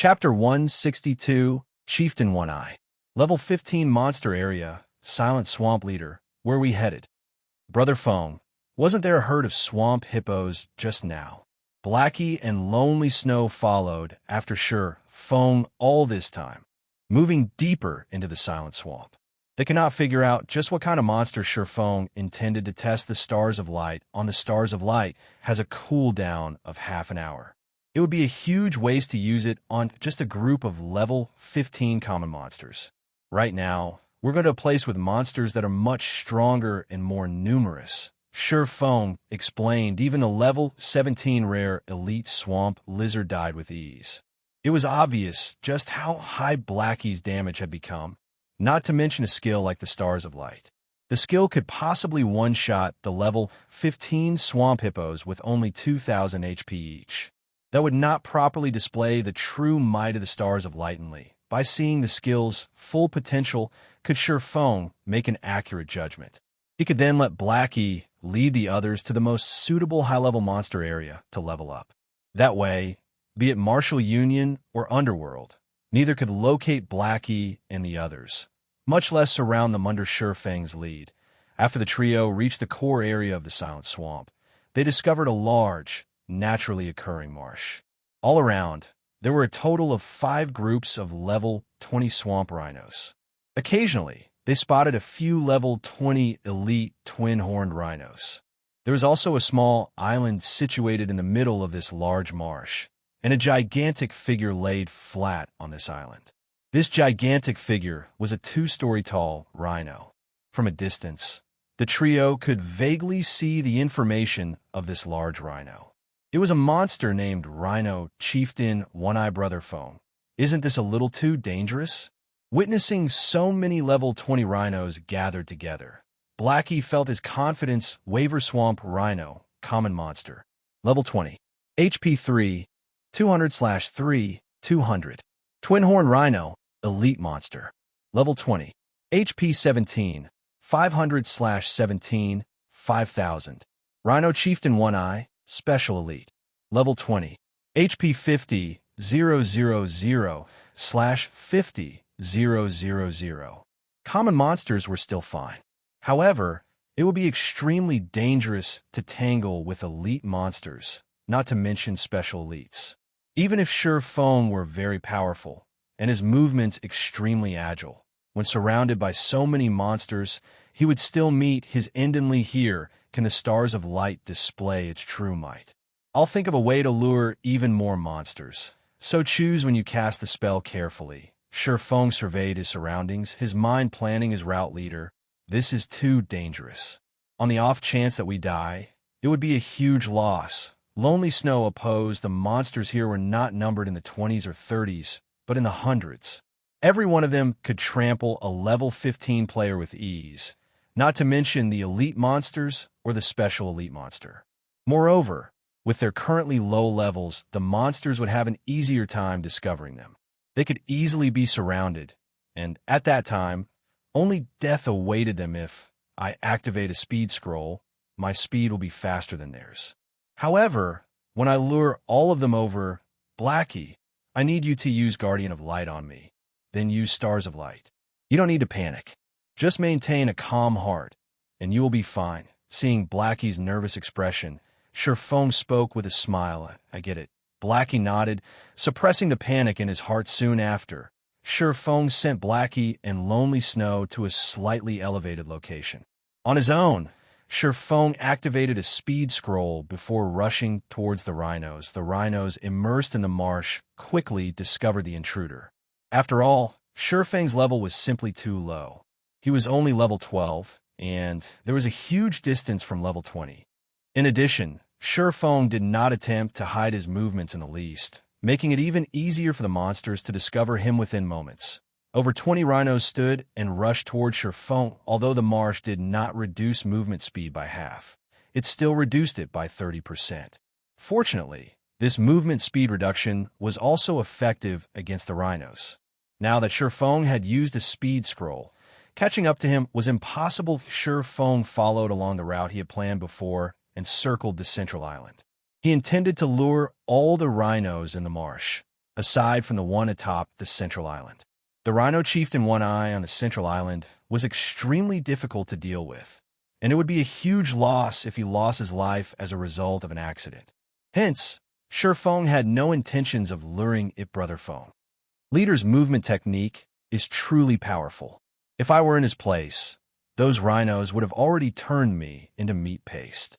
Chapter 162, Chieftain One-Eye. Level 15 Monster Area, Silent Swamp Leader. Where we headed? Brother Fong, wasn't there a herd of swamp hippos just now? Blackie and Lonely Snow followed after Fong all this time, moving deeper into the Silent Swamp. They could not figure out just what kind of monster Fong intended to test the Stars of Light on. The Stars of Light has a cooldown of half an hour. It would be a huge waste to use it on just a group of level 15 common monsters. Right now, we're going to a place with monsters that are much stronger and more numerous. Fong explained even the level 17 rare elite swamp lizard died with ease. It was obvious just how high Blackie's damage had become, not to mention a skill like the Stars of Light. The skill could possibly one-shot the level 15 swamp hippos with only 2,000 HP each. That would not properly display the true might of the Stars of Light. By seeing the skill's full potential, could Fong make an accurate judgment. He could then let Blackie lead the others to the most suitable high-level monster area to level up. That way, be it Martial Union or Underworld, neither could locate Blackie and the others, much less surround them under Fang's lead. After the trio reached the core area of the Silent Swamp, they discovered a large, naturally occurring marsh. All around, there were a total of 5 groups of level 20 swamp rhinos. Occasionally, they spotted a few level 20 elite twin-horned rhinos. There was also a small island situated in the middle of this large marsh, and a gigantic figure laid flat on this island. This gigantic figure was a 2-story tall rhino. From a distance, the trio could vaguely see the information of this large rhino. It was a monster named Rhino Chieftain One-Eye. Brother Fong, isn't this a little too dangerous? Witnessing so many level 20 rhinos gathered together, Blackie felt his confidence waver. Swamp Rhino, Common Monster. Level 20. HP 3, 200/3, 200. Twin Horn Rhino, Elite Monster. Level 20. HP 17, 500/17, 5000. Rhino Chieftain One-Eye, Special Elite. Level 20. HP 50, 000/50, 000. Common monsters were still fine. However, it would be extremely dangerous to tangle with elite monsters, not to mention special elites. Even if Fong were very powerful, and his movements extremely agile, when surrounded by so many monsters, he would still meet his end. Here can the Stars of Light display its true might. I'll think of a way to lure even more monsters, so choose when you cast the spell carefully. Fong surveyed his surroundings, his mind planning his route leader. This is too dangerous. On the off chance that we die, it would be a huge loss. Lonely Snow opposed the monsters here were not numbered in the 20s or 30s, but in the hundreds. Every one of them could trample a level 15 player with ease, not to mention the elite monsters or the special elite monster. Moreover, with their currently low levels, the monsters would have an easier time discovering them. They could easily be surrounded, and at that time, only death awaited them. If I activate a speed scroll, my speed will be faster than theirs. However, when I lure all of them over, Blackie, I need you to use Guardian of Light on me, then use Stars of Light. You don't need to panic. Just maintain a calm heart, and you will be fine. Seeing Blackie's nervous expression, Fong spoke with a smile. I get it. Blackie nodded, suppressing the panic in his heart. Soon after, Fong sent Blackie and Lonely Snow to a slightly elevated location. On his own, Fong activated a speed scroll before rushing towards the rhinos. The rhinos, immersed in the marsh, quickly discovered the intruder. After all, Fang's level was simply too low. He was only level 12, and there was a huge distance from level 20. In addition, Fong did not attempt to hide his movements in the least, making it even easier for the monsters to discover him within moments. Over 20 rhinos stood and rushed towards Fong. Although the marsh did not reduce movement speed by half, it still reduced it by 30%. Fortunately, this movement speed reduction was also effective against the rhinos. Now that Fong had used a speed scroll, catching up to him was impossible. Fong followed along the route he had planned before and circled the central island. He intended to lure all the rhinos in the marsh, aside from the one atop the central island. The Rhino Chieftain One Eye on the central island was extremely difficult to deal with, and it would be a huge loss if he lost his life as a result of an accident. Hence, Shifeng had no intentions of luring it Brother Feng. Leader's movement technique is truly powerful. If I were in his place, those rhinos would have already turned me into meat paste.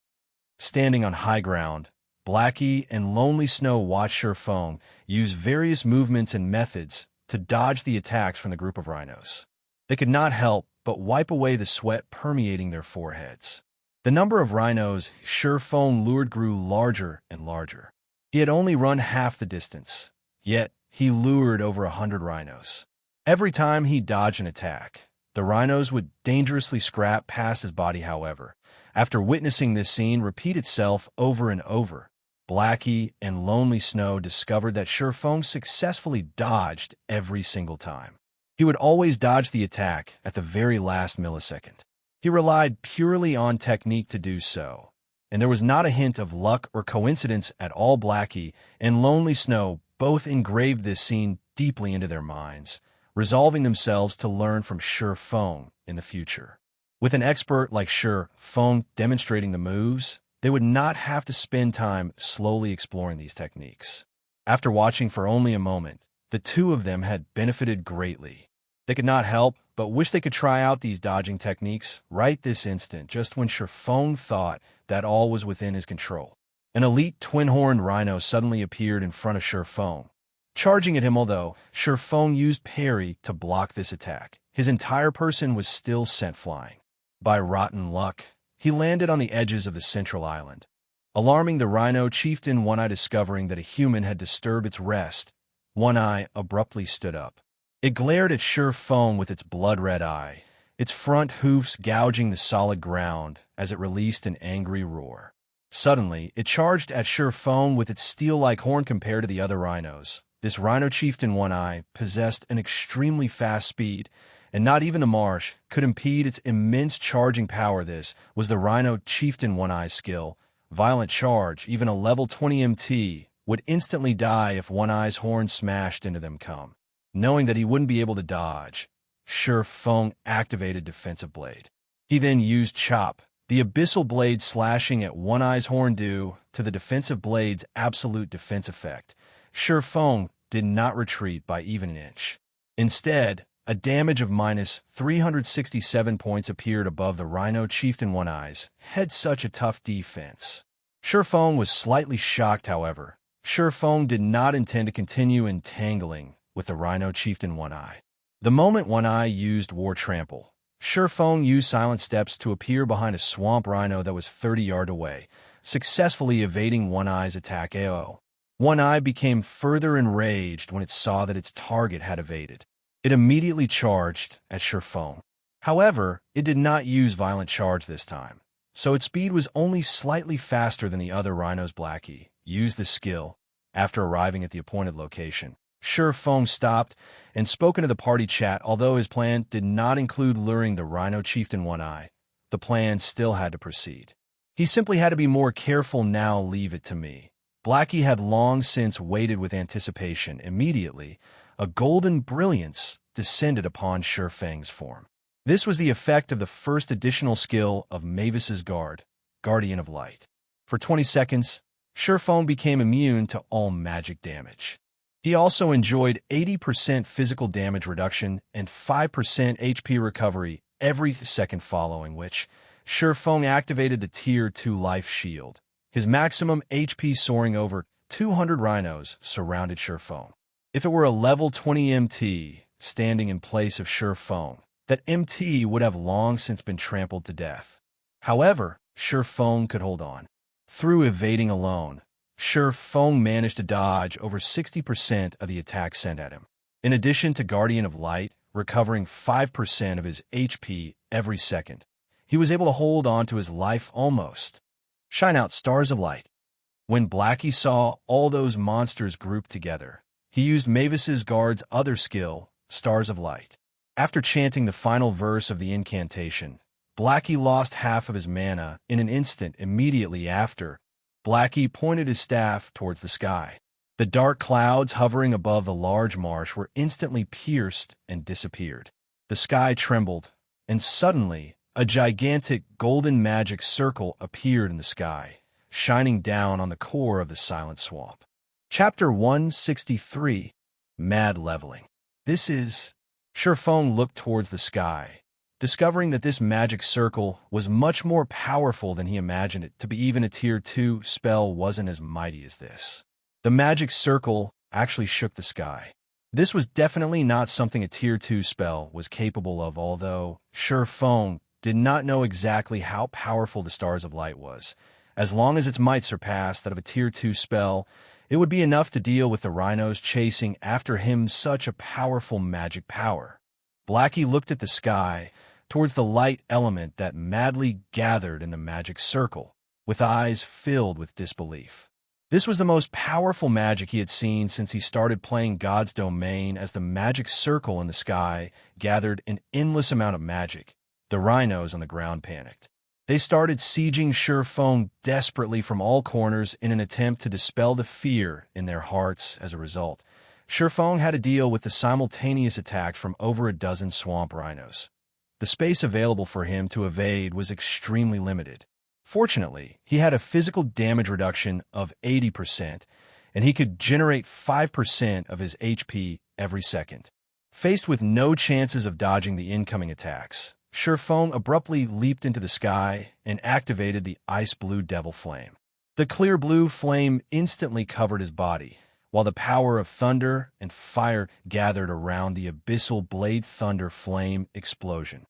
Standing on high ground, Blackie and Lonely Snow watched Shifeng use various movements and methods to dodge the attacks from the group of rhinos. They could not help but wipe away the sweat permeating their foreheads. The number of rhinos Shifeng lured grew larger and larger. He had only run half the distance, yet he lured over 100 rhinos. Every time he dodged an attack, the rhinos would dangerously scrap past his body. However, after witnessing this scene repeat itself over and over, Blackie and Lonely Snow discovered that Shifeng successfully dodged every single time. He would always dodge the attack at the very last millisecond. He relied purely on technique to do so, and there was not a hint of luck or coincidence at all. Blackie and Lonely Snow both engraved this scene deeply into their minds, resolving themselves to learn from Shifeng in the future. With an expert like Shifeng demonstrating the moves, they would not have to spend time slowly exploring these techniques. After watching for only a moment, the two of them had benefited greatly. They could not help but wish they could try out these dodging techniques right this instant, just when Shifeng thought that all was within his control. An elite twin-horned rhino suddenly appeared in front of Shifeng, charging at him. Although Shifeng used parry to block this attack, his entire person was still sent flying. By rotten luck, he landed on the edges of the central island, alarming the Rhino Chieftain One Eye. Discovering that a human had disturbed its rest, One Eye abruptly stood up. It glared at Shifeng with its blood-red eye, its front hoofs gouging the solid ground as it released an angry roar. Suddenly, it charged at Shifeng with its steel-like horn. Compared to the other rhinos, this Rhino Chieftain One Eye possessed an extremely fast speed, and not even the marsh could impede its immense charging power. This was the Rhino Chieftain One Eye's skill. Violent charge. Even a level 20 MT would instantly die if One Eye's horn smashed into them. Knowing that he wouldn't be able to dodge, Shifeng activated Defensive Blade. He then used Chop, the abyssal blade slashing at One Eye's horn. Due to the Defensive Blade's absolute defense effect, Shifeng did not retreat by even an inch. Instead, a damage of minus 367 points appeared above the Rhino Chieftain One Eye's head. Such a tough defense. Shifeng was slightly shocked. However, Shifeng did not intend to continue entangling with the Rhino Chieftain One Eye. The moment One Eye used War Trample, Shifeng used Silent Steps to appear behind a swamp rhino that was 30 yards away, successfully evading One Eye's attack. One Eye became further enraged when it saw that its target had evaded. It immediately charged at Shifeng. However, it did not use Violent Charge this time, so its speed was only slightly faster than the other rhinos. Blackie used the skill. After arriving at the appointed location, Shifeng stopped and spoke into the party chat. Although his plan did not include luring the Rhino Chieftain One Eye, the plan still had to proceed. He simply had to be more careful now. Leave it to me. Blackie had long since waited with anticipation. Immediately, a golden brilliance descended upon Shifeng's form. This was the effect of the first additional skill of Mavis's Guard, Guardian of Light. For 20 seconds, Shifeng became immune to all magic damage. He also enjoyed 80% physical damage reduction and 5% HP recovery every second, following which Shifeng activated the Tier 2 Life Shield. His maximum HP soaring over 200 rhinos surrounded Shifeng. If it were a level 20 MT standing in place of Shifeng, that MT would have long since been trampled to death. However, Shifeng could hold on. Through evading alone, Shifeng managed to dodge over 60% of the attacks sent at him. In addition to Guardian of Light recovering 5% of his HP every second, he was able to hold on to his life almost. Shine out Stars of Light. When Blackie saw all those monsters grouped together, he used Mavis's Guard's other skill, Stars of Light. After chanting the final verse of the incantation, Blackie lost half of his mana in an instant. Immediately after, Blackie pointed his staff towards the sky. The dark clouds hovering above the large marsh were instantly pierced and disappeared. The sky trembled, and suddenly a gigantic golden magic circle appeared in the sky, shining down on the core of the silent swamp. Chapter 163, Mad Leveling. This is... Xianxia looked towards the sky, discovering that this magic circle was much more powerful than he imagined it to be. Even a Tier 2 spell wasn't as mighty as this. The magic circle actually shook the sky. This was definitely not something a Tier 2 spell was capable of, although Xianxia did not know exactly how powerful the Stars of Light was. As long as its might surpassed that of a Tier 2 spell, it would be enough to deal with the rhinos chasing after him such a powerful magic power. Blackie looked at the sky, towards the light element that madly gathered in the magic circle, with eyes filled with disbelief. This was the most powerful magic he had seen since he started playing God's Domain. As the magic circle in the sky gathered an endless amount of magic, the rhinos on the ground panicked. They started sieging Xianxia desperately from all corners in an attempt to dispel the fear in their hearts. As a result, Xianxia had to deal with the simultaneous attacks from over a dozen swamp rhinos. The space available for him to evade was extremely limited. Fortunately, he had a physical damage reduction of 80%, and he could generate 5% of his HP every second. Faced with no chances of dodging the incoming attacks, Xianxia abruptly leaped into the sky and activated the ice blue devil flame. The clear blue flame instantly covered his body, while the power of thunder and fire gathered around the abyssal blade thunder flame explosion.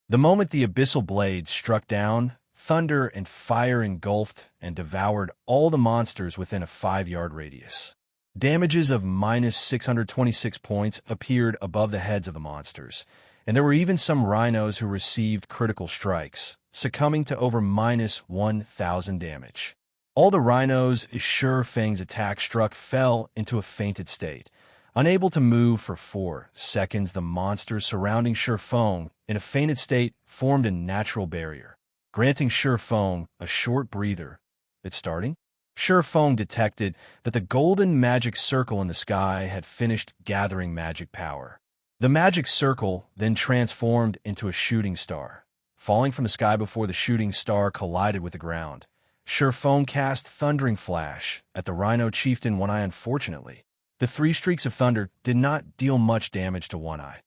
The moment the abyssal blade struck down, thunder and fire engulfed and devoured all the monsters within a 5-yard radius. Damages of minus 626 points appeared above the heads of the monsters, and there were even some rhinos who received critical strikes, succumbing to over minus 1,000 damage. All the rhinos Xianxia's attack struck fell into a fainted state. Unable to move for 4 seconds, the monsters surrounding Xianxia in a fainted state formed a natural barrier, granting Xianxia a short breather. It's starting? Xianxia detected that the golden magic circle in the sky had finished gathering magic power. The magic circle then transformed into a shooting star. Falling from the sky before the shooting star collided with the ground, Xianxia cast Thundering Flash at the Rhino Chieftain One Eye. Unfortunately, the 3 streaks of thunder did not deal much damage to One Eye.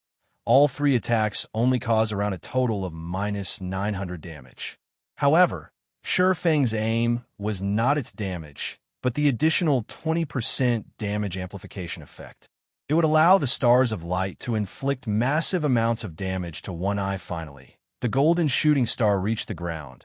All 3 attacks only caused around a total of minus 900 damage. However, Xianxia's aim was not its damage, but the additional 20% damage amplification effect. It would allow the Stars of Light to inflict massive amounts of damage to One Eye. Finally, the golden shooting star reached the ground,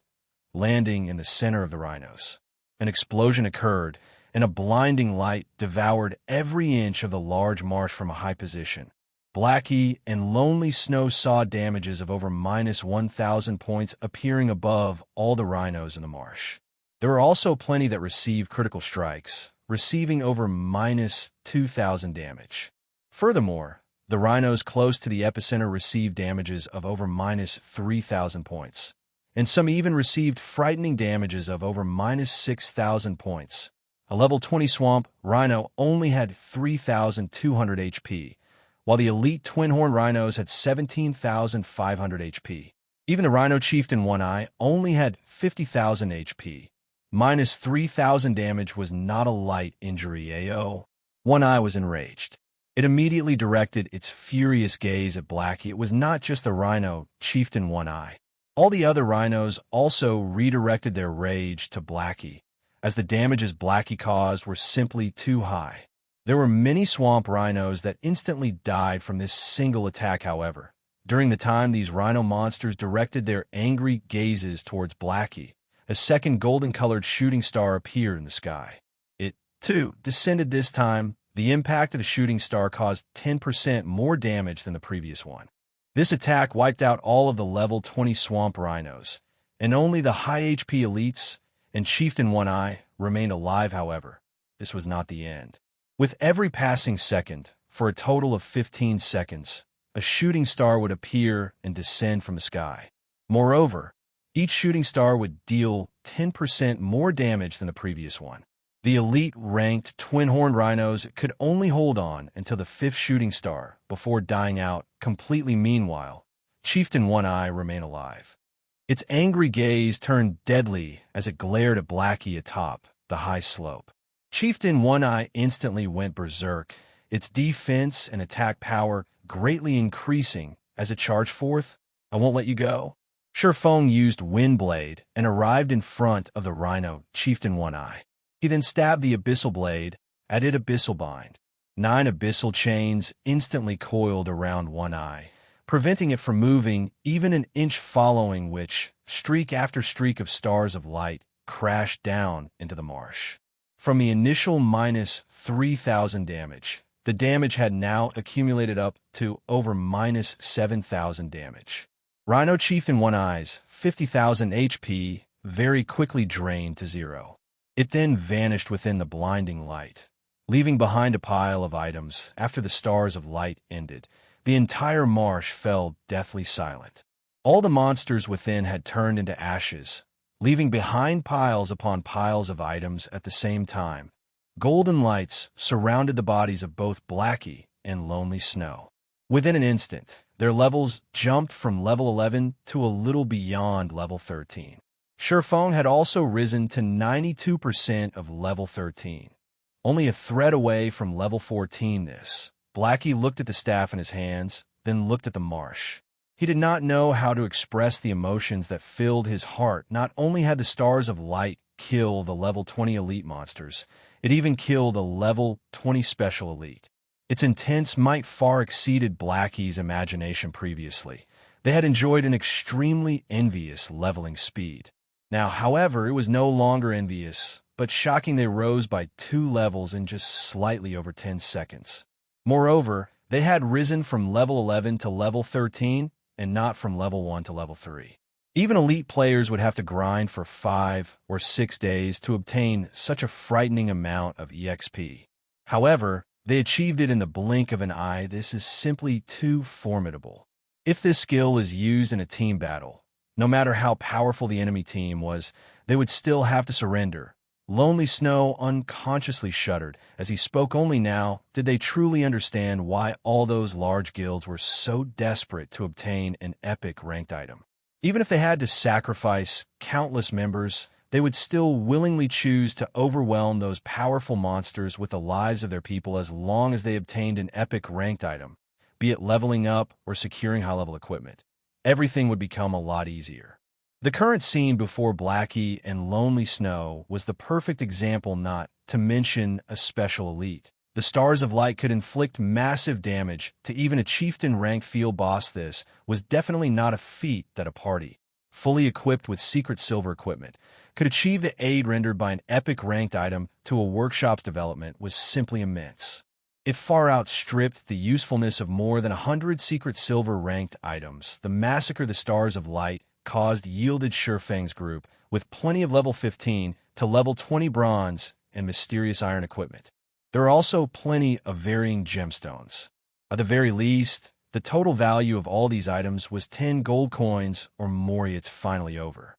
landing in the center of the rhinos. An explosion occurred, and a blinding light devoured every inch of the large marsh from a high position. Blackie and Lonely Snow saw damages of over minus 1,000 points appearing above all the rhinos in the marsh. There were also plenty that received critical strikes, receiving over minus 2,000 damage. Furthermore, the rhinos close to the epicenter received damages of over minus 3,000 points, and some even received frightening damages of over minus 6,000 points. A level 20 swamp rhino only had 3,200 HP, while the elite twin-horn rhinos had 17,500 HP. Even the Rhino Chieftain One Eye only had 50,000 HP. Minus 3,000 damage was not a light injury, AO. One Eye was enraged. It immediately directed its furious gaze at Blackie. It was not just the Rhino Chieftain One Eye. All the other rhinos also redirected their rage to Blackie, as the damages Blackie caused were simply too high. There were many swamp rhinos that instantly died from this single attack. However, during the time these rhino monsters directed their angry gazes towards Blackie, a second golden-colored shooting star appeared in the sky. It, too, descended this time. The impact of the shooting star caused 10% more damage than the previous one. This attack wiped out all of the level 20 swamp rhinos, and only the high HP elites and Chieftain One Eye remained alive. However, this was not the end. With every passing second, for a total of 15 seconds, a shooting star would appear and descend from the sky. Moreover, each shooting star would deal 10% more damage than the previous one. The elite-ranked twin-horned rhinos could only hold on until the 5th shooting star before dying out completely. Meanwhile, Chieftain One Eye remained alive. Its angry gaze turned deadly as it glared at Blackie atop the high slope. Chieftain One Eye instantly went berserk, its defense and attack power greatly increasing as it charged forth. "I won't let you go." Feng used Windblade and arrived in front of the rhino Chieftain One Eye. He then stabbed the Abyssal Blade at it. Abyssal Bind. 9 abyssal chains instantly coiled around One Eye, preventing it from moving even an inch, following which streak after streak of stars of light crashed down into the marsh. From the initial minus 3,000 damage, the damage had now accumulated up to over minus 7,000 damage. Rhino Chieftain One Eye's 50,000 HP very quickly drained to 0. It then vanished within the blinding light, leaving behind a pile of items. After the stars of light ended, the entire marsh fell deathly silent. All the monsters within had turned into ashes, leaving behind piles upon piles of items at the same time. Golden lights surrounded the bodies of both Blackie and Lonely Snow. Within an instant, their levels jumped from level 11 to a little beyond level 13. Feng had also risen to 92% of level 13, only a thread away from level 14. Blackie looked at the staff in his hands, then looked at the marsh. He did not know how to express the emotions that filled his heart. Not only had the stars of light kill the level 20 elite monsters, it even killed a level 20 special elite. Its intense might far exceeded Blackie's imagination previously. They had enjoyed an extremely envious leveling speed. Now, however, it was no longer envious, but shocking. They rose by 2 levels in just slightly over 10 seconds. Moreover, they had risen from level 11 to level 13, and not from level 1 to level 3. Even elite players would have to grind for 5 or 6 days to obtain such a frightening amount of EXP. However, they achieved it in the blink of an eye. This is simply too formidable. If this skill is used in a team battle, no matter how powerful the enemy team was, they would still have to surrender. Lonely Snow unconsciously shuddered as he spoke. Only now did they truly understand why all those large guilds were so desperate to obtain an epic ranked item. Even if they had to sacrifice countless members, they would still willingly choose to overwhelm those powerful monsters with the lives of their people as long as they obtained an epic ranked item, be it leveling up or securing high-level equipment. Everything would become a lot easier. The current scene before Blackie and Lonely Snow was the perfect example, not to mention a special elite. The stars of light could inflict massive damage to even a chieftain-ranked field boss. This was definitely not a feat that a party, fully equipped with secret silver equipment, could achieve. The aid rendered by an epic ranked item to a workshop's development was simply immense. It far outstripped the usefulness of more than 100 secret silver ranked items. The massacre the stars of light caused yielded Feng's group with plenty of level 15 to level 20 bronze and mysterious iron equipment. There are also plenty of varying gemstones. At the very least, the total value of all these items was 10 gold coins or more. It's finally over.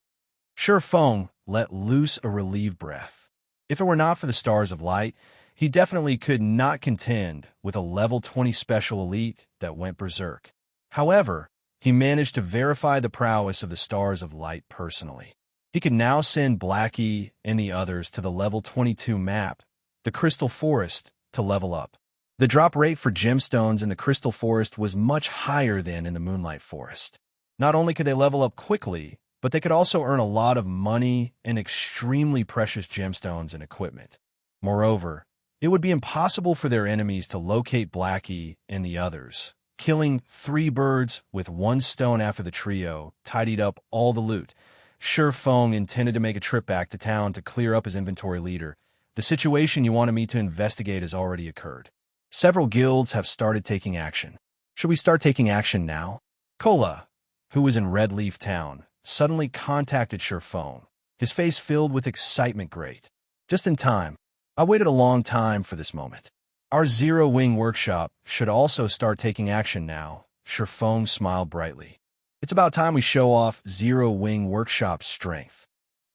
Feng let loose a relieved breath. If it were not for the stars of light, he definitely could not contend with a level 20 special elite that went berserk. However, he managed to verify the prowess of the stars of light personally. He could now send Blackie and the others to the level 22 map, the Crystal Forest, to level up. The drop rate for gemstones in the Crystal Forest was much higher than in the Moonlight Forest. Not only could they level up quickly, but they could also earn a lot of money and extremely precious gemstones and equipment. Moreover, it would be impossible for their enemies to locate Blackie and the others. Killing 3 birds with 1 stone after the trio tidied up all the loot. Feng intended to make a trip back to town to clear up his inventory leader. The situation you wanted me to investigate has already occurred. Several guilds have started taking action. Should we start taking action now? Kola, who was in Red Leaf Town, suddenly contacted Feng, his face filled with excitement. Great. Just in time. I waited a long time for this moment. Our Zero Wing workshop should also start taking action now. Feng smiled brightly. It's about time we show off Zero Wing workshop's strength.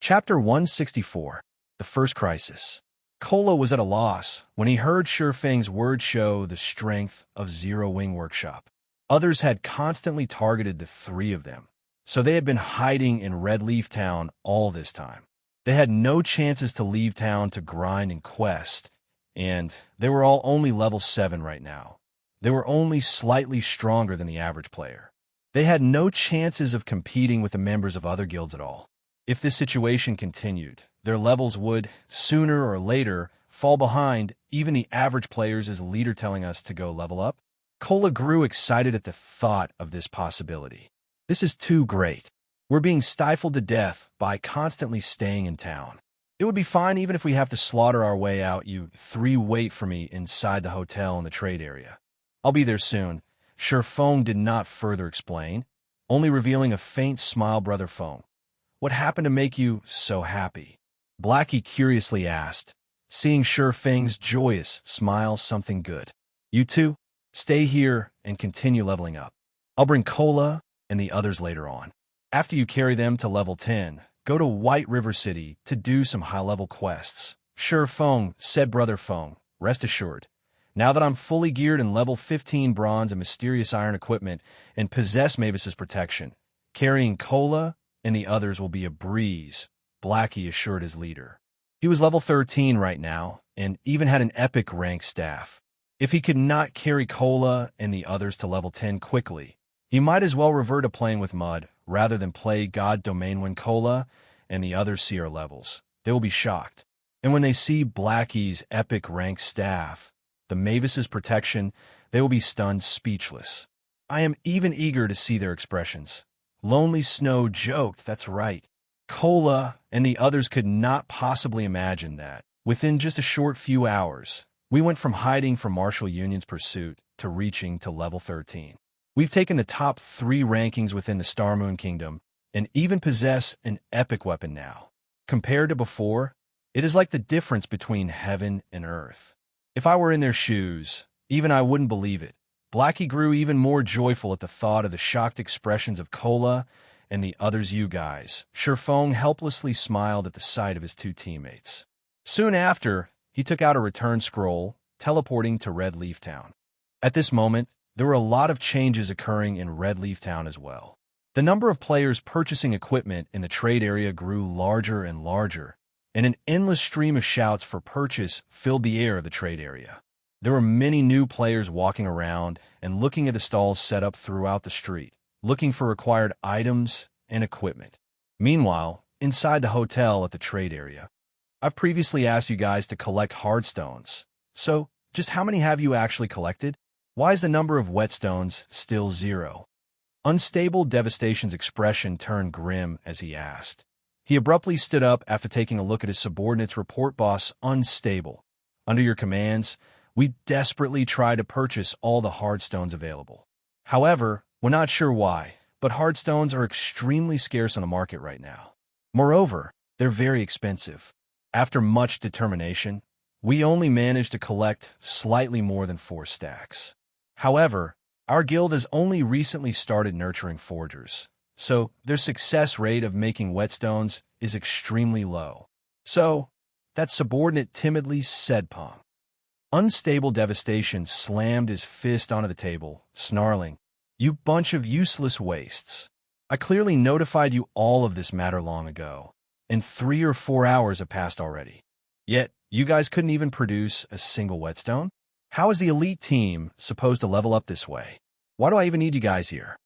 Chapter 164. The First Crisis. Kola was at a loss when he heard Shifeng's words show the strength of Zero Wing Workshop. Others had constantly targeted the three of them, so they had been hiding in Red Leaf Town all this time. They had no chances to leave town to grind and quest, and they were all only level 7 right now. They were only slightly stronger than the average player. They had no chances of competing with the members of other guilds at all. If this situation continued, their levels would, sooner or later, fall behind even the average players as leader telling us to go level up. Kola grew excited at the thought of this possibility. This is too great. We're being stifled to death by constantly staying in town. It would be fine even if we have to slaughter our way out. You three wait for me inside the hotel in the trade area. I'll be there soon. Feng did not further explain, only revealing a faint smile. Brother Feng, what happened to make you so happy? Blackie curiously asked, seeing Feng's joyous smile. Something good. You two, stay here and continue leveling up. I'll bring Kola and the others later on. After you carry them to level 10, go to White River City to do some high-level quests. Feng said. Brother Feng, rest assured, now that I'm fully geared in level 15 bronze and mysterious iron equipment and possess Mavis's protection, carrying Kola and the others will be a breeze, Blackie assured his leader. He was level 13 right now and even had an epic rank staff. If he could not carry Kola and the others to level 10 quickly, he might as well revert to playing with mud rather than play God Domain when Kola and the others see our levels. They will be shocked. And when they see Blackie's epic rank staff, the Mavis's protection, they will be stunned speechless. I am even eager to see their expressions. Lonely Snow joked, that's right. Kola and the others could not possibly imagine that. Within just a short few hours, we went from hiding from Marshal Union's pursuit to reaching to level 13. We've taken the top 3 rankings within the Star Moon Kingdom and even possess an epic weapon now. Compared to before, it is like the difference between heaven and earth. If I were in their shoes, even I wouldn't believe it. Blackie grew even more joyful at the thought of the shocked expressions of Kola and the others. You guys. Feng helplessly smiled at the sight of his 2 teammates. Soon after, he took out a return scroll, teleporting to Red Leaf Town. At this moment, there were a lot of changes occurring in Red Leaf Town as well. The number of players purchasing equipment in the trade area grew larger and larger, and an endless stream of shouts for purchase filled the air of the trade area. There were many new players walking around and looking at the stalls set up throughout the street, looking for required items and equipment. Meanwhile, inside the hotel at the trade area, I've previously asked you guys to collect hardstones. So, just how many have you actually collected? Why is the number of whetstones still 0? Unstable Devastation's expression turned grim as he asked. He abruptly stood up after taking a look at his subordinate's report. Boss, Unstable. Under your commands, we desperately tried to purchase all the hardstones available. However, we're not sure why, but hardstones are extremely scarce on the market right now. Moreover, they're very expensive. After much determination, we only managed to collect slightly more than 4 stacks. However, our guild has only recently started nurturing forgers, so their success rate of making whetstones is extremely low. So, that subordinate timidly said. Palm. Unstable Devastation slammed his fist onto the table, snarling, "You bunch of useless wastes. I clearly notified you all of this matter long ago, and 3 or 4 hours have passed already. Yet, you guys couldn't even produce a single whetstone? How is the elite team supposed to level up this way? Why do I even need you guys here?"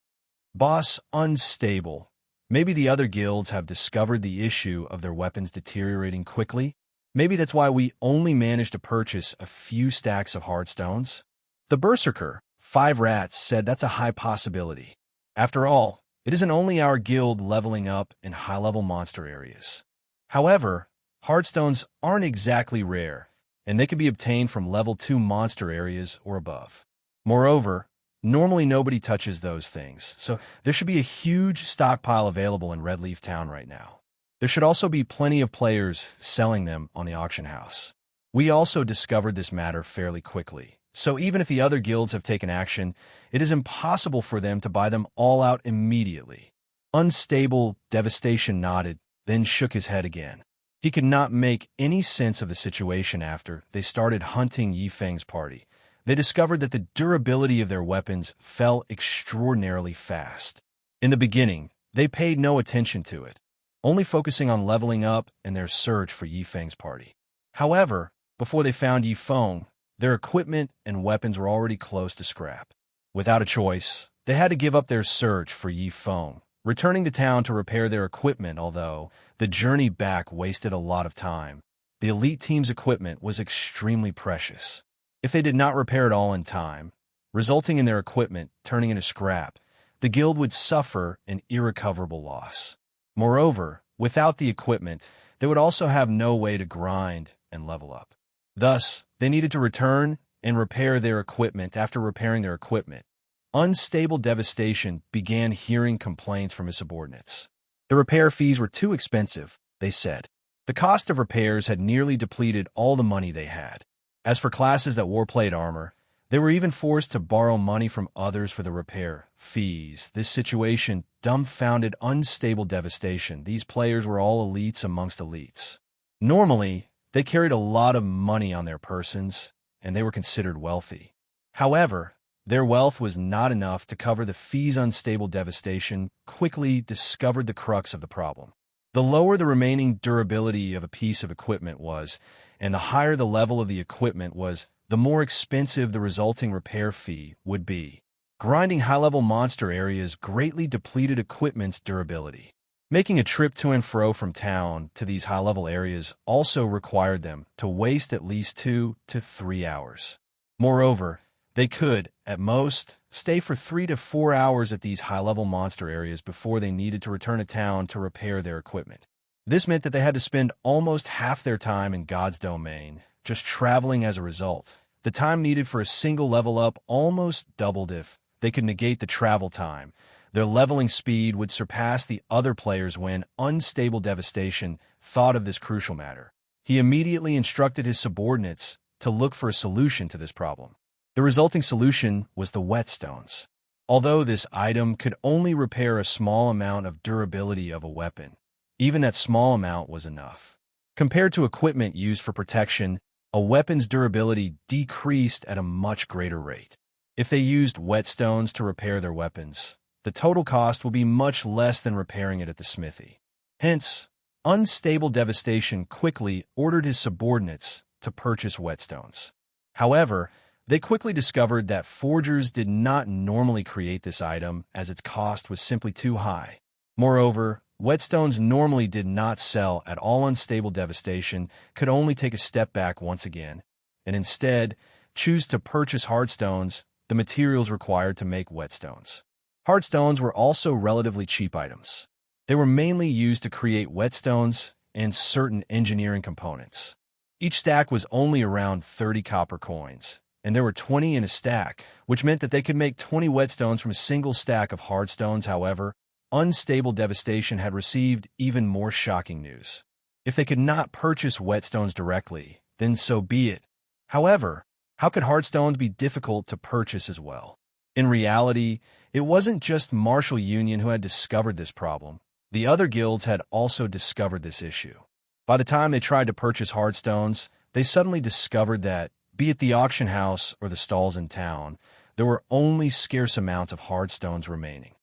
Boss, Unstable. Maybe the other guilds have discovered the issue of their weapons deteriorating quickly. Maybe that's why we only managed to purchase a few stacks of hardstones. The Berserker, 5 Rats, said that's a high possibility. After all, it isn't only our guild leveling up in high-level monster areas. However, hardstones aren't exactly rare, and they can be obtained from level 2 monster areas or above. Moreover, normally nobody touches those things, so there should be a huge stockpile available in Red Leaf Town right now. There should also be plenty of players selling them on the auction house. We also discovered this matter fairly quickly, so even if the other guilds have taken action, it is impossible for them to buy them all out immediately. Unstable Devastation nodded, then shook his head again. He could not make any sense of the situation after they started hunting Yifeng's party. They discovered that the durability of their weapons fell extraordinarily fast. In the beginning, they paid no attention to it, only focusing on leveling up in their search for Yifeng's party. However, before they found Yifeng, their equipment and weapons were already close to scrap. Without a choice, they had to give up their search for Yifeng, returning to town to repair their equipment, although the journey back wasted a lot of time. The elite team's equipment was extremely precious. If they did not repair it all in time, resulting in their equipment turning into scrap, the guild would suffer an irrecoverable loss. Moreover, without the equipment, they would also have no way to grind and level up. Thus, they needed to return and repair their equipment. After repairing their equipment, Unstable Devastation began hearing complaints from his subordinates. The repair fees were too expensive, they said. The cost of repairs had nearly depleted all the money they had. As for classes that wore plate armor, they were even forced to borrow money from others for the repair fees. This situation dumbfounded Unstable Devastation. These players were all elites amongst elites. Normally, they carried a lot of money on their persons, and they were considered wealthy. However, their wealth was not enough to cover the fees. Unstable Devastation quickly discovered the crux of the problem. The lower the remaining durability of a piece of equipment was, and the higher the level of the equipment was, the more expensive the resulting repair fee would be. Grinding high-level monster areas greatly depleted equipment's durability. Making a trip to and fro from town to these high-level areas also required them to waste at least 2 to 3 hours. Moreover, they could, at most, stay for 3 to 4 hours at these high-level monster areas before they needed to return to town to repair their equipment. This meant that they had to spend almost half their time in God's domain, just traveling. As a result, the time needed for a single level up almost doubled. If they could negate the travel time, their leveling speed would surpass the other players. When Unstable Devastation thought of this crucial matter, he immediately instructed his subordinates to look for a solution to this problem. The resulting solution was the whetstones. Although this item could only repair a small amount of durability of a weapon, even that small amount was enough. Compared to equipment used for protection, a weapon's durability decreased at a much greater rate. If they used whetstones to repair their weapons, the total cost will be much less than repairing it at the smithy. Hence, Unstable Devastation quickly ordered his subordinates to purchase whetstones. However, they quickly discovered that forgers did not normally create this item, as its cost was simply too high. Moreover, whetstones normally did not sell at all. Unstable Devastation could only take a step back once again, and instead choose to purchase hardstones, the materials required to make whetstones. Hardstones were also relatively cheap items. They were mainly used to create whetstones and certain engineering components. Each stack was only around 30 copper coins, and there were 20 in a stack, which meant that they could make 20 whetstones from a single stack of hardstones. However, Unstable Devastation had received even more shocking news. If they could not purchase whetstones directly, then so be it. However, how could hardstones be difficult to purchase as well? In reality, it wasn't just Martial Union who had discovered this problem. The other guilds had also discovered this issue. By the time they tried to purchase hardstones, they suddenly discovered that, be it the auction house or the stalls in town, there were only scarce amounts of hardstones remaining.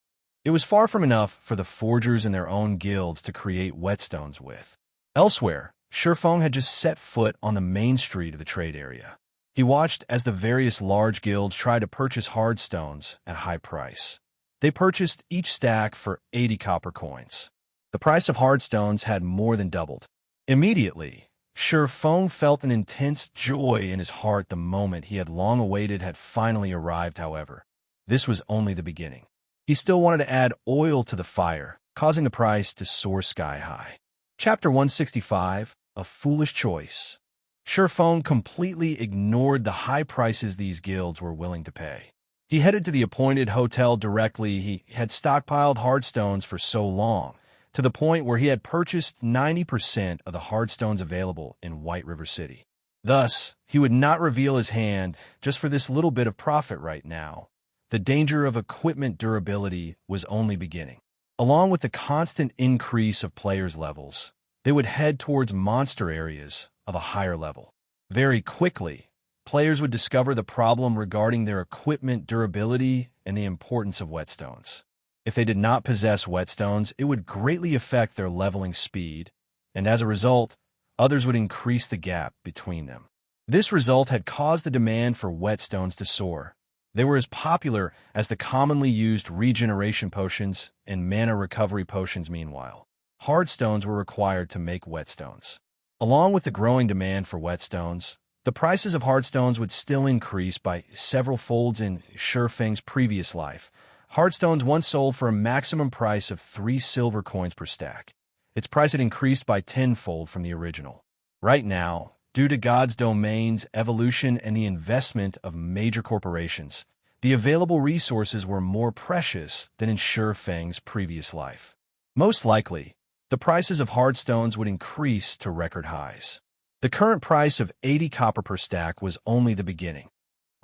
It was far from enough for the forgers in their own guilds to create whetstones with. Elsewhere, Shifeng had just set foot on the main street of the trade area. He watched as the various large guilds tried to purchase hardstones at a high price. They purchased each stack for 80 copper coins. The price of hardstones had more than doubled. Immediately, Shifeng felt an intense joy in his heart. The moment he had long awaited had finally arrived. However, this was only the beginning. He still wanted to add oil to the fire, causing the price to soar sky high. Chapter 165, A Foolish Choice. Shifeng completely ignored the high prices these guilds were willing to pay. He headed to the appointed hotel directly. He had stockpiled hardstones for so long, to the point where he had purchased 90% of the hardstones available in White River City. Thus, he would not reveal his hand just for this little bit of profit right now. The danger of equipment durability was only beginning. Along with the constant increase of players' levels, they would head towards monster areas of a higher level. Very quickly, players would discover the problem regarding their equipment durability and the importance of whetstones. If they did not possess whetstones, it would greatly affect their leveling speed, and as a result, others would increase the gap between them. This result had caused the demand for whetstones to soar. They were as popular as the commonly used regeneration potions and mana recovery potions. Meanwhile, hard stones were required to make whetstones. Along with the growing demand for whetstones, the prices of hard stones would still increase by several folds in Xianxia's previous life. Hard stones once sold for a maximum price of 3 silver coins per stack. Its price had increased by tenfold from the original. Right now, due to God's domain's evolution and the investment of major corporations, the available resources were more precious than in Xianxia's previous life. Most likely, the prices of hard stones would increase to record highs. The current price of 80 copper per stack was only the beginning.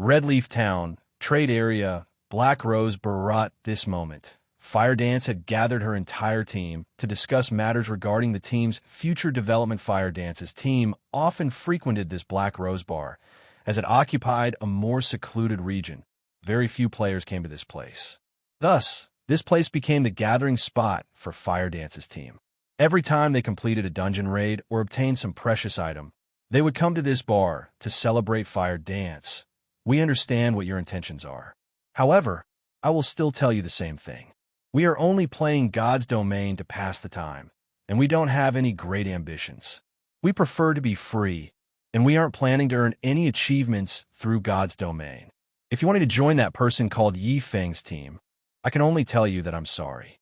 Redleaf Town, Trade Area, Black Rose Barat. This moment, Fire Dance had gathered her entire team to discuss matters regarding the team's future development. Fire Dance's team often frequented this Black Rose bar, as it occupied a more secluded region. Very few players came to this place. Thus, this place became the gathering spot for Fire Dance's team. Every time they completed a dungeon raid or obtained some precious item, they would come to this bar to celebrate Fire Dance. We understand what your intentions are. However, I will still tell you the same thing. We are only playing God's domain to pass the time, and we don't have any great ambitions. We prefer to be free, and we aren't planning to earn any achievements through God's domain. If you wanted to join that person called Yifeng's team, I can only tell you that I'm sorry.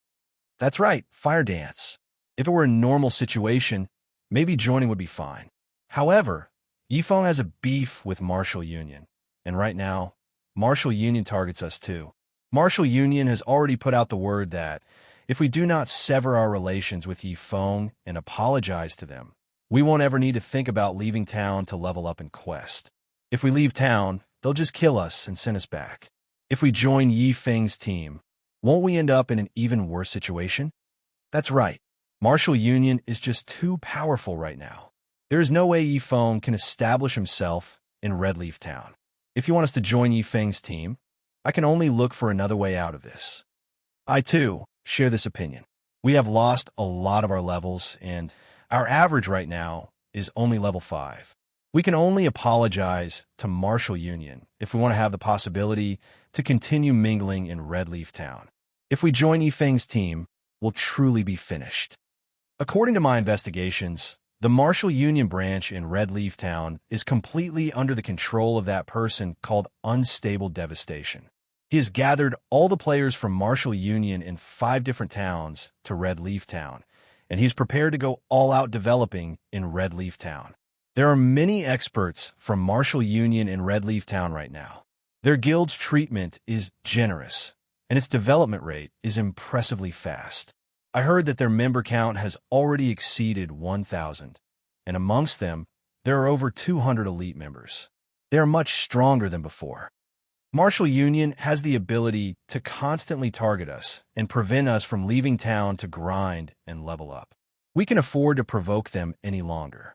That's right, Fire Dance. If it were a normal situation, maybe joining would be fine. However, Yifeng has a beef with Martial Union, and right now, Martial Union targets us too. Martial Union has already put out the word that if we do not sever our relations with Yifeng and apologize to them, we won't ever need to think about leaving town to level up in quest. If we leave town, they'll just kill us and send us back. If we join Yifeng's team, won't we end up in an even worse situation? That's right. Martial Union is just too powerful right now. There is no way Yifeng can establish himself in Redleaf Town. If you want us to join Yifeng's team, I can only look for another way out of this. I, too, share this opinion. We have lost a lot of our levels, and our average right now is only level 5. We can only apologize to Martial Union if we want to have the possibility to continue mingling in Redleaf Town. If we join Yifeng's team, we'll truly be finished. According to my investigations, the Martial Union branch in Redleaf Town is completely under the control of that person called Unstable Devastation. He has gathered all the players from Martial Union in 5 different towns to Redleaf Town, and he's prepared to go all-out developing in Redleaf Town. There are many experts from Martial Union in Redleaf Town right now. Their guild's treatment is generous, and its development rate is impressively fast. I heard that their member count has already exceeded 1,000, and amongst them, there are over 200 elite members. They are much stronger than before. Martial Union has the ability to constantly target us and prevent us from leaving town to grind and level up. We can afford to provoke them any longer.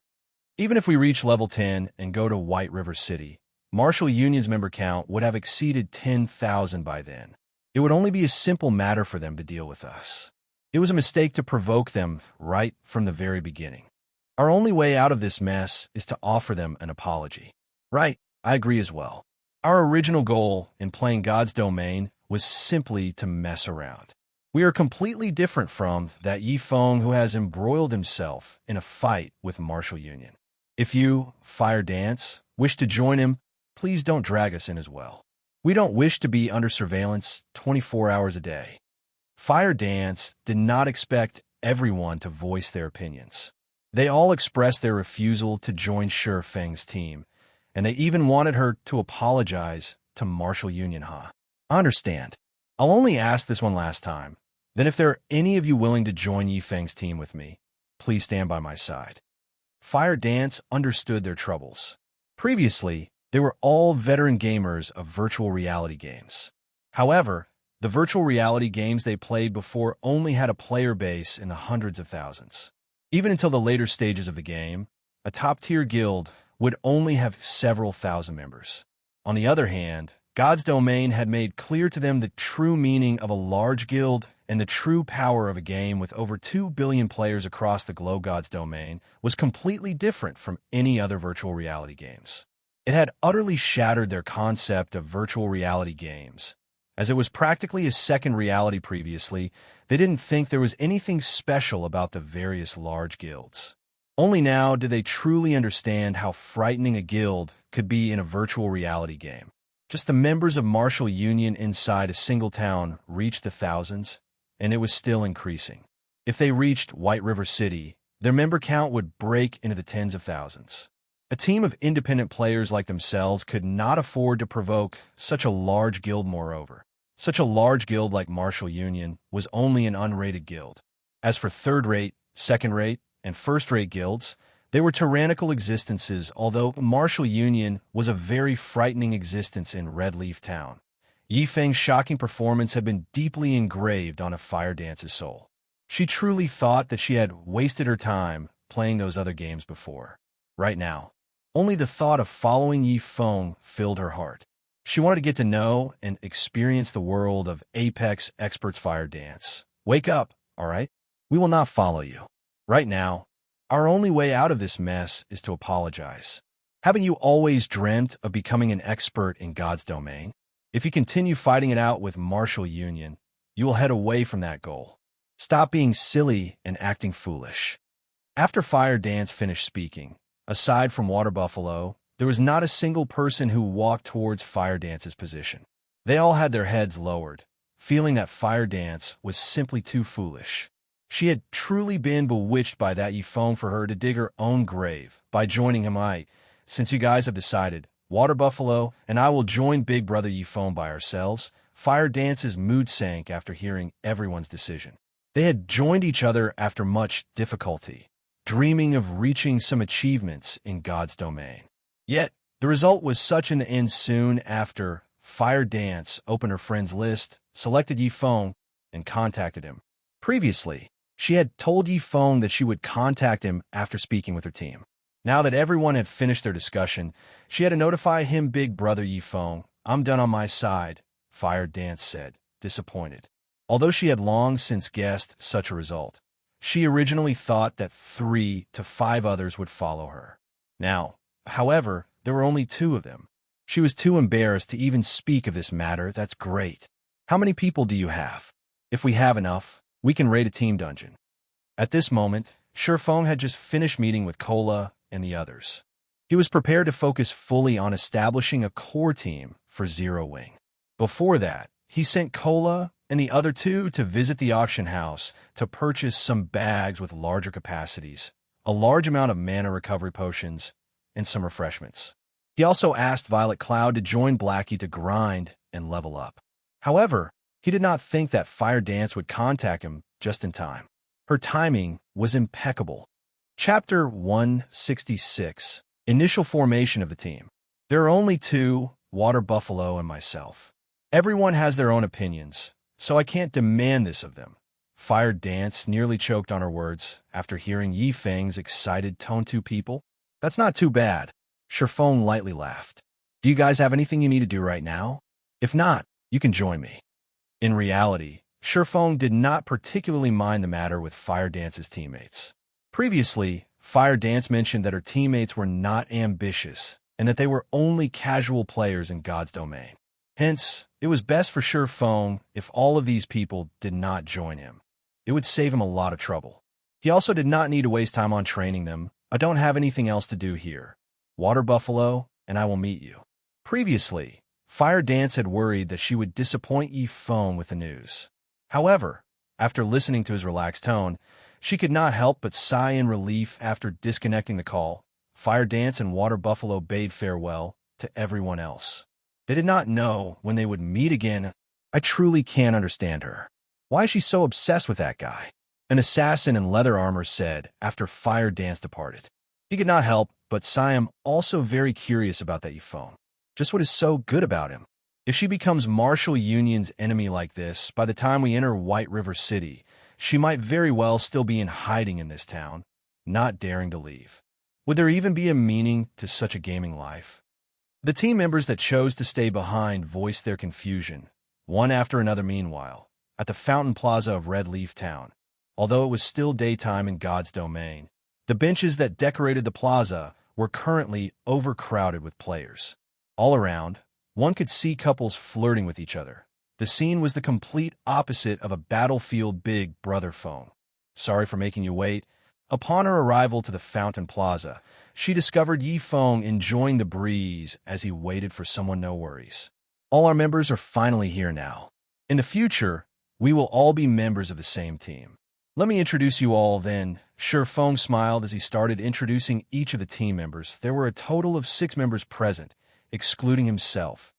Even if we reach level 10 and go to White River City, Martial Union's member count would have exceeded 10,000 by then. It would only be a simple matter for them to deal with us. It was a mistake to provoke them right from the very beginning. Our only way out of this mess is to offer them an apology. Right, I agree as well. Our original goal in playing God's domain was simply to mess around. We are completely different from that Yifeng who has embroiled himself in a fight with Martial Union. If you, Fire Dance, wish to join him, please don't drag us in as well. We don't wish to be under surveillance 24 hours a day. Fire Dance did not expect everyone to voice their opinions. They all expressed their refusal to join Xianxia's team, and they even wanted her to apologize to Martial Union. I understand. I'll only ask this one last time. Then if there are any of you willing to join Yifeng's team with me, please stand by my side. Fire Dance understood their troubles. Previously, they were all veteran gamers of virtual reality games. However, the virtual reality games they played before only had a player base in the hundreds of thousands. Even until the later stages of the game, a top-tier guild would only have several thousand members. On the other hand, God's Domain had made clear to them the true meaning of a large guild, and the true power of a game with over 2 billion players across the globe. God's Domain was completely different from any other virtual reality games. It had utterly shattered their concept of virtual reality games. As it was practically a second reality previously, they didn't think there was anything special about the various large guilds. Only now did they truly understand how frightening a guild could be in a virtual reality game. Just the members of Martial Union inside a single town reached the thousands, and it was still increasing. If they reached White River City, their member count would break into the tens of thousands. A team of independent players like themselves could not afford to provoke such a large guild. Moreover, such a large guild like Martial Union was only an unrated guild. As for third-rate, second-rate, and first-rate guilds, they were tyrannical existences, although Martial Union was a very frightening existence in Red Leaf Town. Yifeng's shocking performance had been deeply engraved on a Fire Dance's soul. She truly thought that she had wasted her time playing those other games before. Right now, only the thought of following Yifeng filled her heart. She wanted to get to know and experience the world of Apex Experts Fire Dance. Wake up, all right? We will not follow you. Right now, our only way out of this mess is to apologize. Haven't you always dreamt of becoming an expert in God's Domain? If you continue fighting it out with Martial Union, you will head away from that goal. Stop being silly and acting foolish. After Fire Dance finished speaking, aside from Water Buffalo, there was not a single person who walked towards Fire Dance's position. They all had their heads lowered, feeling that Fire Dance was simply too foolish. She had truly been bewitched by that Yifeng for her to dig her own grave by joining him. Since you guys have decided, Water Buffalo and I will join Big Brother Yifeng by ourselves, Fire Dance's mood sank after hearing everyone's decision. They had joined each other after much difficulty, dreaming of reaching some achievements in God's Domain. Yet, the result was such in the end. Soon after, Fire Dance opened her friends list, selected Yifeng, and contacted him. Previously, she had told Yifeng that she would contact him after speaking with her team. Now that everyone had finished their discussion, she had to notify him. Big Brother Yifeng, I'm done on my side, Fire Dance said, disappointed. Although she had long since guessed such a result, she originally thought that 3 to 5 others would follow her. Now, however, there were only 2 of them. She was too embarrassed to even speak of this matter. That's great. How many people do you have? If we have enough, we can raid a team dungeon. At this moment, Shifeng had just finished meeting with Cola and the others. He was prepared to focus fully on establishing a core team for Zero Wing. Before that, he sent Cola and the other 2 to visit the auction house to purchase some bags with larger capacities, a large amount of mana recovery potions, and some refreshments. He also asked Violet Cloud to join Blackie to grind and level up. However, he did not think that Fire Dance would contact him just in time. Her timing was impeccable. Chapter 166, Initial Formation of the Team. There are only 2, Water Buffalo and myself. Everyone has their own opinions, so I can't demand this of them. Fire Dance nearly choked on her words after hearing Yifeng's excited tone. 2 people? That's not too bad. Shifeng lightly laughed. Do you guys have anything you need to do right now? If not, you can join me. In reality, Shifeng did not particularly mind the matter with Fire Dance's teammates. Previously, Fire Dance mentioned that her teammates were not ambitious and that they were only casual players in God's Domain. Hence, it was best for Shifeng if all of these people did not join him. It would save him a lot of trouble. He also did not need to waste time on training them. I don't have anything else to do here. Water Buffalo, and I will meet you. Previously, Fire Dance had worried that she would disappoint Yifeng with the news. However, after listening to his relaxed tone, she could not help but sigh in relief after disconnecting the call. Fire Dance and Water Buffalo bade farewell to everyone else. They did not know when they would meet again. I truly can't understand her. Why is she so obsessed with that guy? An assassin in leather armor said after Fire Dance departed. He could not help but sigh. I'm also very curious about that Yifeng. Just what is so good about him? If she becomes Martial Union's enemy like this, by the time we enter White River City, she might very well still be in hiding in this town, not daring to leave. Would there even be a meaning to such a gaming life? The team members that chose to stay behind voiced their confusion, one after another meanwhile, at the Fountain Plaza of Red Leaf Town. Although it was still daytime in God's domain, the benches that decorated the plaza were currently overcrowded with players. All around, one could see couples flirting with each other. The scene was the complete opposite of a battlefield Big Brother phone. Sorry for making you wait. Upon her arrival to the Fountain Plaza, she discovered Yi Feng enjoying the breeze as he waited for someone. No worries. All our members are finally here now. In the future, we will all be members of the same team. Let me introduce you all then. Shi Feng smiled as he started introducing each of the team members. There were a total of 6 members present, excluding himself.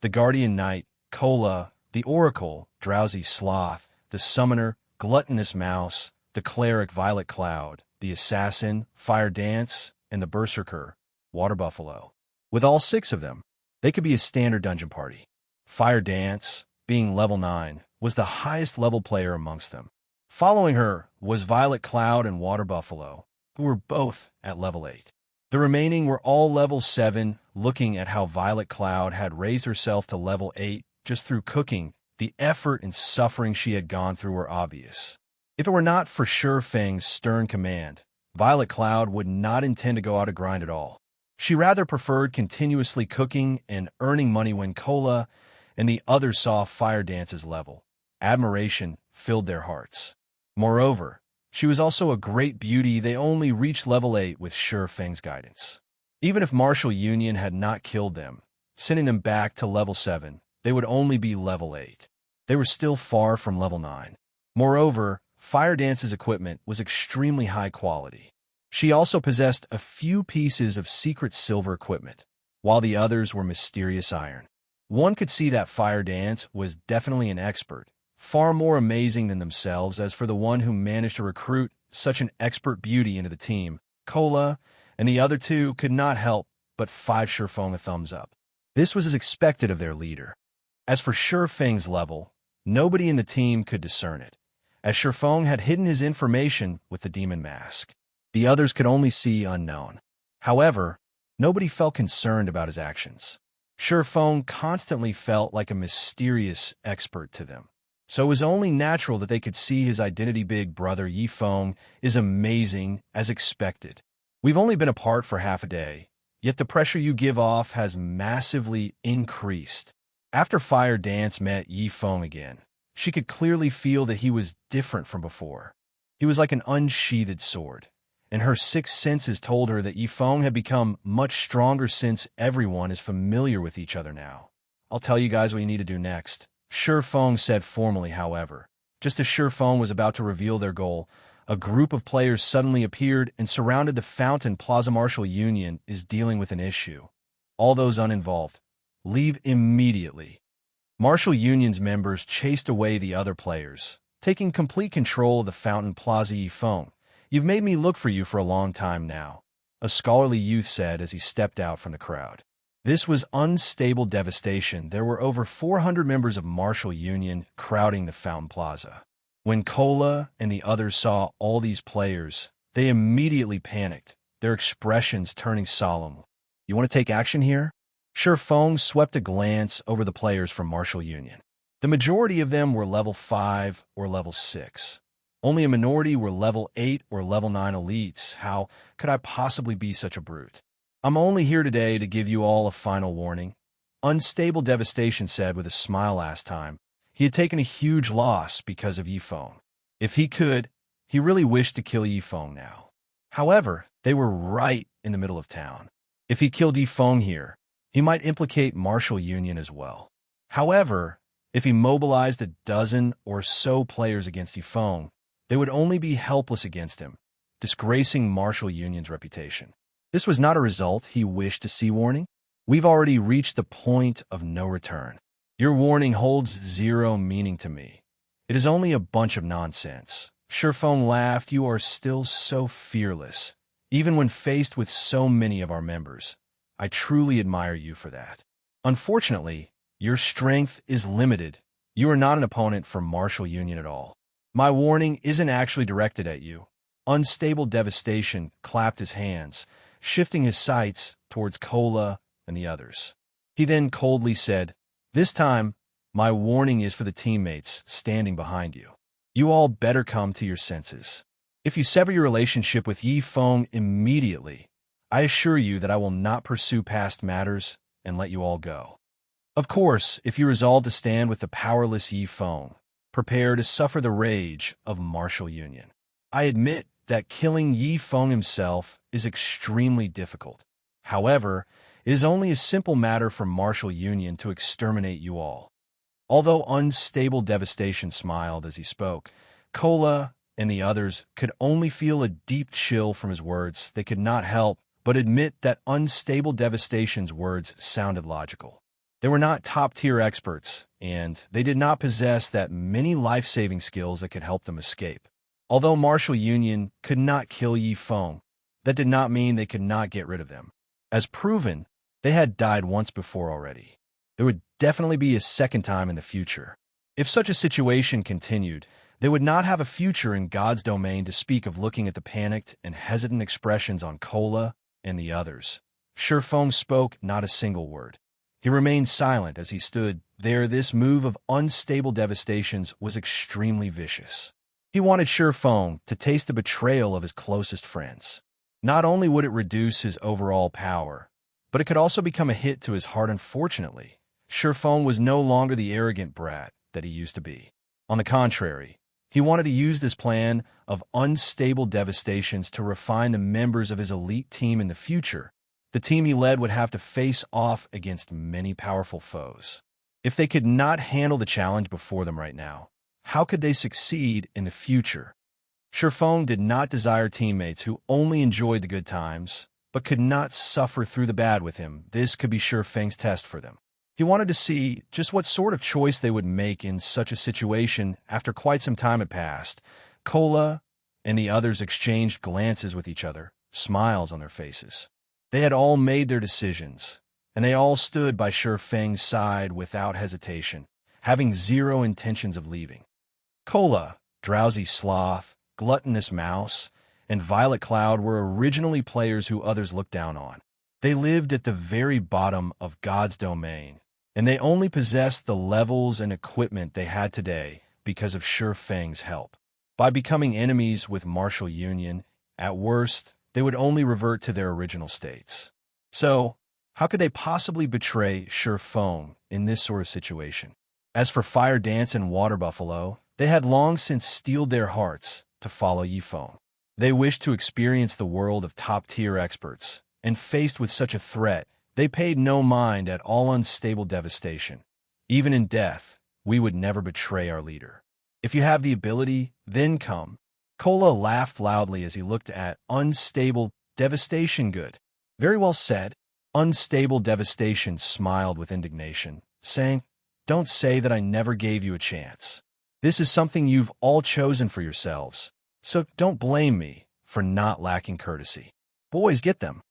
The Guardian Knight, Kola, the Oracle, Drowsy Sloth, the Summoner, Gluttonous Mouse, the Cleric, Violet Cloud, the Assassin, Fire Dance, and the Berserker, Water Buffalo. With all 6 of them, they could be a standard dungeon party. Fire Dance, being level 9, was the highest level player amongst them. Following her was Violet Cloud and Water Buffalo, who were both at level 8. The remaining were all level 7. Looking at how Violet Cloud had raised herself to level 8 just through cooking, the effort and suffering she had gone through were obvious. If it were not for Shi Feng's stern command, Violet Cloud would not intend to go out to grind at all. She rather preferred continuously cooking and earning money. When Kola and the others saw Fire Dance's level, admiration filled their hearts. Moreover, she was also a great beauty. They only reached level 8 with Shi Feng's guidance. Even if Martial Union had not killed them, sending them back to level 7, they would only be level 8. They were still far from level 9. Moreover, Fire Dance's equipment was extremely high quality. She also possessed a few pieces of secret silver equipment, while the others were mysterious iron. One could see that Fire Dance was definitely an expert, far more amazing than themselves. As for the one who managed to recruit such an expert beauty into the team, Kola and the other 2 could not help but five Shi Feng a thumbs up. This was as expected of their leader. As for Shi Feng's level, nobody in the team could discern it, as Shi Feng had hidden his information with the demon mask. The others could only see unknown. However, nobody felt concerned about his actions. Shi Feng constantly felt like a mysterious expert to them, so it was only natural that they could see his identity. Big Brother Yi Feng is amazing, as expected. We've only been apart for half a day, yet the pressure you give off has massively increased. After Fire Dance met Yi Feng again, she could clearly feel that he was different from before. He was like an unsheathed sword, and her 6 senses told her that Yi Feng had become much stronger since everyone is familiar with each other now. I'll tell you guys what you need to do next, Shi Feng said formally. However, just as Shi Feng was about to reveal their goal, a group of players suddenly appeared and surrounded the Fountain Plaza. Martial Union is dealing with an issue. All those uninvolved, leave immediately. Martial Union's members chased away the other players, taking complete control of the Fountain Plaza. Yi Feng, you've made me look for you for a long time now, a scholarly youth said as he stepped out from the crowd. This was unstable devastation. There were over 400 members of Martial Union crowding the Fountain Plaza. When Kola and the others saw all these players, they immediately panicked, their expressions turning solemn. You want to take action here? Shi Feng swept a glance over the players from Martial Union. The majority of them were level 5 or level 6. Only a minority were level 8 or level 9 elites. How could I possibly be such a brute? I'm only here today to give you all a final warning. Unstable Devastation said with a smile. Last time, he had taken a huge loss because of Yi Feng. If he could, he really wished to kill Yi Feng now. However, they were right in the middle of town. If he killed Yi Feng here, he might implicate Martial Union as well. However, if he mobilized a dozen or so players against Yi Feng, they would only be helpless against him, disgracing Martial Union's reputation. This was not a result he wished to see. Warning, we've already reached the point of no return. Your warning holds 0 meaning to me. It is only a bunch of nonsense. Shi Feng laughed. You are still so fearless, even when faced with so many of our members. I truly admire you for that. Unfortunately, your strength is limited. You are not an opponent for Martial Union at all. My warning isn't actually directed at you. Unstable Devastation clapped his hands, shifting his sights towards Cola and the others. He then coldly said, "This time, my warning is for the teammates standing behind you. You all better come to your senses. If you sever your relationship with Yi Feng immediately, I assure you that I will not pursue past matters and let you all go. Of course, if you resolve to stand with the powerless Yi Feng, prepare to suffer the rage of martial union. I admit that killing Yi Feng himself is extremely difficult. However, it is only a simple matter for martial union to exterminate you all." Although Unstable Devastation smiled as he spoke, Cola and the others could only feel a deep chill from his words. They could not help but admit that Unstable Devastation's words sounded logical. They were not top-tier experts, and they did not possess that many life-saving skills that could help them escape. Although martial union could not kill Yi Feng, that did not mean they could not get rid of them. As proven, they had died once before already. There would definitely be a second time in the future. If such a situation continued, they would not have a future in God's domain, to speak of. Looking at the panicked and hesitant expressions on Cola and the others, Feng spoke not a single word. He remained silent as he stood there. This move of Unstable Devastation's was extremely vicious. He wanted Feng to taste the betrayal of his closest friends. Not only would it reduce his overall power, but it could also become a hit to his heart. Unfortunately, Feng was no longer the arrogant brat that he used to be. On the contrary, he wanted to use this plan of Unstable Devastations to refine the members of his elite team in the future. The team he led would have to face off against many powerful foes. If they could not handle the challenge before them right now, how could they succeed in the future? Feng did not desire teammates who only enjoyed the good times, but could not suffer through the bad with him. This could be Feng's test for them. He wanted to see just what sort of choice they would make in such a situation. After quite some time had passed, Cola and the others exchanged glances with each other, smiles on their faces. They had all made their decisions, and they all stood by Feng's side without hesitation, having zero intentions of leaving. Cola, Drowsy Sloth, Gluttonous Mouse, and Violet Cloud were originally players who others looked down on. They lived at the very bottom of God's domain, and they only possessed the levels and equipment they had today because of Feng's help. By becoming enemies with martial union, at worst, they would only revert to their original states. So, how could they possibly betray Feng in this sort of situation? As for Fire Dance and Water Buffalo, they had long since steeled their hearts to follow Yi Feng. They wished to experience the world of top-tier experts, and faced with such a threat, they paid no mind at all. Unstable Devastation. Even in death, we would never betray our leader. If you have the ability, then come. Cola laughed loudly as he looked at Unstable Devastation. Good. Very well said. Unstable Devastation smiled with indignation, saying, "Don't say that I never gave you a chance. This is something you've all chosen for yourselves, so don't blame me for not lacking courtesy. Boys, get them."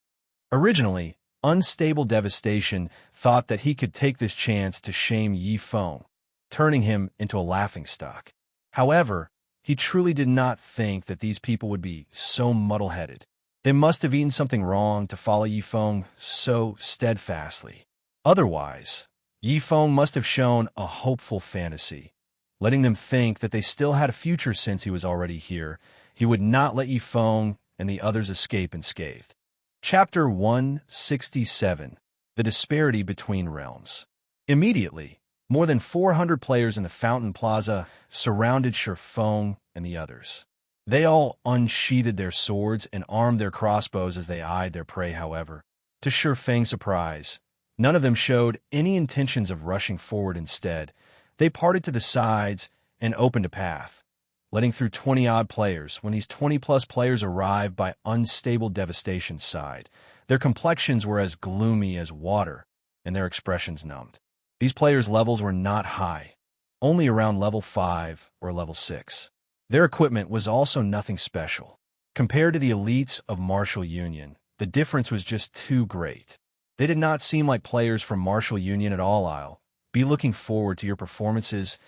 Originally, Unstable Devastation thought that he could take this chance to shame Yi Feng, turning him into a laughingstock. However, he truly did not think that these people would be so muddle-headed. They must have eaten something wrong to follow Yi Feng so steadfastly. Otherwise, Yi Feng must have shown a hopeful fantasy, letting them think that they still had a future. Since he was already here, he would not let Yi Feng and the others escape unscathed. Chapter 167. The Disparity Between Realms. Immediately, more than 400 players in the Fountain Plaza surrounded Feng and the others. They all unsheathed their swords and armed their crossbows as they eyed their prey. However, to Feng's surprise, none of them showed any intentions of rushing forward. Instead, they parted to the sides and opened a path, letting through 20-odd players. When these 20-plus players arrived by Unstable Devastation's side, their complexions were as gloomy as water, and their expressions numbed. These players' levels were not high, only around level 5 or level 6. Their equipment was also nothing special. Compared to the elites of Martial Union, the difference was just too great. They did not seem like players from Martial Union at all. "I'll be looking forward to your performances."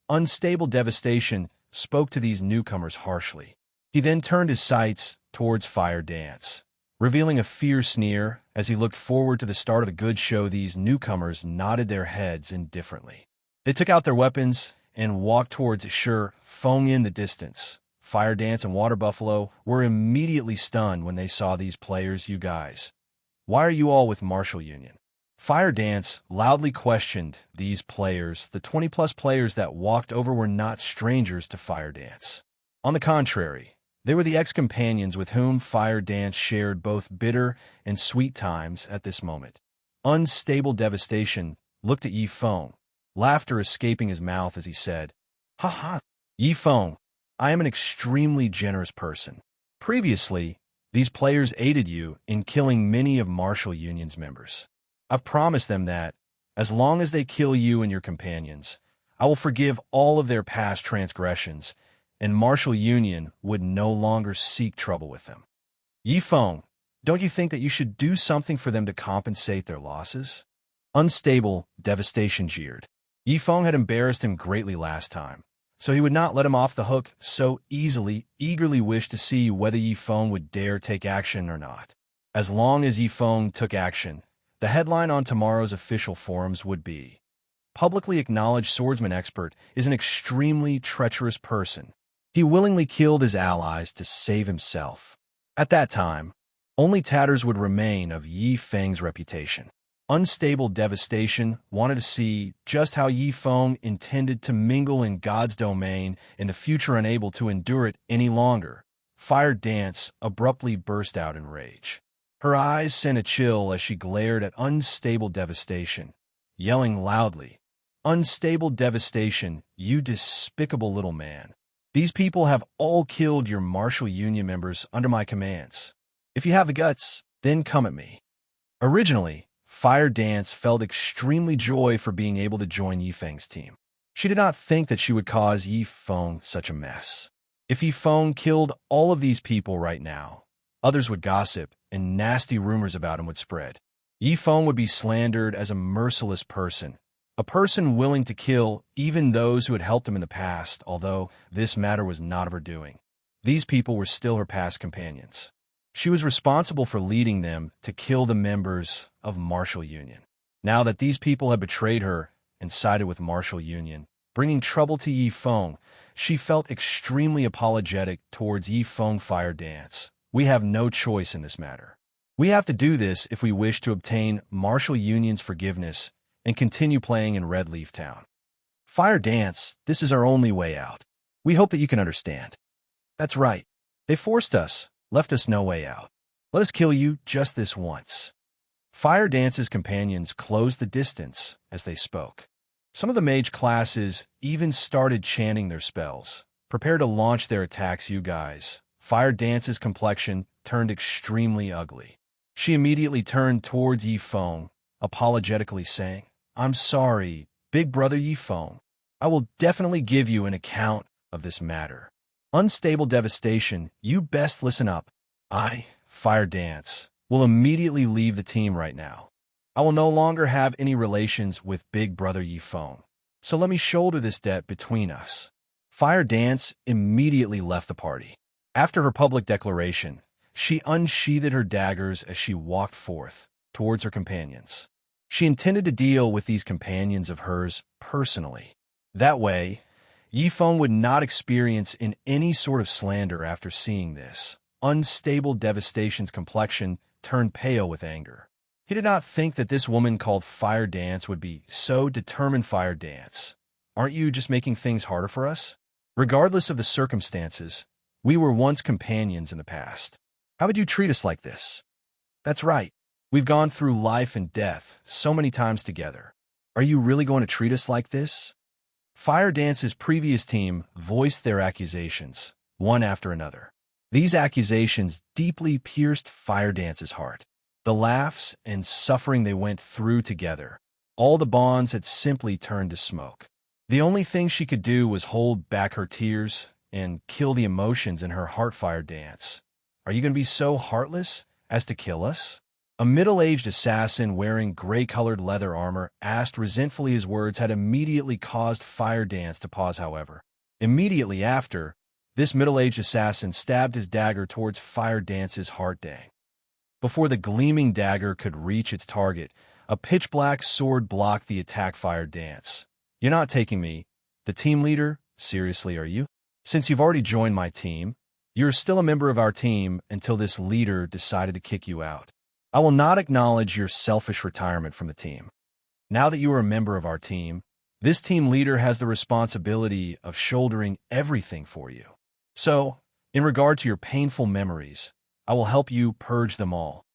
Unstable Devastation spoke to these newcomers harshly. He then turned his sights towards Fire Dance, revealing a fierce sneer as he looked forward to the start of a good show. These newcomers nodded their heads indifferently. They took out their weapons and walked towards Feng in the distance. Fire Dance and Water Buffalo were immediately stunned when they saw these players. You guys, why are you all with Martial Union? Fire Dance loudly questioned these players. The 20-plus players that walked over were not strangers to Fire Dance. On the contrary, they were the ex-companions with whom Fire Dance shared both bitter and sweet times at this moment. Unstable Devastation looked at Yi Feng, laughter escaping his mouth as he said, "Ha ha, Yi Feng, I am an extremely generous person. Previously, these players aided you in killing many of Martial Union's members. I've promised them that, as long as they kill you and your companions, I will forgive all of their past transgressions, and Martial Union would no longer seek trouble with them. Yi Feng, don't you think that you should do something for them to compensate their losses?" Unstable Devastation jeered. Yi Feng had embarrassed him greatly last time, so he would not let him off the hook so easily. Eagerly wished to see whether Yi Feng would dare take action or not. As long as Yi Feng took action, the headline on tomorrow's official forums would be, "Publicly acknowledged swordsman expert is an extremely treacherous person. He willingly killed his allies to save himself." At that time, only tatters would remain of Yi Feng's reputation. Unstable Devastation wanted to see just how Yi Feng intended to mingle in God's domain in the future. Unable to endure it any longer, Fire Dance abruptly burst out in rage. Her eyes sent a chill as she glared at Unstable Devastation, yelling loudly, "Unstable Devastation, you despicable little man. These people have all killed your Martial Union members under my commands. If you have the guts, then come at me." Originally, Fire Dance felt extremely joy for being able to join Yi Feng's team. She did not think that she would cause Yi Feng such a mess. If Yi Feng killed all of these people right now, others would gossip and nasty rumors about him would spread. Yi Feng would be slandered as a merciless person, a person willing to kill even those who had helped him in the past, although this matter was not of her doing. These people were still her past companions. She was responsible for leading them to kill the members of Martial Union. Now that these people had betrayed her and sided with Martial Union, bringing trouble to Yi Feng, she felt extremely apologetic towards Yi Feng. Fire Dance, we have no choice in this matter. We have to do this if we wish to obtain Martial Union's forgiveness and continue playing in Red Leaf Town. Fire Dance, this is our only way out. We hope that you can understand. That's right. They forced us, left us no way out. Let us kill you just this once. Fire Dance's companions closed the distance as they spoke. Some of the mage classes even started chanting their spells. Prepare to launch their attacks, you guys. Fire Dance's complexion turned extremely ugly. She immediately turned towards Yi Feng, apologetically saying, "I'm sorry, big brother Yi Feng. I will definitely give you an account of this matter. Unstable Devastation, you best listen up. I, Fire Dance, will immediately leave the team right now. I will no longer have any relations with big brother Yi Feng, so let me shoulder this debt between us." Fire Dance immediately left the party. After her public declaration, she unsheathed her daggers as she walked forth towards her companions. She intended to deal with these companions of hers personally. That way, Yi Feng would not experience in any sort of slander. After seeing this, Unstable Devastation's complexion turned pale with anger. He did not think that this woman called Fire Dance would be so determined. Fire Dance, aren't you just making things harder for us? Regardless of the circumstances, we were once companions in the past. How would you treat us like this? That's right. We've gone through life and death so many times together. Are you really going to treat us like this? Fire Dance's previous team voiced their accusations, one after another. These accusations deeply pierced Fire Dance's heart. The laughs and suffering they went through together, all the bonds had simply turned to smoke. The only thing she could do was hold back her tears and kill the emotions in her heart. Fire Dance, are you going to be so heartless as to kill us? A middle-aged assassin wearing gray-colored leather armor asked resentfully. His words had immediately caused Fire Dance to pause. However, immediately after, This middle-aged assassin stabbed his dagger towards Fire Dance's heart. Before the gleaming dagger could reach its target, a pitch-black sword blocked the attack. Fire Dance. You're not taking me, the team leader? Seriously, are you? Since you've already joined my team, you're still a member of our team until this leader decided to kick you out. I will not acknowledge your selfish retirement from the team. Now that you are a member of our team, this team leader has the responsibility of shouldering everything for you. So, in regard to your painful memories, I will help you purge them all.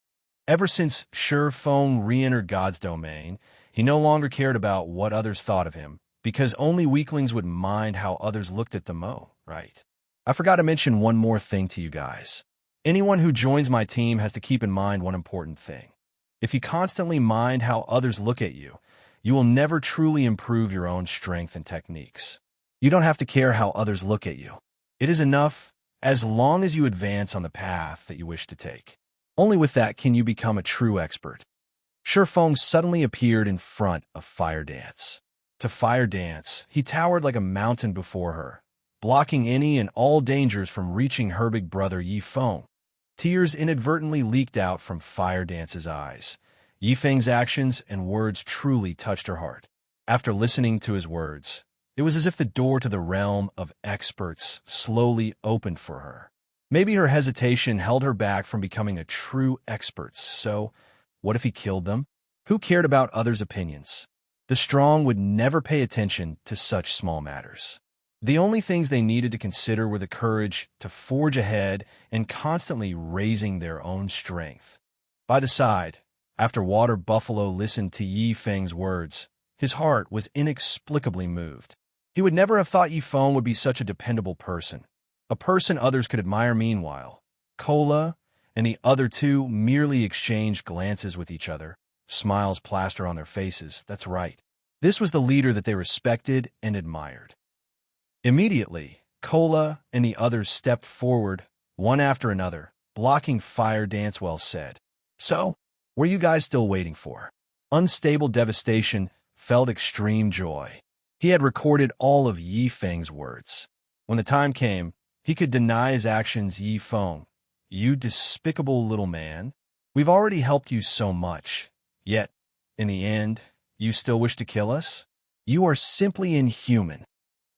Ever since Shi Feng re-entered God's domain, he no longer cared about what others thought of him, because only weaklings would mind how others looked at them. Oh, right. I forgot to mention one more thing to you guys. Anyone who joins my team has to keep in mind one important thing. If you constantly mind how others look at you, you will never truly improve your own strength and techniques. You don't have to care how others look at you. It is enough as long as you advance on the path that you wish to take. Only with that can you become a true expert. Shi Feng suddenly appeared in front of Fire Dance. To Fire Dance, he towered like a mountain before her, blocking any and all dangers from reaching her big brother Yi Feng. Tears inadvertently leaked out from Fire Dance's eyes. Yi Feng's actions and words truly touched her heart. After listening to his words, it was as if the door to the realm of experts slowly opened for her. Maybe her hesitation held her back from becoming a true expert, so what if he killed them? Who cared about others' opinions? The strong would never pay attention to such small matters. The only things they needed to consider were the courage to forge ahead and constantly raising their own strength. By the side, after Water Buffalo listened to Yi Feng's words, his heart was inexplicably moved. He would never have thought Yi Feng would be such a dependable person, a person others could admire. Meanwhile, Cola and the other two merely exchanged glances with each other, smiles plastered on their faces. That's right. This was the leader that they respected and admired. Immediately, Cola and the others stepped forward, one after another, blocking Fire Dance. Well said. So, what are you guys still waiting for? Unstable Devastation felt extreme joy. He had recorded all of Yi Feng's words. When the time came, he could deny his actions. Yi Feng, you despicable little man. We've already helped you so much. Yet, in the end, you still wish to kill us? You are simply inhuman.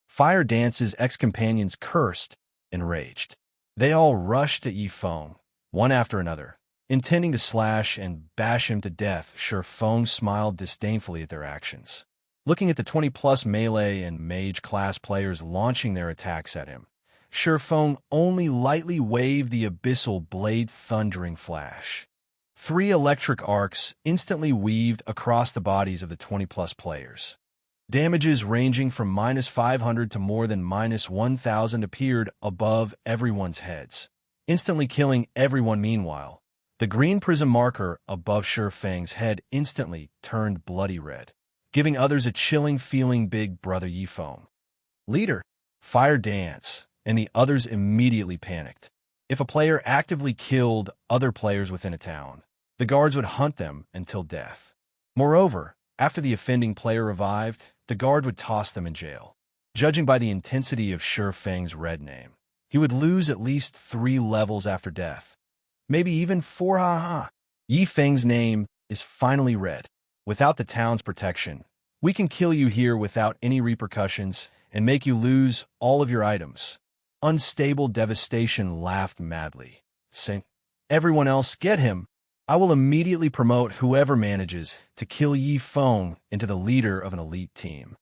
Fire Dance's ex-companions cursed and raged. They all rushed at Yi Feng, one after another, intending to slash and bash him to death. Shi Feng smiled disdainfully at their actions. Looking at the 20-plus melee and mage-class players launching their attacks at him, Shi Feng only lightly waved the abyssal blade. Thundering flash. 3 electric arcs instantly weaved across the bodies of the 20-plus players. Damages ranging from -500 to more than -1,000 appeared above everyone's heads, instantly killing everyone. Meanwhile, the green prism marker above Shi Feng's head instantly turned bloody red, giving others a chilling feeling. Big brother Yi Feng, leader, Fire Dance, and the others immediately panicked. If a player actively killed other players within a town, the guards would hunt them until death. Moreover, after the offending player revived, the guard would toss them in jail. Judging by the intensity of Shi Feng's red name, he would lose at least 3 levels after death. Maybe even 4. Yi Feng's name is finally red. Without the town's protection, we can kill you here without any repercussions and make you lose all of your items. Unstable Devastation laughed madly, saying, everyone else, get him. I will immediately promote whoever manages to kill Yi Feng into the leader of an elite team.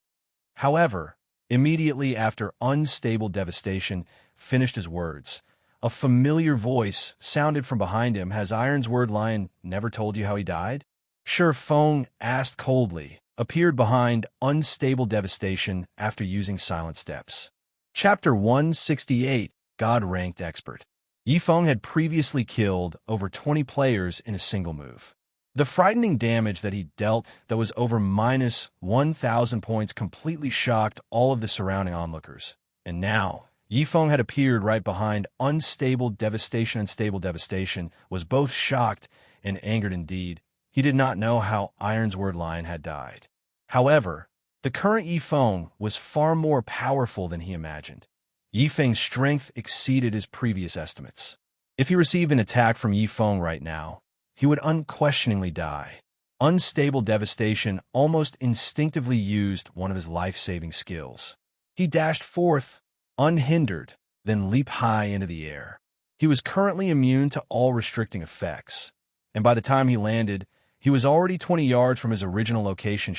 However, immediately after Unstable Devastation finished his words, a familiar voice sounded from behind him. Has Iron's Word Lion never told you how he died? Shi Feng asked coldly, appeared behind Unstable Devastation after using silent steps. Chapter 168, God-Ranked Expert. Yi Feng had previously killed over 20 players in a single move. The frightening damage that he dealt that was over -1,000 points completely shocked all of the surrounding onlookers. And now, Yi Feng had appeared right behind Unstable Devastation. Unstable Devastation was both shocked and angered indeed. He did not know how Iron's Word Lion had died. However, the current Yi Feng was far more powerful than he imagined. Yifeng's strength exceeded his previous estimates. If he received an attack from Yifeng right now, he would unquestioningly die. Unstable Devastation almost instinctively used one of his life-saving skills. He dashed forth, unhindered, then leaped high into the air. He was currently immune to all restricting effects, and by the time he landed, he was already 20 yards from his original location.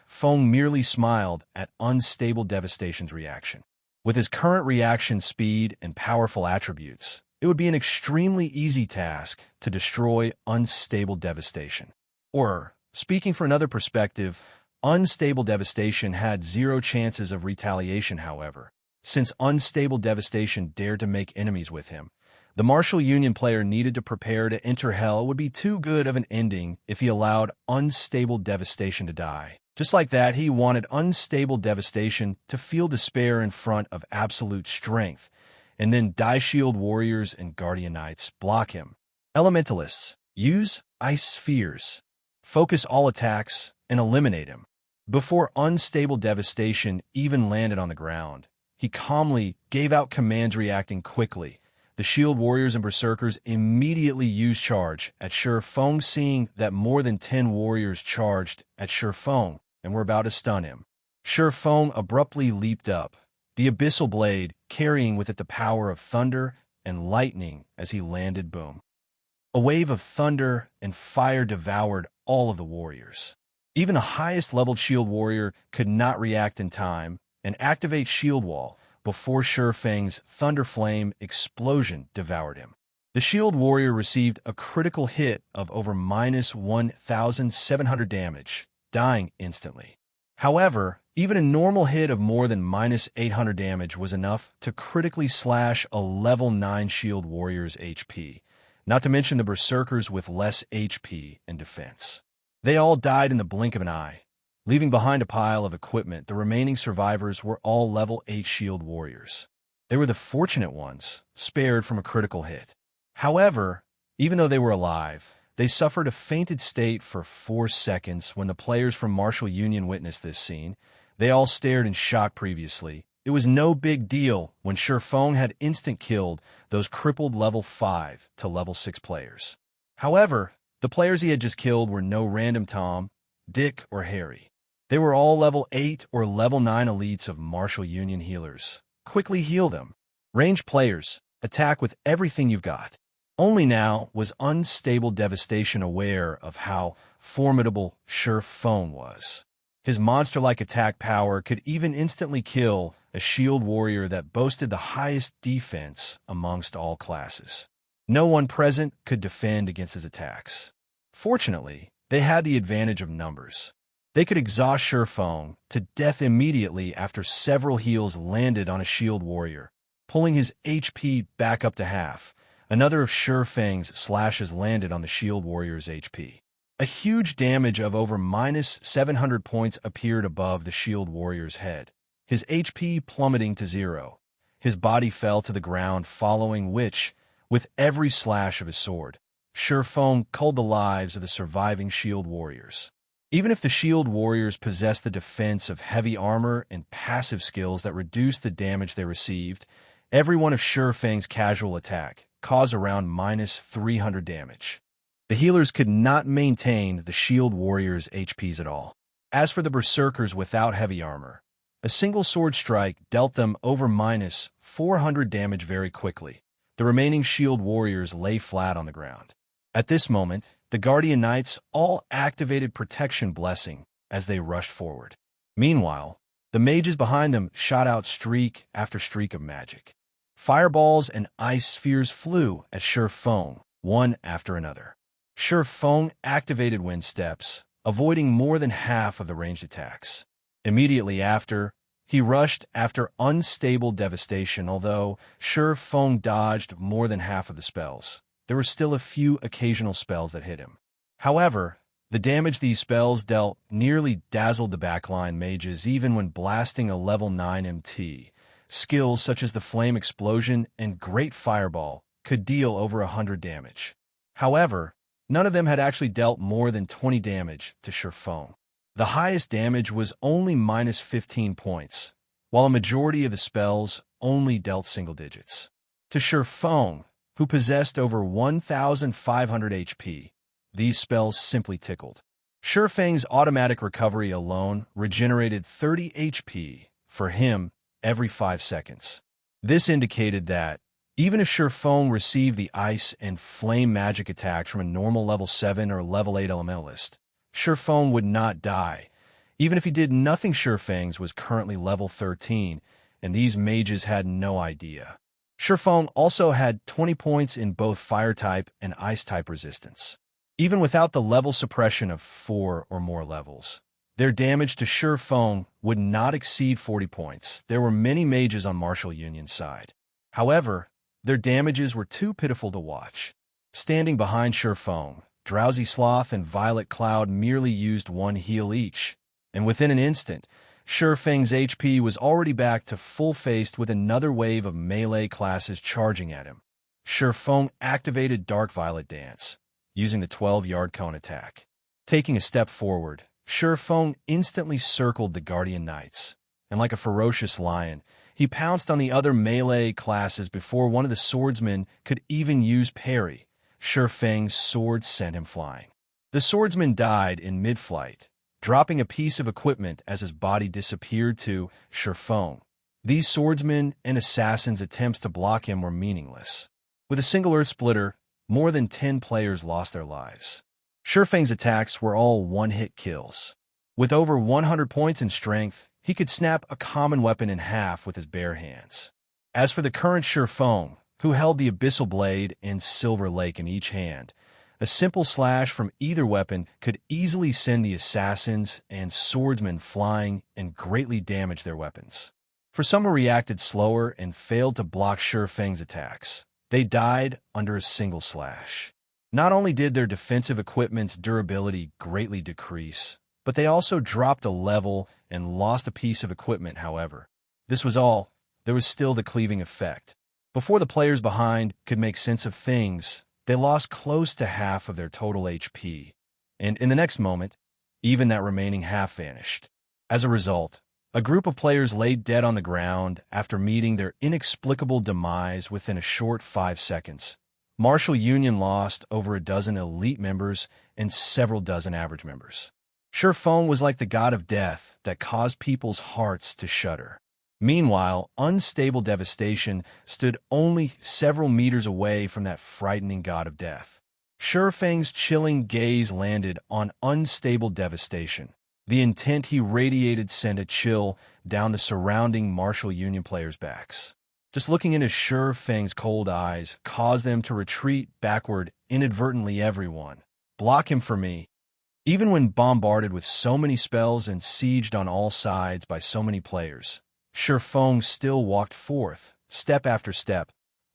Feng merely smiled at Unstable Devastation's reaction. With his current reaction speed and powerful attributes, it would be an extremely easy task to destroy Unstable Devastation. Or, speaking from another perspective, Unstable Devastation had zero chances of retaliation. However, since Unstable Devastation dared to make enemies with him, the Martial Union player needed to prepare to enter Hell would be too good of an ending if he allowed Unstable Devastation to die. Just like that, he wanted Unstable Devastation to feel despair in front of absolute strength, and then Die Shield Warriors and Guardian Knights block him. Elementalists, use Ice Spheres. Focus all attacks and eliminate him. Before Unstable Devastation even landed on the ground, he calmly gave out commands reacting quickly. The Shield Warriors and Berserkers immediately used charge at Feng, seeing that more than 10 warriors charged at Feng and were about to stun him. Feng abruptly leaped up, the Abyssal Blade carrying with it the power of thunder and lightning as he landed. Boom. A wave of thunder and fire devoured all of the warriors. Even the highest-leveled Shield Warrior could not react in time and activate Shield Wall before Feng's Thunder Flame explosion devoured him. The Shield Warrior received a critical hit of over -1,700 damage, dying instantly. However, even a normal hit of more than -800 damage was enough to critically slash a level 9 Shield Warrior's HP, not to mention the Berserkers with less HP and defense. They all died in the blink of an eye. Leaving behind a pile of equipment, the remaining survivors were all level 8 Shield Warriors. They were the fortunate ones, spared from a critical hit. However, even though they were alive, they suffered a fainted state for 4 seconds when the players from Martial Union witnessed this scene. They all stared in shock previously. It was no big deal when Feng had instant killed those crippled level 5 to level 6 players. However, the players he had just killed were no random Tom, Dick, or Harry. They were all level 8 or level 9 elites of Martial Union healers. Quickly heal them. Ranged players, attack with everything you've got. Only now was Unstable Devastation aware of how formidable Feng was. His monster-like attack power could even instantly kill a Shield Warrior that boasted the highest defense amongst all classes. No one present could defend against his attacks. Fortunately, they had the advantage of numbers. They could exhaust Feng to death immediately after several heals landed on a Shield Warrior, pulling his HP back up to half. Another of Feng's slashes landed on the Shield Warrior's HP. A huge damage of over -700 points appeared above the Shield Warrior's head, his HP plummeting to 0. His body fell to the ground, following which, with every slash of his sword, Feng culled the lives of the surviving Shield Warriors. Even if the Shield Warriors possessed the defense of heavy armor and passive skills that reduced the damage they received, every one of Feng's casual attack caused around -300 damage. The healers could not maintain the Shield Warriors' HPs at all. As for the Berserkers without heavy armor, a single sword strike dealt them over -400 damage very quickly. The remaining Shield Warriors lay flat on the ground. At this moment, the Guardian Knights all activated Protection Blessing as they rushed forward. Meanwhile, the mages behind them shot out streak after streak of magic. Fireballs and ice spheres flew at Feng, one after another. Feng activated Wind Steps, avoiding more than half of the ranged attacks. Immediately after, he rushed after Unstable Devastation. Although Feng dodged more than half of the spells, there were still a few occasional spells that hit him. However, the damage these spells dealt nearly dazzled the backline mages even when blasting a level 9 MT. Skills such as the Flame Explosion and Great Fireball could deal over 100 damage. However, none of them had actually dealt more than 20 damage to Feng. The highest damage was only -15 points, while a majority of the spells only dealt single digits. To Shifeng, who possessed over 1,500 HP, these spells simply tickled. Shifeng's automatic recovery alone regenerated 30 HP for him every 5 seconds. This indicated that, even if Shifeng received the Ice and Flame magic attacks from a normal level 7 or level 8 elementalist, Shifeng would not die. Even if he did nothing, Shifeng's was currently level 13, and these mages had no idea. Shifeng also had 20 points in both Fire-type and Ice-type resistance. Even without the level suppression of 4 or more levels, their damage to Shifeng would not exceed 40 points. There were many mages on Martial Union's side. However, their damages were too pitiful to watch. Standing behind Shifeng, Drowsy Sloth and Violet Cloud merely used one heal each, and within an instant, Shifeng's HP was already back to full-faced with another wave of melee classes charging at him. Shifeng activated Dark Violet Dance, using the 12-yard cone attack. Taking a step forward, Shifeng instantly circled the Guardian Knights, and like a ferocious lion, he pounced on the other melee classes before one of the swordsmen could even use parry. Shifeng's sword sent him flying. The swordsman died in mid-flight, dropping a piece of equipment as his body disappeared to Shifeng. These swordsmen and assassins' attempts to block him were meaningless. With a single Earth Splitter, more than 10 players lost their lives. Shifeng's attacks were all one-hit kills. With over 100 points in strength, he could snap a common weapon in half with his bare hands. As for the current Shifeng, who held the Abyssal Blade and Silver Lake in each hand, a simple slash from either weapon could easily send the assassins and swordsmen flying and greatly damage their weapons. For some who reacted slower and failed to block Shifeng's attacks, they died under a single slash. Not only did their defensive equipment's durability greatly decrease, but they also dropped a level and lost a piece of equipment. However, this was all. There was still the cleaving effect. Before the players behind could make sense of things, they lost close to half of their total HP, and in the next moment, even that remaining half vanished. As a result, a group of players laid dead on the ground after meeting their inexplicable demise within a short 5 seconds. Martial Union lost over a dozen elite members and several dozen average members. Shifeng was like the god of death that caused people's hearts to shudder. Meanwhile, Unstable Devastation stood only several meters away from that frightening god of death. Shifeng's chilling gaze landed on Unstable Devastation. The intent he radiated sent a chill down the surrounding Martial Union players' backs. Just looking into Shifeng's cold eyes caused them to retreat backward inadvertently. Everyone, block him for me. Even when bombarded with so many spells and sieged on all sides by so many players, Shifeng still walked forth, step after step,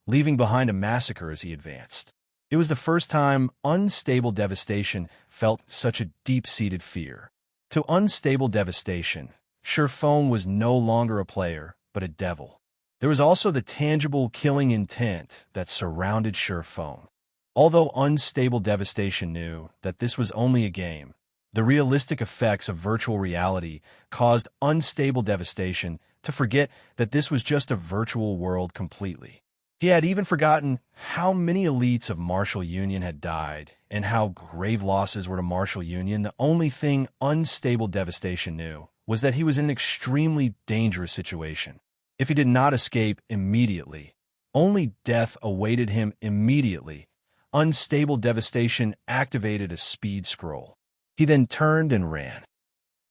leaving behind a massacre as he advanced. It was the first time Unstable Devastation felt such a deep-seated fear. To Unstable Devastation, Shifeng was no longer a player, but a devil. There was also the tangible killing intent that surrounded Shifeng. Although Unstable Devastation knew that this was only a game, the realistic effects of virtual reality caused Unstable Devastation to forget that this was just a virtual world completely. He had even forgotten how many elites of Martial Union had died and how grave losses were to Martial Union. The only thing Unstable Devastation knew was that he was in an extremely dangerous situation. If he did not escape immediately, only death awaited him immediately. Unstable Devastation activated a speed scroll. He then turned and ran.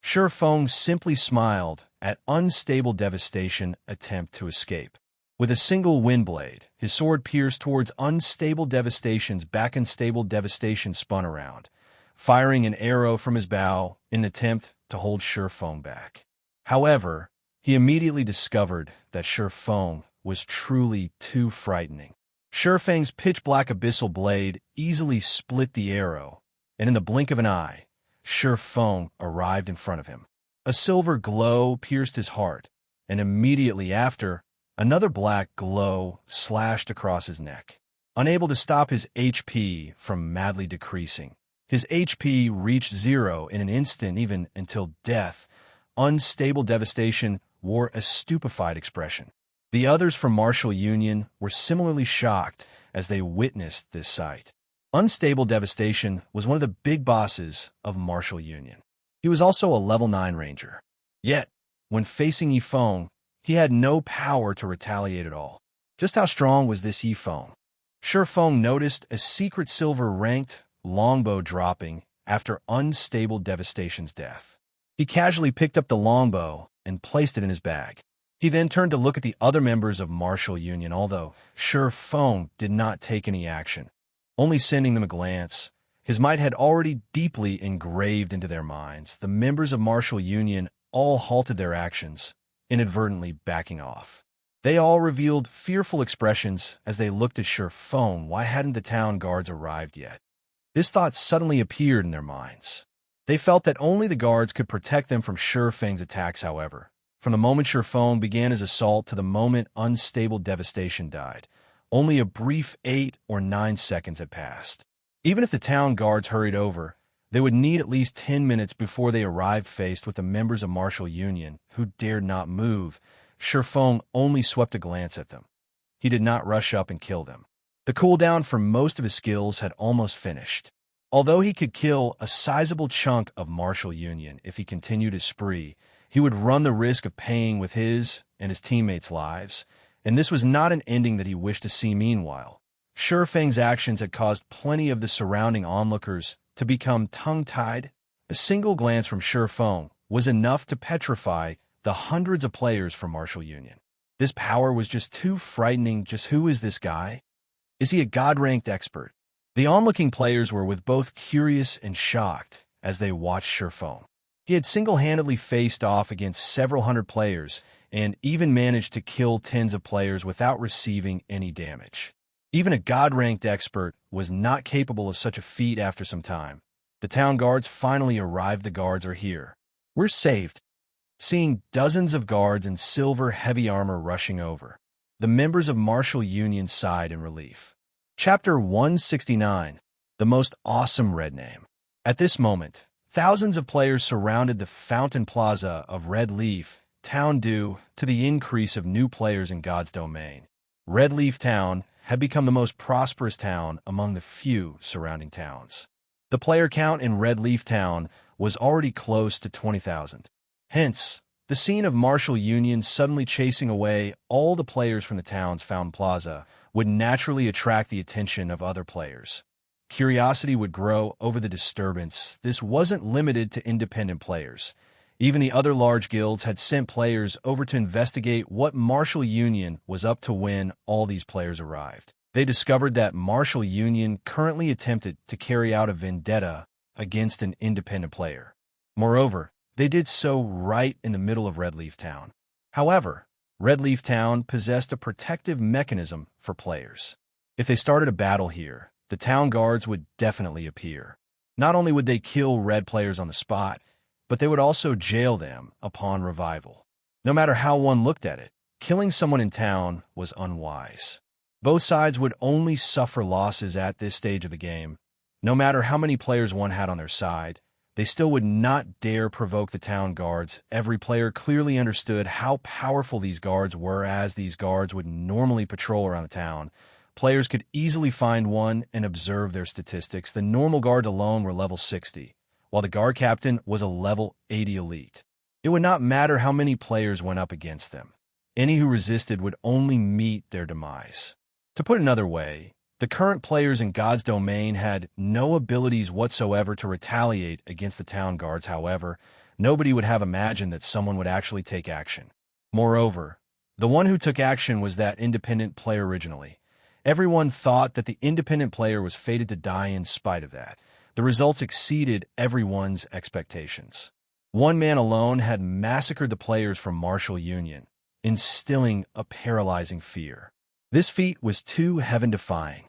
Shifeng simply smiled at Unstable Devastation attempt to escape. With a single wind blade, his sword pierced towards Unstable Devastation's back. Unstable Devastation spun around, firing an arrow from his bow in an attempt to hold Shifeng back. However, he immediately discovered that Shifeng was truly too frightening. Shifeng's pitch-black abyssal blade easily split the arrow, and in the blink of an eye, Shifeng arrived in front of him. A silver glow pierced his heart, and immediately after, another black glow slashed across his neck. Unable to stop his HP from madly decreasing, his HP reached 0 in an instant. Even until death, Unstable Devastation wore a stupefied expression. The others from Martial Union were similarly shocked as they witnessed this sight. Unstable Devastation was one of the big bosses of Martial Union. He was also a level 9 ranger. Yet, when facing Yifeng, he had no power to retaliate at all. Just how strong was this Yifeng? Shifeng noticed a secret silver-ranked longbow dropping after Unstable Devastation's death. He casually picked up the longbow and placed it in his bag. He then turned to look at the other members of Martial Union, although Shifeng did not take any action, only sending them a glance. His might had already deeply engraved into their minds. The members of Martial Union all halted their actions, inadvertently backing off. They all revealed fearful expressions as they looked at Shifeng. Why hadn't the town guards arrived yet? This thought suddenly appeared in their minds. They felt that only the guards could protect them from Shifeng's attacks, however. From the moment Shifeng began his assault to the moment Unstable Devastation died, only a brief 8 or 9 seconds had passed. Even if the town guards hurried over, they would need at least 10 minutes before they arrived faced with the members of Martial Union, who dared not move. Shifeng only swept a glance at them. He did not rush up and kill them. The cooldown for most of his skills had almost finished. Although he could kill a sizable chunk of Martial Union if he continued his spree, he would run the risk of paying with his and his teammates' lives, and this was not an ending that he wished to see. Meanwhile, Shifeng's actions had caused plenty of the surrounding onlookers to become tongue-tied. A single glance from Shifeng was enough to petrify the hundreds of players from Martial Union. This power was just too frightening. Just who is this guy? Is he a god-ranked expert? The onlooking players were both curious and shocked as they watched Shifeng. He had single-handedly faced off against several hundred players and even managed to kill tens of players without receiving any damage. Even a god-ranked expert was not capable of such a feat. After some time, the town guards finally arrived. The guards are here. We're saved. Seeing dozens of guards in silver heavy armor rushing over, the members of Martial Union sighed in relief. Chapter 169. The Most Awesome Red Name. At this moment, thousands of players surrounded the Fountain Plaza of Red Leaf Town due to the increase of new players in God's domain. Red Leaf Town had become the most prosperous town among the few surrounding towns. The player count in Red Leaf Town was already close to 20,000. Hence, the scene of Martial Union suddenly chasing away all the players from the town's Fountain Plaza would naturally attract the attention of other players. Curiosity would grow over the disturbance. This wasn't limited to independent players. Even the other large guilds had sent players over to investigate what Martial Union was up to. When all these players arrived, they discovered that Martial Union currently attempted to carry out a vendetta against an independent player. Moreover, they did so right in the middle of Red Leaf Town. However, Red Leaf Town possessed a protective mechanism for players. If they started a battle here, the town guards would definitely appear. Not only would they kill red players on the spot, but they would also jail them upon revival. No matter how one looked at it, killing someone in town was unwise. Both sides would only suffer losses at this stage of the game. No matter how many players one had on their side, they still would not dare provoke the town guards. Every player clearly understood how powerful these guards were, as these guards would normally patrol around the town. Players could easily find one and observe their statistics. The normal guards alone were level 60, while the guard captain was a level 80 elite. It would not matter how many players went up against them. Any who resisted would only meet their demise. To put another way, the current players in God's domain had no abilities whatsoever to retaliate against the town guards. However, nobody would have imagined that someone would actually take action. Moreover, the one who took action was that independent player originally. Everyone thought that the independent player was fated to die. In spite of that, the results exceeded everyone's expectations. One man alone had massacred the players from Martial Union, instilling a paralyzing fear. This feat was too heaven-defying.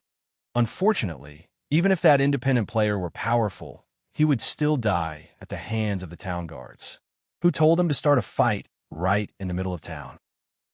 Unfortunately, even if that independent player were powerful, he would still die at the hands of the town guards, who told him to start a fight right in the middle of town.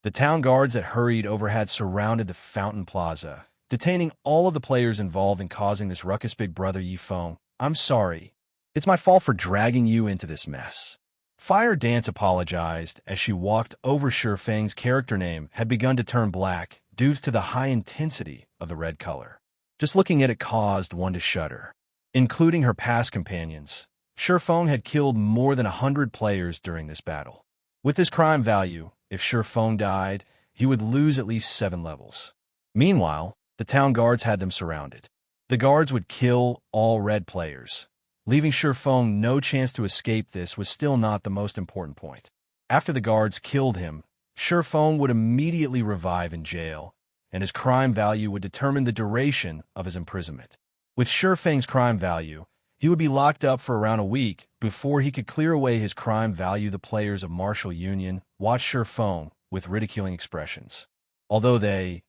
The town guards that hurried over had surrounded the Fountain Plaza, detaining all of the players involved in causing this ruckus. Big brother Yifeng, I'm sorry. It's my fault for dragging you into this mess. Fire Dance apologized as she walked over. Feng's character name had begun to turn black due to the high intensity of the red color. Just looking at it caused one to shudder. Including her past companions, Feng had killed more than 100 players during this battle. With this crime value, if Feng died, he would lose at least 7 levels. Meanwhile, the town guards had them surrounded. The guards would kill all red players. Leaving Feng no chance to escape. This was still not the most important point. After the guards killed him, Feng would immediately revive in jail, and his crime value would determine the duration of his imprisonment. With Feng's crime value, he would be locked up for around a week before he could clear away his crime value. The players of Martial Union watched Feng with ridiculing expressions. Although they,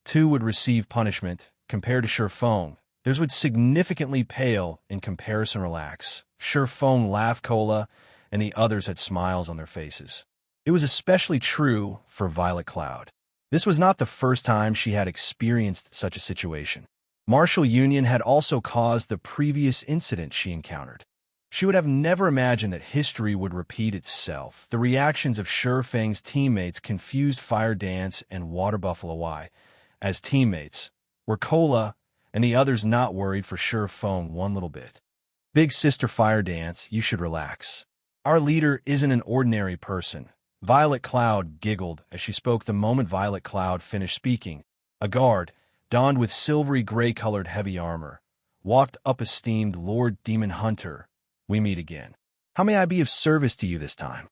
too, would receive punishment, compared to Feng, theirs would significantly pale in comparison. Relax. Feng laughed. Cola and the others had smiles on their faces. It was especially true for Violet Cloud. This was not the first time she had experienced such a situation. Martial Union had also caused the previous incident she encountered. She would have never imagined that history would repeat itself. The reactions of Feng's teammates confused Fire Dance and Water Buffalo Y. As teammates, were Cola and the others not worried for Feng one little bit. Big Sister Fire Dance, you should relax. Our leader isn't an ordinary person. Violet Cloud giggled as she spoke. The moment Violet Cloud finished speaking, a guard, donned with silvery gray-colored heavy armor, walked up. Esteemed Lord Demon Hunter, we meet again. How may I be of service to you this time?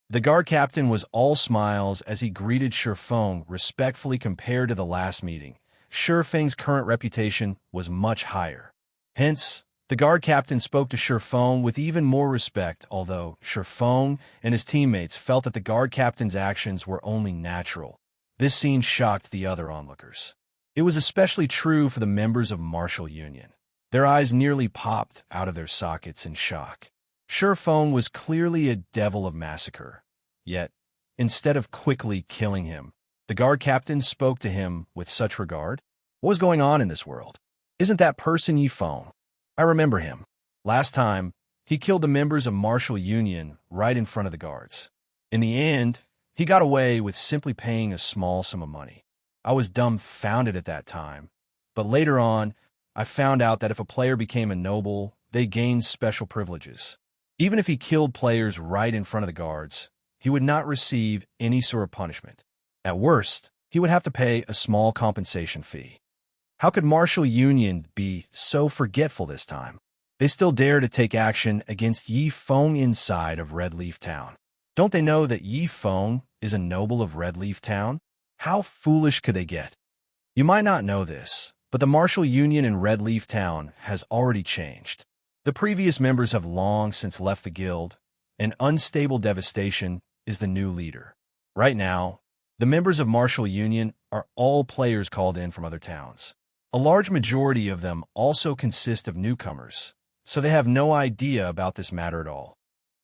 The guard captain was all smiles as he greeted Feng respectfully. Compared to the last meeting, Feng's current reputation was much higher. Hence, the guard captain spoke to Feng with even more respect, although Feng and his teammates felt that the guard captain's actions were only natural. This scene shocked the other onlookers. It was especially true for the members of Martial Union. Their eyes nearly popped out of their sockets in shock. Feng was clearly a devil of massacre. Yet, instead of quickly killing him, the guard captain spoke to him with such regard. What was going on in this world? Isn't that person Yi Feng? I remember him. Last time, he killed the members of Martial Union right in front of the guards. In the end, he got away with simply paying a small sum of money. I was dumbfounded at that time, but later on, I found out that if a player became a noble, they gained special privileges. Even if he killed players right in front of the guards, he would not receive any sort of punishment. At worst, he would have to pay a small compensation fee. How could Martial Union be so forgetful this time? They still dare to take action against Yi Feng inside of Red Leaf Town. Don't they know that Yi Feng is a noble of Red Leaf Town? How foolish could they get? You might not know this, but the Martial Union in Red Leaf Town has already changed. The previous members have long since left the guild, and Unstable Devastation is the new leader. Right now, the members of Martial Union are all players called in from other towns. A large majority of them also consist of newcomers, so they have no idea about this matter at all.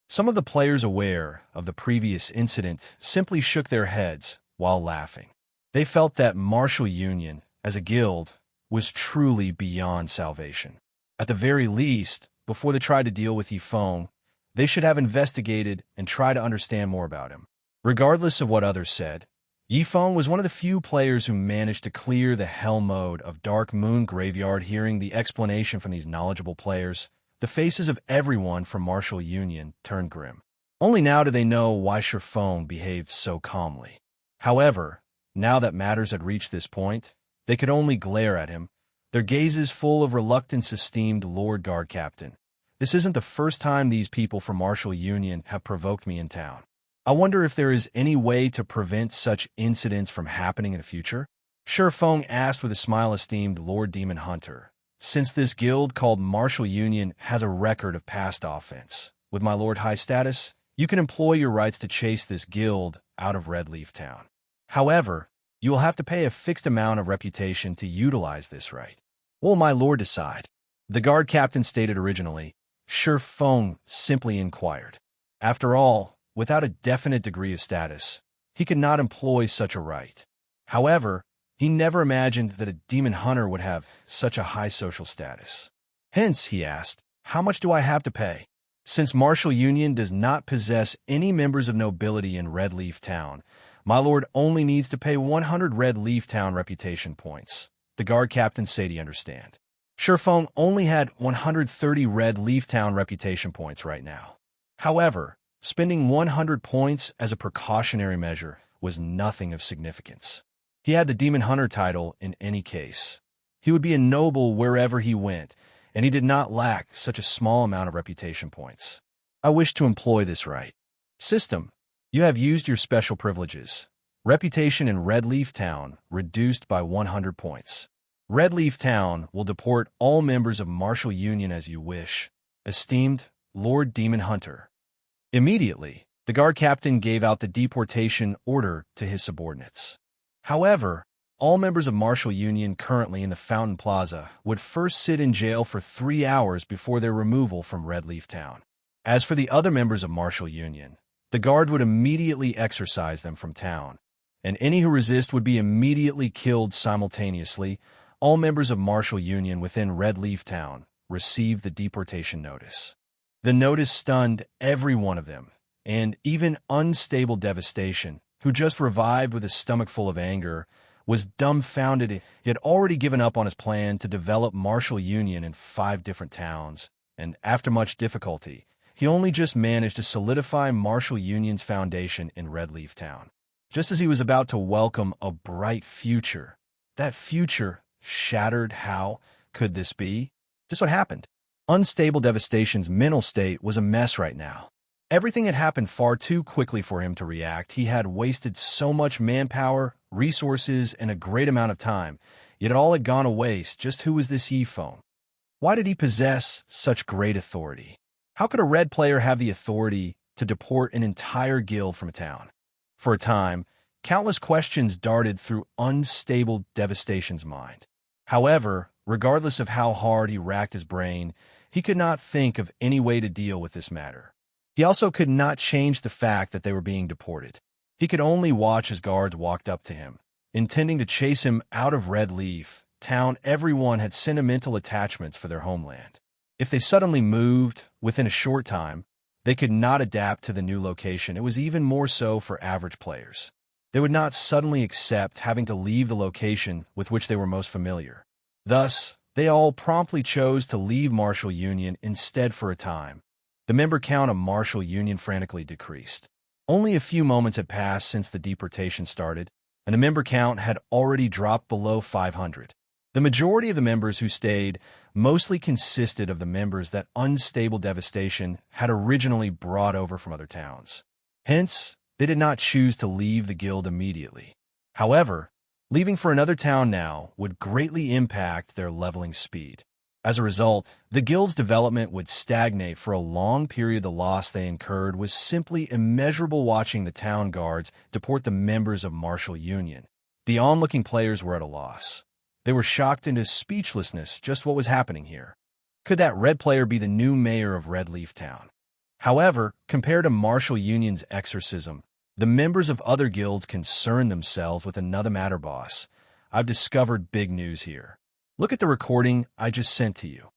Some of the players aware of the previous incident simply shook their heads while laughing. They felt that Martial Union, as a guild, was truly beyond salvation. At the very least, before they tried to deal with Yi Feng, they should have investigated and try to understand more about him. Regardless of what others said, Yi Feng was one of the few players who managed to clear the hell mode of Dark Moon Graveyard. Hearing the explanation from these knowledgeable players, the faces of everyone from Martial Union turned grim. Only now did they know why Feng behaved so calmly. However, now that matters had reached this point, they could only glare at him, their gazes full of reluctance. Esteemed Lord Guard Captain, this isn't the first time these people from Martial Union have provoked me in town. I wonder if there is any way to prevent such incidents from happening in the future? Feng asked with a smile. Esteemed Lord Demon Hunter, since this guild called Martial Union has a record of past offense, with my Lord High status, you can employ your rights to chase this guild out of Red Leaf Town. However, you will have to pay a fixed amount of reputation to utilize this right. What will my lord decide? The guard captain stated originally. Feng simply inquired. After all, without a definite degree of status, he could not employ such a right. However, he never imagined that a demon hunter would have such a high social status. Hence, he asked, how much do I have to pay? Since Martial Union does not possess any members of nobility in Red Leaf Town, my lord only needs to pay 100 Red Leaf Town reputation points. The guard captain said he understand. Shifeng only had 130 Red Leaf Town reputation points right now. However, spending 100 points as a precautionary measure was nothing of significance. He had the Demon Hunter title in any case. He would be a noble wherever he went, and he did not lack such a small amount of reputation points. I wish to employ this right. System, you have used your special privileges. Reputation in Red Leaf Town reduced by 100 points. Red Leaf Town will deport all members of Martial Union as you wish. Esteemed Lord Demon Hunter. Immediately, the guard captain gave out the deportation order to his subordinates. However, all members of Martial Union currently in the Fountain Plaza would first sit in jail for 3 hours before their removal from Red Leaf Town. As for the other members of Martial Union, the guard would immediately exorcise them from town, and any who resist would be immediately killed simultaneously. All members of Martial Union within Red Leaf Town received the deportation notice. The notice stunned every one of them, and even Unstable Devastation, who just revived with a stomach full of anger, was dumbfounded. He had already given up on his plan to develop Martial Union in 5 different towns, and after much difficulty, he only just managed to solidify Martial Union's foundation in Red Leaf Town. Just as he was about to welcome a bright future, that future shattered. How could this be? Just what happened. Unstable Devastation's mental state was a mess right now. Everything had happened far too quickly for him to react. He had wasted so much manpower, resources, and a great amount of time, yet it all had gone to waste. Just who was this Yifeng? Why did he possess such great authority? How could a red player have the authority to deport an entire guild from a town? For a time, countless questions darted through Unstable Devastation's mind. However, regardless of how hard he racked his brain, he could not think of any way to deal with this matter. He also could not change the fact that they were being deported. He could only watch as guards walked up to him, intending to chase him out of Red Leaf Town. Everyone had sentimental attachments for their homeland. If they suddenly moved within a short time, they could not adapt to the new location. It was even more so for average players. They would not suddenly accept having to leave the location with which they were most familiar. Thus, they all promptly chose to leave Martial Union instead for a time. The member count of Martial Union frantically decreased. Only a few moments had passed since the deportation started, and the member count had already dropped below 500. The majority of the members who stayed mostly consisted of the members that Unstable Devastation had originally brought over from other towns. Hence, they did not choose to leave the guild immediately. However, leaving for another town now would greatly impact their leveling speed. As a result, the guild's development would stagnate for a long period. The loss they incurred was simply immeasurable. Watching the town guards deport the members of Martial Union, the onlooking players were at a loss. They were shocked into speechlessness. Just what was happening here? Could that red player be the new mayor of Red Leaf Town? However, compared to Martial Union's exorcism, the members of other guilds concerned themselves with another matter. Boss, I've discovered big news here. Look at the recording I just sent to you.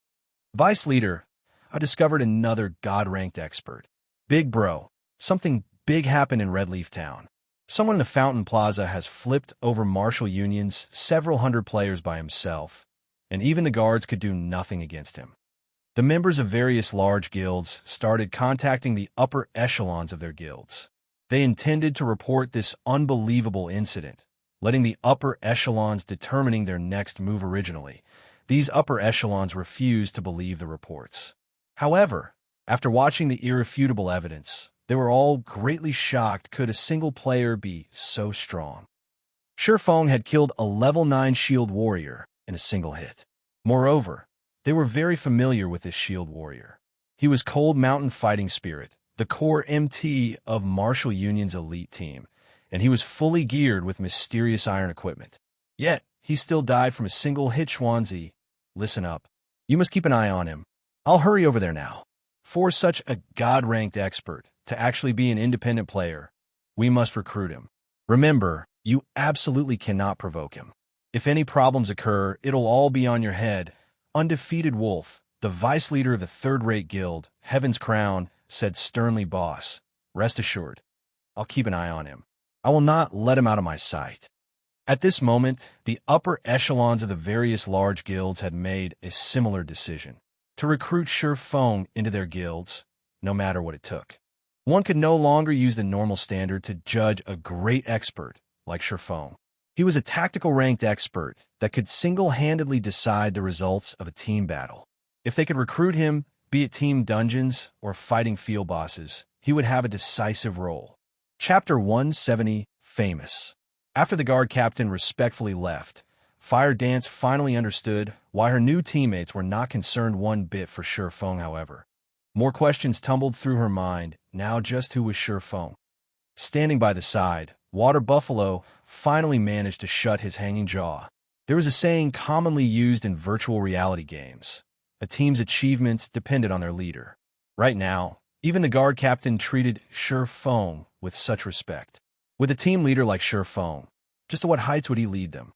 Vice Leader, I discovered another God-ranked expert. Big bro, something big happened in Red Leaf Town. Someone in the Fountain Plaza has flipped over Martial Union's several hundred players by himself, and even the guards could do nothing against him. The members of various large guilds started contacting the upper echelons of their guilds. They intended to report this unbelievable incident, letting the upper echelons determining their next move. Originally, these upper echelons refused to believe the reports. However, after watching the irrefutable evidence, they were all greatly shocked. Could a single player be so strong? Shifeng had killed a level 9 shield warrior in a single hit. Moreover, they were very familiar with this shield warrior. He was Cold Mountain Fighting Spirit, the core MT of Martial Union's elite team, and he was fully geared with mysterious iron equipment. Yet, he still died from a single hit. Xianxia, listen up. You must keep an eye on him. I'll hurry over there now. For such a God-ranked expert to actually be an independent player, we must recruit him. Remember, you absolutely cannot provoke him. If any problems occur, it'll all be on your head. Undefeated Wolf, The vice leader of the third-rate guild, Heaven's Crown, said sternly, "Boss, rest assured, I'll keep an eye on him. I will not let him out of my sight." At this moment, the upper echelons of the various large guilds had made a similar decision, to recruit Sure Feng into their guilds, no matter what it took. One could no longer use the normal standard to judge a great expert like Sure Feng. He was a tactical ranked expert that could single-handedly decide the results of a team battle. If they could recruit him, be it team dungeons or fighting field bosses, he would have a decisive role. Chapter 170, Famous. After the guard captain respectfully left, Fire Dance finally understood why her new teammates were not concerned one bit for Sure Feng, however. More questions tumbled through her mind, now just who was Sure Feng. Standing by the side, Water Buffalo finally managed to shut his hanging jaw. There was a saying commonly used in virtual reality games: a team's achievements depended on their leader. Right now, even the guard captain treated Sure Feng with such respect. With a team leader like Sure Feng, just to what heights would he lead them?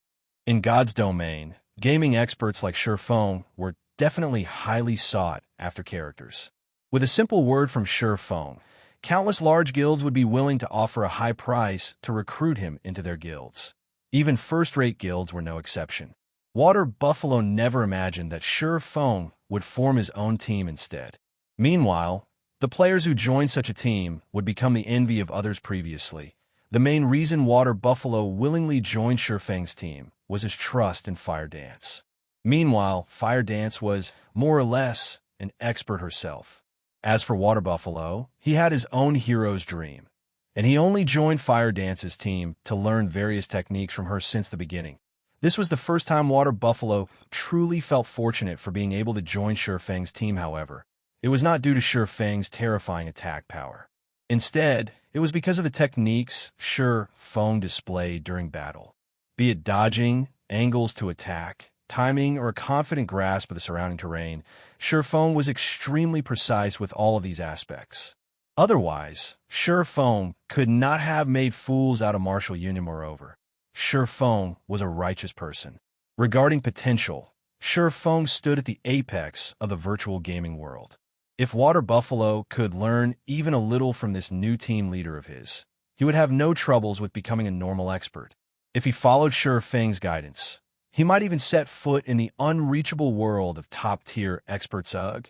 In God's domain, gaming experts like Sure Feng were definitely highly sought after characters. With a simple word from Sure Feng, countless large guilds would be willing to offer a high price to recruit him into their guilds. Even first-rate guilds were no exception. Water Buffalo never imagined that Sure Feng would form his own team instead. Meanwhile, the players who joined such a team would become the envy of others previously. The main reason Water Buffalo willingly joined Sure Feng's team was his trust in Fire Dance. Meanwhile, Fire Dance was, more or less, an expert herself. As for Water Buffalo, he had his own hero's dream, and he only joined Fire Dance's team to learn various techniques from her since the beginning. This was the first time Water Buffalo truly felt fortunate for being able to join Sure Feng's team, however. It was not due to Sure Feng's terrifying attack power. Instead, it was because of the techniques Sure Feng displayed during battle. Be it dodging, angles to attack, timing, or a confident grasp of the surrounding terrain, Sure Feng was extremely precise with all of these aspects. Otherwise, Sure Feng could not have made fools out of Martial Union. Moreover, Sure Feng was a righteous person. Regarding potential, Sure Feng stood at the apex of the virtual gaming world. If Water Buffalo could learn even a little from this new team leader of his, he would have no troubles with becoming a normal expert. If he followed Sure Feng's guidance, he might even set foot in the unreachable world of top-tier experts. Ugh,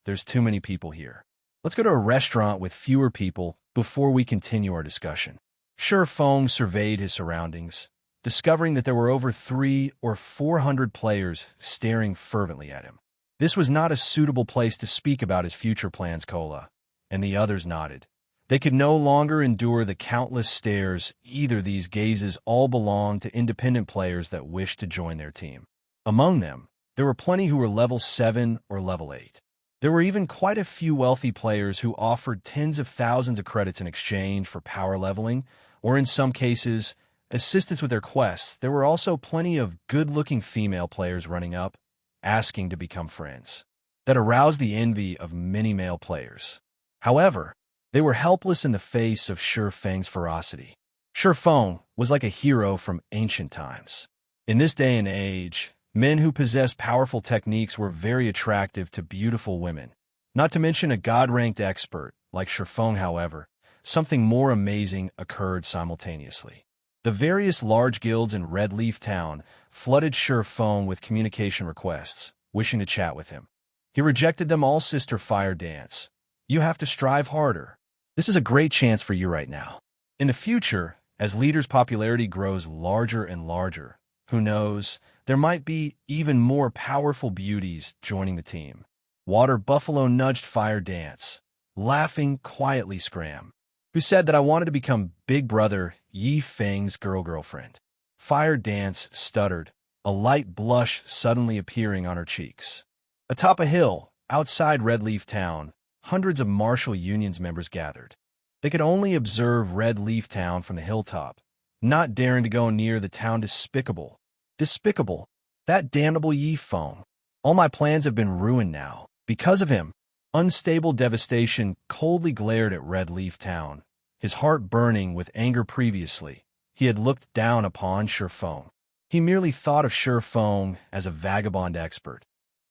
there's too many people here. Let's go to a restaurant with fewer people before we continue our discussion. Sure Feng surveyed his surroundings, discovering that there were over 300 or 400 players staring fervently at him. This was not a suitable place to speak about his future plans, Cola, and the others nodded. They could no longer endure the countless stares. Either these gazes all belonged to independent players that wished to join their team. Among them, there were plenty who were level 7 or level 8. There were even quite a few wealthy players who offered tens of thousands of credits in exchange for power leveling, or in some cases, assistance with their quests. There were also plenty of good-looking female players running up, asking to become friends. That aroused the envy of many male players. However, they were helpless in the face of Sure Feng's ferocity. Sure Feng was like a hero from ancient times. In this day and age, men who possessed powerful techniques were very attractive to beautiful women. Not to mention a god-ranked expert like Sure Feng. However, something more amazing occurred simultaneously. The various large guilds in Red Leaf Town flooded Sure Feng with communication requests, wishing to chat with him. He rejected them all. Sister Fire Dance, you have to strive harder. This is a great chance for you right now. In the future, as leader's popularity grows larger and larger, who knows, there might be even more powerful beauties joining the team. Water Buffalo nudged Fire Dance, laughing quietly. Scram, who said that I wanted to become Big Brother Yi Feng's girlfriend. Fire Dance stuttered, a light blush suddenly appearing on her cheeks. Atop a hill, outside Red Leaf Town, hundreds of Martial Union's members gathered. They could only observe Red Leaf Town from the hilltop, not daring to go near the town. Despicable. Despicable. That damnable Yi Feng. All my plans have been ruined now, because of him. Unstable devastation coldly glared at Red Leaf Town, his heart burning with anger. Previously, he had looked down upon Sure Feng. He merely thought of Sure Feng as a vagabond expert.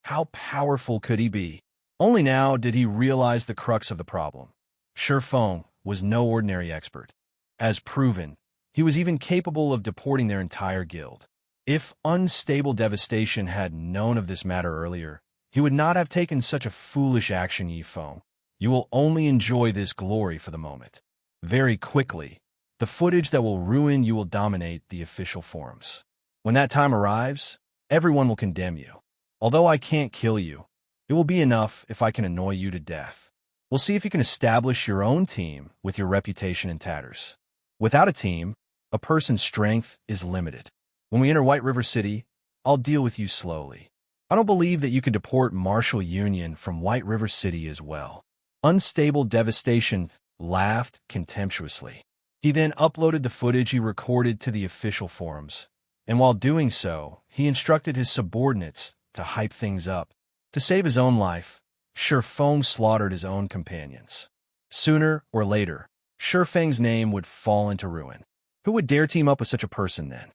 How powerful could he be? Only now did he realize the crux of the problem. Feng was no ordinary expert. As proven, he was even capable of deporting their entire guild. If Unstable Devastation had known of this matter earlier, he would not have taken such a foolish action, Feng. You will only enjoy this glory for the moment. Very quickly, the footage that will ruin you will dominate the official forums. When that time arrives, everyone will condemn you. Although I can't kill you, it will be enough if I can annoy you to death. We'll see if you can establish your own team with your reputation in tatters. Without a team, a person's strength is limited. When we enter White River City, I'll deal with you slowly. I don't believe that you can deport Martial Union from White River City as well. Unstable Devastation laughed contemptuously. He then uploaded the footage he recorded to the official forums, and while doing so, he instructed his subordinates to hype things up. To save his own life, Feng slaughtered his own companions. Sooner or later, Feng's name would fall into ruin. Who would dare team up with such a person then?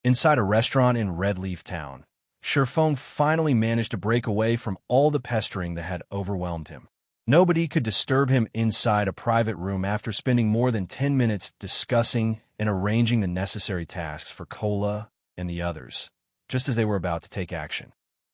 Inside a restaurant in Red Leaf Town, Feng finally managed to break away from all the pestering that had overwhelmed him. Nobody could disturb him inside a private room after spending more than 10 minutes discussing and arranging the necessary tasks for Cola and the others, just as they were about to take action.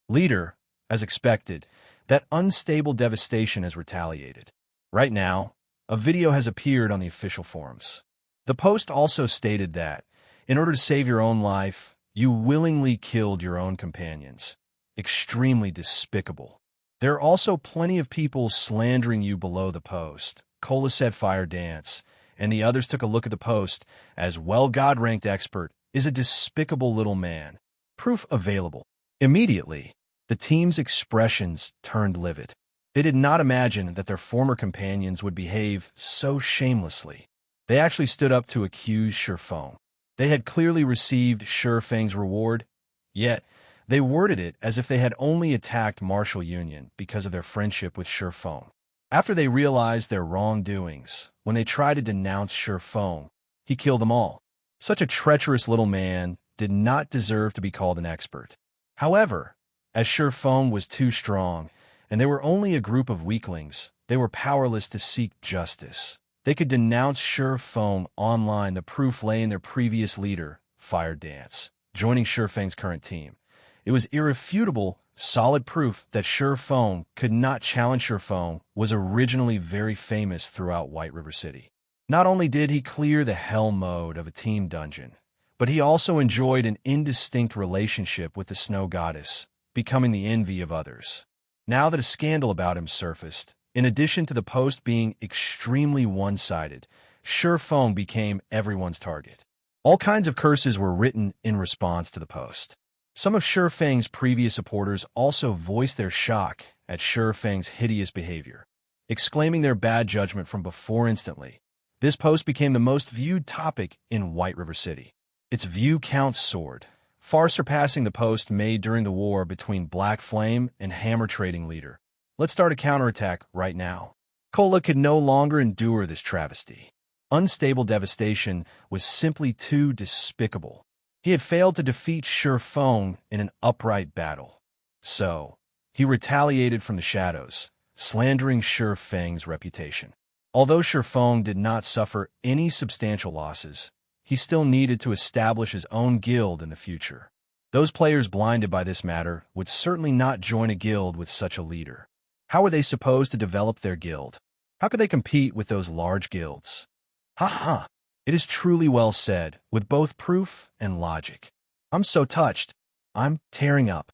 Leader, as expected, that Unstable Devastation has retaliated. Right now, a video has appeared on the official forums. The post also stated that, in order to save your own life, you willingly killed your own companions. Extremely despicable. There are also plenty of people slandering you below the post. Cola said Fire Dance, and the others took a look at the post as God-ranked expert is a despicable little man. Proof available. Immediately, the team's expressions turned livid. They did not imagine that their former companions would behave so shamelessly. They actually stood up to accuse Feng. They had clearly received Feng's reward, yet they worded it as if they had only attacked Martial Union because of their friendship with Feng. After they realized their wrongdoings, when they tried to denounce Feng, he killed them all. Such a treacherous little man did not deserve to be called an expert. However, as Feng was too strong, and they were only a group of weaklings, they were powerless to seek justice. They could denounce Feng online. The proof lay in their previous leader, Fire Dance, joining Feng's current team. It was irrefutable, solid proof that Feng could not challenge Feng was originally very famous throughout White River City. Not only did he clear the hell mode of a team dungeon, but he also enjoyed an indistinct relationship with the Snow Goddess, becoming the envy of others. Now that a scandal about him surfaced, in addition to the post being extremely one-sided, Feng became everyone's target. All kinds of curses were written in response to the post. Some of Feng's previous supporters also voiced their shock at Feng's hideous behavior, exclaiming their bad judgment from before instantly. This post became the most viewed topic in White River City. Its view count soared, far surpassing the post made during the war between Black Flame and Hammer Trading Leader. Let's start a counterattack right now. Cola could no longer endure this travesty. Unstable Devastation was simply too despicable. He had failed to defeat Feng in an upright battle. So, he retaliated from the shadows, slandering Feng's reputation. Although Feng did not suffer any substantial losses, he still needed to establish his own guild in the future. Those players blinded by this matter would certainly not join a guild with such a leader. How were they supposed to develop their guild? How could they compete with those large guilds? Ha! It is truly well said, with both proof and logic. I'm so touched. I'm tearing up.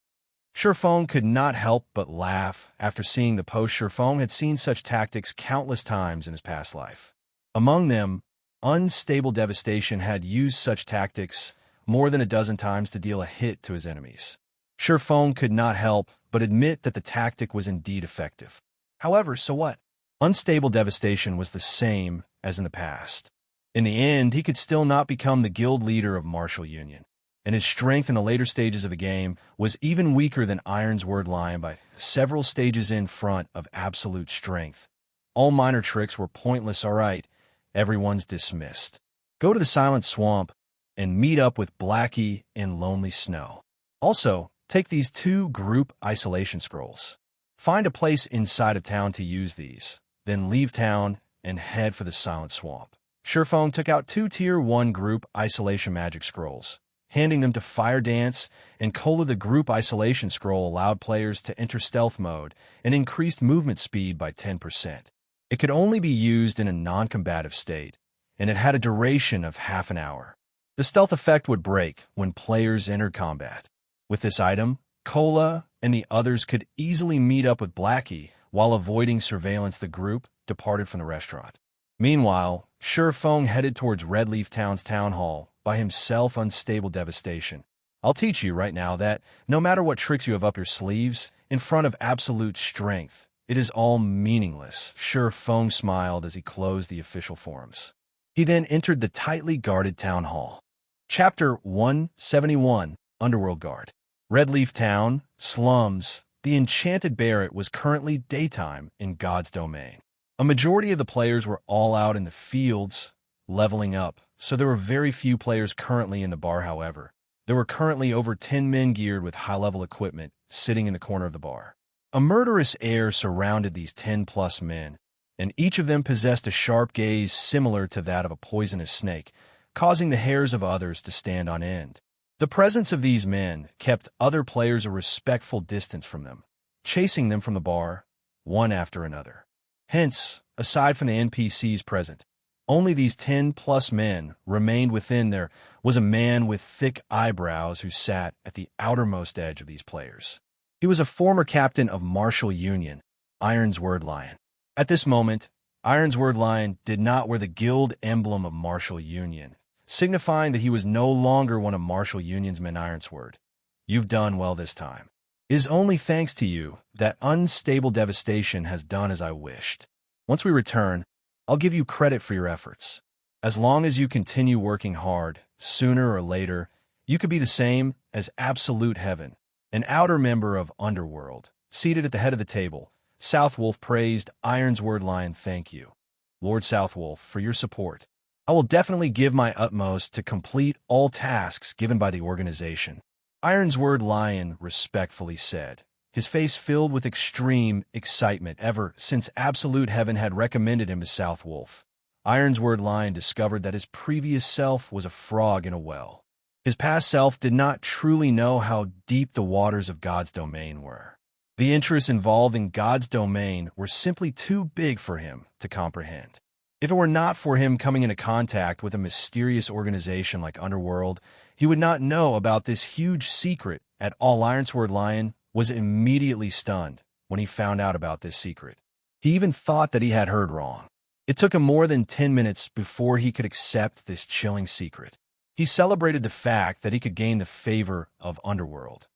Feng could not help but laugh after seeing the post. Feng had seen such tactics countless times in his past life. Among them, Unstable Devastation had used such tactics more than a dozen times to deal a hit to his enemies. Feng could not help but admit that the tactic was indeed effective. However, so what? Unstable Devastation was the same as in the past. In the end, he could still not become the guild leader of Martial Union, and his strength in the later stages of the game was even weaker than Iron's Word Lion by several stages in front of absolute strength. All minor tricks were pointless. Alright, everyone's dismissed. Go to the Silent Swamp and meet up with Blackie in Lonely Snow. Also, Take these 2 group isolation scrolls. Find a place inside of town to use these, then leave town and head for the Silent Swamp. Shifeng took out 2 Tier 1 group isolation magic scrolls, handing them to Fire Dance and Cola. The group isolation scroll allowed players to enter stealth mode and increased movement speed by 10%. It could only be used in a non-combative state, and it had a duration of half an hour. The stealth effect would break when players entered combat. With this item, Cola and the others could easily meet up with Blackie while avoiding surveillance. The group departed from the restaurant. Meanwhile, Shifeng headed towards Redleaf Town's town hall by himself. Unstable devastation. I'll teach you right now that no matter what tricks you have up your sleeves, in front of absolute strength, it is all meaningless. Shifeng smiled as he closed the official forums. He then entered the tightly guarded town hall. Chapter 171, Underworld Guard. Redleaf Town, slums. The Enchanted Barret was currently daytime in God's domain. A majority of the players were all out in the fields, leveling up, so there were very few players currently in the bar. However, there were currently over 10 men geared with high-level equipment sitting in the corner of the bar. A murderous air surrounded these 10-plus men, and each of them possessed a sharp gaze similar to that of a poisonous snake, causing the hairs of others to stand on end. The presence of these men kept other players a respectful distance from them, chasing them from the bar, one after another. Hence, aside from the NPCs present, only these 10-plus men remained within. There was a man with thick eyebrows who sat at the outermost edge of these players. He was a former captain of Martial Union, Ironsword Lion. At this moment, Ironsword Lion did not wear the guild emblem of Martial Union, signifying that he was no longer one of Martial Union's men. Ironsword, you've done well this time. It is only thanks to you that unstable devastation has done as I wished. Once we return, I'll give you credit for your efforts. As long as you continue working hard, sooner or later, you could be the same as Absolute Heaven, an outer member of Underworld. Seated at the head of the table, Southwolf praised Ironsword Lion. Thank you, Lord Southwolf, for your support. I will definitely give my utmost to complete all tasks given by the organization. Ironsword Lion respectfully said, his face filled with extreme excitement ever since Absolute Heaven had recommended him to Southwolf. Ironsword Lion discovered that his previous self was a frog in a well. His past self did not truly know how deep the waters of God's domain were. The interests involved in God's domain were simply too big for him to comprehend. If it were not for him coming into contact with a mysterious organization like Underworld, he would not know about this huge secret at all. Ironsword Lion was immediately stunned when he found out about this secret. He even thought that he had heard wrong. It took him more than 10 minutes before he could accept this chilling secret. He celebrated the fact that he could gain the favor of Underworld.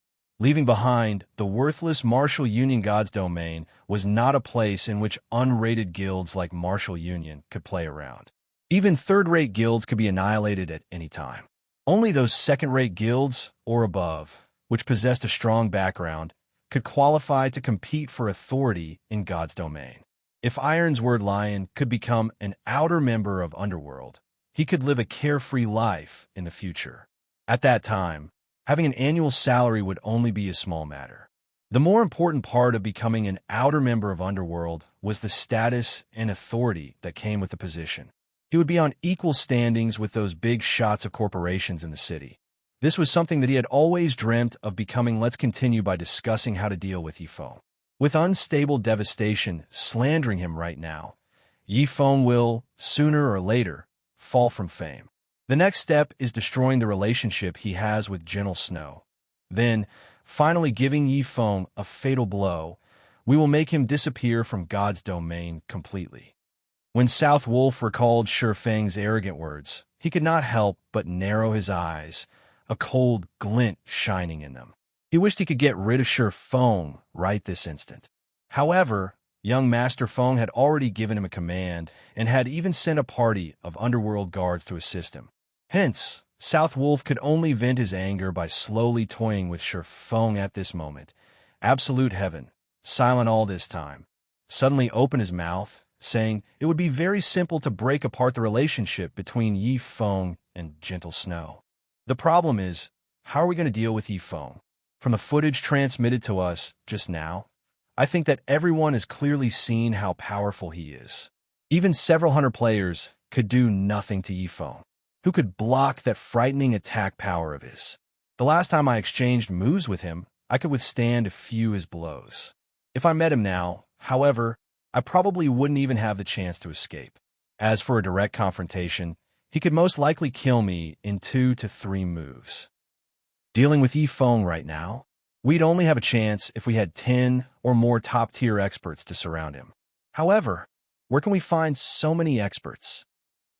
Leaving behind the worthless Martial Union. God's domain was not a place in which unrated guilds like Martial Union could play around. Even third-rate guilds could be annihilated at any time. Only those second-rate guilds or above, which possessed a strong background, could qualify to compete for authority in God's domain. If Ironsword Lion could become an outer member of Underworld, he could live a carefree life in the future. At that time, having an annual salary would only be a small matter. The more important part of becoming an outer member of Underworld was the status and authority that came with the position. He would be on equal standings with those big shots of corporations in the city. This was something that he had always dreamt of becoming. Let's continue by discussing how to deal with Yifeng. With unstable devastation slandering him right now, Yifeng will, sooner or later, fall from fame. The next step is destroying the relationship he has with Gentle Snow. Then, finally giving Yifeng a fatal blow, we will make him disappear from God's domain completely. When Southwolf recalled Shifeng's arrogant words, he could not help but narrow his eyes, a cold glint shining in them. He wished he could get rid of Shifeng right this instant. However, young Master Feng had already given him a command and had even sent a party of Underworld guards to assist him. Hence, Southwolf could only vent his anger by slowly toying with Shifeng at this moment. Absolute Heaven, silent all this time, suddenly opened his mouth, saying it would be very simple to break apart the relationship between Yifeng and Gentle Snow. The problem is, how are we going to deal with Yifeng? From the footage transmitted to us just now, I think that everyone has clearly seen how powerful he is. Even several hundred players could do nothing to Yifeng, who could block that frightening attack power of his. The last time I exchanged moves with him, I could withstand a few of his blows. If I met him now, however, I probably wouldn't even have the chance to escape. As for a direct confrontation, he could most likely kill me in 2 to 3 moves. Dealing with Yifeng right now, we'd only have a chance if we had 10 or more top-tier experts to surround him. However, where can we find so many experts?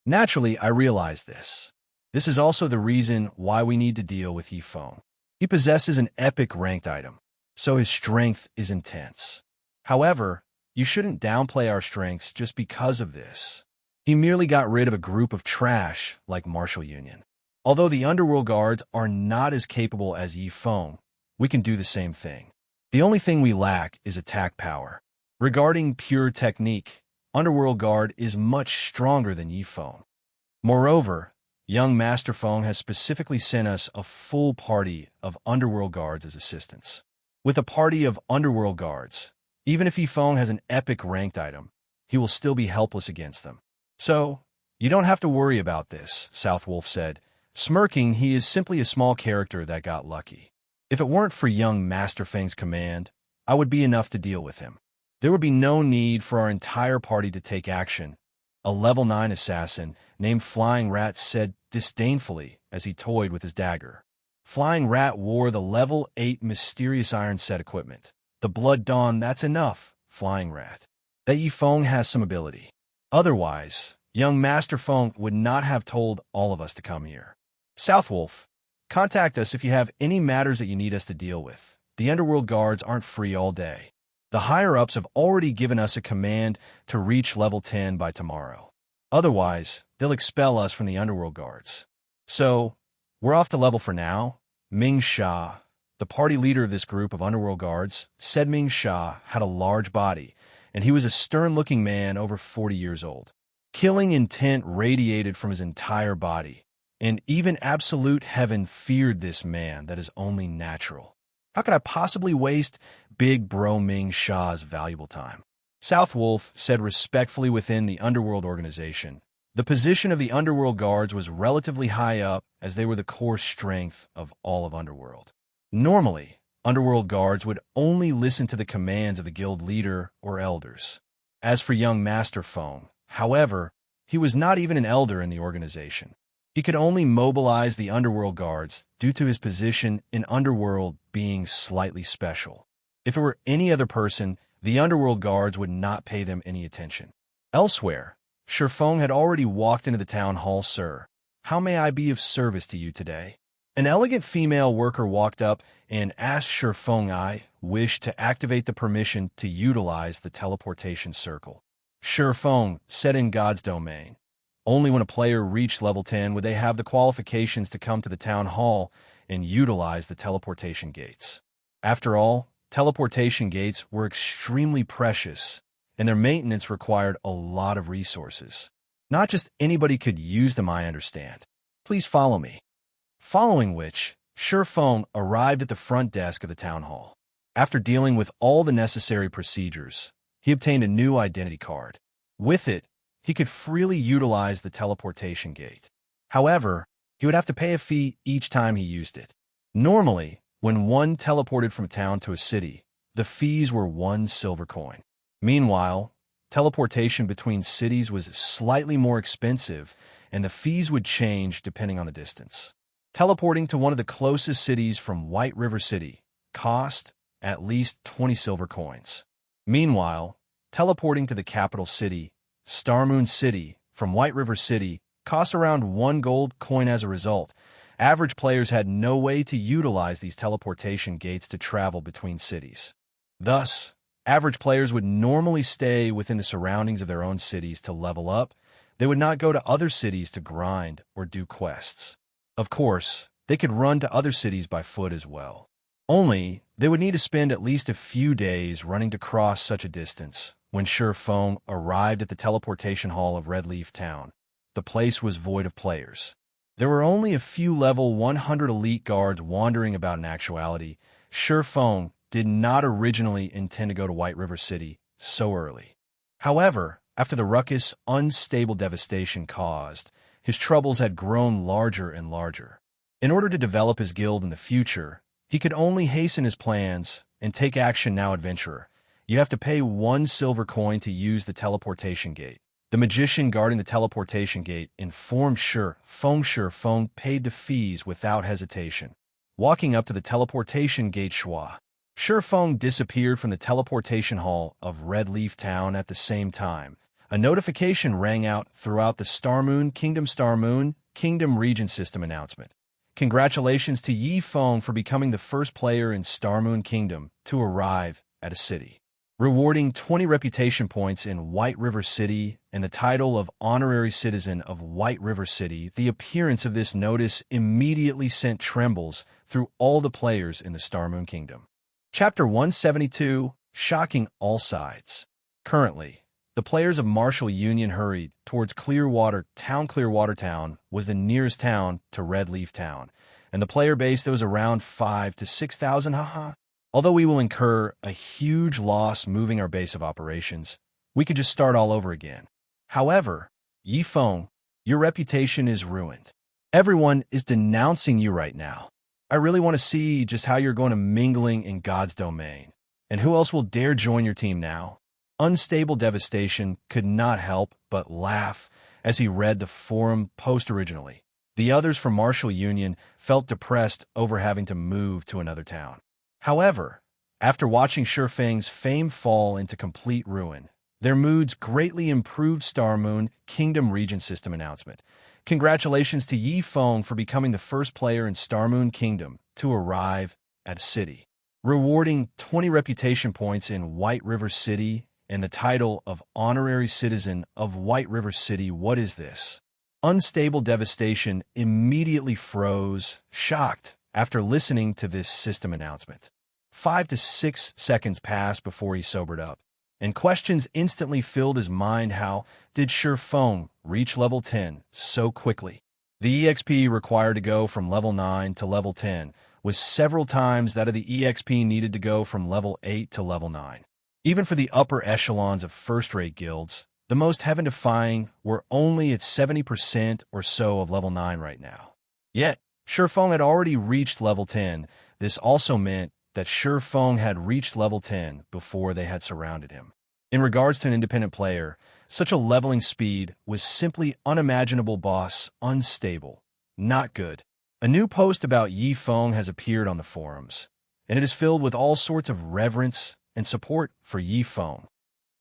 Naturally, I realize this. This is also the reason why we need to deal with Yifeng. He possesses an epic ranked item, so his strength is intense. However, you shouldn't downplay our strengths just because of this. He merely got rid of a group of trash like Martial Union. Although the Underworld guards are not as capable as Yifeng, we can do the same thing. The only thing we lack is attack power. Regarding pure technique, Underworld guard is much stronger than Yifeng. Moreover, young Master Feng has specifically sent us a full party of Underworld guards as assistants. With a party of Underworld guards, even if Yifeng has an epic ranked item, he will still be helpless against them. So, you don't have to worry about this, Southwolf said. Smirking, he is simply a small character that got lucky. If it weren't for young Master Feng's command, I would be enough to deal with him. There would be no need for our entire party to take action, a level 9 assassin named Flying Rat said disdainfully as he toyed with his dagger. Flying Rat wore the level 8 mysterious iron set equipment. The Blood Dawn, that's enough, Flying Rat. That Yifeng has some ability. Otherwise, young Master Feng would not have told all of us to come here. Southwolf, contact us if you have any matters that you need us to deal with. The Underworld guards aren't free all day. The higher-ups have already given us a command to reach level 10 by tomorrow. Otherwise, they'll expel us from the Underworld guards. So, we're off to level for now. Ming Sha, the party leader of this group of Underworld guards, said Ming Sha had a large body, and he was a stern-looking man over 40 years old. Killing intent radiated from his entire body, and even absolute heaven feared this man. That is only natural. How could I possibly waste Big Bro Ming Sha's valuable time? Southwolf said respectfully within the Underworld organization. The position of the Underworld guards was relatively high up as they were the core strength of all of Underworld. Normally, Underworld guards would only listen to the commands of the guild leader or elders. As for young Master Feng, however, he was not even an elder in the organization. He could only mobilize the Underworld guards due to his position in Underworld being slightly special. If it were any other person, the Underworld guards would not pay them any attention. Elsewhere, Shifeng had already walked into the town hall. Sir, how may I be of service to you today? An elegant female worker walked up and asked Shifeng I wished to activate the permission to utilize the teleportation circle. Shifeng said in God's domain. Only when a player reached level 10 would they have the qualifications to come to the town hall and utilize the teleportation gates. After all, teleportation gates were extremely precious, and their maintenance required a lot of resources. Not just anybody could use them, I understand. Please follow me. Following which, Shifeng arrived at the front desk of the town hall. After dealing with all the necessary procedures, he obtained a new identity card. With it, he could freely utilize the teleportation gate. However, he would have to pay a fee each time he used it. Normally, when one teleported from a town to a city, the fees were 1 silver coin. Meanwhile, teleportation between cities was slightly more expensive, and the fees would change depending on the distance. Teleporting to one of the closest cities from White River City cost at least 20 silver coins. Meanwhile, teleporting to the capital city, Starmoon City, from White River City, cost around 1 gold coin. As a result, average players had no way to utilize these teleportation gates to travel between cities. Thus, average players would normally stay within the surroundings of their own cities to level up. They would not go to other cities to grind or do quests. Of course, they could run to other cities by foot as well. Only, they would need to spend at least a few days running to cross such a distance. When Shifeng arrived at the teleportation hall of Red Leaf Town, the place was void of players. There were only a few level 100 elite guards wandering about in actuality. Feng did not originally intend to go to White River City so early. However, after the ruckus unstable devastation caused, his troubles had grown larger and larger. In order to develop his guild in the future, he could only hasten his plans and take action now, adventurer. You have to pay 1 silver coin to use the teleportation gate. The magician guarding the teleportation gate informed Feng paid the fees without hesitation. Walking up to the teleportation gate, Feng disappeared from the teleportation hall of Red Leaf Town at the same time. A notification rang out throughout the Star Moon Kingdom region system announcement. Congratulations to Feng for becoming the first player in Star Moon Kingdom to arrive at a city. Rewarding 20 reputation points in White River City and the title of Honorary Citizen of White River City. The appearance of this notice immediately sent trembles through all the players in the Star Moon Kingdom. Chapter 172, Shocking All Sides. Currently, the players of Martial Union hurried towards Clearwater Town. Clearwater Town was the nearest town to Red Leaf Town, and the player base that was around 5,000 to 6,000. Although we will incur a huge loss moving our base of operations, we could just start all over again. However, Feng, your reputation is ruined. Everyone is denouncing you right now. I really want to see just how you're going to mingling in God's domain. And who else will dare join your team now? Unstable Devastation could not help but laugh as he read the forum post originally. The others from Martial Union felt depressed over having to move to another town. However, after watching Feng's fame fall into complete ruin, their moods greatly improved. Star Moon Kingdom region system announcement. Congratulations to Feng for becoming the first player in Star Moon Kingdom to arrive at a city. Rewarding 20 reputation points in White River City and the title of Honorary Citizen of White River City. What is this? Unstable Devastation immediately froze, shocked, after listening to this system announcement. 5 to 6 seconds passed before he sobered up, and questions instantly filled his mind. How did Feng reach level 10 so quickly? The EXP required to go from level 9 to level 10 was several times that of the EXP needed to go from level 8 to level 9. Even for the upper echelons of first-rate guilds, the most heaven-defying were only at 70% or so of level 9 right now. Yet, Feng had already reached level 10. This also meant that Feng had reached level 10 before they had surrounded him. In regards to an independent player, such a leveling speed was simply unimaginable. Boss, unstable, not good. A new post about Feng has appeared on the forums, and it is filled with all sorts of reverence and support for Feng.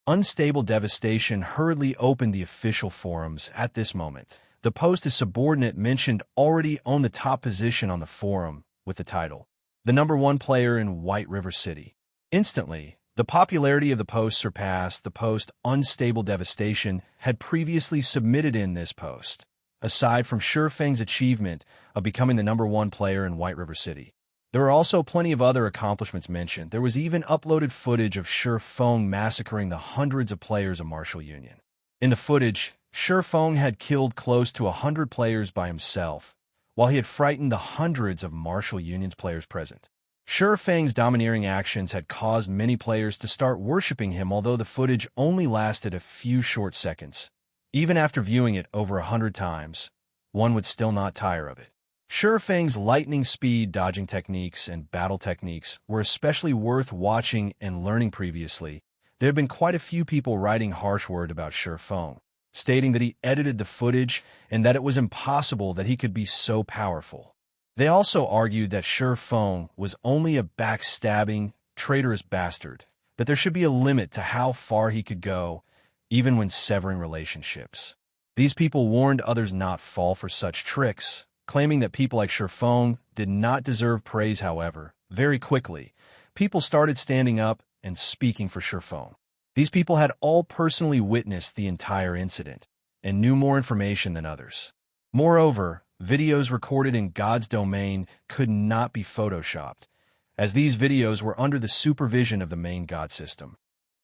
Unstable Devastation hurriedly opened the official forums at this moment. The post his subordinate mentioned already owned the top position on the forum with the title, the #1 player in White River City. Instantly, the popularity of the post surpassed the post Unstable Devastation had previously submitted in this post. Aside from Feng's achievement of becoming the #1 player in White River City, there were also plenty of other accomplishments mentioned. There was even uploaded footage of Feng massacring the hundreds of players of Martial Union. In the footage, Feng had killed close to 100 players by himself, while he had frightened the hundreds of Martial Union's players present. Feng's domineering actions had caused many players to start worshipping him, although the footage only lasted a few short seconds. Even after viewing it over 100 times, one would still not tire of it. Feng's lightning speed dodging techniques and battle techniques were especially worth watching and learning. Previously, there have been quite a few people writing harsh word about Feng, stating that he edited the footage and that it was impossible that he could be so powerful. They also argued that Feng was only a backstabbing, traitorous bastard, that there should be a limit to how far he could go, even when severing relationships. These people warned others not fall for such tricks, claiming that people like Feng did not deserve praise. However, very quickly, people started standing up and speaking for Feng. These people had all personally witnessed the entire incident and knew more information than others. Moreover, videos recorded in God's domain could not be photoshopped, as these videos were under the supervision of the main God system.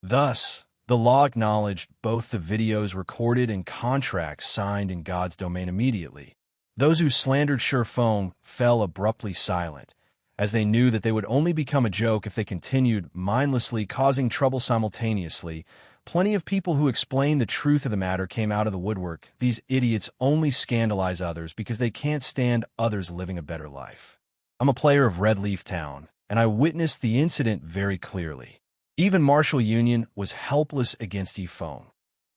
Thus, the law acknowledged both the videos recorded and contracts signed in God's domain immediately. Those who slandered Feng fell abruptly silent, as they knew that they would only become a joke if they continued mindlessly causing trouble simultaneously. Plenty of people who explained the truth of the matter came out of the woodwork. These idiots only scandalize others because they can't stand others living a better life. I'm a player of Red Leaf Town, and I witnessed the incident very clearly. Even Martial Union was helpless against Yifeng.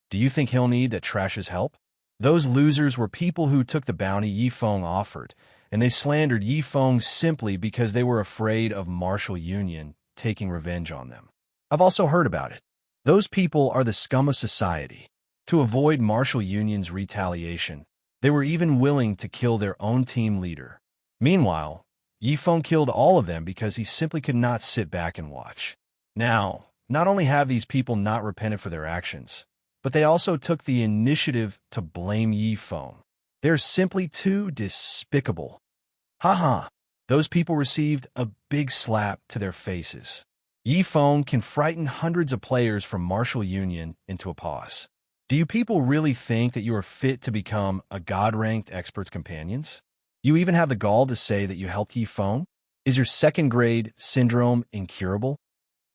Do you think he'll need that Trash's help? Those losers were people who took the bounty Yifeng offered, and they slandered Yifeng simply because they were afraid of Martial Union taking revenge on them. I've also heard about it. Those people are the scum of society. To avoid Martial Union's retaliation, they were even willing to kill their own team leader. Meanwhile, Yifeng killed all of them because he simply could not sit back and watch. Now, not only have these people not repented for their actions, but they also took the initiative to blame Yifeng. They're simply too despicable. Haha, those people received a big slap to their faces. Yifeng can frighten hundreds of players from Martial Union into a pause. Do you people really think that you are fit to become a God-ranked expert's companions? You even have the gall to say that you helped Yifeng? Is your second-grade syndrome incurable?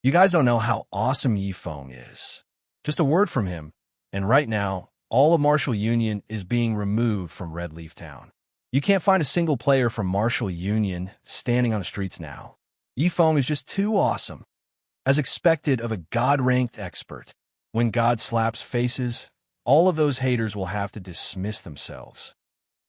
You guys don't know how awesome Yifeng is. Just a word from him, and right now, all of Martial Union is being removed from Red Leaf Town. You can't find a single player from Martial Union standing on the streets now. Yifeng is just too awesome. As expected of a God-ranked expert, when God slaps faces, all of those haters will have to dismiss themselves.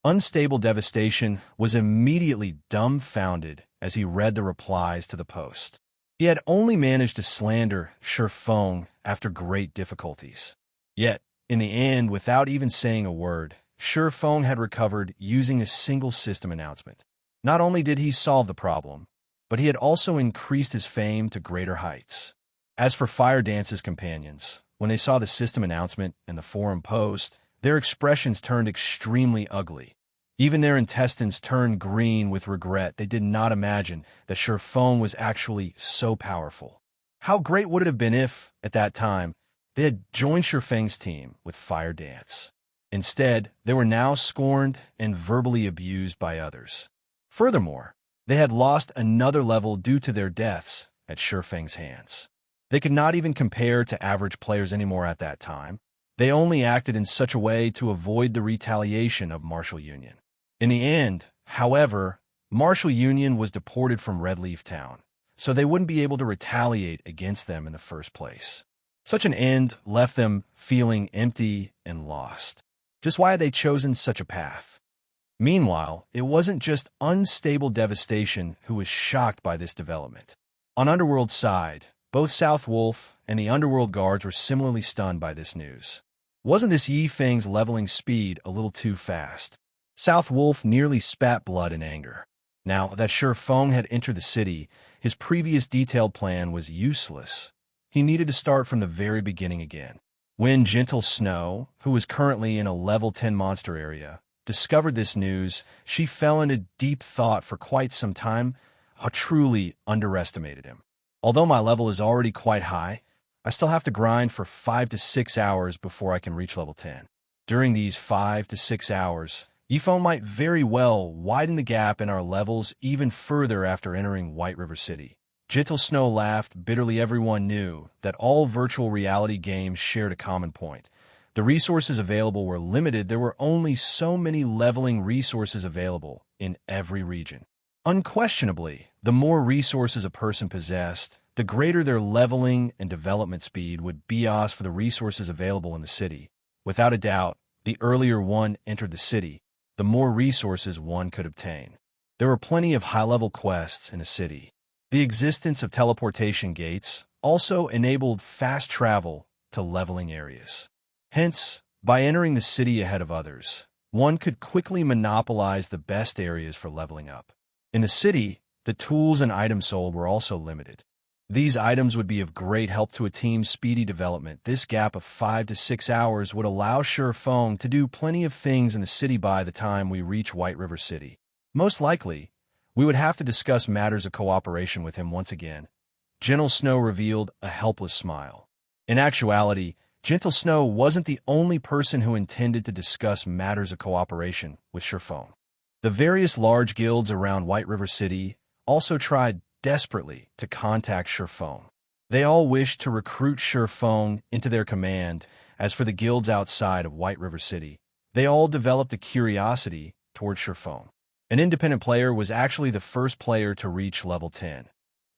Unstable Devastation was immediately dumbfounded as he read the replies to the post. He had only managed to slander Shifeng after great difficulties. Yet, in the end, without even saying a word, Shifeng had recovered using a single system announcement. Not only did he solve the problem, but he had also increased his fame to greater heights. As for Fire Dance's companions, when they saw the system announcement and the forum post, their expressions turned extremely ugly. Even their intestines turned green with regret. They did not imagine that Shifeng was actually so powerful. How great would it have been if, at that time, they had joined Shifeng's team with Fire Dance. Instead, they were now scorned and verbally abused by others. Furthermore, they had lost another level due to their deaths at Shifeng's hands. They could not even compare to average players anymore at that time. They only acted in such a way to avoid the retaliation of Martial Union. In the end, however, Martial Union was deported from Red Leaf Town, so they wouldn't be able to retaliate against them in the first place. Such an end left them feeling empty and lost. Just why had they chosen such a path? Meanwhile, it wasn't just Unstable Devastation who was shocked by this development. On Underworld's side, both South Wolf and the Underworld guards were similarly stunned by this news. Wasn't this Yifeng's leveling speed a little too fast? South Wolf nearly spat blood in anger. Now that Shifeng had entered the city, his previous detailed plan was useless. He needed to start from the very beginning again. When Gentle Snow, who was currently in a level 10 monster area, discovered this news, she fell into deep thought for quite some time. I truly underestimated him. Although my level is already quite high, I still have to grind for 5 to 6 hours before I can reach level 10. During these 5 to 6 hours, Yifeng might very well widen the gap in our levels even further after entering White River City. Gentle Snow laughed bitterly. Everyone knew that all virtual reality games shared a common point. The resources available were limited. There were only so many leveling resources available in every region. Unquestionably, the more resources a person possessed, the greater their leveling and development speed would be. As for the resources available in the city, without a doubt, the earlier one entered the city, the more resources one could obtain. There were plenty of high-level quests in the city. The existence of teleportation gates also enabled fast travel to leveling areas. Hence, by entering the city ahead of others, one could quickly monopolize the best areas for leveling up. In the city, the tools and items sold were also limited. These items would be of great help to a team's speedy development. This gap of 5 to 6 hours would allow Shifeng to do plenty of things in the city by the time we reach White River City. Most likely, we would have to discuss matters of cooperation with him once again. Gentle Snow revealed a helpless smile. In actuality, Gentle Snow wasn't the only person who intended to discuss matters of cooperation with Shifeng. The various large guilds around White River City also tried desperately to contact Chieftain. They all wished to recruit Chieftain into their command. As for the guilds outside of White River City, they all developed a curiosity toward Chieftain. An independent player was actually the first player to reach level 10.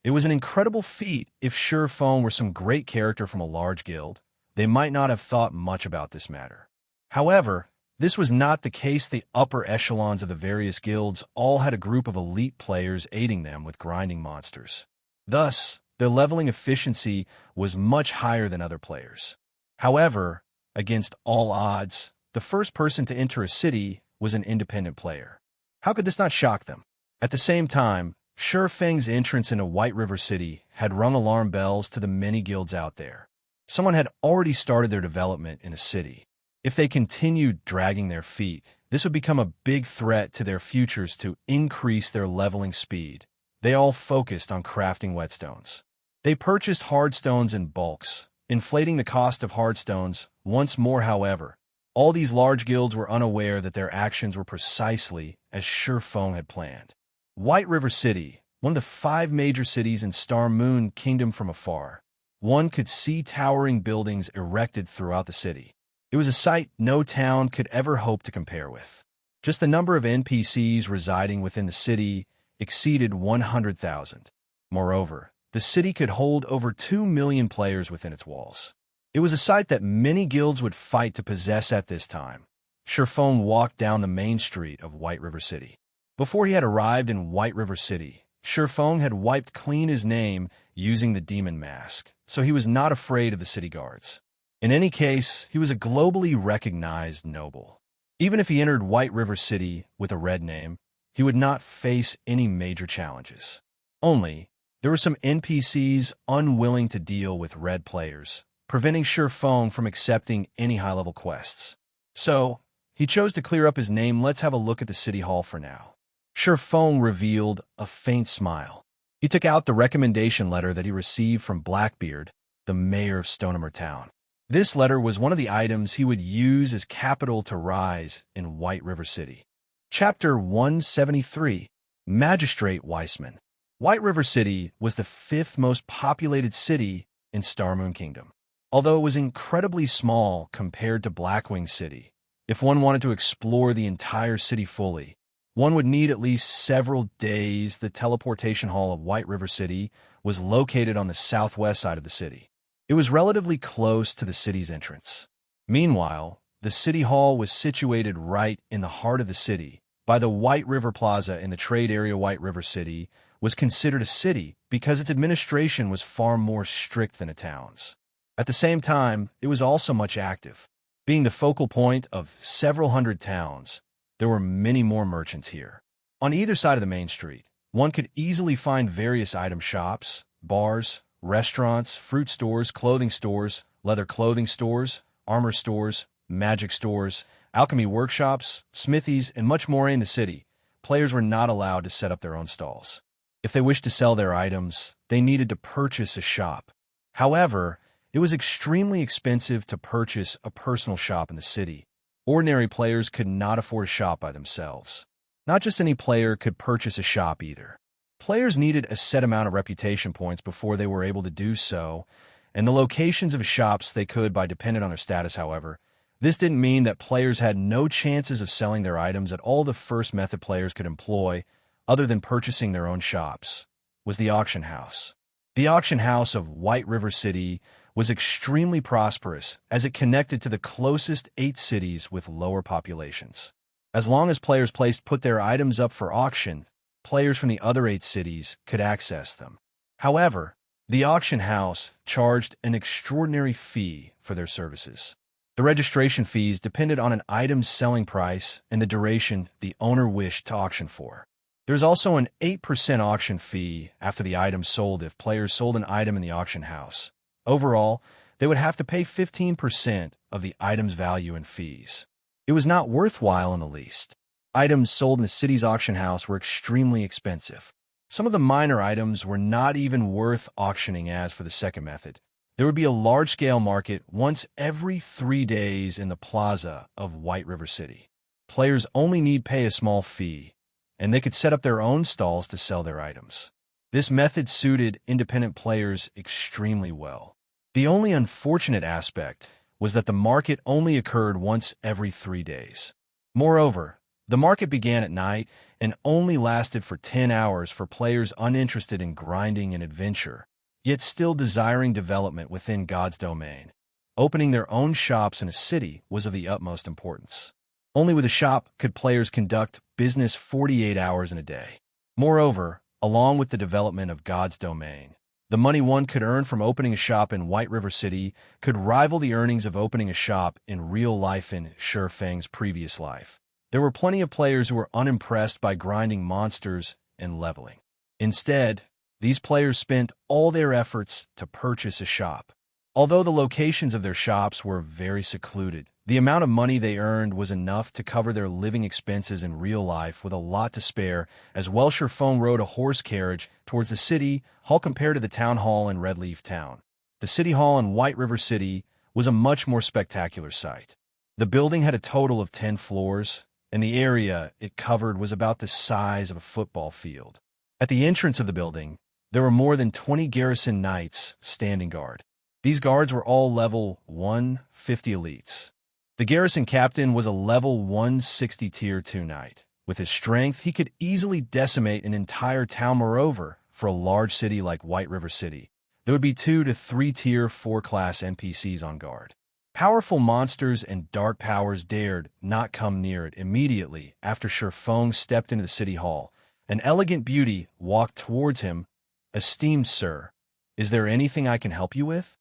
It was an incredible feat. If Chieftain were some great character from a large guild, they might not have thought much about this matter. However, this was not the case. The upper echelons of the various guilds all had a group of elite players aiding them with grinding monsters. Thus, their leveling efficiency was much higher than other players. However, against all odds, the first person to enter a city was an independent player. How could this not shock them? At the same time, Chieftain's entrance into White River City had rung alarm bells to the many guilds out there. Someone had already started their development in a city. If they continued dragging their feet, this would become a big threat to their futures. To increase their leveling speed, they all focused on crafting whetstones. They purchased hardstones in bulks, inflating the cost of hardstones once more. However, all these large guilds were unaware that their actions were precisely as Chieftain had planned. White River City, one of the 5 major cities in Star Moon Kingdom. From afar, one could see towering buildings erected throughout the city. It was a sight no town could ever hope to compare with. Just the number of NPCs residing within the city exceeded 100,000. Moreover, the city could hold over 2 million players within its walls. It was a sight that many guilds would fight to possess at this time. Chieftain walked down the main street of White River City. Before he had arrived in White River City, Chieftain had wiped clean his name using the demon mask, so he was not afraid of the city guards. In any case, he was a globally recognized noble. Even if he entered White River City with a red name, he would not face any major challenges. Only, there were some NPCs unwilling to deal with red players, preventing Chieftain from accepting any high-level quests. So, he chose to clear up his name. Let's have a look at the city hall for now. Chieftain revealed a faint smile. He took out the recommendation letter that he received from Blackbeard, the mayor of Stonehammer Town. This letter was one of the items he would use as capital to rise in White River City. Chapter 173, Magistrate Weissman. White River City was the 5th most populated city in Star Moon Kingdom. Although it was incredibly small compared to Blackwing City, if one wanted to explore the entire city fully, one would need at least several days. The teleportation hall of White River City was located on the southwest side of the city. It was relatively close to the city's entrance. Meanwhile, the city hall was situated right in the heart of the city, by the White River Plaza in the trade area. White River City was considered a city because its administration was far more strict than a town's. At the same time, it was also much active. Being the focal point of several hundred towns, there were many more merchants here. On either side of the main street, one could easily find various item shops, bars, restaurants, fruit stores, clothing stores, leather clothing stores, armor stores, magic stores, alchemy workshops, smithies, and much more. In the city, players were not allowed to set up their own stalls. If they wished to sell their items, they needed to purchase a shop. However, it was extremely expensive to purchase a personal shop in the city. Ordinary players could not afford a shop by themselves. Not just any player could purchase a shop either. Players needed a set amount of reputation points before they were able to do so, and the locations of shops they could buy depended on their status. However, this didn't mean that players had no chances of selling their items at all. The first method players could employ, other than purchasing their own shops, was the auction house. The auction house of White River City was extremely prosperous as it connected to the closest 8 cities with lower populations. As long as players put their items up for auction, players from the other 8 cities could access them. However, the auction house charged an extraordinary fee for their services. The registration fees depended on an item's selling price and the duration the owner wished to auction for. There's also an 8% auction fee after the item sold if players sold an item in the auction house. Overall, they would have to pay 15% of the item's value in fees. It was not worthwhile in the least. Items sold in the city's auction house were extremely expensive. Some of the minor items were not even worth auctioning. As for the second method, there would be a large-scale market once every 3 days in the plaza of White River City. Players only need pay a small fee, and they could set up their own stalls to sell their items. This method suited independent players extremely well. The only unfortunate aspect was that the market only occurred once every 3 days. Moreover, the market began at night and only lasted for 10 hours for players uninterested in grinding and adventure, yet still desiring development within God's domain. Opening their own shops in a city was of the utmost importance. Only with a shop could players conduct business 48 hours in a day. Moreover, along with the development of God's domain, the money one could earn from opening a shop in White River City could rival the earnings of opening a shop in real life in Shifeng's previous life. There were plenty of players who were unimpressed by grinding monsters and leveling. Instead, these players spent all their efforts to purchase a shop. Although the locations of their shops were very secluded, the amount of money they earned was enough to cover their living expenses in real life with a lot to spare, as Welshire rode a horse carriage towards the city hall compared to the town hall in Redleaf Town. The city hall in White River City was a much more spectacular sight. The building had a total of 10 floors, and the area it covered was about the size of a football field. At the entrance of the building, there were more than 20 garrison knights standing guard. These guards were all level 150 elites. The garrison captain was a level 160 tier 2 knight. With his strength, he could easily decimate an entire town. Moreover, for a large city like White River City, there would be 2 to 3 tier 4 class NPCs on guard. Powerful monsters and dark powers dared not come near it. Immediately after Shifeng stepped into the city hall, an elegant beauty walked towards him. "Esteemed sir, is there anything I can help you with?"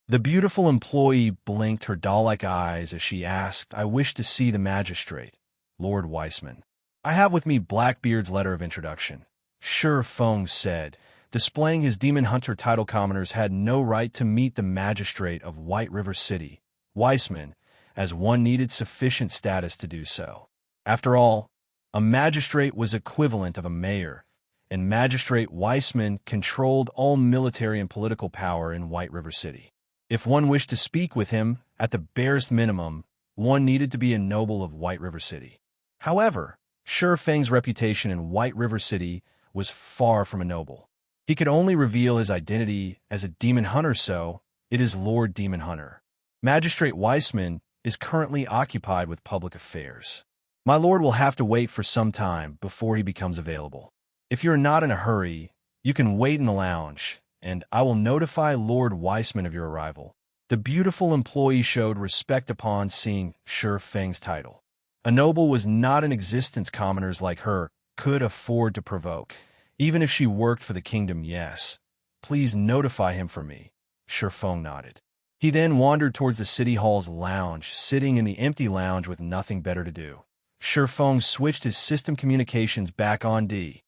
The beautiful employee blinked her doll-like eyes as she asked, "I wish to see the Magistrate, Lord Weissman. I have with me Blackbeard's letter of introduction." Shifeng said, displaying his Demon Hunter title. Commoners had no right to meet the Magistrate of White River City, Weissman, as one needed sufficient status to do so. After all, a magistrate was equivalent of a mayor, and Magistrate Weissman controlled all military and political power in White River City. If one wished to speak with him, at the barest minimum, one needed to be a noble of White River City. However, Shifeng's reputation in White River City was far from a noble. He could only reveal his identity as a demon hunter, so it is Lord Demon Hunter. Magistrate Weissman is currently occupied with public affairs. My lord will have to wait for some time before he becomes available. If you're not in a hurry, you can wait in the lounge, and I will notify Lord Weissman of your arrival. The beautiful employee showed respect upon seeing Shifeng's title. A noble was not in existence. Commoners like her could afford to provoke, even if she worked for the kingdom. Yes, please notify him for me. Shifeng nodded. He then wandered towards the city hall's lounge, sitting in the empty lounge with nothing better to do. Shifeng switched his system communications back on D.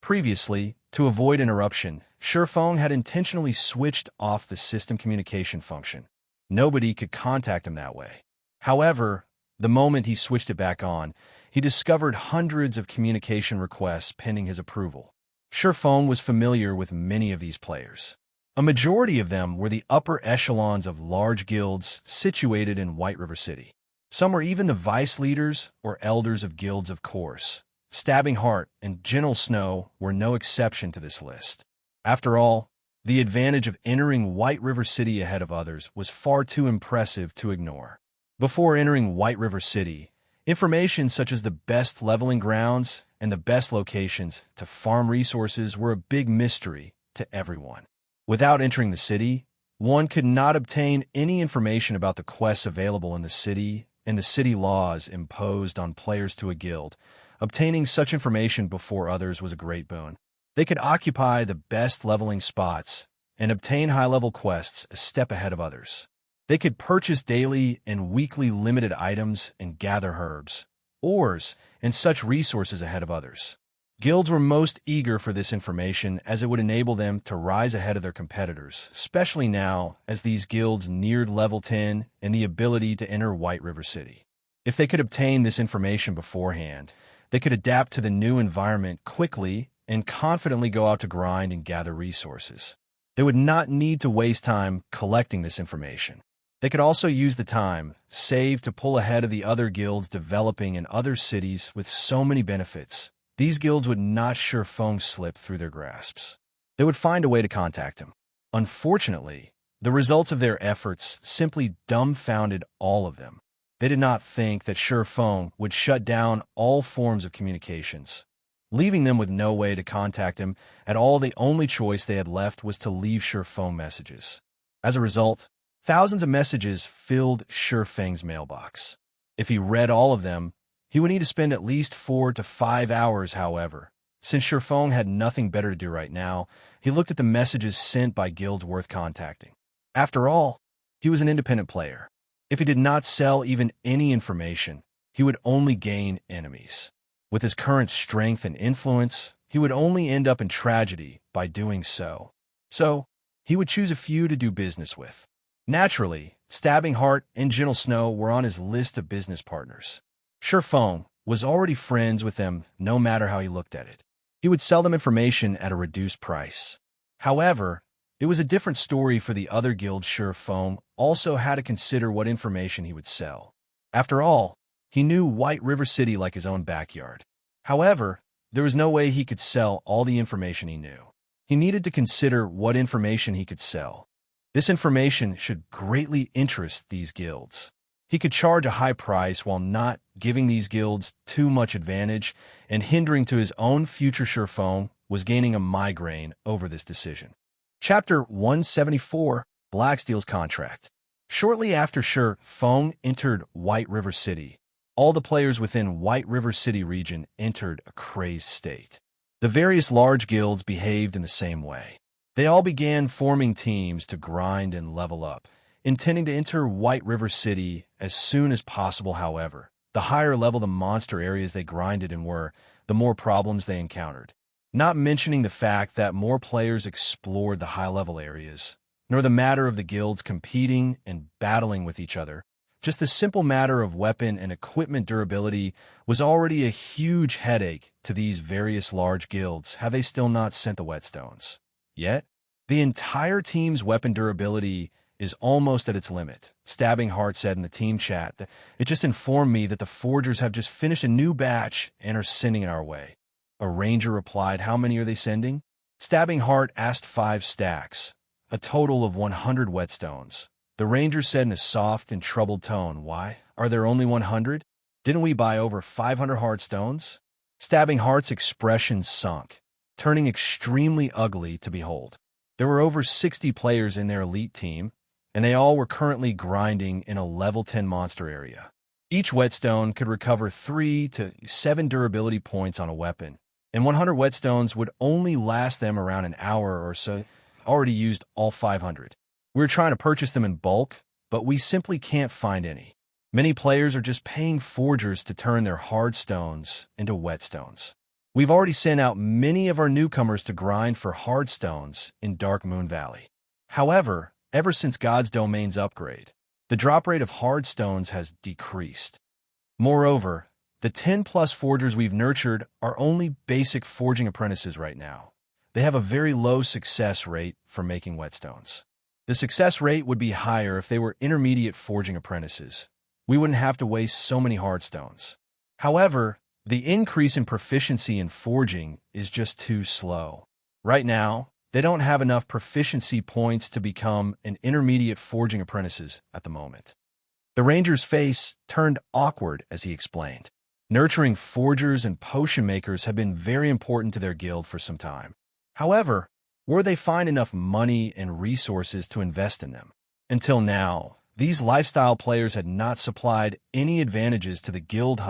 Previously, to avoid interruption, Shifeng had intentionally switched off the system communication function. Nobody could contact him that way. However, the moment he switched it back on, he discovered hundreds of communication requests pending his approval. Shifeng was familiar with many of these players. A majority of them were the upper echelons of large guilds situated in White River City. Some were even the vice leaders or elders of guilds, of course. Stabbing Heart and Gentle Snow were no exception to this list. After all, the advantage of entering White River City ahead of others was far too impressive to ignore. Before entering White River City, information such as the best leveling grounds and the best locations to farm resources were a big mystery to everyone. Without entering the city, one could not obtain any information about the quests available in the city and the city laws imposed on players to a guild. Obtaining such information before others was a great boon. They could occupy the best leveling spots and obtain high-level quests a step ahead of others. They could purchase daily and weekly limited items and gather herbs, ores, and such resources ahead of others. Guilds were most eager for this information as it would enable them to rise ahead of their competitors, especially now as these guilds neared level 10 and the ability to enter White River City. If they could obtain this information beforehand, they could adapt to the new environment quickly and confidently go out to grind and gather resources. They would not need to waste time collecting this information. They could also use the time saved to pull ahead of the other guilds developing in other cities with so many benefits. These guilds would not sure Feng slip through their grasps. They would find a way to contact him. Unfortunately, the results of their efforts simply dumbfounded all of them. They did not think that Sure Feng would shut down all forms of communications, leaving them with no way to contact him at all. The only choice they had left was to leave Sure Feng messages. As a result, thousands of messages filled Sure Feng's mailbox. If he read all of them, he would need to spend at least 4 to 5 hours. However, since Sure Feng had nothing better to do right now, he looked at the messages sent by guilds worth contacting. After all, he was an independent player. If he did not sell even any information, he would only gain enemies. With his current strength and influence, he would only end up in tragedy by doing so. So, he would choose a few to do business with. Naturally, Stabbing Heart and Gentle Snow were on his list of business partners. Sure Feng was already friends with them no matter how he looked at it. He would sell them information at a reduced price. However, it was a different story for the other guild. Sure Feng also had to consider what information he would sell. After all, he knew White River City like his own backyard. However, there was no way he could sell all the information he knew. He needed to consider what information he could sell. This information should greatly interest these guilds. He could charge a high price while not giving these guilds too much advantage and hindering to his own future. Sure Feng was gaining a migraine over this decision. Chapter 174, Blacksteel's Contract. Shortly after Sure Feng entered White River City, all the players within White River City region entered a crazed state. The various large guilds behaved in the same way. They all began forming teams to grind and level up, intending to enter White River City as soon as possible. However, the higher level the monster areas they grinded in were, the more problems they encountered. Not mentioning the fact that more players explored the high-level areas, nor the matter of the guilds competing and battling with each other. Just the simple matter of weapon and equipment durability was already a huge headache to these various large guilds. Have they still not sent the whetstones yet? The entire team's weapon durability is almost at its limit. Stabbing Heart said in the team chat that it just informed me that the forgers have just finished a new batch and are sending it our way. A ranger replied, "How many are they sending?" Stabbing Heart asked 5 stacks, a total of 100 whetstones. The ranger said in a soft and troubled tone, "Why? Are there only 100? Didn't we buy over 500 hard stones?" Stabbing Heart's expression sunk, turning extremely ugly to behold. There were over 60 players in their elite team, and they all were currently grinding in a level 10 monster area. Each whetstone could recover 3 to 7 durability points on a weapon, and 100 whetstones would only last them around an hour or so. Already used all 500. We were trying to purchase them in bulk, but we simply can't find any. Many players are just paying forgers to turn their hard stones into whetstones. We've already sent out many of our newcomers to grind for hard stones in Dark Moon Valley. However, ever since God's Domain's upgrade, the drop rate of hard stones has decreased. Moreover, the 10+ forgers we've nurtured are only basic forging apprentices right now. They have a very low success rate for making whetstones. The success rate would be higher if they were intermediate forging apprentices. We wouldn't have to waste so many hard stones. However, the increase in proficiency in forging is just too slow. Right now, they don't have enough proficiency points to become an intermediate forging apprentices at the moment. The ranger's face turned awkward as he explained. Nurturing forgers and potion makers have been very important to their guild for some time. However, where they find enough money and resources to invest in them? Until now, these lifestyle players had not supplied any advantages to the guild.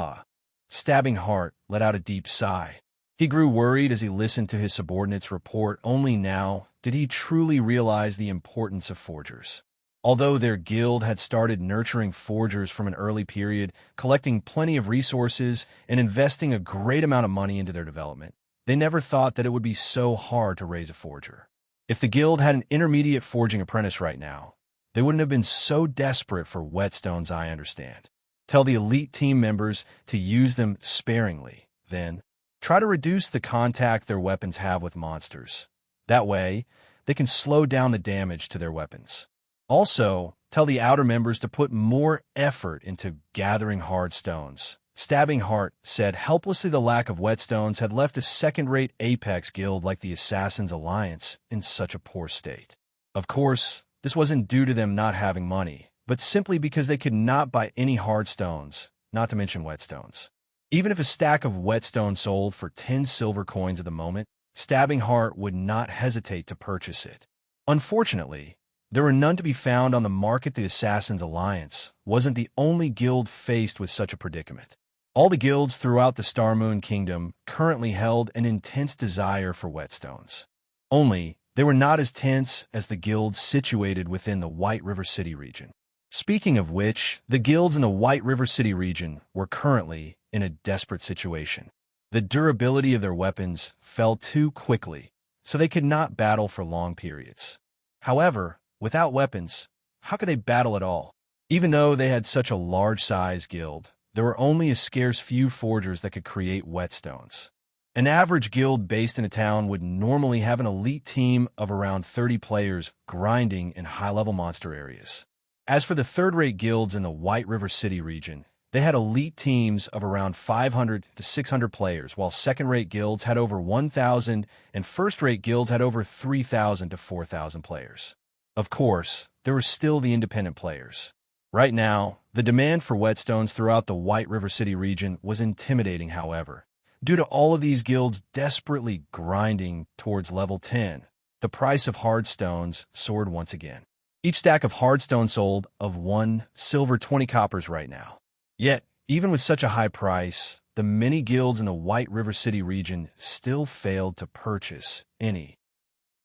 Stabbing Heart let out a deep sigh. He grew worried as he listened to his subordinate's report. Only now did he truly realize the importance of forgers. Although their guild had started nurturing forgers from an early period, collecting plenty of resources and investing a great amount of money into their development, they never thought that it would be so hard to raise a forger. If the guild had an intermediate forging apprentice right now, they wouldn't have been so desperate for whetstones. I understand. Tell the elite team members to use them sparingly. Then, try to reduce the contact their weapons have with monsters. That way, they can slow down the damage to their weapons. Also, tell the outer members to put more effort into gathering hard stones. Stabbing Heart said helplessly the lack of whetstones had left a second-rate Apex guild like the Assassin's Alliance in such a poor state. Of course, this wasn't due to them not having money, but simply because they could not buy any hard stones, not to mention whetstones. Even if a stack of whetstone sold for 10 silver coins at the moment, Stabbing Heart would not hesitate to purchase it. Unfortunately, there were none to be found on the market. The Assassin's Alliance wasn't the only guild faced with such a predicament. All the guilds throughout the Star Moon Kingdom currently held an intense desire for whetstones. Only, they were not as tense as the guilds situated within the White River City region. Speaking of which, the guilds in the White River City region were currently in a desperate situation. The durability of their weapons fell too quickly, so they could not battle for long periods. However, without weapons, how could they battle at all? Even though they had such a large-sized guild, there were only a scarce few forgers that could create whetstones. An average guild based in a town would normally have an elite team of around 30 players grinding in high-level monster areas. As for the third-rate guilds in the White River City region, they had elite teams of around 500 to 600 players, while second-rate guilds had over 1,000 and first-rate guilds had over 3,000 to 4,000 players. Of course, there were still the independent players. Right now, the demand for whetstones throughout the White River City region was intimidating, however. Due to all of these guilds desperately grinding towards level 10, the price of hard stones soared once again. Each stack of hard stone sold of 1 silver 20 coppers right now. Yet, even with such a high price, the many guilds in the White River City region still failed to purchase any.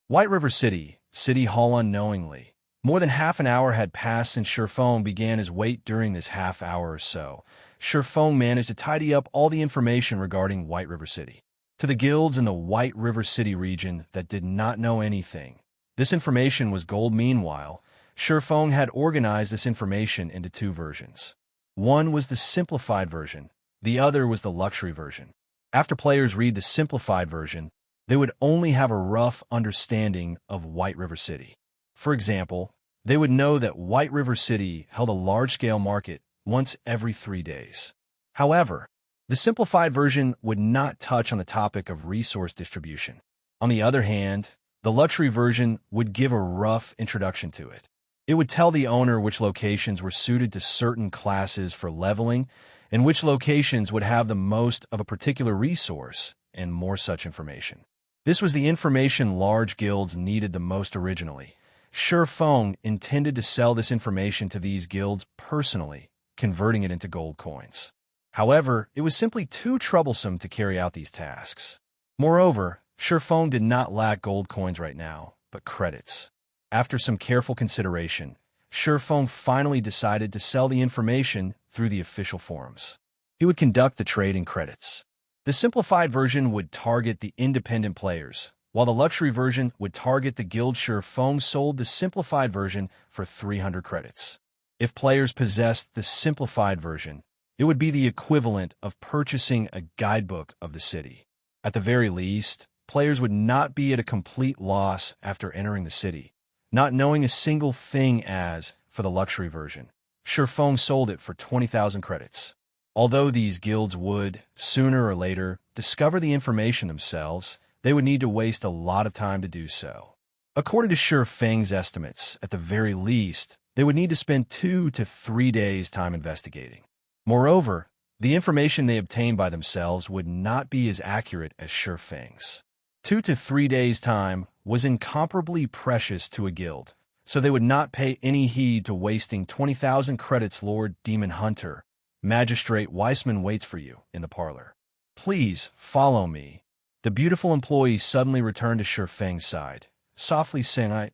White River City, City Hall. Unknowingly, more than half an hour had passed since Shurfeng began his wait. During this half hour or so, Shurfeng managed to tidy up all the information regarding White River City. To the guilds in the White River City region that did not know anything, this information was gold. Meanwhile, Shurfeng had organized this information into 2 versions. One was the simplified version, the other was the luxury version. After players read the simplified version, they would only have a rough understanding of White River City. For example, they would know that White River City held a large-scale market once every 3 days. However, the simplified version would not touch on the topic of resource distribution. On the other hand, the luxury version would give a rough introduction to it. It would tell the owner which locations were suited to certain classes for leveling and which locations would have the most of a particular resource and more such information. This was the information large guilds needed the most originally. Shurfeng intended to sell this information to these guilds personally, converting it into gold coins. However, it was simply too troublesome to carry out these tasks. Moreover, Shurfeng did not lack gold coins right now, but credits. After some careful consideration, Shurfeng finally decided to sell the information through the official forums. He would conduct the trade in credits. The simplified version would target the independent players, while the luxury version would target the guild. Shurfeng sold the simplified version for 300 credits. If players possessed the simplified version, it would be the equivalent of purchasing a guidebook of the city. At the very least, players would not be at a complete loss after entering the city, not knowing a single thing. As for the luxury version, Shurfeng sold it for 20,000 credits. Although these guilds would, sooner or later, discover the information themselves, they would need to waste a lot of time to do so. According to Shurfeng's estimates, at the very least, they would need to spend 2 to 3 days' time investigating. Moreover, the information they obtained by themselves would not be as accurate as Shurfeng's. 2 to 3 days' time was incomparably precious to a guild, so they would not pay any heed to wasting 20,000 credits. Lord Demon Hunter, Magistrate Weissman waits for you in the parlor. Please follow me. The beautiful employee suddenly returned to Shurfeng's side. Softly saying,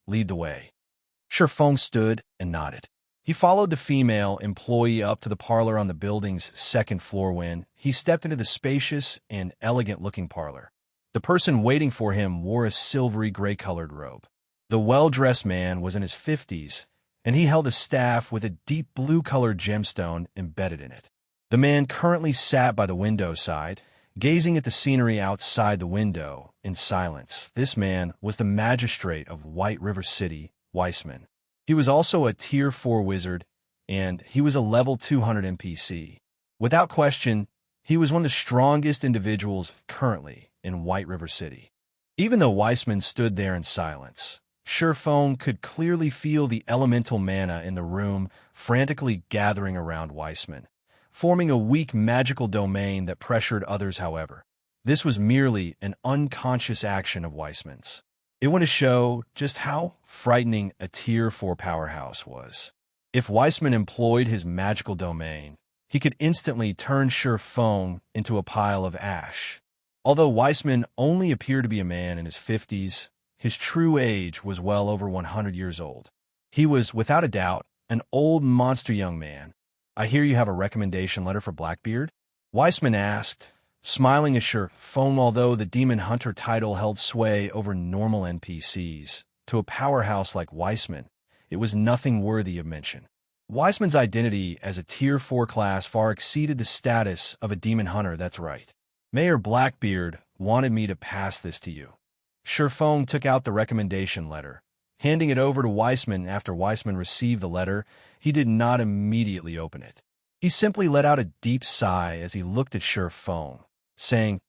lead the way. Shurfeng stood and nodded. He followed the female employee up to the parlor on the building's 2nd floor. When he stepped into the spacious and elegant-looking parlor, the person waiting for him wore a silvery gray-colored robe. The well-dressed man was in his 50s, and he held a staff with a deep blue-colored gemstone embedded in it. The man currently sat by the window side, gazing at the scenery outside the window in silence. This man was the magistrate of White River City, Weissman. He was also a Tier 4 wizard, and he was a level 200 NPC. Without question, he was one of the strongest individuals currently in White River City. Even though Weissman stood there in silence, Sherfone could clearly feel the elemental mana in the room frantically gathering around Weissman, forming a weak magical domain that pressured others. However, this was merely an unconscious action of Weissman's. It went to show just how frightening a Tier 4 powerhouse was. If Weissman employed his magical domain, he could instantly turn Sherfone into a pile of ash. Although Weissman only appeared to be a man in his 50s, his true age was well over 100 years old. He was, without a doubt, an old monster young man. "I hear you have a recommendation letter for Blackbeard?" Weissman asked, smiling at Sherfone. Although the Demon Hunter title held sway over normal NPCs, to a powerhouse like Weissman, it was nothing worthy of mention. Weissman's identity as a Tier 4 class far exceeded the status of a Demon Hunter. "That's right. Mayor Blackbeard wanted me to pass this to you." Sherfone took out the recommendation letter, handing it over to Weissman. After Weissman received the letter, he did not immediately open it. He simply let out a deep sigh as he looked at Sherfone, saying,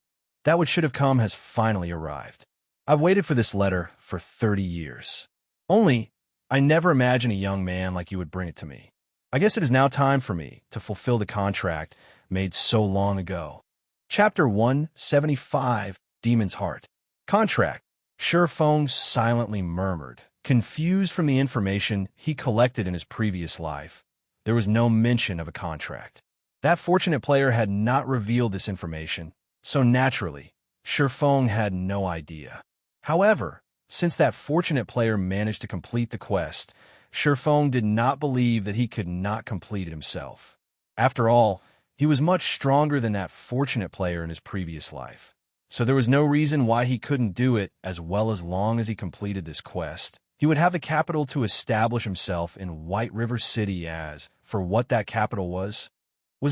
"That which should have come has finally arrived. I've waited for this letter for 30 years. Only, I never imagined a young man like you would bring it to me. I guess it is now time for me to fulfill the contract made so long ago." Chapter 175, Demon's Heart. Contract. Sherfone silently murmured, confused from the information he collected in his previous life. There was no mention of a contract. That fortunate player had not revealed this information, so naturally, Sherfone had no idea. However, since that fortunate player managed to complete the quest, Sherfone did not believe that he could not complete it himself. After all, he was much stronger than that fortunate player in his previous life, so there was no reason why he couldn't do it as well. As long as he completed this quest, he would have the capital to establish himself in White River City. As for what that capital was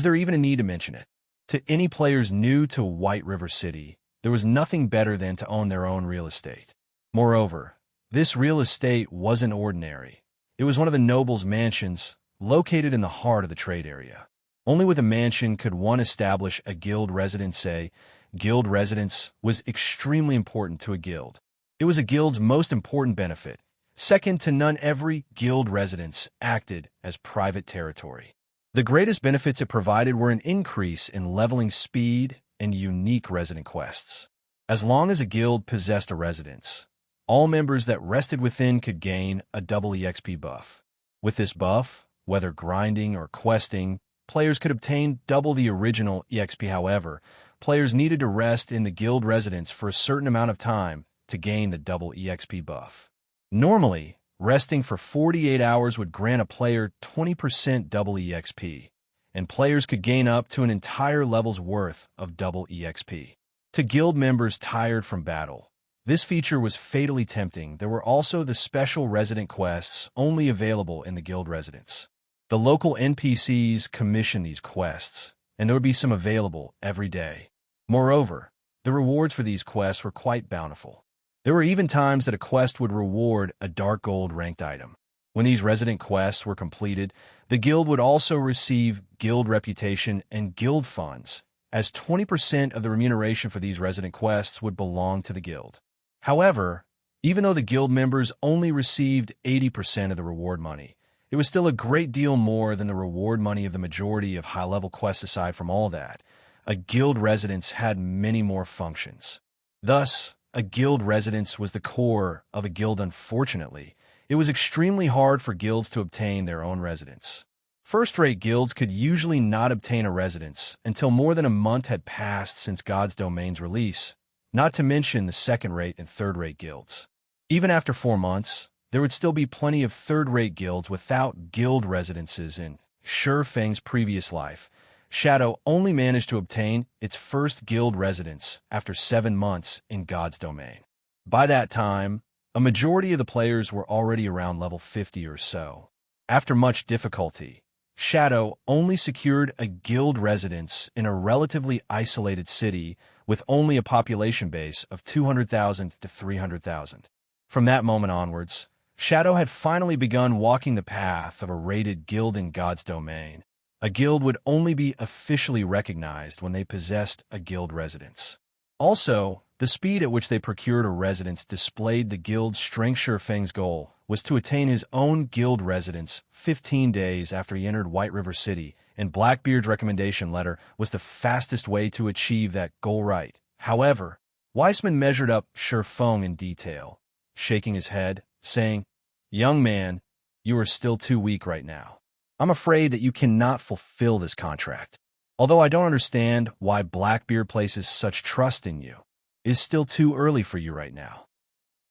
there even a need to mention it? To any players new to White River City, there was nothing better than to own their own real estate. Moreover, this real estate wasn't ordinary. It was one of the nobles' mansions, located in the heart of the trade area. Only with a mansion could one establish a guild residence. A guild residence was extremely important to a guild. It was a guild's most important benefit. Second to none, every guild residence acted as private territory. The greatest benefits it provided were an increase in leveling speed and unique resident quests. As long as a guild possessed a residence, all members that rested within could gain a double EXP buff. With this buff, whether grinding or questing, players could obtain double the original EXP. However, players needed to rest in the guild residence for a certain amount of time to gain the double EXP buff. Normally, resting for 48 hours would grant a player 20% double EXP, and players could gain up to an entire level's worth of double EXP. To guild members tired from battle, this feature was fatally tempting. There were also the special resident quests only available in the guild residence. The local NPCs commissioned these quests, and there would be some available every day. Moreover, the rewards for these quests were quite bountiful. There were even times that a quest would reward a dark gold ranked item. When these resident quests were completed, the guild would also receive guild reputation and guild funds, as 20% of the remuneration for these resident quests would belong to the guild. However, even though the guild members only received 80% of the reward money, it was still a great deal more than the reward money of the majority of high-level quests. Aside from all that, a guild residence had many more functions. Thus, a guild residence was the core of a guild. Unfortunately, it was extremely hard for guilds to obtain their own residence. First-rate guilds could usually not obtain a residence until more than a month had passed since God's Domain's release, not to mention the second-rate and third-rate guilds. Even after 4 months, there would still be plenty of third-rate guilds without guild residences. In Sherfang's previous life, Shadow only managed to obtain its first guild residence after 7 months in God's Domain. By that time, a majority of the players were already around level 50 or so. After much difficulty, Shadow only secured a guild residence in a relatively isolated city with only a population base of 200,000 to 300,000. From that moment onwards, Shadow had finally begun walking the path of a rated guild in God's domain. A guild would only be officially recognized when they possessed a guild residence. Also, the speed at which they procured a residence displayed the guild's strength. Feng's goal was to attain his own guild residence 15 days after he entered White River City, and Blackbeard's recommendation letter was the fastest way to achieve that goal right. However, Weissman measured up Feng in detail, shaking his head, saying, "Young man, you are still too weak right now. I'm afraid that you cannot fulfill this contract. Although I don't understand why Blackbeard places such trust in you, it is still too early for you right now.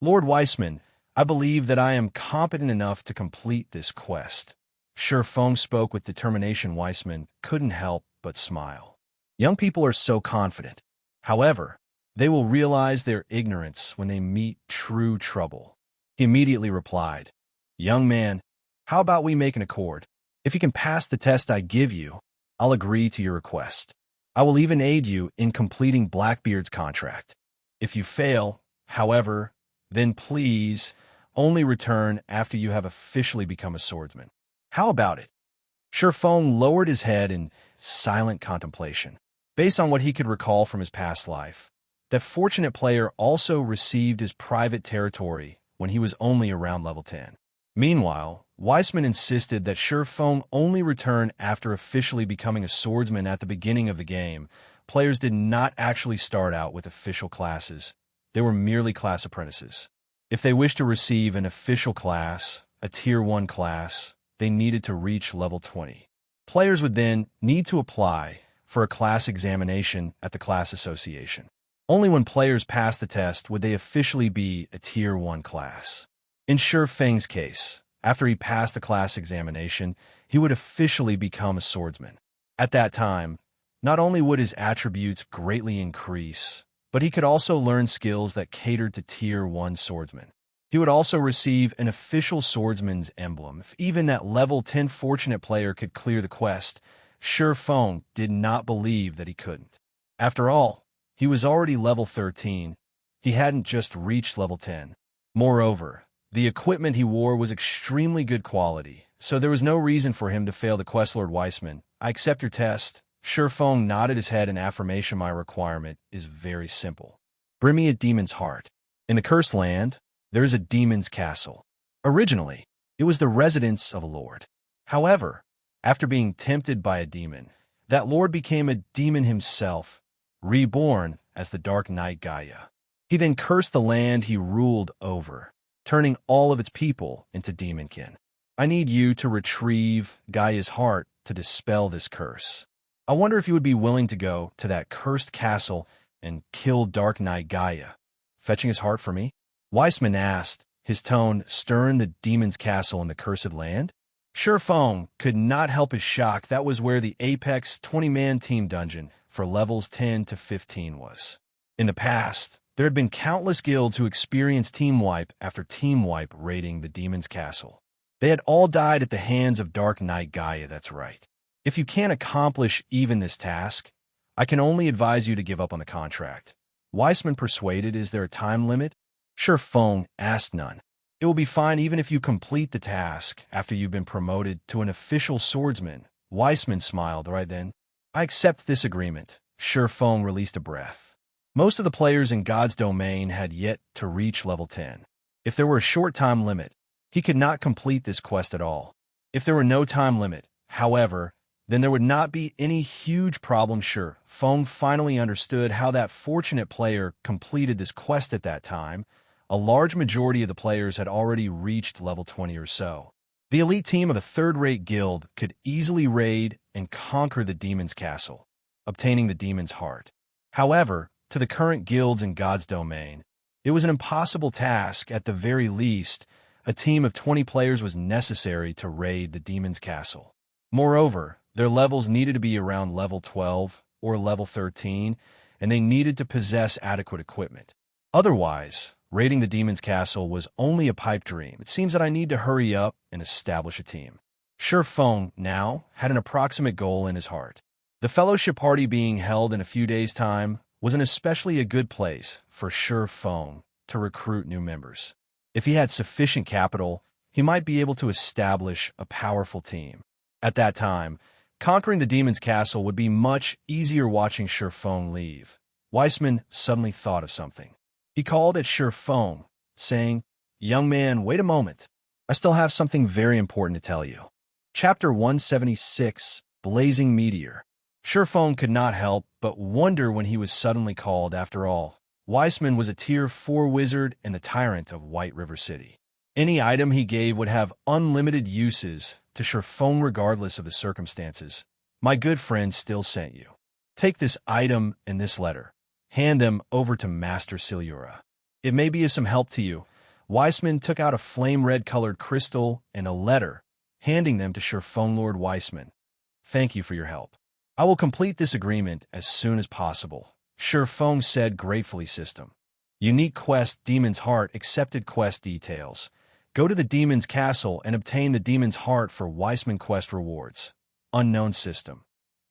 Lord Weissman, I believe that I am competent enough to complete this quest." Feng spoke with determination. Weissman couldn't help but smile. Young people are so confident. However, they will realize their ignorance when they meet true trouble. He immediately replied, "Young man, how about we make an accord? If you can pass the test I give you, I'll agree to your request. I will even aid you in completing Blackbeard's contract. If you fail, however, then please only return after you have officially become a swordsman. How about it?" Feng lowered his head in silent contemplation. Based on what he could recall from his past life, that fortunate player also received his private territory when he was only around level 10. Meanwhile, Weissman insisted that Feng only return after officially becoming a swordsman. At the beginning of the game, players did not actually start out with official classes. They were merely class apprentices. If they wished to receive an official class, a Tier 1 class, they needed to reach level 20. Players would then need to apply for a class examination at the class association. Only when players passed the test would they officially be a Tier 1 class. In Feng's case, after he passed the class examination, he would officially become a swordsman. At that time, not only would his attributes greatly increase, but he could also learn skills that catered to Tier 1 swordsmen. He would also receive an official swordsman's emblem. If even that level 10 fortunate player could clear the quest, Feng did not believe that he couldn't. After all, he was already level 13. He hadn't just reached level 10. Moreover, the equipment he wore was extremely good quality, so there was no reason for him to fail the quest. Lord Weissman, I accept your test. Feng nodded his head in affirmation. My requirement is very simple. Bring me a demon's heart. In the Cursed Land, there is a demon's castle. Originally, it was the residence of a lord. However, after being tempted by a demon, that lord became a demon himself, reborn as the Dark Knight Gaia. He then cursed the land he ruled over, turning all of its people into demonkin. I need you to retrieve Gaia's heart to dispel this curse. I wonder if you would be willing to go to that cursed castle and kill Dark Knight Gaia, fetching his heart for me? Weissman asked, his tone stern. The demon's castle in the Cursed Land? Feng could not help his shock. That was where the Apex 20-man team dungeon for levels 10 to 15 was. In the past, there had been countless guilds who experienced team wipe after team wipe raiding the demon's castle. They had all died at the hands of Dark Knight Gaia, that's right. If you can't accomplish even this task, I can only advise you to give up on the contract. Weissman persuaded. Is there a time limit? Feng asked. None. It will be fine even if you complete the task after you've been promoted to an official swordsman. Weissman smiled. Right then, I accept this agreement. Feng released a breath. Most of the players in God's domain had yet to reach level 10. If there were a short time limit, he could not complete this quest at all. If there were no time limit, however, then there would not be any huge problem. Feng finally understood how that fortunate player completed this quest at that time. A large majority of the players had already reached level 20 or so. The elite team of a third-rate guild could easily raid and conquer the demon's castle, obtaining the demon's heart. However, to the current guilds in God's domain, it was an impossible task. At the very least, a team of 20 players was necessary to raid the demon's castle. Moreover, their levels needed to be around level 12 or level 13, and they needed to possess adequate equipment. Otherwise, raiding the demon's castle was only a pipe dream. It seems that I need to hurry up and establish a team. Feng now had an approximate goal in his heart. The fellowship party being held in a few days' time was an especially a good place for Feng to recruit new members. If he had sufficient capital, he might be able to establish a powerful team. At that time, conquering the demon's castle would be much easier watching Chieftain leave. Weissman suddenly thought of something. He called at Chieftain, saying, "Young man, wait a moment. I still have something very important to tell you." Chapter 176, Blazing Meteor. Chieftain could not help but wonder when he was suddenly called. After all, Weissman was a Tier 4 wizard and the tyrant of White River City. Any item he gave would have unlimited uses to Chieftain regardless of the circumstances. "My good friend still sent you. Take this item and this letter. Hand them over to Master Seliora. It may be of some help to you." Weissman took out a flame-red-colored crystal and a letter, handing them to Chieftain Lord Weissman. "Thank you for your help. I will complete this agreement as soon as possible," Chieftain said gratefully. System. Unique quest Demon's Heart. Accepted quest details. Go to the Demon's Castle and obtain the Demon's Heart for Weissman quest rewards. Unknown system.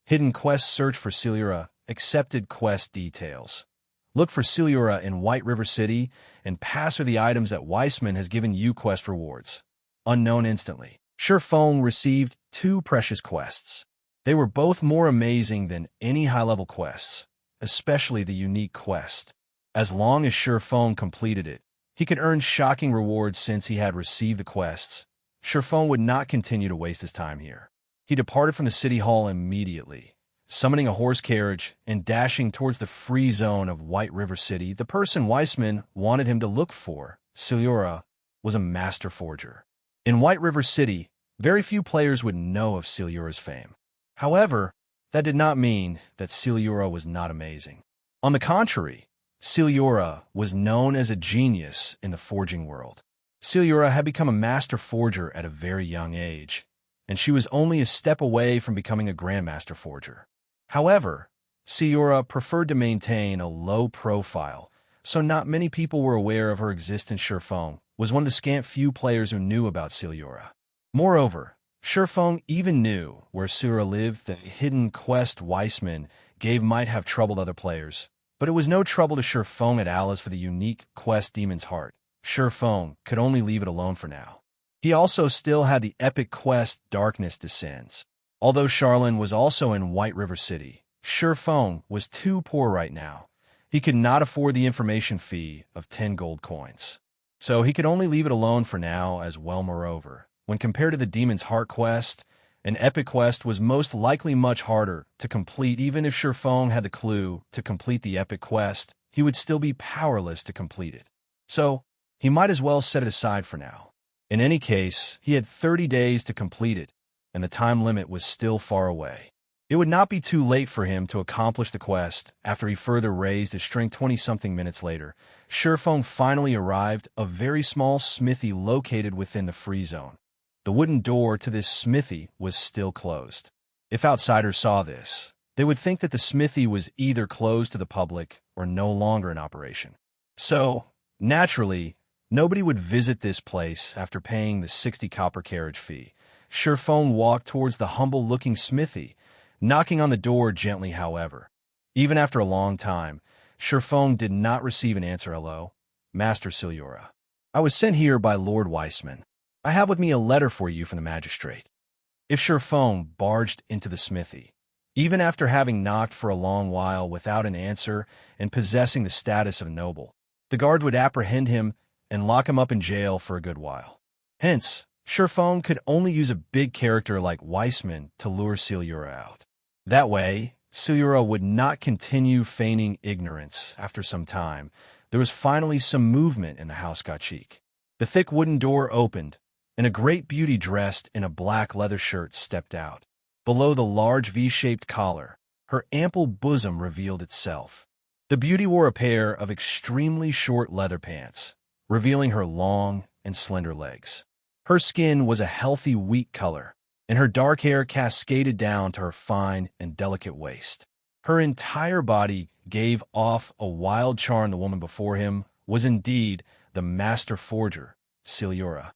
Hidden quest. Search for Seliora. Accepted quest details. Look for Seliora in White River City and pass her the items that Weissman has given you quest rewards. Unknown instantly. Chieftain received 2 precious quests. They were both more amazing than any high-level quests, especially the unique quest. As long as Chieftain completed it, he could earn shocking rewards. Since he had received the quests, Chieftain would not continue to waste his time here. He departed from the city hall immediately, summoning a horse carriage and dashing towards the free zone of White River City. The person Weissman wanted him to look for, Seliora, was a master forger. In White River City, very few players would know of Seliora's fame. However, that did not mean that Seliora was not amazing. On the contrary, Seliora was known as a genius in the forging world. Seliora had become a master forger at a very young age, and she was only a step away from becoming a grandmaster forger. However, Seliora preferred to maintain a low profile, so not many people were aware of her existence. Chieftain was one of the scant few players who knew about Seliora. Moreover, Chieftain even knew where Seliora lived. The hidden quest Weissman gave might have troubled other players, but it was no trouble to Chieftain at Alice for the unique quest Demon's Heart. Chieftain could only leave it alone for now. He also still had the epic quest Darkness Descends. Although Charlene was also in White River City, Chieftain was too poor right now. He could not afford the information fee of 10 gold coins. So he could only leave it alone for now as well. Moreover, when compared to the Demon's Heart quest, an epic quest was most likely much harder to complete. Even if Chieftain had the clue to complete the epic quest, he would still be powerless to complete it. So, he might as well set it aside for now. In any case, he had 30 days to complete it, and the time limit was still far away. It would not be too late for him to accomplish the quest. After he further raised his strength 20-something minutes later, Chieftain finally arrived at a very small smithy located within the free zone. The wooden door to this smithy was still closed. If outsiders saw this, they would think that the smithy was either closed to the public or no longer in operation. So, naturally, nobody would visit this place after paying the 60 copper carriage fee. Chieftain walked towards the humble-looking smithy, knocking on the door gently. However, even after a long time, Chieftain did not receive an answer. "Hello, Master Seliora. I was sent here by Lord Weissman. I have with me a letter for you from the Magistrate." If Chieftain barged into the smithy, even after having knocked for a long while without an answer and possessing the status of a noble, the guards would apprehend him and lock him up in jail for a good while. Hence, Chieftain could only use a big character like Weissman to lure Seliora out. That way, Seliora would not continue feigning ignorance. After some time, there was finally some movement in the house Scorching. The thick wooden door opened, and a great beauty dressed in a black leather shirt stepped out. Below the large V-shaped collar, her ample bosom revealed itself. The beauty wore a pair of extremely short leather pants, revealing her long and slender legs. Her skin was a healthy wheat color, and her dark hair cascaded down to her fine and delicate waist. Her entire body gave off a wild charm. The woman before him was indeed the master forger, Seliora.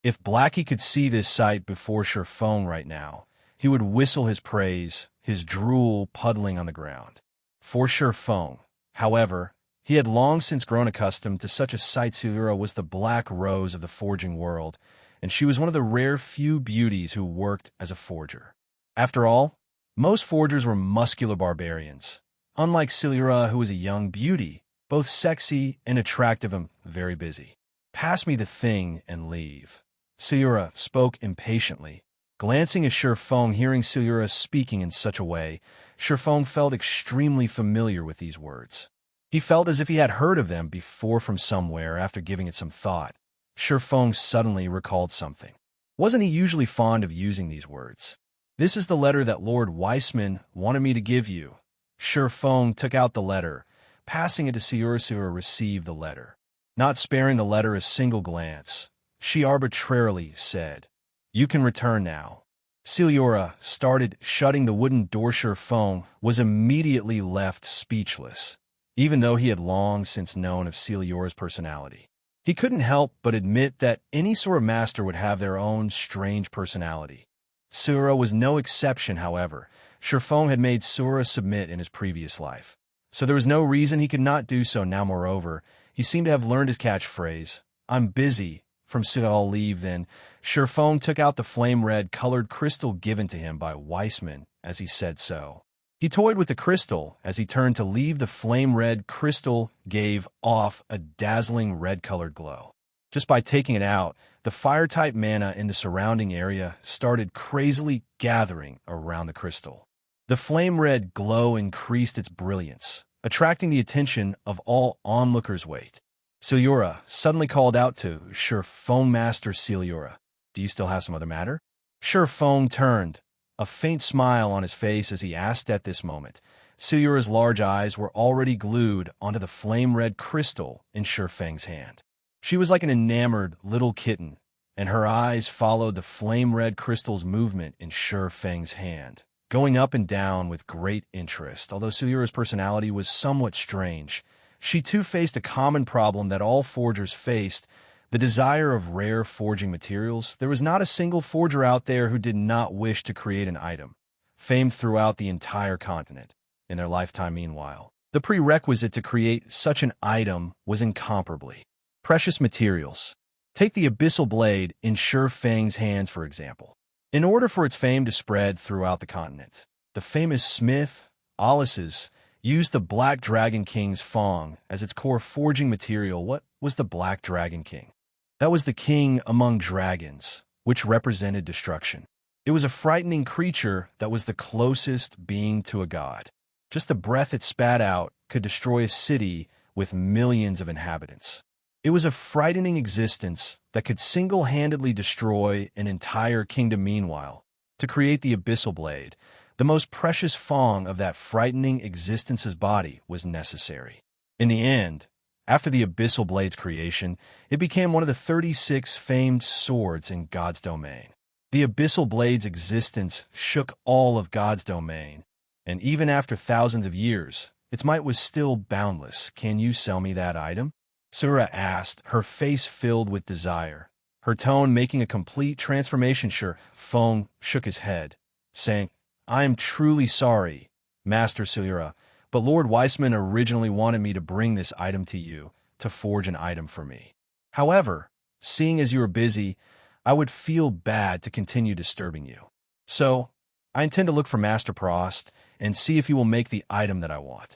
If Blackie could see this sight before Chieftain right now, he would whistle his praise, his drool puddling on the ground. For Chieftain, however, He had long since grown accustomed to such a sight. Seliora was the black rose of the forging world, and she was one of the rare few beauties who worked as a forger. After all, most forgers were muscular barbarians, unlike Seliora, who was a young beauty, both sexy and attractive and very busy. "Pass me the thing and leave." Seliora spoke impatiently. Glancing at Shifeng, hearing Seliora speaking in such a way, Shifeng felt extremely familiar with these words. He felt as if he had heard of them before from somewhere. After giving it some thought, Shifeng suddenly recalled something. Wasn't he usually fond of using these words? "This is the letter that Lord Weissman wanted me to give you." Shifeng took out the letter, passing it to Seliora. Seliora received the letter. Not sparing the letter a single glance, she arbitrarily said, "You can return now." Seliora started shutting the wooden door. Shifeng was immediately left speechless. Even though he had long since known of Seliora's personality, he couldn't help but admit that any sort of master would have their own strange personality. Seliora was no exception, however. Shifeng had made Seliora submit in his previous life, so there was no reason he could not do so now. Moreover, he seemed to have learned his catchphrase, "I'm busy," from Seliora. "I'll leave then." Shifeng took out the flame-red colored crystal given to him by Weissman as he said so. He toyed with the crystal as he turned to leave. The flame-red crystal gave off a dazzling red-colored glow. Just by taking it out, the fire-type mana in the surrounding area started crazily gathering around the crystal. The flame-red glow increased its brilliance, attracting the attention of all onlookers. "Wait." Seliora suddenly called out to Shifeng. "Master Seliora, do you still have some other matter?" Shifeng turned, a faint smile on his face as he asked. At this moment, Seliora's large eyes were already glued onto the flame-red crystal in Shifeng's hand. She was like an enamored little kitten, and her eyes followed the flame-red crystal's movement in Shifeng's hand, going up and down with great interest. Although Seliora's personality was somewhat strange, she too faced a common problem that all forgers faced, the desire of rare forging materials. There was not a single forger out there who did not wish to create an item, famed throughout the entire continent, in their lifetime. Meanwhile, the prerequisite to create such an item was incomparably precious materials. Take the Abyssal Blade in Shifeng's hands, for example. In order for its fame to spread throughout the continent, the famous smith, Alice's, used the Black Dragon King's Fang as its core forging material. What was the Black Dragon King? That was the king among dragons, which represented destruction. It was a frightening creature that was the closest being to a god. Just the breath it spat out could destroy a city with millions of inhabitants. It was a frightening existence that could single-handedly destroy an entire kingdom. Meanwhile, to create the Abyssal Blade, the most precious Fang of that frightening existence's body was necessary. In the end, after the Abyssal Blade's creation, it became one of the 36 famed swords in God's domain. The Abyssal Blade's existence shook all of God's domain, and even after thousands of years, its might was still boundless. "Can you sell me that item?" Seliora asked, her face filled with desire, her tone making a complete transformation. Shifeng shook his head, saying, "I am truly sorry, Master Seliora, but Lord Weissman originally wanted me to bring this item to you, to forge an item for me. However, seeing as you are busy, I would feel bad to continue disturbing you. So, I intend to look for Master Prost and see if he will make the item that I want."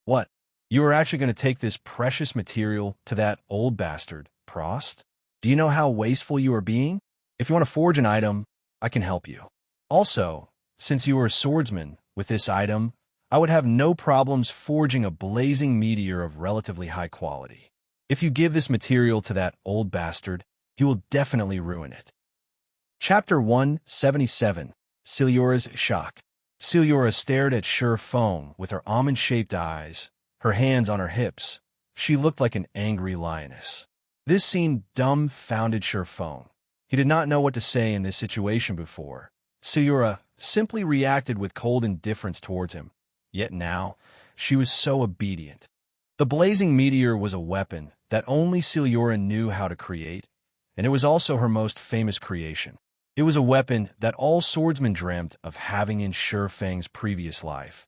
"What? You are actually going to take this precious material to that old bastard, Prost? Do you know how wasteful you are being? If you want to forge an item, I can help you. Also, since you are a swordsman, with this item, I would have no problems forging a blazing meteor of relatively high quality. If you give this material to that old bastard, he will definitely ruin it." Chapter 177. Seliora's Shock. Seliora stared at Shifeng with her almond-shaped eyes, her hands on her hips. She looked like an angry lioness. This scene dumbfounded Shifeng. He did not know what to say in this situation before. Seliora simply reacted with cold indifference towards him. Yet now, she was so obedient. The blazing meteor was a weapon that only Seliora knew how to create, and it was also her most famous creation. It was a weapon that all swordsmen dreamt of having in Shifeng's previous life.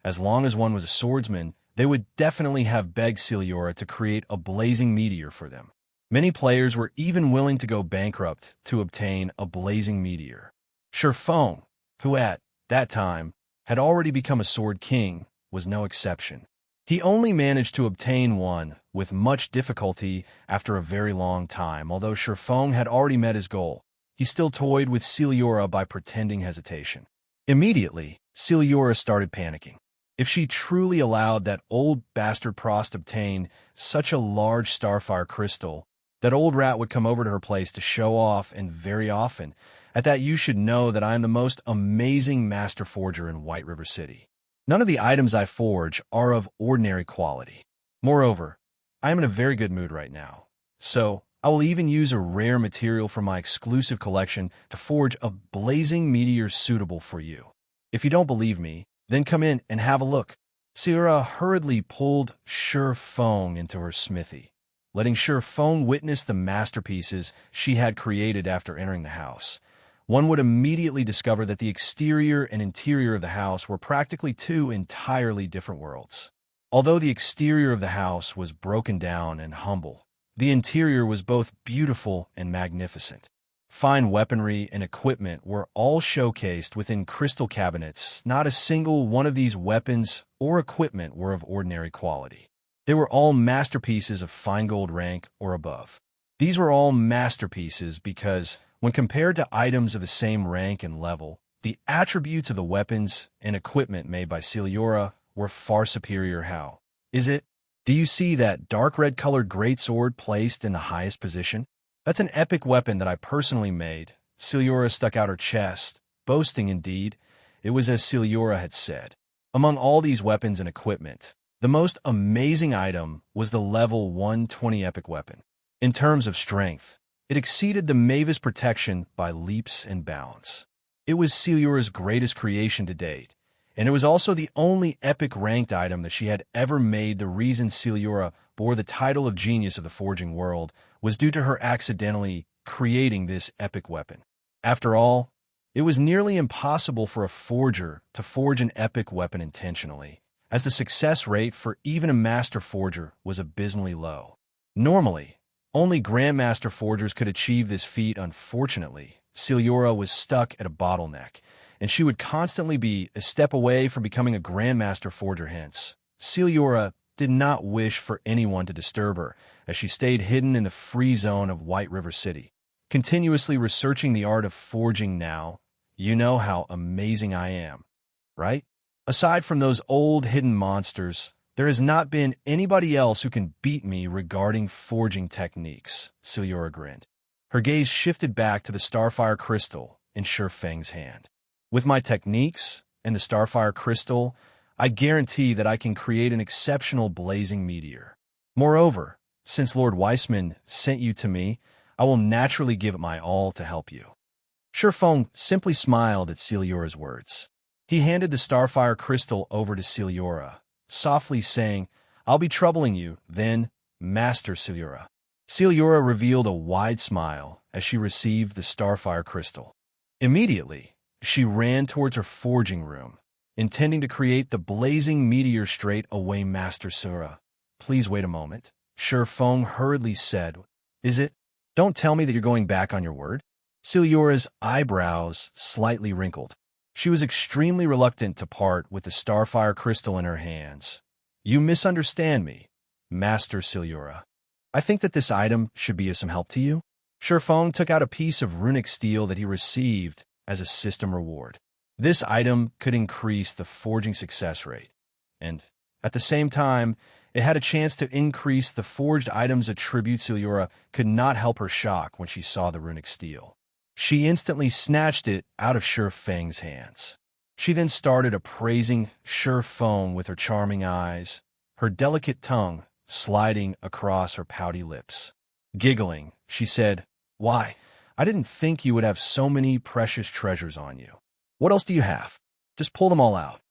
As long as one was a swordsman, they would definitely have begged Seliora to create a blazing meteor for them. Many players were even willing to go bankrupt to obtain a blazing meteor. Chieftain, who at that time had already become a Sword King, was no exception. He only managed to obtain one with much difficulty after a very long time. Although Chieftain had already met his goal, he still toyed with Seliora by pretending hesitation. Immediately, Seliora started panicking. If she truly allowed that old bastard Prost obtain such a large starfire crystal, that old rat would come over to her place to show off, and very often. At that, you should know that I am the most amazing master forger in White River City. None of the items I forge are of ordinary quality. Moreover, I am in a very good mood right now, so I will even use a rare material from my exclusive collection to forge a blazing meteor suitable for you. If you don't believe me, then come in and have a look. Seliora hurriedly pulled Chieftain into her smithy, letting Chieftain witness the masterpieces she had created after entering the house. One would immediately discover that the exterior and interior of the house were practically two entirely different worlds. Although the exterior of the house was broken down and humble, the interior was both beautiful and magnificent. Fine weaponry and equipment were all showcased within crystal cabinets. Not a single one of these weapons or equipment were of ordinary quality. They were all masterpieces of fine gold rank or above. These were all masterpieces because, when compared to items of the same rank and level, the attributes of the weapons and equipment made by Seliora were far superior. How is it? Do you see that dark red-colored greatsword placed in the highest position? That's an epic weapon that I personally made. Seliora stuck out her chest, boasting indeed. It was as Seliora had said. Among all these weapons and equipment, the most amazing item was the level 120 epic weapon. In terms of strength, it exceeded the Mavis protection by leaps and bounds. It was Seliora's greatest creation to date, and it was also the only epic ranked item that she had ever made. The reason Seliora bore the title of Genius of the Forging World was due to her accidentally creating this epic weapon. After all, it was nearly impossible for a forger to forge an epic weapon intentionally, as the success rate for even a master forger was abysmally low. Normally, only Grandmaster forgers could achieve this feat. Unfortunately, Seliora was stuck at a bottleneck, and she would constantly be a step away from becoming a Grandmaster forger. Hence, Seliora did not wish for anyone to disturb her, as she stayed hidden in the free zone of White River City, continuously researching the art of forging. Now, you know how amazing I am, right? Aside from those old hidden monsters, there has not been anybody else who can beat me regarding forging techniques, Seliora grinned. Her gaze shifted back to the starfire crystal in Chieftain's hand. With my techniques and the starfire crystal, I guarantee that I can create an exceptional blazing meteor. Moreover, since Lord Weissman sent you to me, I will naturally give it my all to help you. Chieftain simply smiled at Seliora's words. He handed the starfire crystal over to Seliora, softly saying, "I'll be troubling you, then, Master Seliora." Seliora revealed a wide smile as she received the starfire crystal. Immediately, she ran towards her forging room, intending to create the blazing meteor straight away. Master Seliora, please wait a moment, Chieftain hurriedly said. Is it? Don't tell me that you're going back on your word? Seliora's eyebrows slightly wrinkled. She was extremely reluctant to part with the starfire crystal in her hands. You misunderstand me, Master Seliora. I think that this item should be of some help to you. Chieftain took out a piece of runic steel that he received as a system reward. This item could increase the forging success rate, and at the same time, it had a chance to increase the forged item's attribute. Seliora could not help her shock when she saw the runic steel. She instantly snatched it out of Chieftain's hands. She then started appraising Chieftain with her charming eyes, her delicate tongue sliding across her pouty lips. Giggling, she said, "Why, I didn't think you would have so many precious treasures on you. What else do you have? Just pull them all out."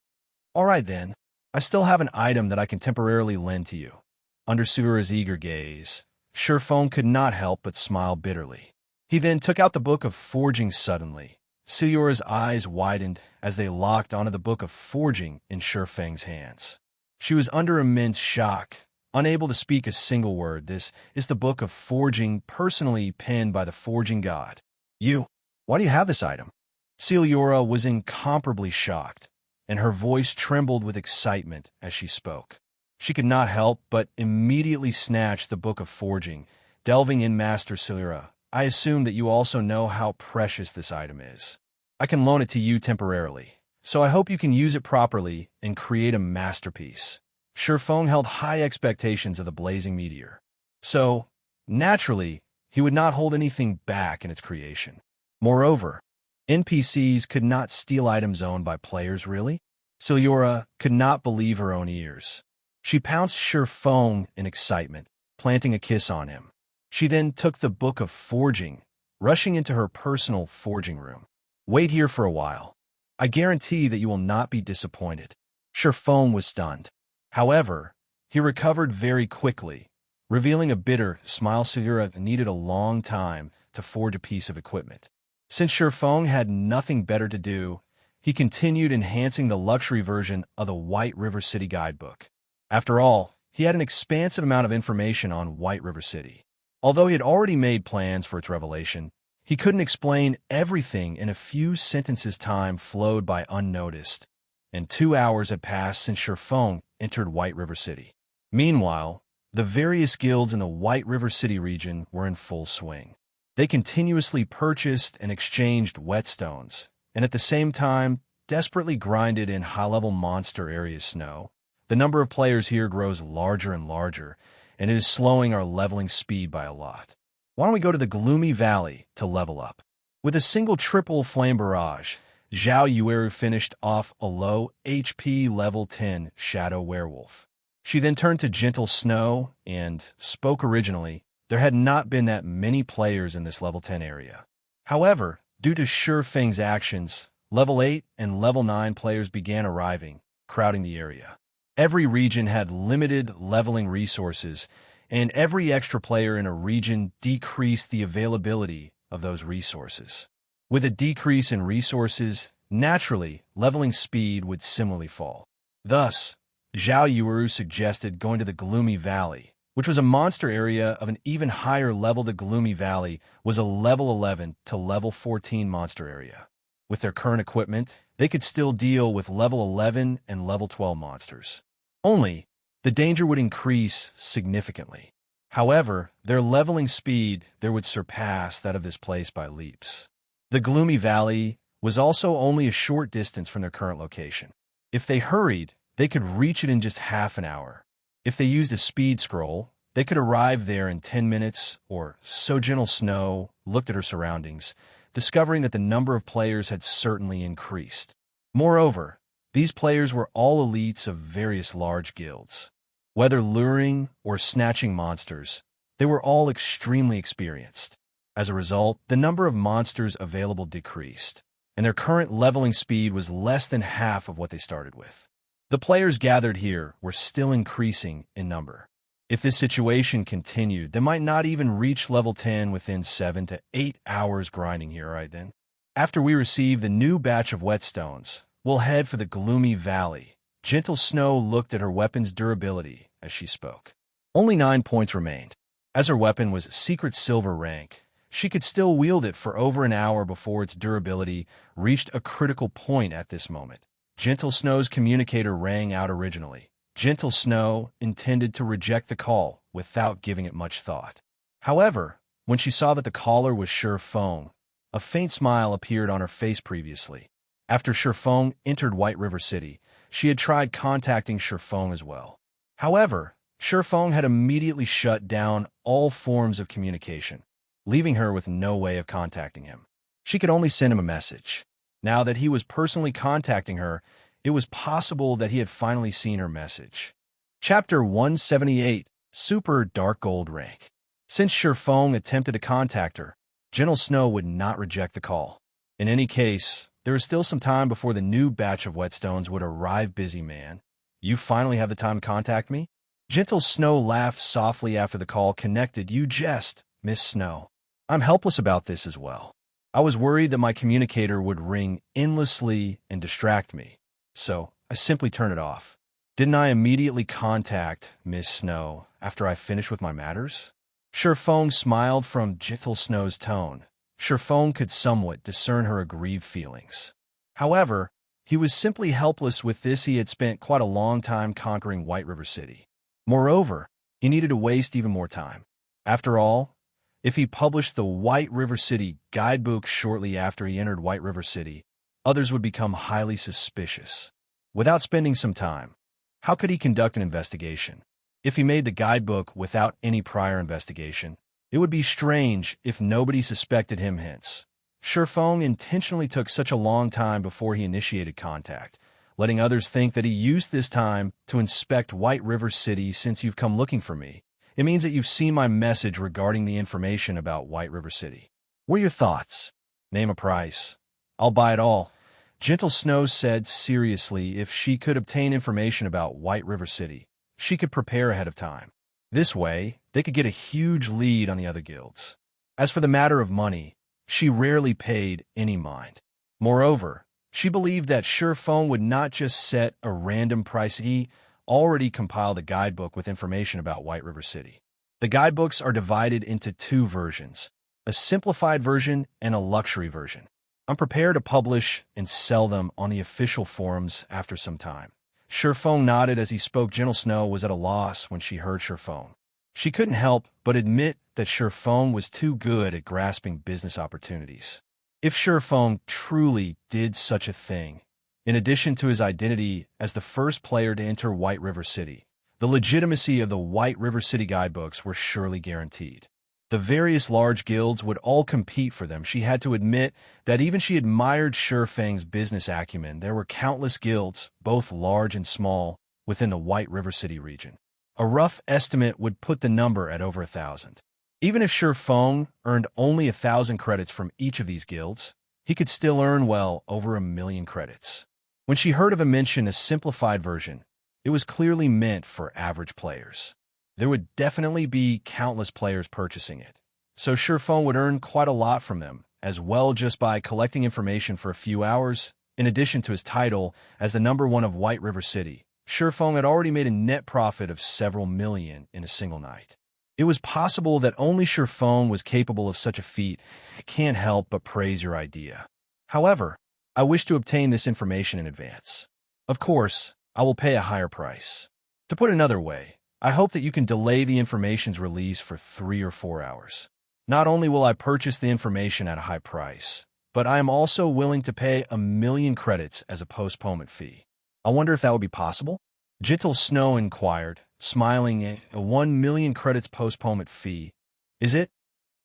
"All right, then. I still have an item that I can temporarily lend to you." Under Seliora's eager gaze, Chieftain could not help but smile bitterly. He then took out the Book of Forging suddenly. Seliora's eyes widened as they locked onto the Book of Forging in Chieftain's hands. She was under immense shock, unable to speak a single word. This is the Book of Forging, personally penned by the Forging God. Why do you have this item? Seliora was incomparably shocked, and her voice trembled with excitement as she spoke. She could not help but immediately snatch the Book of Forging, delving in. Master Seliora, I assume that you also know how precious this item is. I can loan it to you temporarily, so I hope you can use it properly and create a masterpiece. Shifeng held high expectations of the blazing meteor, so, naturally, he would not hold anything back in its creation. Moreover, NPCs could not steal items owned by players, really? Seliora could not believe her own ears. She pounced Shifeng in excitement, planting a kiss on him. She then took the Book of Forging, rushing into her personal forging room. Wait here for a while. I guarantee that you will not be disappointed. Shifeng was stunned. However, he recovered very quickly, revealing a bitter smile. Seliora needed a long time to forge a piece of equipment. Since Shifeng had nothing better to do, he continued enhancing the luxury version of the White River City guidebook. After all, he had an expansive amount of information on White River City. Although he had already made plans for its revelation, he couldn't explain everything in a few sentences. Time flowed by unnoticed, and 2 hours had passed since Shifeng entered White River City. Meanwhile, the various guilds in the White River City region were in full swing. They continuously purchased and exchanged whetstones, and at the same time, desperately grinded in high-level monster area snow. The number of players here grows larger and larger, and it is slowing our leveling speed by a lot. Why don't we go to the Gloomy Valley to level up? With a single triple flame barrage, Zhao Yueru finished off a low HP level 10 Shadow Werewolf. She then turned to Gentle Snow and spoke. Originally, there had not been that many players in this level 10 area. However, due to Shifeng's actions, level 8 and level 9 players began arriving, crowding the area. Every region had limited leveling resources, and every extra player in a region decreased the availability of those resources. With a decrease in resources, naturally, leveling speed would similarly fall. Thus, Zhao Yueru suggested going to the Gloomy Valley, which was a monster area of an even higher level. The Gloomy Valley was a level 11 to level 14 monster area. With their current equipment, they could still deal with level 11 and level 12 monsters. Only, the danger would increase significantly. However, their leveling speed there would surpass that of this place by leaps. The Gloomy Valley was also only a short distance from their current location. If they hurried, they could reach it in just half an hour. If they used a speed scroll, they could arrive there in 10 minutes, or so. Gentle Snow looked at her surroundings, discovering that the number of players had certainly increased. Moreover, these players were all elites of various large guilds. Whether luring or snatching monsters, they were all extremely experienced. As a result, the number of monsters available decreased, and their current leveling speed was less than half of what they started with. The players gathered here were still increasing in number. If this situation continued, they might not even reach level 10 within 7 to 8 hours grinding here. Right then, after we receive the new batch of whetstones, we'll head for the Gloomy Valley. Gentle Snow looked at her weapon's durability as she spoke. Only 9 points remained. As her weapon was secret silver rank, she could still wield it for over an hour before its durability reached a critical point. At this moment, Gentle Snow's communicator rang out. Originally, Gentle Snow intended to reject the call without giving it much thought. However, when she saw that the caller was Shifeng, a faint smile appeared on her face. Previously, after Shifeng entered White River City, she had tried contacting Shifeng as well. However, Shifeng had immediately shut down all forms of communication, leaving her with no way of contacting him. She could only send him a message. Now that he was personally contacting her, it was possible that he had finally seen her message. Chapter 178, Super Dark Gold Rank. Since Shifeng attempted to contact her, Gentle Snow would not reject the call. In any case, there is still some time before the new batch of whetstones would arrive. Busy man, you finally have the time to contact me? Gentle Snow laughed softly after the call connected. You jest, Miss Snow. I'm helpless about this as well. I was worried that my communicator would ring endlessly and distract me, so I simply turned it off. Didn't I immediately contact Miss Snow after I finished with my matters? Sherfong smiled from Gentle Snow's tone. Sherfong could somewhat discern her aggrieved feelings. However, he was simply helpless with this. He had spent quite a long time conquering White River City. Moreover, he needed to waste even more time. After all, if he published the White River City guidebook shortly after he entered White River City, others would become highly suspicious. Without spending some time, how could he conduct an investigation? If he made the guidebook without any prior investigation, it would be strange if nobody suspected him. Hence, Sherfong intentionally took such a long time before he initiated contact, letting others think that he used this time to inspect White River City. Since you've come looking for me, it means that you've seen my message regarding the information about White River City. What are your thoughts? Name a price. I'll buy it all. Gentle Snow said seriously. If she could obtain information about White River City, she could prepare ahead of time. This way, they could get a huge lead on the other guilds. As for the matter of money, she rarely paid any mind. Moreover, she believed that Sherfong would not just set a random price. He already compiled a guidebook with information about White River City. The guidebooks are divided into two versions, a simplified version and a luxury version. I'm prepared to publish and sell them on the official forums after some time. Sherfong nodded as he spoke. Gentle Snow was at a loss when she heard Sherfong. She couldn't help but admit that Sherfong was too good at grasping business opportunities. If Sherfong truly did such a thing, in addition to his identity as the first player to enter White River City, the legitimacy of the White River City guidebooks were surely guaranteed. The various large guilds would all compete for them. She had to admit that even she admired Sherfang's business acumen. There were countless guilds, both large and small, within the White River City region. A rough estimate would put the number at over 1,000. Even if Sherfong earned only 1,000 credits from each of these guilds, he could still earn well over 1,000,000 credits. When she heard of a mention, a simplified version, it was clearly meant for average players. There would definitely be countless players purchasing it, so Sherfong would earn quite a lot from them, as well just by collecting information for a few hours. In addition to his title as the #1 of White River City, Sherfong had already made a net profit of several million in a single night. It was possible that only Sherfong was capable of such a feat. I can't help but praise your idea. However, I wish to obtain this information in advance. Of course, I will pay a higher price. To put it another way, I hope that you can delay the information's release for 3 or 4 hours. Not only will I purchase the information at a high price, but I am also willing to pay 1,000,000 credits as a postponement fee. I wonder if that would be possible? Gentle Snow inquired, smiling. A 1,000,000 credits postponement fee. Is it?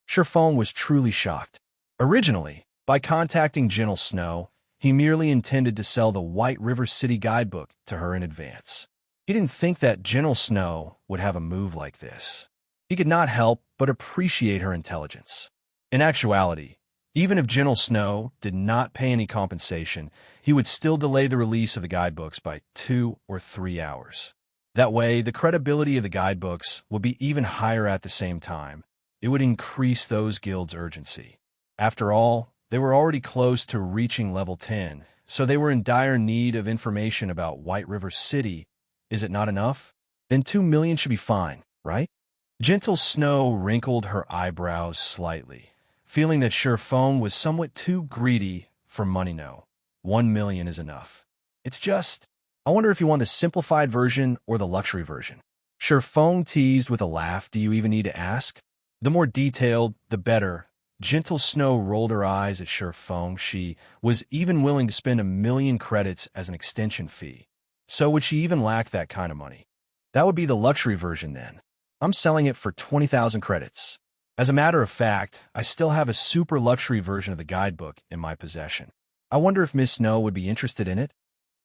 Sherfong was truly shocked. Originally, by contacting Gentle Snow, he merely intended to sell the White River City guidebook to her in advance. He didn't think that Gentle Snow would have a move like this. He could not help but appreciate her intelligence. In actuality, even if Gentle Snow did not pay any compensation, he would still delay the release of the guidebooks by 2 or 3 hours. That way, the credibility of the guidebooks would be even higher. At the same time, it would increase those guilds' urgency. After all, they were already close to reaching level 10, so they were in dire need of information about White River City. Is it not enough? Then 2,000,000 should be fine, right? Gentle Snow wrinkled her eyebrows slightly, feeling that Sherfong was somewhat too greedy for money. No, 1,000,000 is enough. It's just, I wonder if you want the simplified version or the luxury version. Sherfong teased with a laugh. Do you even need to ask? The more detailed, the better. Gentle Snow rolled her eyes at Sherfong. She was even willing to spend 1,000,000 credits as an extension fee. So would she even lack that kind of money? That would be the luxury version then. I'm selling it for 20,000 credits. As a matter of fact, I still have a super luxury version of the guidebook in my possession. I wonder if Miss Snow would be interested in it?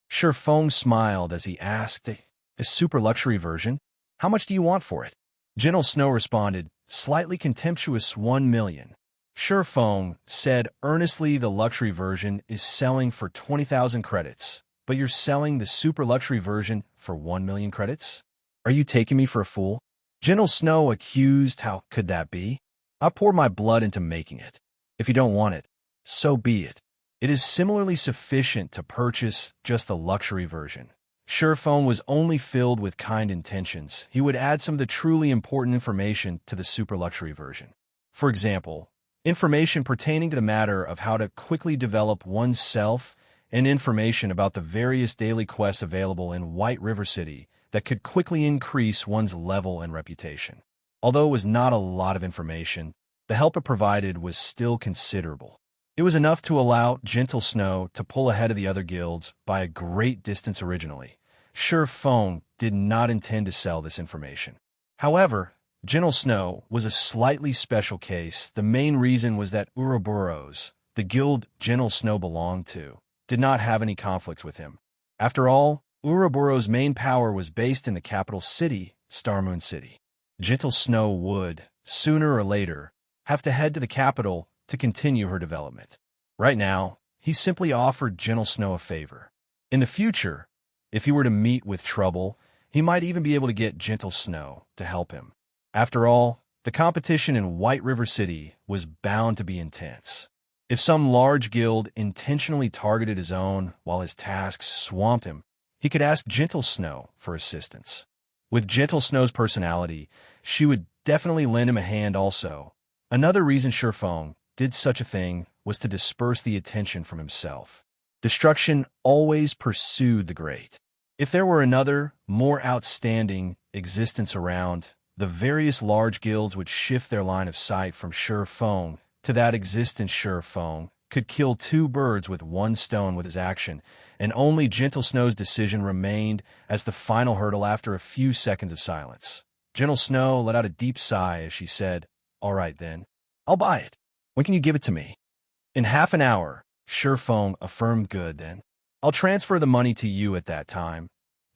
Sherfong smiled as he asked, a super luxury version? How much do you want for it? Gentle Snow responded, slightly contemptuous, 1,000,000. Sherfong said earnestly, the luxury version is selling for 20,000 credits. But you're selling the super luxury version for 1,000,000 credits? Are you taking me for a fool? Gentle Snow accused. How could that be? I poured my blood into making it. If you don't want it, so be it. It is similarly sufficient to purchase just the luxury version. Surephone was only filled with kind intentions. He would add some of the truly important information to the super luxury version. For example, information pertaining to the matter of how to quickly develop oneself and information about the various daily quests available in White River City that could quickly increase one's level and reputation. Although it was not a lot of information, the help it provided was still considerable. It was enough to allow Gentle Snow to pull ahead of the other guilds by a great distance originally. Surephone did not intend to sell this information. However, Gentle Snow was a slightly special case. The main reason was that Ouroboros, the guild Gentle Snow belonged to, did not have any conflicts with him. After all, Ouroboros' main power was based in the capital city, Starmoon City. Gentle Snow would, sooner or later, have to head to the capital to continue her development. Right now, he simply offered Gentle Snow a favor. In the future, if he were to meet with trouble, he might even be able to get Gentle Snow to help him. After all, the competition in White River City was bound to be intense. If some large guild intentionally targeted his own while his tasks swamped him, he could ask Gentle Snow for assistance. With Gentle Snow's personality, she would definitely lend him a hand also. Another reason Surephone did such a thing was to disperse the attention from himself. Destruction always pursued the great. If there were another, more outstanding existence around, the various large guilds would shift their line of sight from Surephone to that existence. Surephone could kill two birds with one stone with his action, and only Gentle Snow's decision remained as the final hurdle after a few seconds of silence. Gentle Snow let out a deep sigh as she said, "All right then, I'll buy it. When can you give it to me?" "In half an hour," Surephone affirmed. "Good then. I'll transfer the money to you at that time."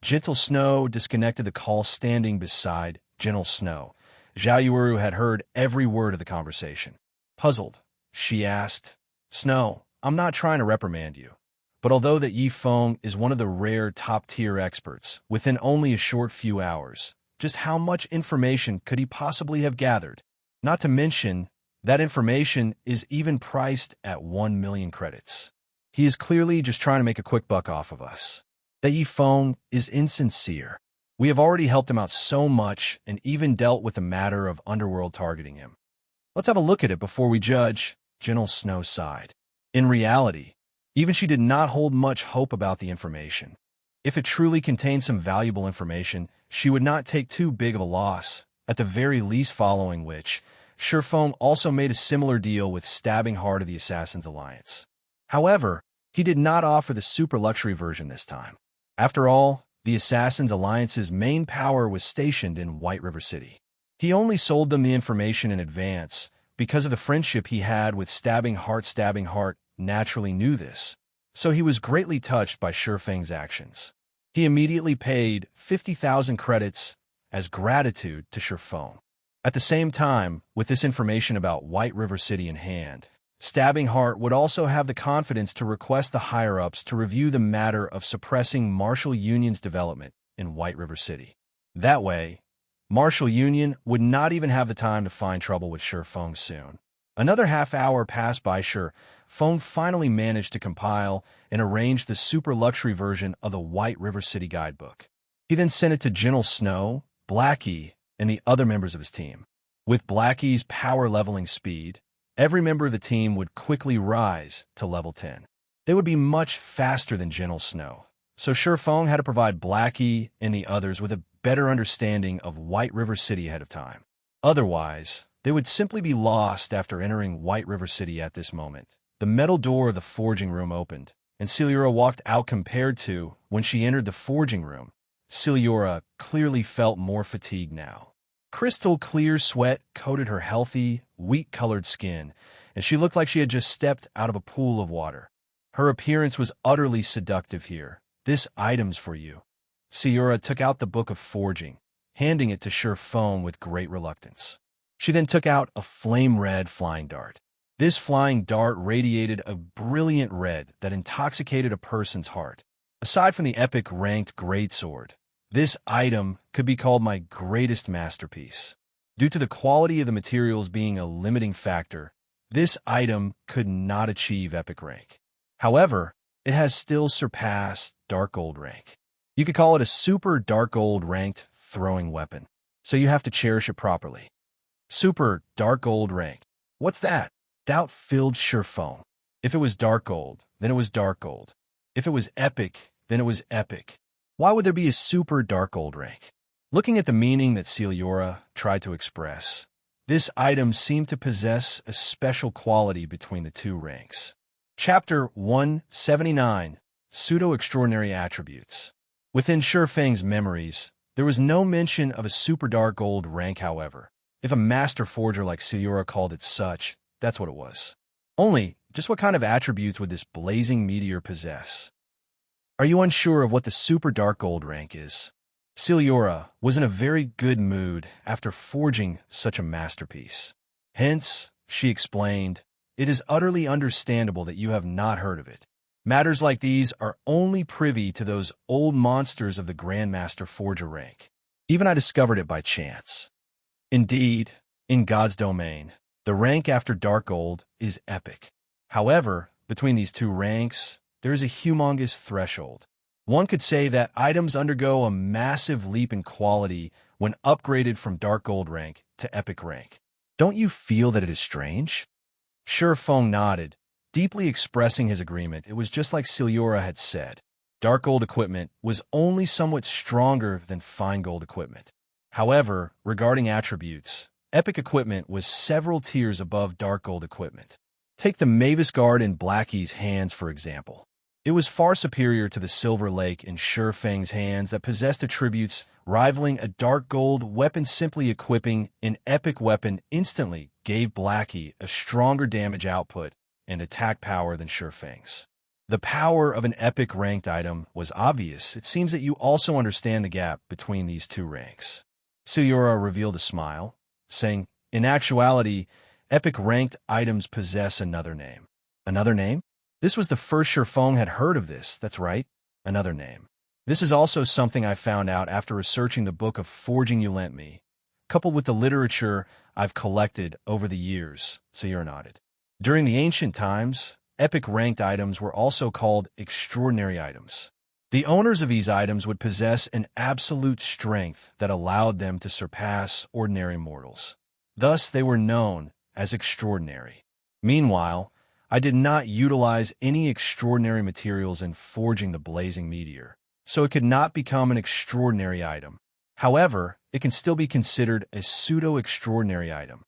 Gentle Snow disconnected the call. Standing beside Gentle Snow, Xiaoyuru had heard every word of the conversation. Puzzled, she asked, "Snow, I'm not trying to reprimand you, but although that Yi Feng is one of the rare top-tier experts, within only a short few hours, just how much information could he possibly have gathered? Not to mention, that information is even priced at 1 million credits. He is clearly just trying to make a quick buck off of us. That Yi Feng is insincere. We have already helped him out so much and even dealt with the matter of Underworld targeting him. Let's have a look at it before we judge." Gentle Snow sighed. In reality, even she did not hold much hope about the information. If it truly contained some valuable information, she would not take too big of a loss, at the very least, following which, Surephone also made a similar deal with Stabbing Heart of the Assassin's Alliance. However, he did not offer the super luxury version this time. After all, the Assassin's Alliance's main power was stationed in White River City. He only sold them the information in advance because of the friendship he had with Stabbing Heart. Stabbing Heart naturally knew this, so he was greatly touched by Surefeng's actions. He immediately paid 50,000 credits as gratitude to Surephone. At the same time, with this information about White River City in hand, Stabbing Heart would also have the confidence to request the higher-ups to review the matter of suppressing Martial Union's development in White River City. That way, Martial Union would not even have the time to find trouble with Surephone soon. Another half hour passed by. Surephone finally managed to compile and arrange the super luxury version of the White River City guidebook. He then sent it to Gentle Snow, Blackie, and the other members of his team. With Blackie's power-leveling speed, every member of the team would quickly rise to level 10. They would be much faster than Gentle Snow, so Surephone had to provide Blackie and the others with a better understanding of White River City ahead of time. Otherwise, they would simply be lost after entering White River City. At this moment, the metal door of the forging room opened, and Seliora walked out. Compared to when she entered the forging room, Seliora clearly felt more fatigued now. Crystal clear sweat coated her healthy, wheat-colored skin, and she looked like she had just stepped out of a pool of water. Her appearance was utterly seductive here. "This item's for you." Seliora took out the Book of Forging, handing it to Surephone with great reluctance. She then took out a flame-red flying dart. This flying dart radiated a brilliant red that intoxicated a person's heart. Aside from the epic-ranked greatsword, this item could be called my greatest masterpiece. Due to the quality of the materials being a limiting factor, this item could not achieve epic rank. However, it has still surpassed Dark Gold rank. You could call it a super dark gold ranked throwing weapon, so you have to cherish it properly. Super dark gold rank. What's that? Doubt-filled Surefoam. If it was dark gold, then it was dark gold. If it was epic, then it was epic. Why would there be a super dark gold rank? Looking at the meaning that Seliora tried to express, this item seemed to possess a special quality between the two ranks. Chapter 179, Pseudo-Extraordinary Attributes. Within Shurfang's memories, there was no mention of a super dark gold rank, however. If a master forger like Seliora called it such, that's what it was. Only, just what kind of attributes would this blazing meteor possess? Are you unsure of what the super dark gold rank is? Seliora was in a very good mood after forging such a masterpiece. Hence, she explained, it is utterly understandable that you have not heard of it. Matters like these are only privy to those old monsters of the Grandmaster Forger rank. Even I discovered it by chance. Indeed, in God's domain, the rank after Dark Gold is epic. However, between these two ranks, there is a humongous threshold. One could say that items undergo a massive leap in quality when upgraded from Dark Gold rank to Epic rank. Don't you feel that it is strange? Surefoam nodded, deeply expressing his agreement. It was just like Seliora had said. Dark Gold equipment was only somewhat stronger than Fine Gold equipment. However, regarding attributes, Epic equipment was several tiers above Dark Gold equipment. Take the Mavis Guard in Blackie's hands, for example. It was far superior to the Silver Lake in Shurfang's hands that possessed attributes rivaling a Dark Gold weapon. Simply equipping an Epic weapon instantly gave Blackie a stronger damage output and attack power than Shurfang's. The power of an Epic ranked item was obvious. It seems that you also understand the gap between these two ranks. Seliora revealed a smile, saying, in actuality, Epic ranked items possess another name. Another name? This was the first Surefoam had heard of this, that's right, another name. This is also something I found out after researching the book of forging you lent me, coupled with the literature I've collected over the years, Seliora nodded. During the ancient times, Epic ranked items were also called extraordinary items. The owners of these items would possess an absolute strength that allowed them to surpass ordinary mortals. Thus, they were known as extraordinary. Meanwhile, I did not utilize any extraordinary materials in forging the blazing meteor, so it could not become an extraordinary item. However, it can still be considered a pseudo-extraordinary item.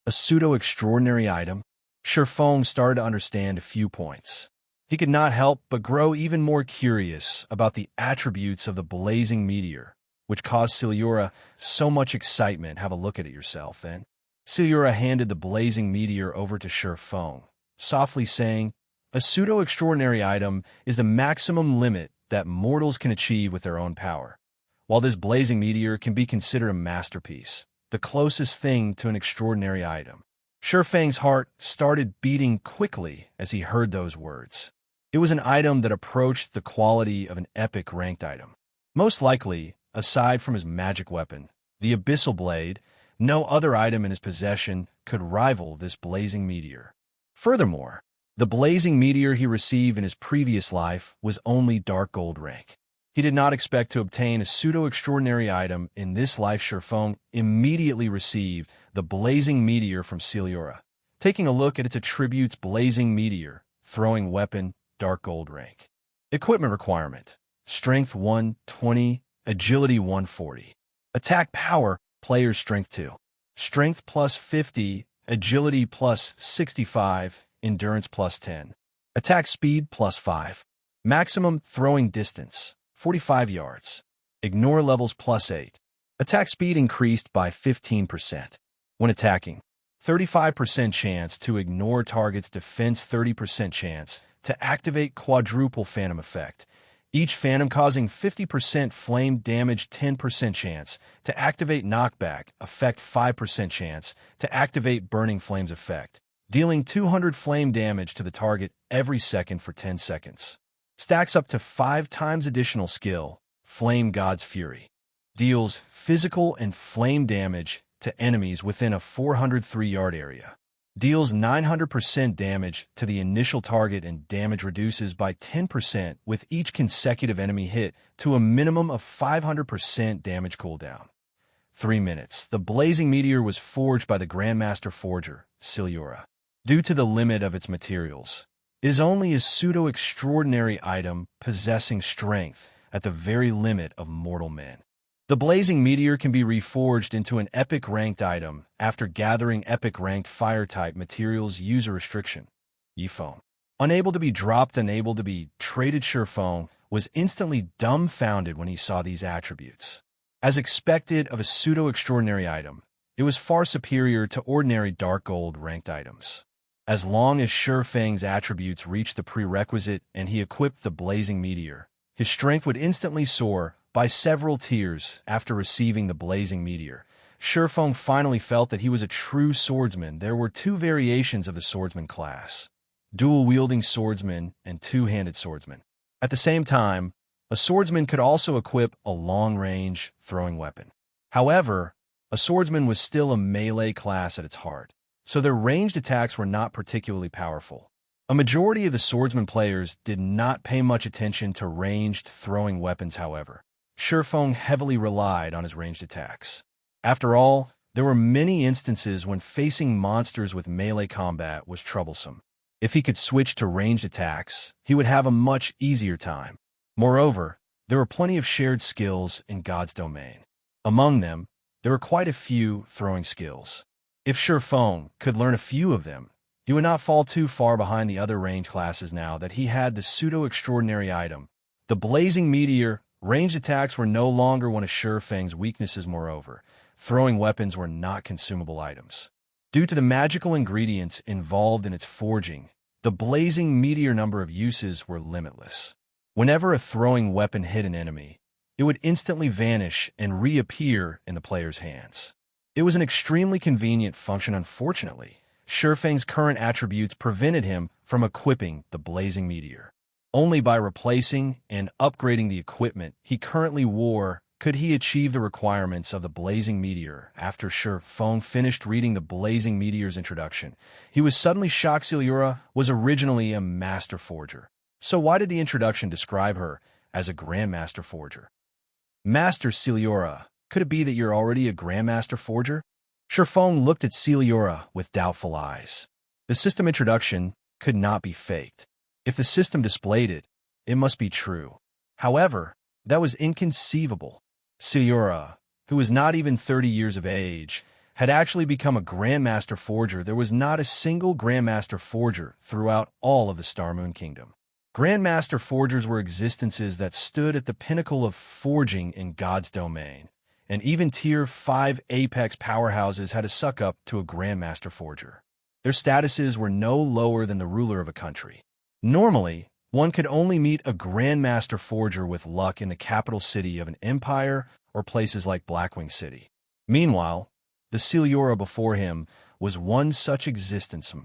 A pseudo-extraordinary item? Surefoam started to understand a few points. He could not help but grow even more curious about the attributes of the blazing meteor, which caused Seliora so much excitement. Have a look at it yourself, then. Seliora handed the blazing meteor over to Surefoam, softly saying, a pseudo-extraordinary item is the maximum limit that mortals can achieve with their own power. While this blazing meteor can be considered a masterpiece, the closest thing to an extraordinary item. Shurfang's heart started beating quickly as he heard those words. It was an item that approached the quality of an epic ranked item. Most likely, aside from his magic weapon, the Abyssal Blade, no other item in his possession could rival this blazing meteor. Furthermore, the blazing meteor he received in his previous life was only Dark Gold rank. He did not expect to obtain a pseudo-extraordinary item in this life. Surefoam immediately received the blazing meteor from Seliora. Taking a look at its attributes, blazing meteor, throwing weapon, Dark Gold rank. Equipment requirement: Strength 120, Agility 140. Attack power, player's Strength 2. Strength plus 50, Agility plus 65, Endurance plus 10. Attack speed plus 5. Maximum throwing distance, 45 yards. Ignore levels plus 8. Attack speed increased by 15%. When attacking, 35% chance to ignore target's defense, 30% chance to activate quadruple phantom effect. Each phantom causing 50% flame damage, 10% chance to activate knockback effect, 5% chance to activate burning flames effect, dealing 200 flame damage to the target every second for 10 seconds. Stacks up to 5 times additional skill, Flame God's Fury. Deals physical and flame damage to enemies within a 403-yard area. Deals 900% damage to the initial target and damage reduces by 10% with each consecutive enemy hit to a minimum of 500% damage cooldown. 3 minutes. The blazing meteor was forged by the Grandmaster Forger, Seliora. Due to the limit of its materials, it is only a pseudo-extraordinary item possessing strength at the very limit of mortal men. The blazing meteor can be reforged into an epic ranked item after gathering epic ranked fire-type materials user restriction. Yifeng. Unable to be dropped, unable to be traded, Shifeng was instantly dumbfounded when he saw these attributes. As expected of a pseudo-extraordinary item, it was far superior to ordinary dark gold ranked items. As long as Shifeng's attributes reached the prerequisite and he equipped the blazing meteor, his strength would instantly soar by several tiers. After receiving the blazing meteor, Shifeng finally felt that he was a true swordsman. There were 2 variations of the swordsman class: dual-wielding swordsman and two-handed swordsman. At the same time, a swordsman could also equip a long-range throwing weapon. However, a swordsman was still a melee class at its heart, so their ranged attacks were not particularly powerful. A majority of the swordsman players did not pay much attention to ranged throwing weapons, however. Shifeng heavily relied on his ranged attacks. After all, there were many instances when facing monsters with melee combat was troublesome. If he could switch to ranged attacks, he would have a much easier time. Moreover, there were plenty of shared skills in God's domain. Among them, there were quite a few throwing skills. If Shifeng could learn a few of them, he would not fall too far behind the other range classes now that he had the pseudo-extraordinary item. The blazing meteor. Ranged attacks were no longer one of Shifeng's weaknesses. Moreover, throwing weapons were not consumable items. Due to the magical ingredients involved in its forging, the blazing meteor number of uses were limitless. Whenever a throwing weapon hit an enemy, it would instantly vanish and reappear in the player's hands. It was an extremely convenient function. Unfortunately, Shifeng's current attributes prevented him from equipping the blazing meteor. Only by replacing and upgrading the equipment he currently wore could he achieve the requirements of the blazing meteor. After Shifeng finished reading the blazing meteor's introduction, he was suddenly shocked. Seliora was originally a master forger. So why did the introduction describe her as a grandmaster forger? Master Seliora, could it be that you're already a grandmaster forger? Shifeng looked at Seliora with doubtful eyes. The system introduction could not be faked. If the system displayed it, it must be true. However, that was inconceivable. Seliora, who was not even 30 years of age, had actually become a Grandmaster Forger. There was not a single Grandmaster Forger throughout all of the Star Moon Kingdom. Grandmaster Forgers were existences that stood at the pinnacle of forging in God's domain, and even Tier 5 Apex powerhouses had to suck up to a Grandmaster Forger. Their statuses were no lower than the ruler of a country. Normally, one could only meet a Grandmaster Forger with luck in the capital city of an empire or places like Blackwing City. Meanwhile, the Seliora before him was one such existence.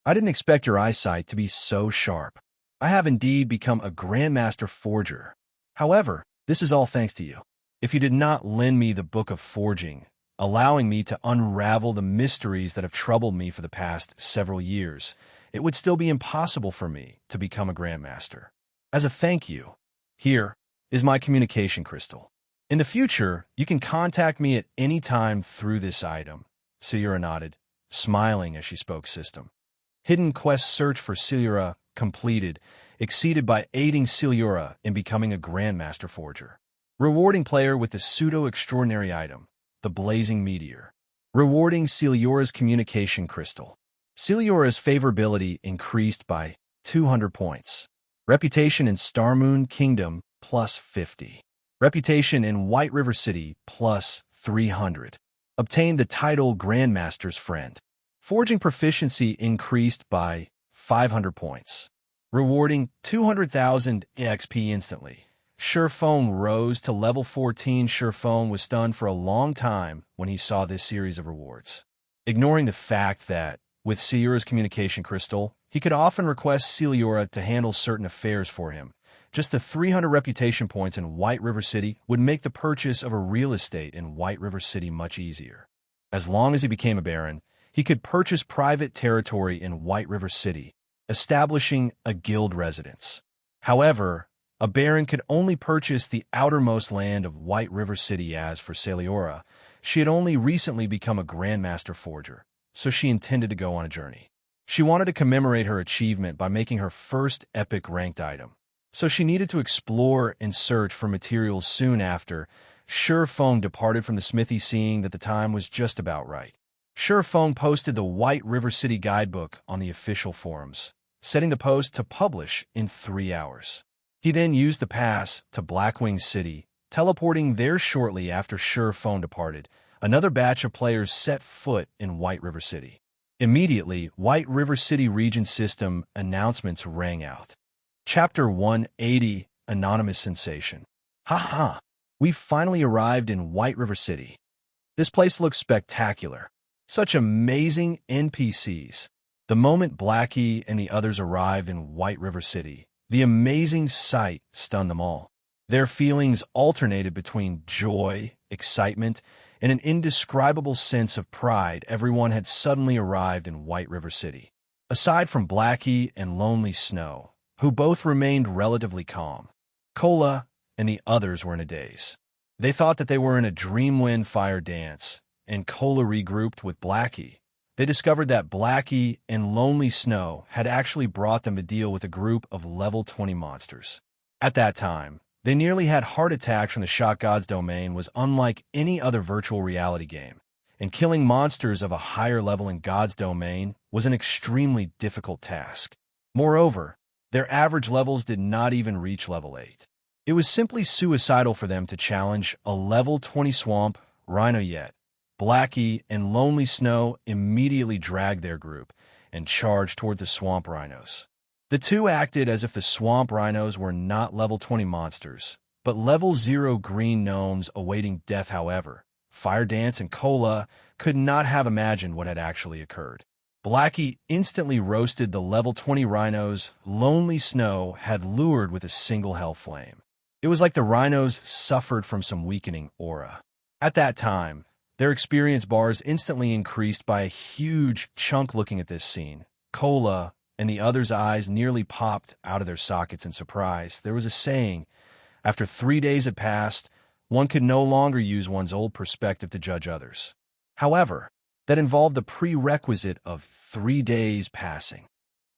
I didn't expect your eyesight to be so sharp. I have indeed become a Grandmaster Forger. However, this is all thanks to you. If you did not lend me the Book of Forging, allowing me to unravel the mysteries that have troubled me for the past several years, it would still be impossible for me to become a Grandmaster. As a thank you, here is my communication crystal. In the future, you can contact me at any time through this item. Seliora nodded, smiling as she spoke system. Hidden quest search for Seliora completed, exceeded by aiding Seliora in becoming a Grandmaster Forger. Rewarding player with the pseudo-extraordinary item, the blazing meteor. Rewarding Seliora's communication crystal. Seliora's favorability increased by 200 points. Reputation in Star Moon Kingdom plus 50. Reputation in White River City plus 300. Obtained the title Grandmaster's Friend. Forging proficiency increased by 500 points. Rewarding 200,000 XP instantly. Shifeng rose to level 14. Shifeng was stunned for a long time when he saw this series of rewards. Ignoring the fact that, with Seliora's communication crystal, he could often request Seliora to handle certain affairs for him. Just the 300 reputation points in White River City would make the purchase of a real estate in White River City much easier. As long as he became a baron, he could purchase private territory in White River City, establishing a guild residence. However, a baron could only purchase the outermost land of White River City. As for Seliora, she had only recently become a Grandmaster Forger, so she intended to go on a journey. She wanted to commemorate her achievement by making her first epic ranked item, so she needed to explore and search for materials soon after. Feng departed from the smithy, seeing that the time was just about right. Feng posted the White River City guidebook on the official forums, setting the post to publish in 3 hours. He then used the pass to Blackwing City, teleporting there shortly after Feng departed. Another batch of players set foot in White River City. Immediately, White River City region system announcements rang out. Chapter 180, Anonymous Sensation. Haha, we've finally arrived in White River City. This place looks spectacular. Such amazing NPCs. The moment Blackie and the others arrived in White River City, the amazing sight stunned them all. Their feelings alternated between joy, excitement, and an indescribable sense of pride. Everyone had suddenly arrived in White River City. Aside from Blackie and Lonely Snow, who both remained relatively calm, Cola and the others were in a daze. They thought that they were in a Dreamwind fire dance, and Cola regrouped with Blackie. They discovered that Blackie and Lonely Snow had actually brought them to deal with a group of level 20 monsters. At that time, they nearly had heart attacks from the Shock God's domain was unlike any other virtual reality game, and killing monsters of a higher level in God's domain was an extremely difficult task. Moreover, their average levels did not even reach level 8. It was simply suicidal for them to challenge a level 20 swamp rhino yet. Blackie and Lonely Snow immediately dragged their group and charged toward the swamp rhinos. The two acted as if the swamp rhinos were not level 20 monsters, but level 0 green gnomes awaiting death. However, Fire Dance and Cola could not have imagined what had actually occurred. Blackie instantly roasted the level 20 rhinos Lonely Snow had lured with a single hell flame. It was like the rhinos suffered from some weakening aura. At that time, their experience bars instantly increased by a huge chunk. Looking at this scene, Cola and the others' eyes nearly popped out of their sockets in surprise. There was a saying, after 3 days had passed, one could no longer use one's old perspective to judge others. However, that involved the prerequisite of 3 days passing.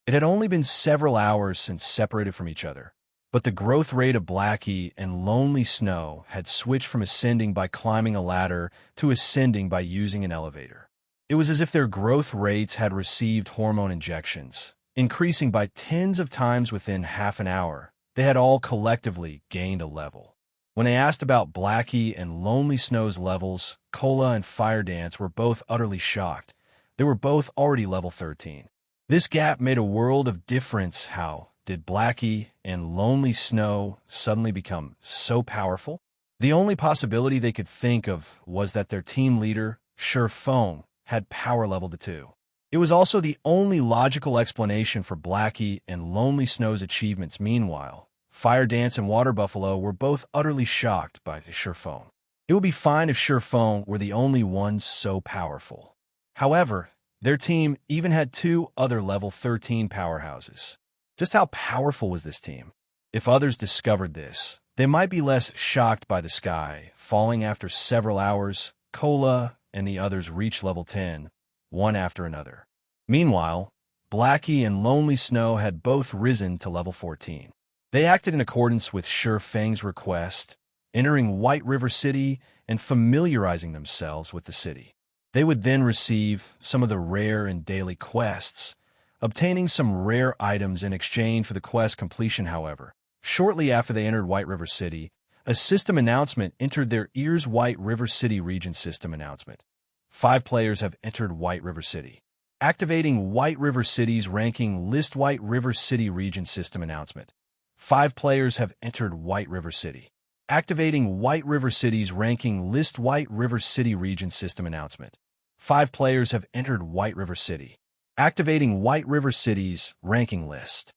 It had only been several hours since separated from each other, but the growth rate of Blackie and Lonely Snow had switched from ascending by climbing a ladder to ascending by using an elevator. It was as if their growth rates had received hormone injections, increasing by tens of times within half an hour. They had all collectively gained a level. When they asked about Blackie and Lonely Snow's levels, Cola and Fire Dance were both utterly shocked. They were both already level 13. This gap made a world of difference. How did Blackie and Lonely Snow suddenly become so powerful? The only possibility they could think of was that their team leader, Feng, had power leveled the two. It was also the only logical explanation for Blackie and Lonely Snow's achievements. Meanwhile, Fire Dance and Water Buffalo were both utterly shocked by Feng. It would be fine if Feng were the only ones so powerful. However, their team even had 2 other level 13 powerhouses. Just how powerful was this team? If others discovered this, they might be less shocked by the sky falling. After several hours, Cola and the others reached level 10, one after another. Meanwhile, Blackie and Lonely Snow had both risen to level 14. They acted in accordance with Feng's request, entering White River City and familiarizing themselves with the city. They would then receive some of the rare and daily quests, obtaining some rare items in exchange for the quest completion. However, shortly after they entered White River City, a system announcement entered their ears. White River City region system announcement. 5 players have entered White River City. Activating White River City's ranking list. White River City region system announcement. 5 players have entered White River City. Activating White River City's ranking list. White River City region system announcement. 5 players have entered White River City. Activating White River City's ranking list.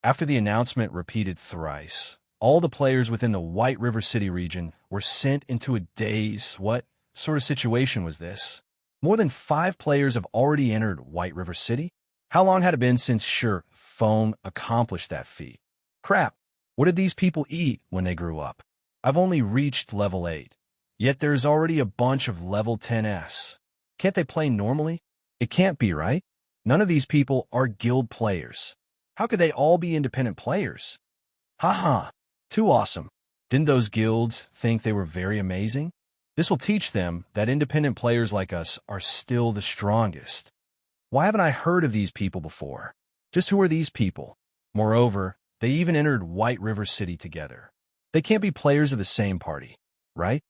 After the announcement repeated thrice, all the players within the White River City region were sent into a daze. What sort of situation was this? More than 5 players have already entered White River City? How long had it been since Feng accomplished that feat? Crap, what did these people eat when they grew up? I've only reached level 8, yet there's already a bunch of level 10s. Can't they play normally? It can't be, right? None of these people are guild players. How could they all be independent players? Haha, too awesome. Didn't those guilds think they were very amazing? This will teach them that independent players like us are still the strongest. Why haven't I heard of these people before? Just who are these people? Moreover, they even entered White River City together. They can't be players of the same party, right?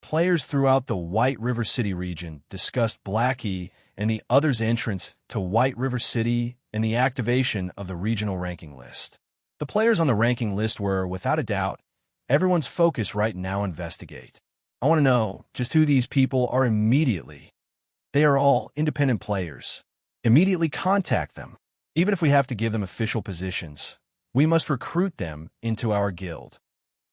Players throughout the White River City region discussed Blacksteel and the others' entrance to White River City and the activation of the regional ranking list. The players on the ranking list were, without a doubt, everyone's focus right now. Investigate. I want to know just who these people are immediately. They are all independent players. Immediately contact them. Even if we have to give them official positions, we must recruit them into our guild.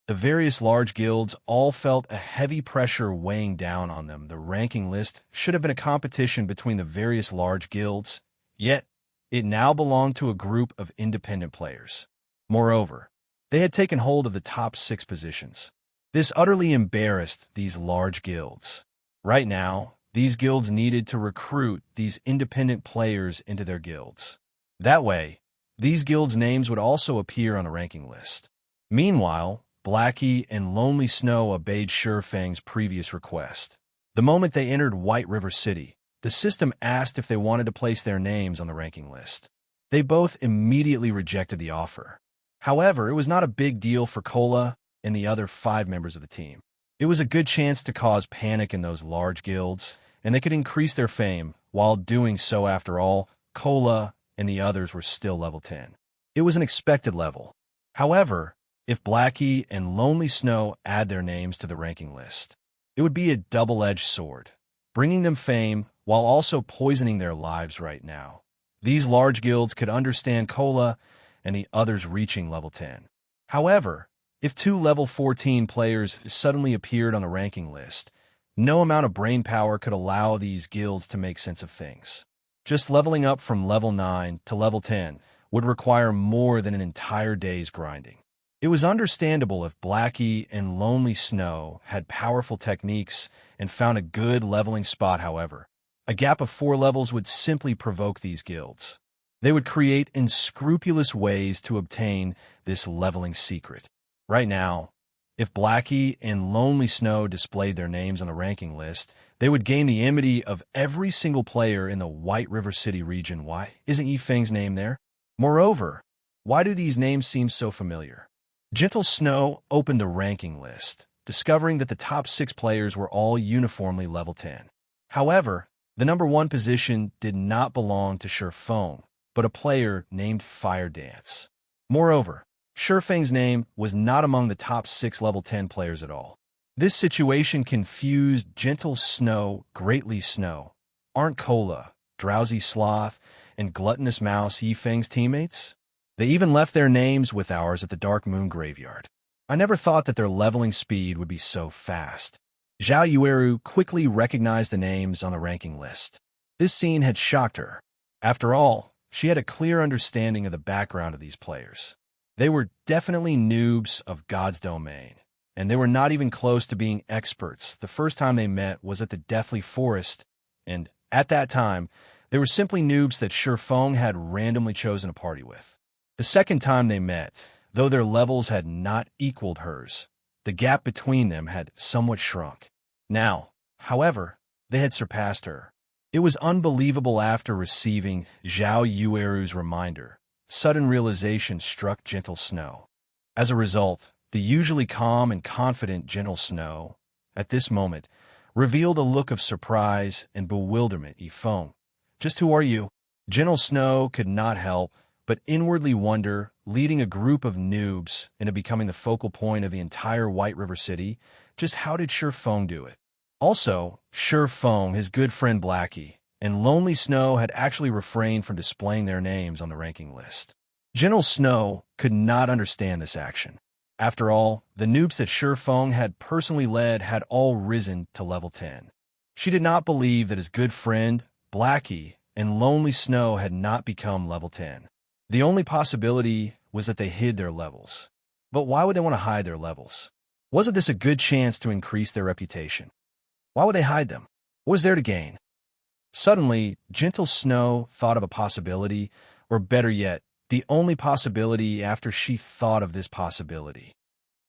The various large guilds all felt a heavy pressure weighing down on them. The ranking list should have been a competition between the various large guilds, yet it now belonged to a group of independent players. Moreover, they had taken hold of the top 6 positions. This utterly embarrassed these large guilds. Right now, these guilds needed to recruit these independent players into their guilds. That way, these guilds' names would also appear on a ranking list. Meanwhile, Blackie and Lonely Snow obeyed Feng's previous request. The moment they entered White River City, the system asked if they wanted to place their names on the ranking list. They both immediately rejected the offer. However, it was not a big deal for Cola and the other 5 members of the team. It was a good chance to cause panic in those large guilds, and they could increase their fame while doing so. After all, Cola and the others were still level 10. It was an expected level. However, if Blackie and Lonely Snow add their names to the ranking list, it would be a double-edged sword, bringing them fame while also poisoning their lives right now. These large guilds could understand Cola and the others reaching level 10. However, if 2 level 14 players suddenly appeared on the ranking list, no amount of brain power could allow these guilds to make sense of things. Just leveling up from level 9 to level 10 would require more than an entire day's grinding. It was understandable if Blackie and Lonely Snow had powerful techniques and found a good leveling spot. However, a gap of 4 levels would simply provoke these guilds. They would create unscrupulous ways to obtain this leveling secret. Right now, if Blackie and Lonely Snow displayed their names on the ranking list, they would gain the enmity of every single player in the White River City region. Why isn't Yifeng's name there? Moreover, why do these names seem so familiar? Gentle Snow opened the ranking list, discovering that the top 6 players were all uniformly level 10. However, the number 1 position did not belong to Feng, but a player named Fire Dance. Moreover, Feng's name was not among the top 6 level 10 players at all. This situation confused Gentle Snow, Greatly Snow. Aren't Cola, Drowsy Sloth, and Gluttonous Mouse Yifeng's teammates? They even left their names with ours at the Dark Moon Graveyard. I never thought that their leveling speed would be so fast. Zhao Yueru quickly recognized the names on the ranking list. This scene had shocked her. After all, she had a clear understanding of the background of these players. They were definitely noobs of God's domain, and they were not even close to being experts. The first time they met was at the Deathly Forest, and at that time, they were simply noobs that Feng had randomly chosen a party with. The second time they met, though their levels had not equaled hers, the gap between them had somewhat shrunk. Now, however, they had surpassed her. It was unbelievable. After receiving Zhao Yueru's reminder, sudden realization struck Gentle Snow. As a result, the usually calm and confident Gentle Snow, at this moment, revealed a look of surprise and bewilderment. Yifeng, just who are you? Gentle Snow could not help but inwardly wonder, leading a group of noobs into becoming the focal point of the entire White River City, just how did Feng do it? Also, Feng, his good friend Blackie, and Lonely Snow had actually refrained from displaying their names on the ranking list. Gentle Snow could not understand this action. After all, the noobs that Feng had personally led had all risen to level 10. She did not believe that his good friend, Blackie, and Lonely Snow had not become level 10. The only possibility was that they hid their levels. But why would they want to hide their levels? Wasn't this a good chance to increase their reputation? Why would they hide them? What was there to gain? Suddenly, Gentle Snow thought of a possibility, or better yet, the only possibility after she thought of this possibility.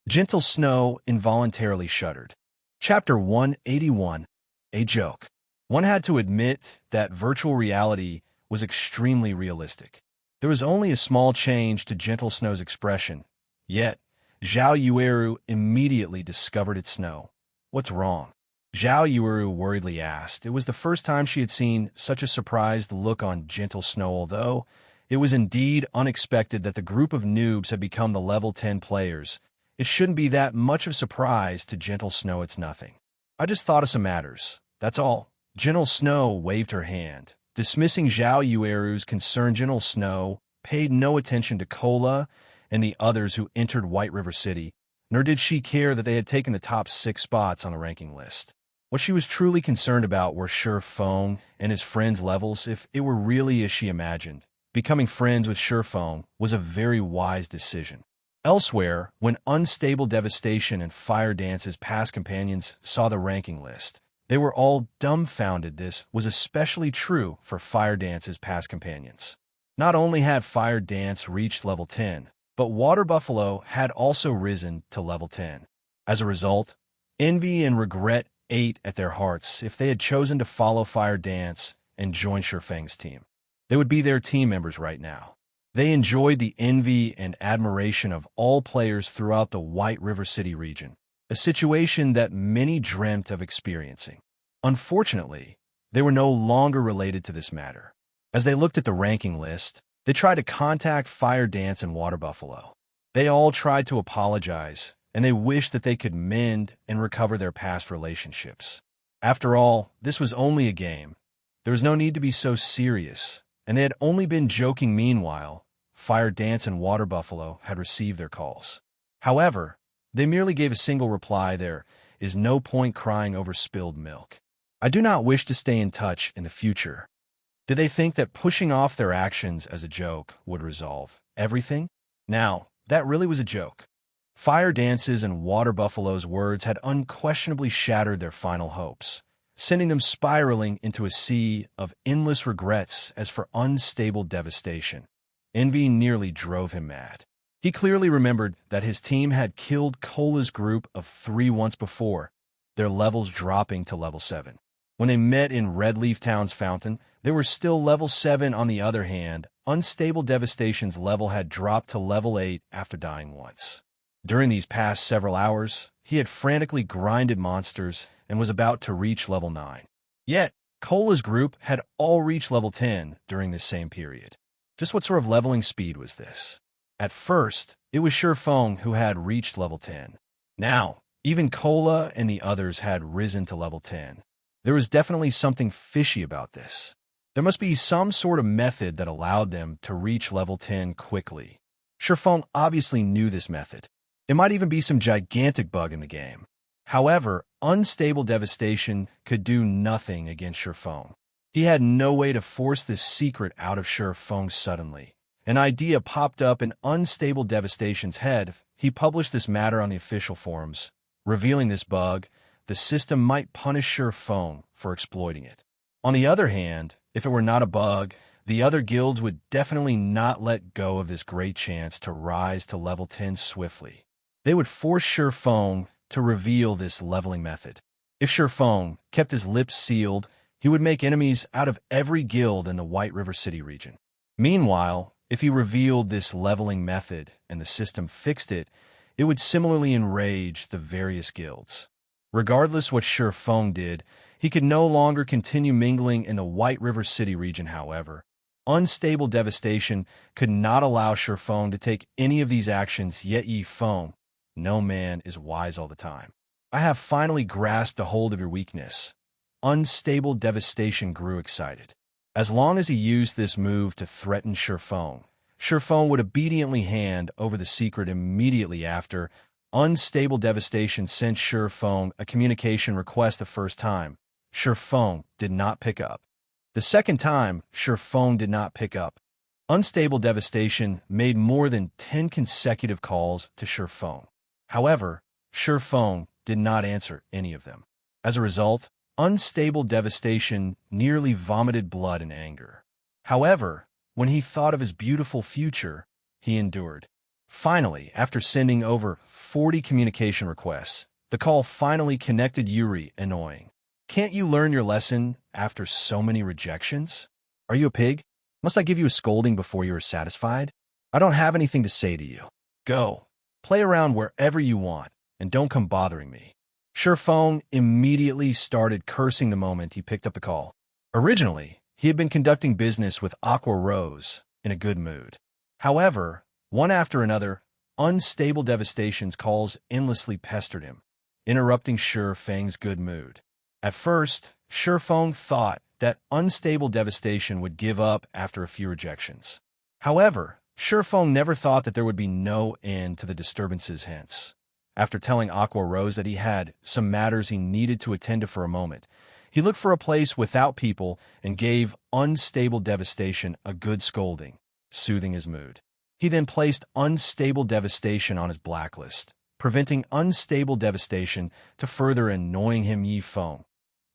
Gentle Snow involuntarily shuddered. Chapter 181, A Joke. One had to admit that virtual reality was extremely realistic. There was only a small change to Gentle Snow's expression, yet Zhao Yueru immediately discovered its snow. What's wrong? Zhao Yueru worriedly asked. It was the first time she had seen such a surprised look on Gentle Snow, although it was indeed unexpected that the group of noobs had become the level 10 players. It shouldn't be that much of a surprise to Gentle Snow. It's nothing. I just thought of some matters. That's all. Gentle Snow waved her hand. Dismissing Zhao Yueru's concern, Gentle Snow paid no attention to Cola and the others who entered White River City, nor did she care that they had taken the top 6 spots on the ranking list. What she was truly concerned about were Shurfeng and his friends' levels. If it were really as she imagined, becoming friends with Shurfeng was a very wise decision. Elsewhere, when Unstable Devastation and Fire Dance's past companions saw the ranking list, they were all dumbfounded. This was especially true for Fire Dance's past companions. Not only had Fire Dance reached level 10, but Water Buffalo had also risen to level 10. As a result, envy and regret ate at their hearts. If they had chosen to follow Fire Dance and join Shurfeng's team, they would be their team members right now. They enjoyed the envy and admiration of all players throughout the White River City region, a situation that many dreamt of experiencing. Unfortunately, they were no longer related to this matter. As they looked at the ranking list, they tried to contact Fire Dance and Water Buffalo. They all tried to apologize, and they wished that they could mend and recover their past relationships. After all, this was only a game. There was no need to be so serious, and they had only been joking. Meanwhile, Fire Dance and Water Buffalo had received their calls. However, they merely gave a single reply: there is no point crying over spilled milk. I do not wish to stay in touch in the future. Did they think that pushing off their actions as a joke would resolve everything? Now, that really was a joke. Fire Dance's and Water Buffalo's words had unquestionably shattered their final hopes, sending them spiraling into a sea of endless regrets. As for Unstable Devastation, envy nearly drove him mad. He clearly remembered that his team had killed Cola's group of 3 once before, their levels dropping to level 7. When they met in Redleaf Town's fountain, they were still level 7. On the other hand, Unstable Devastation's level had dropped to level 8 after dying once. During these past several hours, he had frantically grinded monsters and was about to reach level 9. Yet, Cola's group had all reached level 10 during this same period. Just what sort of leveling speed was this? At first, it was Shurfeng who had reached level 10. Now, even Cola and the others had risen to level 10. There was definitely something fishy about this. There must be some sort of method that allowed them to reach level 10 quickly. Shurfeng obviously knew this method. It might even be some gigantic bug in the game. However, Unstable Devastation could do nothing against Shurfeng. He had no way to force this secret out of Shurfeng. Suddenly, an idea popped up in Unstable Devastation's head. He published this matter on the official forums. Revealing this bug, the system might punish Shurfeng for exploiting it. On the other hand, if it were not a bug, the other guilds would definitely not let go of this great chance to rise to level 10 swiftly. They would force Shurfeng to reveal this leveling method. If Shurfeng kept his lips sealed, he would make enemies out of every guild in the White River City region. Meanwhile, if he revealed this leveling method and the system fixed it, it would similarly enrage the various guilds. Regardless what Shurfeng did, he could no longer continue mingling in the White River City region. However, Unstable Devastation could not allow Shurfeng to take any of these actions. Yet Yi Feng, no man is wise all the time. I have finally grasped a hold of your weakness. Unstable Devastation grew excited. As long as he used this move to threaten Shurfeng, Shurfeng would obediently hand over the secret immediately after. Unstable Devastation sent Shurfeng a communication request the first time. Feng did not pick up. The second time, Feng did not pick up. Unstable Devastation made more than 10 consecutive calls to Feng. However, Feng did not answer any of them. As a result, Unstable Devastation nearly vomited blood in anger. However, when he thought of his beautiful future, he endured. Finally, after sending over 40 communication requests, the call finally connected Yuri, annoying. Can't you learn your lesson after so many rejections? Are you a pig? Must I give you a scolding before you are satisfied? I don't have anything to say to you. Go. Play around wherever you want, and don't come bothering me. Feng immediately started cursing the moment he picked up the call. Originally, he had been conducting business with Aqua Rose in a good mood. However, one after another, Unstable Devastation's calls endlessly pestered him, interrupting Feng's good mood. At first, Feng thought that Unstable Devastation would give up after a few rejections. However, Feng never thought that there would be no end to the disturbances hence. After telling Aqua Rose that he had some matters he needed to attend to for a moment, he looked for a place without people and gave Unstable Devastation a good scolding, soothing his mood. He then placed Unstable Devastation on his blacklist, preventing Unstable Devastation to further annoying him. Feng,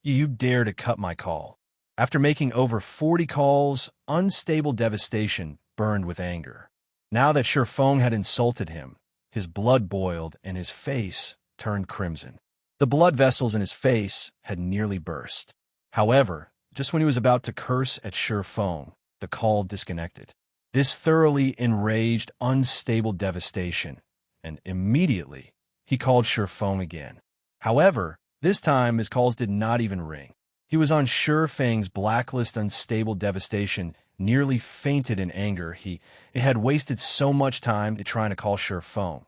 you dare to cut my call. After making over 40 calls, Unstable Devastation burned with anger. Now that Feng had insulted him, his blood boiled and his face turned crimson. The blood vessels in his face had nearly burst. However, just when he was about to curse at Feng, the call disconnected. This thoroughly enraged Unstable Devastation, and immediately he called Feng again. However, this time his calls did not even ring. He was on Feng's blacklist. Unstable Devastation nearly fainted in anger. It had wasted so much time trying to call Feng.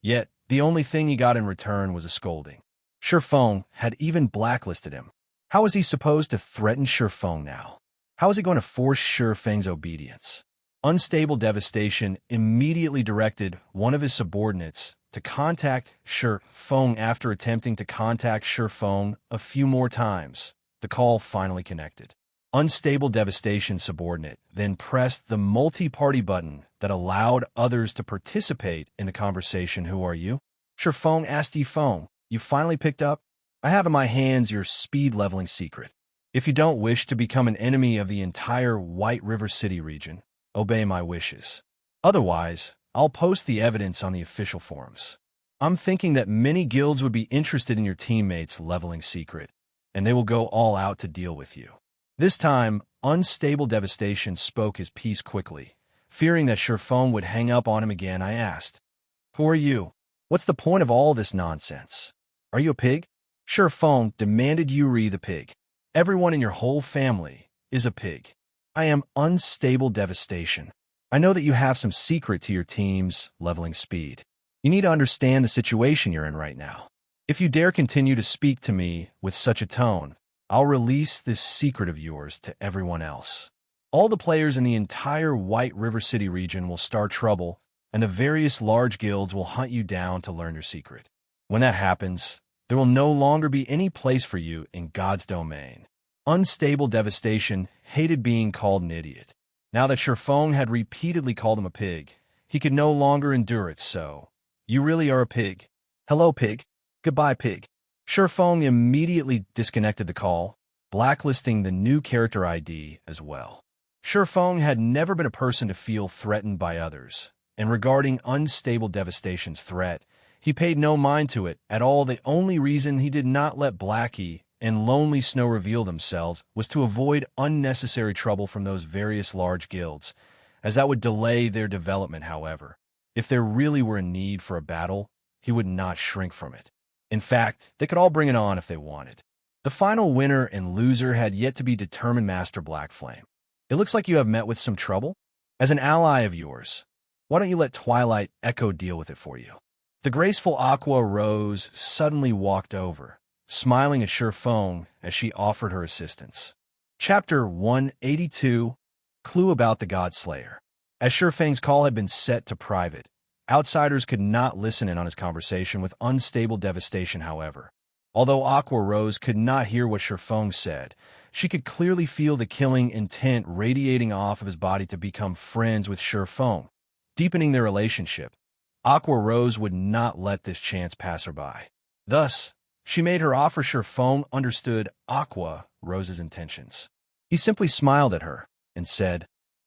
Yet, the only thing he got in return was a scolding. Feng had even blacklisted him. How was he supposed to threaten Feng now? How was he going to force Feng's obedience? Unstable Devastation immediately directed one of his subordinates to contact Feng. After attempting to contact Feng a few more times, the call finally connected. Unstable Devastation subordinate then pressed the multi-party button that allowed others to participate in the conversation. Who are you? Feng asked. Feng, you finally picked up? I have in my hands your speed leveling secret. If you don't wish to become an enemy of the entire White River City region, obey my wishes. Otherwise, I'll post the evidence on the official forums. I'm thinking that many guilds would be interested in your teammates' leveling secret, and they will go all out to deal with you. This time, Unstable Devastation spoke his piece quickly. Fearing that Feng would hang up on him again, I asked, who are you? What's the point of all this nonsense? Are you a pig? Feng demanded. Yuri the pig. Everyone in your whole family is a pig. I am Unstable Devastation. I know that you have some secret to your team's leveling speed. You need to understand the situation you're in right now. If you dare continue to speak to me with such a tone, I'll release this secret of yours to everyone else. All the players in the entire White River City region will start trouble, and the various large guilds will hunt you down to learn your secret. When that happens, there will no longer be any place for you in God's domain. Unstable Devastation hated being called an idiot. Now that Feng had repeatedly called him a pig, he could no longer endure it. So, you really are a pig? Hello, pig. Goodbye, pig. Feng immediately disconnected the call, blacklisting the new character ID as well. Feng had never been a person to feel threatened by others, and regarding Unstable Devastation's threat, he paid no mind to it at all. The only reason he did not let Blackie and Lonely Snow reveal themselves was to avoid unnecessary trouble from those various large guilds, as that would delay their development. However, if there really were a need for a battle, he would not shrink from it. In fact, they could all bring it on if they wanted. The final winner and loser had yet to be determined. Master Blackflame, it looks like you have met with some trouble. As an ally of yours, why don't you let Twilight Echo deal with it for you? The graceful Aqua Rose suddenly walked over, smiling at Feng as she offered her assistance. Chapter 182, Clue about the Godslayer. As Feng's call had been set to private, outsiders could not listen in on his conversation with Unstable Devastation. However, Although Aqua Rose could not hear what Sherfeng said, she could clearly feel the killing intent radiating off of his body to become friends with Sherfeng, deepening their relationship. Aqua Rose would not let this chance pass her by. Thus, she made her offer. Sherfeng understood Aqua Rose's intentions. He simply smiled at her and said,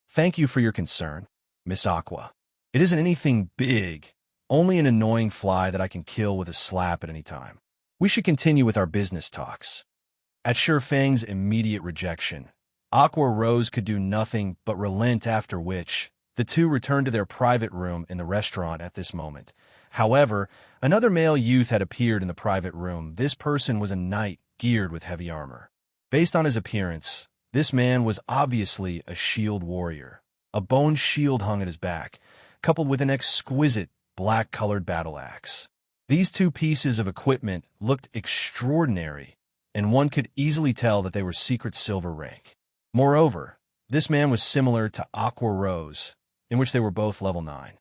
"Thank you for your concern, Miss Aqua. It isn't anything big, only an annoying fly that I can kill with a slap at any time. We should continue with our business talks." At Sherfeng's immediate rejection, Aqua Rose could do nothing but relent, after which the two returned to their private room in the restaurant at this moment. However, another male youth had appeared in the private room. This person was a knight geared with heavy armor. Based on his appearance, this man was obviously a shield warrior. A bone shield hung at his back, coupled with an exquisite black-colored battle axe. These two pieces of equipment looked extraordinary, and one could easily tell that they were secret silver rank. Moreover, this man was similar to Aqua Rose, in which they were both level 9.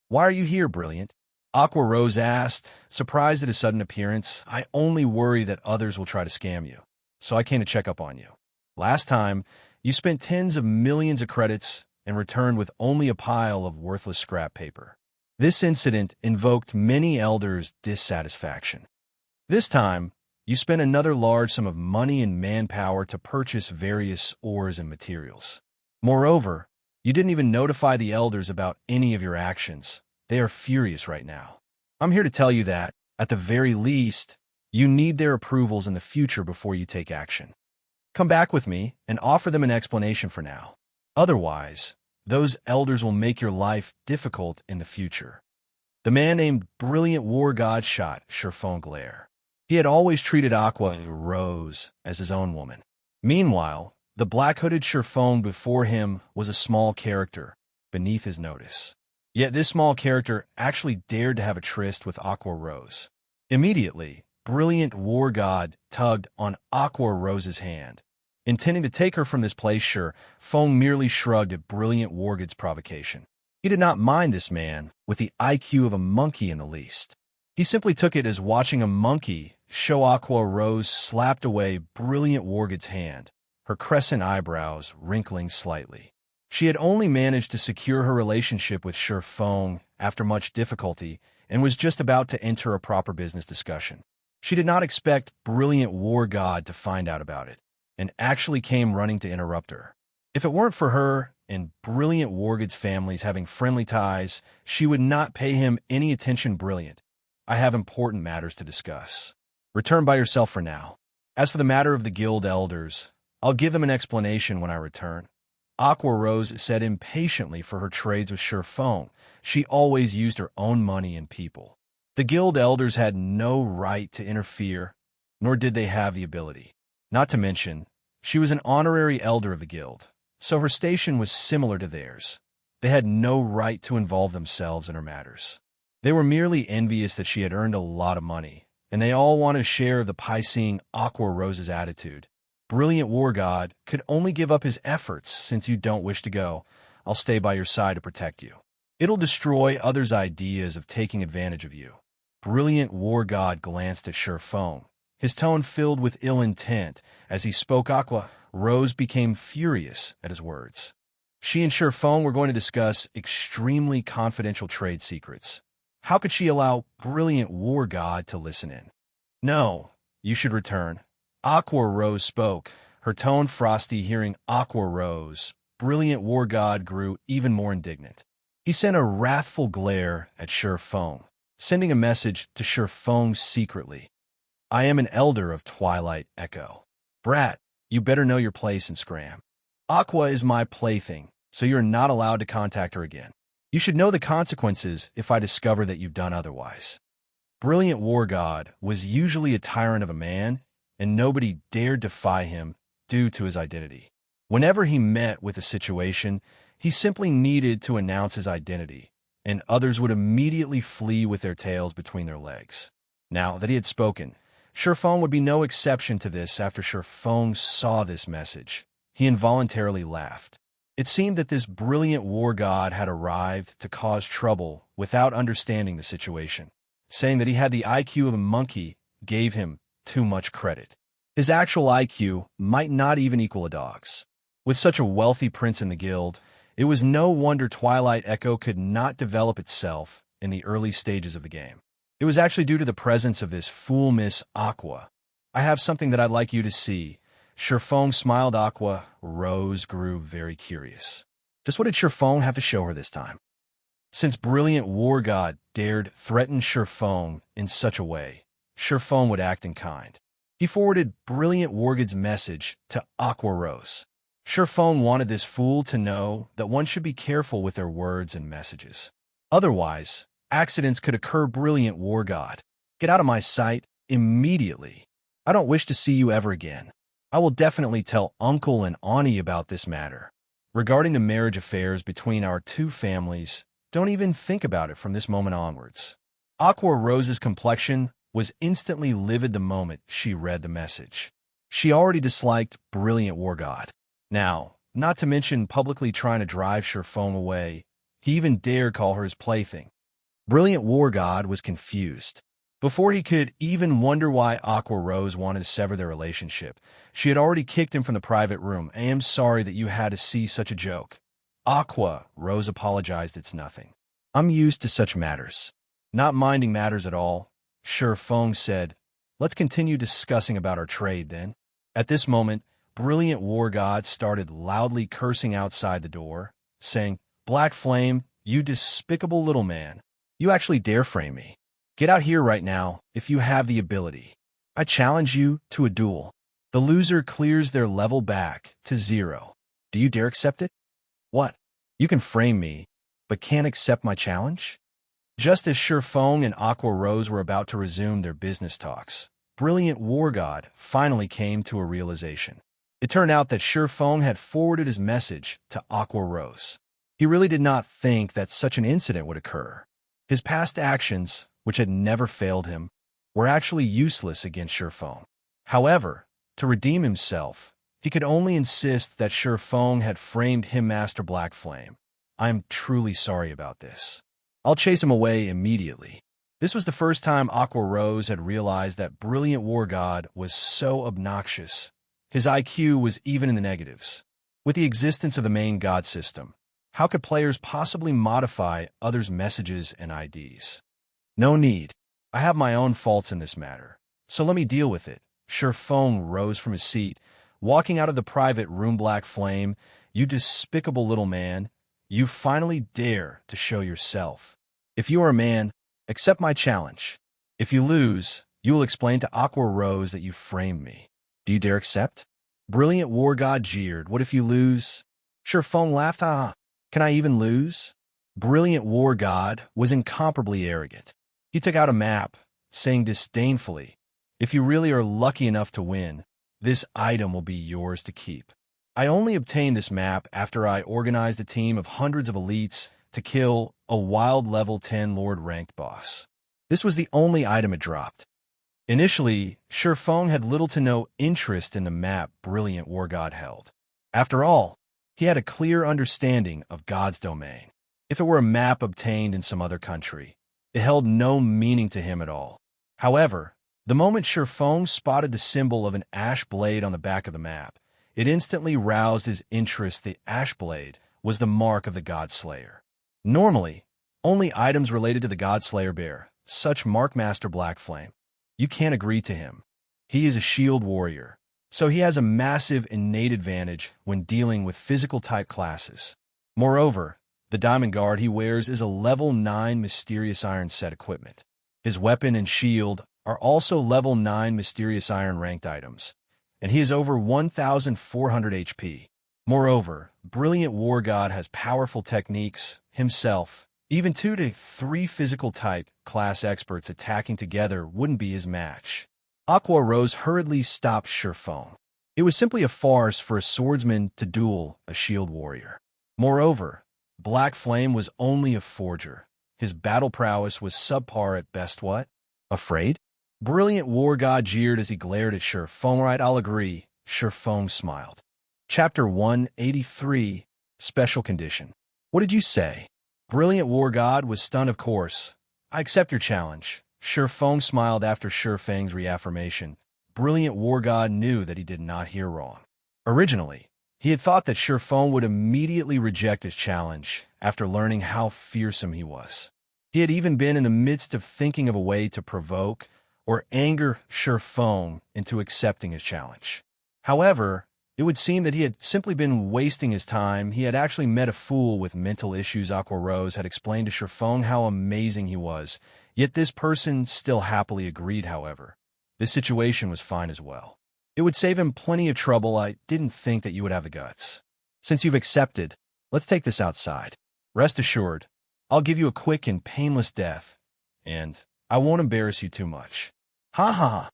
"Why are you here, Brilliant?" Aqua Rose asked, surprised at his sudden appearance. "I only worry that others will try to scam you, so I came to check up on you. Last time, you spent tens of millions of credits and returned with only a pile of worthless scrap paper. This incident invoked many elders' dissatisfaction. This time, you spent another large sum of money and manpower to purchase various ores and materials. Moreover, you didn't even notify the elders about any of your actions. They are furious right now. I'm here to tell you that, at the very least, you need their approvals in the future before you take action. Come back with me and offer them an explanation for now. Otherwise, those elders will make your life difficult in the future." The man named Brilliant War God shot Sherfeng glare. He had always treated Aqua Rose as his own woman. Meanwhile, the black-hooded Sherfeng before him was a small character beneath his notice. Yet this small character actually dared to have a tryst with Aqua Rose. Immediately, Brilliant War God tugged on Aqua Rose's hand. Intending to take her from this place, Sherfeng merely shrugged at Brilliant War God's provocation. He did not mind this man with the IQ of a monkey in the least. He simply took it as watching a monkey show. Aqua Rose slapped away Brilliant War God's hand, her crescent eyebrows wrinkling slightly. She had only managed to secure her relationship with Sherfeng after much difficulty and was just about to enter a proper business discussion. She did not expect Brilliant War God to find out about it, and actually came running to interrupt her. If it weren't for her and Brilliant War God's families having friendly ties, she would not pay him any attention. "Brilliant, I have important matters to discuss. Return by yourself for now. As for the matter of the guild elders, I'll give them an explanation when I return." Aqua Rose said impatiently for her trades with Sherfeng. She always used her own money and people. The guild elders had no right to interfere, nor did they have the ability. Not to mention, she was an honorary elder of the guild, so her station was similar to theirs. They had no right to involve themselves in her matters. They were merely envious that she had earned a lot of money, and they all wanted a share of the pie. Seeing Aqua Rose's attitude, Brilliant War God could only give up his efforts. "Since you don't wish to go, I'll stay by your side to protect you. It'll destroy others' ideas of taking advantage of you." Brilliant War God glanced at Sherfeng, his tone filled with ill intent. As he spoke, Aqua Rose became furious at his words. She and Sherfeng were going to discuss extremely confidential trade secrets. How could she allow Brilliant War God to listen in? "No, you should return." Aqua Rose spoke, her tone frosty. Hearing Aqua Rose, Brilliant War God grew even more indignant. He sent a wrathful glare at Sherfeng, sending a message to Sherfeng secretly. "I am an elder of Twilight Echo. Brat, you better know your place in Scram. Aqua is my plaything, so you're not allowed to contact her again. You should know the consequences if I discover that you've done otherwise." Brilliant War God was usually a tyrant of a man, and nobody dared defy him due to his identity. Whenever he met with a situation, he simply needed to announce his identity, and others would immediately flee with their tails between their legs. Now that he had spoken, Sherfeng would be no exception to this. After Sherfeng saw this message, he involuntarily laughed. It seemed that this Brilliant War God had arrived to cause trouble without understanding the situation. Saying that he had the IQ of a monkey gave him too much credit. His actual IQ might not even equal a dog's. With such a wealthy prince in the guild, it was no wonder Twilight Echo could not develop itself in the early stages of the game. It was actually due to the presence of this fool Miss Aqua. I have something that I'd like you to see. Sherfong smiled. Aqua. Rose grew very curious. Just what did Sherfong have to show her this time? Since Brilliant War God dared threaten Sherfong in such a way, Sherfong would act in kind. He forwarded Brilliant War God's message to Aqua Rose. Sherfong wanted this fool to know that one should be careful with their words and messages. Otherwise, accidents could occur. Brilliant War God. Get out of my sight immediately. I don't wish to see you ever again. I will definitely tell Uncle and Auntie about this matter. Regarding the marriage affairs between our two families, don't even think about it from this moment onwards. Aqua Rose's complexion was instantly livid the moment she read the message. She already disliked Brilliant War God. Now, not to mention publicly trying to drive Sherfong away, he even dared call her his plaything. Brilliant War God was confused. Before he could even wonder why Aqua Rose wanted to sever their relationship, she had already kicked him from the private room. I am sorry that you had to see such a joke. Aqua Rose apologized. It's nothing. I'm used to such matters. Not minding matters at all, Sherfong said, let's continue discussing about our trade then. At this moment, Brilliant War God started loudly cursing outside the door, saying, Black Flame, you despicable little man. You actually dare frame me. Get out here right now if you have the ability. I challenge you to a duel. The loser clears their level back to 0. Do you dare accept it? What? You can frame me, but can't accept my challenge? Just as Sherfong and Aqua Rose were about to resume their business talks, Brilliant War God finally came to a realization. It turned out that Sherfong had forwarded his message to Aqua Rose. He really did not think that such an incident would occur. His past actions, which had never failed him, were actually useless against Sherfong. However, to redeem himself, he could only insist that Sherfong had framed him Master Black Flame. I'm truly sorry about this. I'll chase him away immediately. This was the first time Aqua Rose had realized that Brilliant War God was so obnoxious. His IQ was even in the negatives. With the existence of the main god system, how could players possibly modify others' messages and IDs? No need. I have my own faults in this matter, so let me deal with it. Sherfong rose from his seat, walking out of the private room. Black Flame, you despicable little man, you finally dare to show yourself. If you are a man, accept my challenge. If you lose, you will explain to Aqua Rose that you framed me. Do you dare accept? Brilliant War God jeered. What if you lose? Sherfong laughed. Can I even lose? Brilliant War God was incomparably arrogant. He took out a map, saying disdainfully, if you really are lucky enough to win, this item will be yours to keep. I only obtained this map after I organized a team of hundreds of elites to kill a wild level 10 Lord ranked boss. This was the only item it dropped. Initially, Sherfong had little to no interest in the map Brilliant War God held. After all, he had a clear understanding of God's domain. If it were a map obtained in some other country, it held no meaning to him at all. However, the moment Sherfong spotted the symbol of an ash blade on the back of the map, it instantly roused his interest. The ash blade was the mark of the God Slayer. Normally, only items related to the God Slayer bear such mark. Master Black Flame, you can't agree to him. He is a shield warrior, so he has a massive innate advantage when dealing with physical type classes. Moreover, the diamond guard he wears is a level 9 Mysterious Iron set equipment. His weapon and shield are also level 9 Mysterious Iron ranked items, and he is over 1,400 HP. Moreover, Brilliant War God has powerful techniques himself. Even 2 to 3 physical type class experts attacking together wouldn't be his match. Aqua Rose hurriedly stopped Sherfong. It was simply a farce for a swordsman to duel a shield warrior. Moreover, Black Flame was only a forger. His battle prowess was subpar at best. What? Afraid? Brilliant War God jeered as he glared at Sherfong. Right, I'll agree. Sherfong smiled. Chapter 183, Special Condition. What did you say? Brilliant War God was stunned. Of course. I accept your challenge. Sherfong smiled after Sherfang's reaffirmation. Brilliant War God knew that he did not hear wrong. Originally, he had thought that Chieftain would immediately reject his challenge after learning how fearsome he was. He had even been in the midst of thinking of a way to provoke or anger Chieftain into accepting his challenge. However, it would seem that he had simply been wasting his time. He had actually met a fool with mental issues. Aqua Rose had explained to Chieftain how amazing he was, yet this person still happily agreed, however. This situation was fine as well. It would save him plenty of trouble. I didn't think that you would have the guts. Since you've accepted, let's take this outside. Rest assured, I'll give you a quick and painless death, and I won't embarrass you too much. Ha ha ha.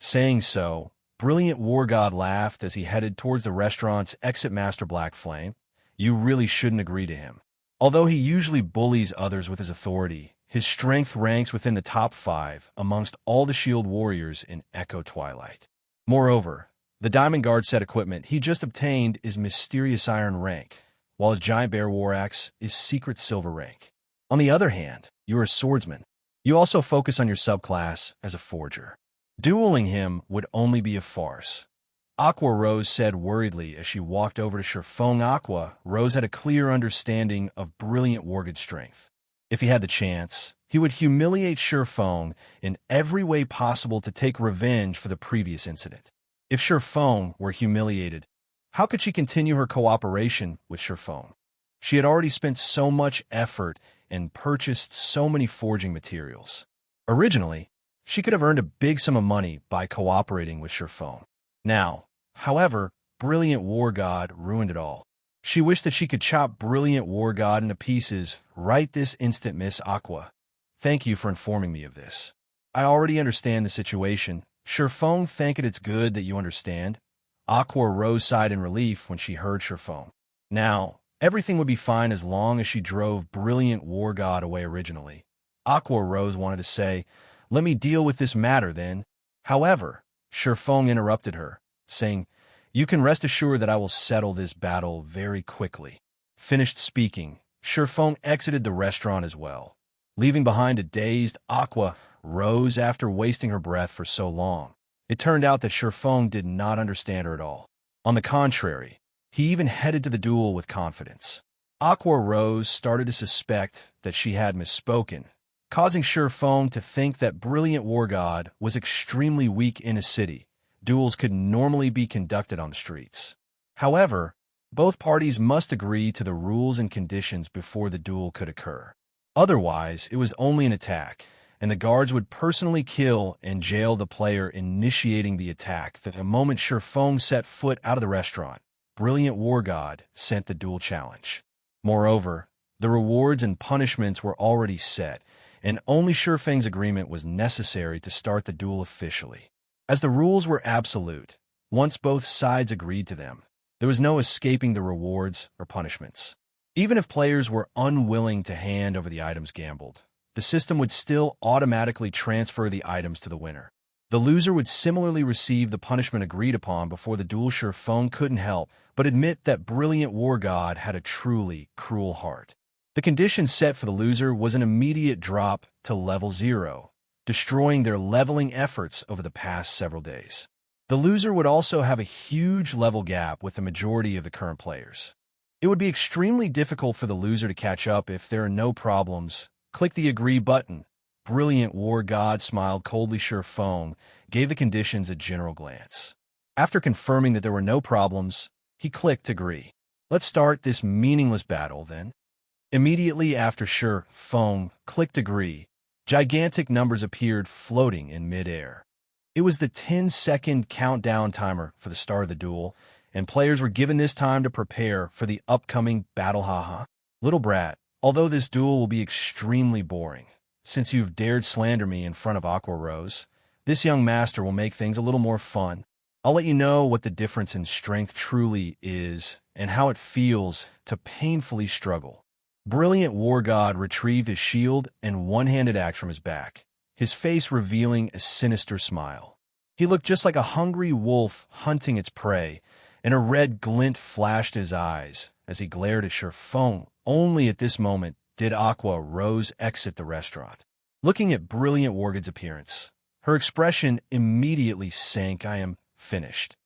Saying so, Brilliant War God laughed as he headed towards the restaurant's exit. Master Black Flame, you really shouldn't agree to him. Although he usually bullies others with his authority, his strength ranks within the top 5 amongst all the shield warriors in Echo Twilight. Moreover, the Diamond Guard set equipment he just obtained is Mysterious Iron rank, while his Giant Bear War Axe is Secret Silver rank. On the other hand, you're a swordsman. You also focus on your subclass as a forger. Dueling him would only be a farce. Aqua Rose said worriedly as she walked over to Chieftain. Aqua Rose had a clear understanding of Brilliant Wargod's strength. If he had the chance, he would humiliate Chieftain in every way possible to take revenge for the previous incident. If Chieftain were humiliated, how could she continue her cooperation with Chieftain? She had already spent so much effort and purchased so many forging materials. Originally, she could have earned a big sum of money by cooperating with Chieftain. Now, however, Brilliant War God ruined it all. She wished that she could chop Brilliant War God into pieces right this instant. Miss Aqua, thank you for informing me of this. I already understand the situation. Chieftain, thank it, it's good that you understand. Aqua Rose sighed in relief when she heard Chieftain. Now, everything would be fine as long as she drove Brilliant War God away. Originally, Aqua Rose wanted to say, let me deal with this matter then. However, Chieftain interrupted her, saying, you can rest assured that I will settle this battle very quickly. Finished speaking, Chieftain exited the restaurant as well, leaving behind a dazed Aqua Rose after wasting her breath for so long. It turned out that Chieftain did not understand her at all. On the contrary, he even headed to the duel with confidence. Aqua Rose started to suspect that she had misspoken, causing Chieftain to think that Brilliant War God was extremely weak in a city. Duels could normally be conducted on the streets. However, both parties must agree to the rules and conditions before the duel could occur. Otherwise, it was only an attack, and the guards would personally kill and jail the player initiating the attack. The moment Chieftain set foot out of the restaurant, Brilliant War God sent the duel challenge. Moreover, the rewards and punishments were already set, and only Chieftain's agreement was necessary to start the duel officially. As the rules were absolute, once both sides agreed to them, there was no escaping the rewards or punishments. Even if players were unwilling to hand over the items gambled, the system would still automatically transfer the items to the winner. The loser would similarly receive the punishment agreed upon before the duel. Chieftain couldn't help but admit that Brilliant War God had a truly cruel heart. The condition set for the loser was an immediate drop to level 0, destroying their leveling efforts over the past several days. The loser would also have a huge level gap with the majority of the current players. It would be extremely difficult for the loser to catch up if there are no problems. Click the agree button. Brilliant War God smiled coldly. Chieftain gave the conditions a general glance. After confirming that there were no problems, he clicked agree. Let's start this meaningless battle then. Immediately after Chieftain clicked agree, gigantic numbers appeared floating in midair. It was the 10-second countdown timer for the start of the duel, and players were given this time to prepare for the upcoming battle. Haha. Little brat, although this duel will be extremely boring, since you've dared slander me in front of Aqua Rose, this young master will make things a little more fun. I'll let you know what the difference in strength truly is and how it feels to painfully struggle. Brilliant War God retrieved his shield and one-handed axe from his back, his face revealing a sinister smile. He looked just like a hungry wolf hunting its prey, and a red glint flashed his eyes as he glared at Chieftain. Only at this moment did Aqua Rose exit the restaurant. Looking at Brilliant War God's appearance, Her expression immediately sank. "I am finished."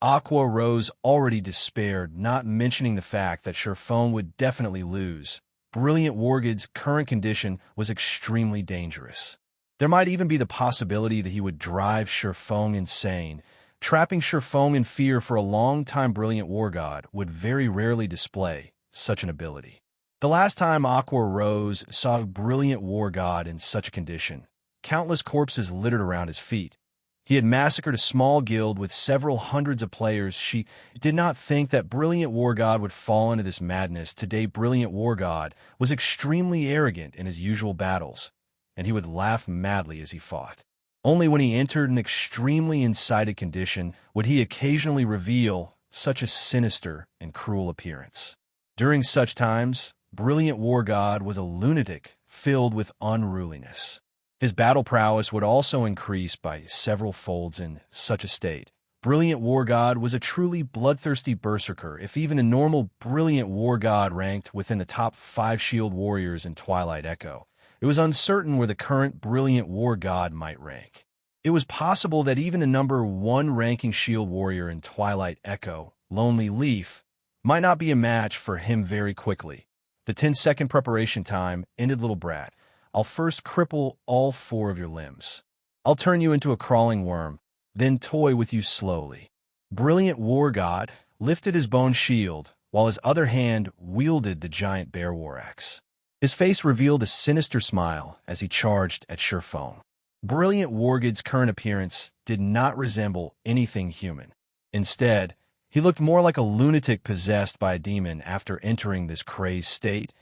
Aqua Rose already despaired, not mentioning the fact that Sherfone would definitely lose. Brilliant Wargood's current condition was extremely dangerous. There might even be the possibility that he would drive Sherfone insane. Trapping Sherfone in fear for a long time, Brilliant Wargod would very rarely display such an ability. The last time Aqua Rose saw a Brilliant Wargod in such a condition, countless corpses littered around his feet. He had massacred a small guild with several hundreds of players. She did not think that Brilliant Wargod would fall into this madness. Today, Brilliant Wargod was extremely arrogant in his usual battles, and he would laugh madly as he fought. Only when he entered an extremely incited condition would he occasionally reveal such a sinister and cruel appearance. During such times, Brilliant Wargod was a lunatic filled with unruliness. His battle prowess would also increase by several folds in such a state. Brilliant Wargod was a truly bloodthirsty berserker. If even a normal Brilliant Wargod ranked within the top 5 shield warriors in Twilight Echo, it was uncertain where the current Brilliant Wargod might rank. It was possible that even the number 1 ranking shield warrior in Twilight Echo, Lonely Leaf, might not be a match for him very quickly. The 10-second preparation time ended. "Little brat, I'll first cripple all 4 of your limbs. I'll turn you into a crawling worm, then toy with you slowly." Brilliant Wargod lifted his bone shield, while his other hand wielded the giant bear war axe. His face revealed a sinister smile as he charged at Sherfone. Brilliant Wargood's current appearance did not resemble anything human. Instead, he looked more like a lunatic possessed by a demon. After entering this crazed state,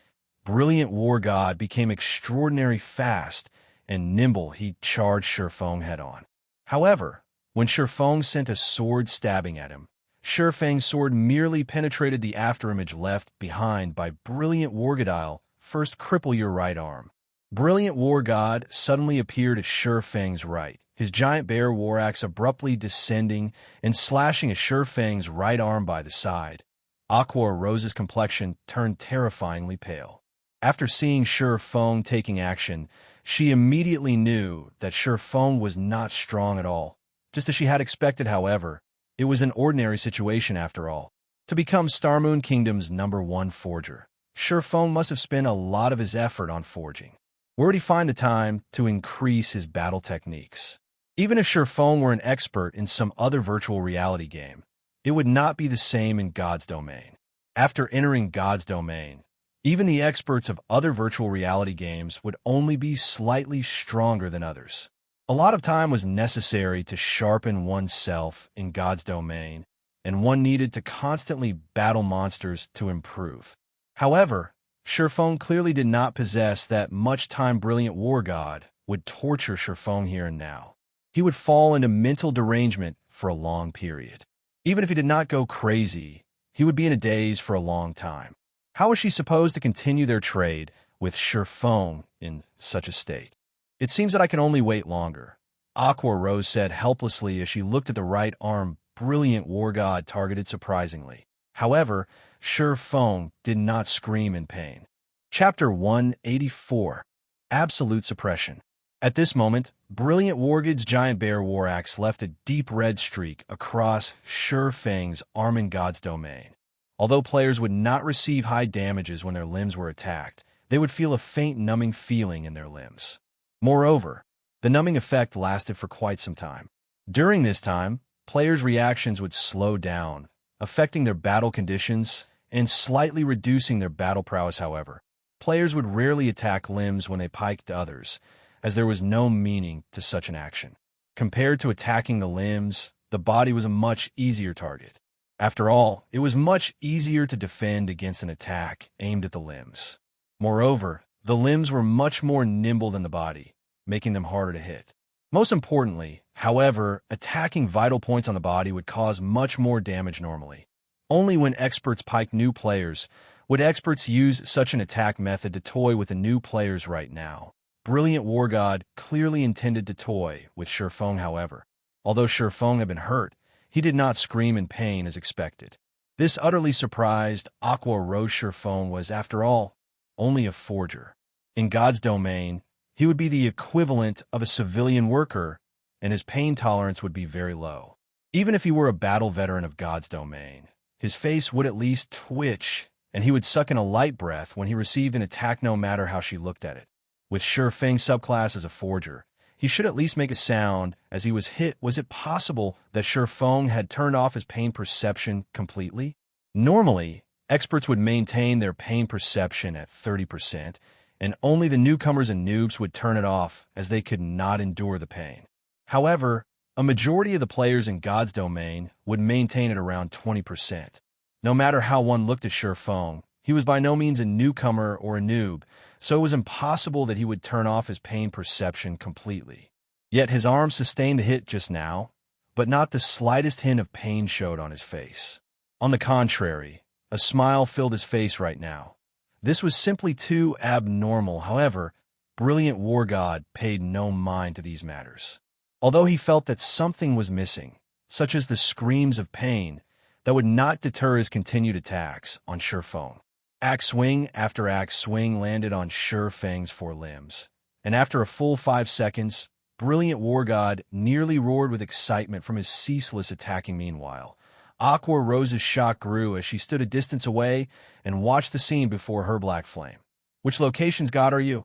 Brilliant Wargod became extraordinarily fast and nimble. He charged Sherfone head-on. However, when Sherfone sent a sword stabbing at him, Sherfang's sword merely penetrated the afterimage left behind by Brilliant Wargodile. "First cripple your right arm." Brilliant Wargod suddenly appeared at Sherfang's right, his giant bear war axe abruptly descending and slashing at Sherfang's right arm by the side. Aqua Rose's complexion turned terrifyingly pale. After seeing Sherfone taking action, she immediately knew that Sherfone was not strong at all. Just as she had expected, however, it was an ordinary situation after all. To become Starmoon Kingdom's #1 forger, Sherfone must have spent a lot of his effort on forging. Where would he find the time to increase his battle techniques? Even if Sherfone were an expert in some other virtual reality game, it would not be the same in God's Domain. After entering God's Domain, even the experts of other virtual reality games would only be slightly stronger than others. A lot of time was necessary to sharpen oneself in God's Domain, and one needed to constantly battle monsters to improve. However, Sherfone clearly did not possess that much time. Brilliant Wargod would torture Sherfone here and now. He would fall into mental derangement for a long period. Even if he did not go crazy, he would be in a daze for a long time. How was she supposed to continue their trade with Sherfone in such a state? "It seems that I can only wait longer," Aqua Rose said helplessly as she looked at the right arm Brilliant Wargod targeted surprisingly. However, Sherfone did not scream in pain. Chapter 184, Absolute Suppression. At this moment, Brilliant Wargood's giant bear war axe left a deep red streak across Sherfang's arm in God's Domain. Although players would not receive high damages when their limbs were attacked, they would feel a faint numbing feeling in their limbs. Moreover, the numbing effect lasted for quite some time. During this time, players' reactions would slow down, affecting their battle conditions and slightly reducing their battle prowess. However, players would rarely attack limbs when they piked others, as there was no meaning to such an action. Compared to attacking the limbs, the body was a much easier target. After all, it was much easier to defend against an attack aimed at the limbs. Moreover, the limbs were much more nimble than the body, making them harder to hit. Most importantly, however, attacking vital points on the body would cause much more damage normally. Only when experts pike new players would experts use such an attack method to toy with the new players right now. Brilliant Wargod clearly intended to toy with Sherfone, however. Although Sherfone had been hurt, he did not scream in pain as expected. This utterly surprised Aqua Rose. Sherfone was, after all, only a forger. In God's Domain, he would be the equivalent of a civilian worker and his pain tolerance would be very low. Even if he were a battle veteran of God's domain, his face would at least twitch, and he would suck in a light breath when he received an attack no matter how she looked at it. With Shi Feng's subclass as a forger, he should at least make a sound as he was hit. Was it possible that Shi Feng had turned off his pain perception completely? Normally, experts would maintain their pain perception at 30%, and only the newcomers and noobs would turn it off as they could not endure the pain. However, a majority of the players in God's domain would maintain it around 20%. No matter how one looked at Shi Feng, he was by no means a newcomer or a noob, so it was impossible that he would turn off his pain perception completely. Yet his arm sustained the hit just now, but not the slightest hint of pain showed on his face. On the contrary, a smile filled his face right now. This was simply too abnormal. However, Brilliant War God paid no mind to these matters. Although he felt that something was missing, such as the screams of pain, that would not deter his continued attacks on Shi Feng. Axe swing after axe swing landed on Shi Feng's forelimbs, and after a full 5 seconds, Brilliant War God nearly roared with excitement from his ceaseless attacking. Meanwhile, Aqua Rose's shock grew as she stood a distance away and watched the scene before her black flame. "Which location's God are you?"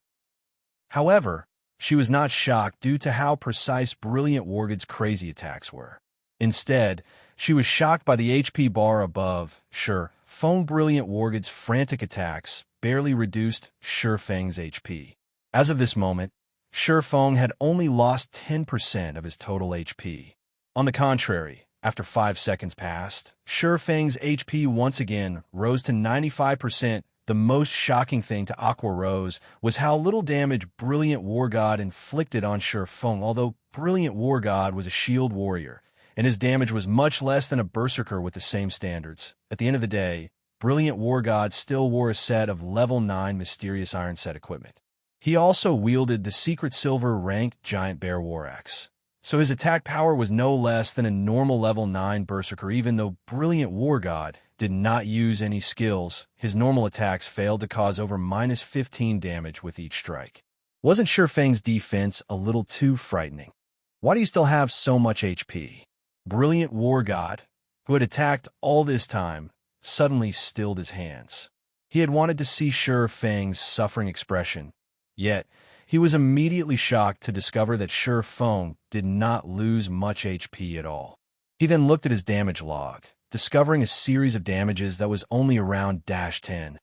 However, she was not shocked due to how precise Brilliant War God's crazy attacks were. Instead, she was shocked by the HP bar above Shi Feng. Brilliant War God's frantic attacks barely reduced Shi Feng's HP. As of this moment, Shi Feng had only lost 10% of his total HP. On the contrary, after 5 seconds passed, Shi Feng's HP once again rose to 95%. The most shocking thing to Aqua Rose was how little damage Brilliant War God inflicted on Shi Feng. Although Brilliant War God was a shield warrior, and his damage was much less than a berserker with the same standards, at the end of the day, Brilliant War God still wore a set of level 9 mysterious iron set equipment. He also wielded the secret silver rank giant bear war axe, so his attack power was no less than a normal level 9 berserker. Even though Brilliant War God did not use any skills, his normal attacks failed to cause over -15 damage with each strike. Wasn't Shi Feng's defense a little too frightening? Why do you still have so much HP? Brilliant War God, who had attacked all this time, suddenly stilled his hands. He had wanted to see Shi Feng's suffering expression, yet he was immediately shocked to discover that Shi Feng did not lose much HP at all. He then looked at his damage log, discovering a series of damages that was only around -10.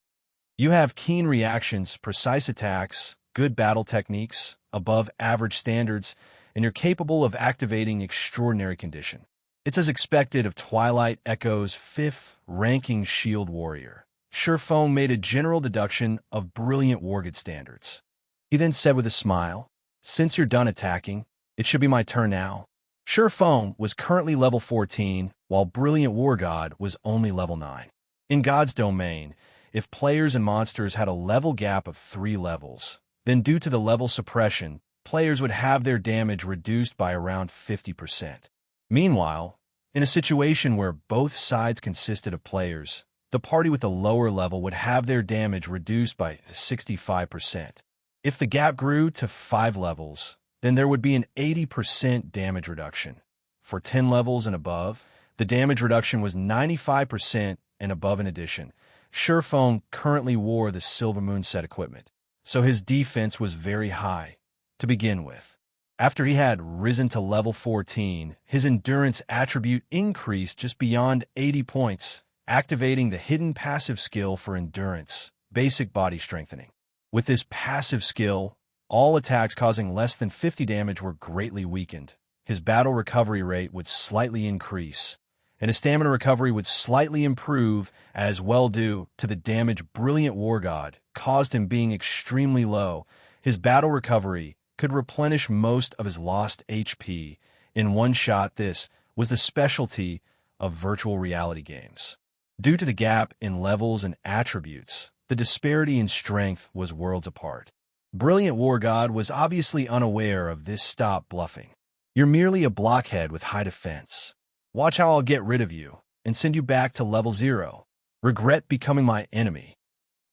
You have keen reactions, precise attacks, good battle techniques, above average standards, and you're capable of activating extraordinary condition. It's as expected of Twilight Echo's 5th ranking shield warrior. Shi Feng made a general deduction of Brilliant War God standards. He then said with a smile, "Since you're done attacking, it should be my turn now." Shi Feng was currently level 14, while Brilliant War God was only level 9. In God's domain, if players and monsters had a level gap of 3 levels, then due to the level suppression, players would have their damage reduced by around 50%. Meanwhile, in a situation where both sides consisted of players, the party with a lower level would have their damage reduced by 65%. If the gap grew to 5 levels, then there would be an 80% damage reduction. For 10 levels and above, the damage reduction was 95% and above. In addition, Shi Feng currently wore the Silver Moon set equipment, so his defense was very high to begin with. After he had risen to level 14, his endurance attribute increased just beyond 80 points, activating the hidden passive skill for endurance, basic body strengthening. With this passive skill, all attacks causing less than 50 damage were greatly weakened. His battle recovery rate would slightly increase, and his stamina recovery would slightly improve as well due to the damage Brilliant War God caused him being extremely low. His battle recovery could replenish most of his lost HP in one shot. This was the specialty of virtual reality games. Due to the gap in levels and attributes, the disparity in strength was worlds apart. Brilliant War God was obviously unaware of this. Stop bluffing. You're merely a blockhead with high defense. Watch how I'll get rid of you and send you back to level 0. Regret becoming my enemy.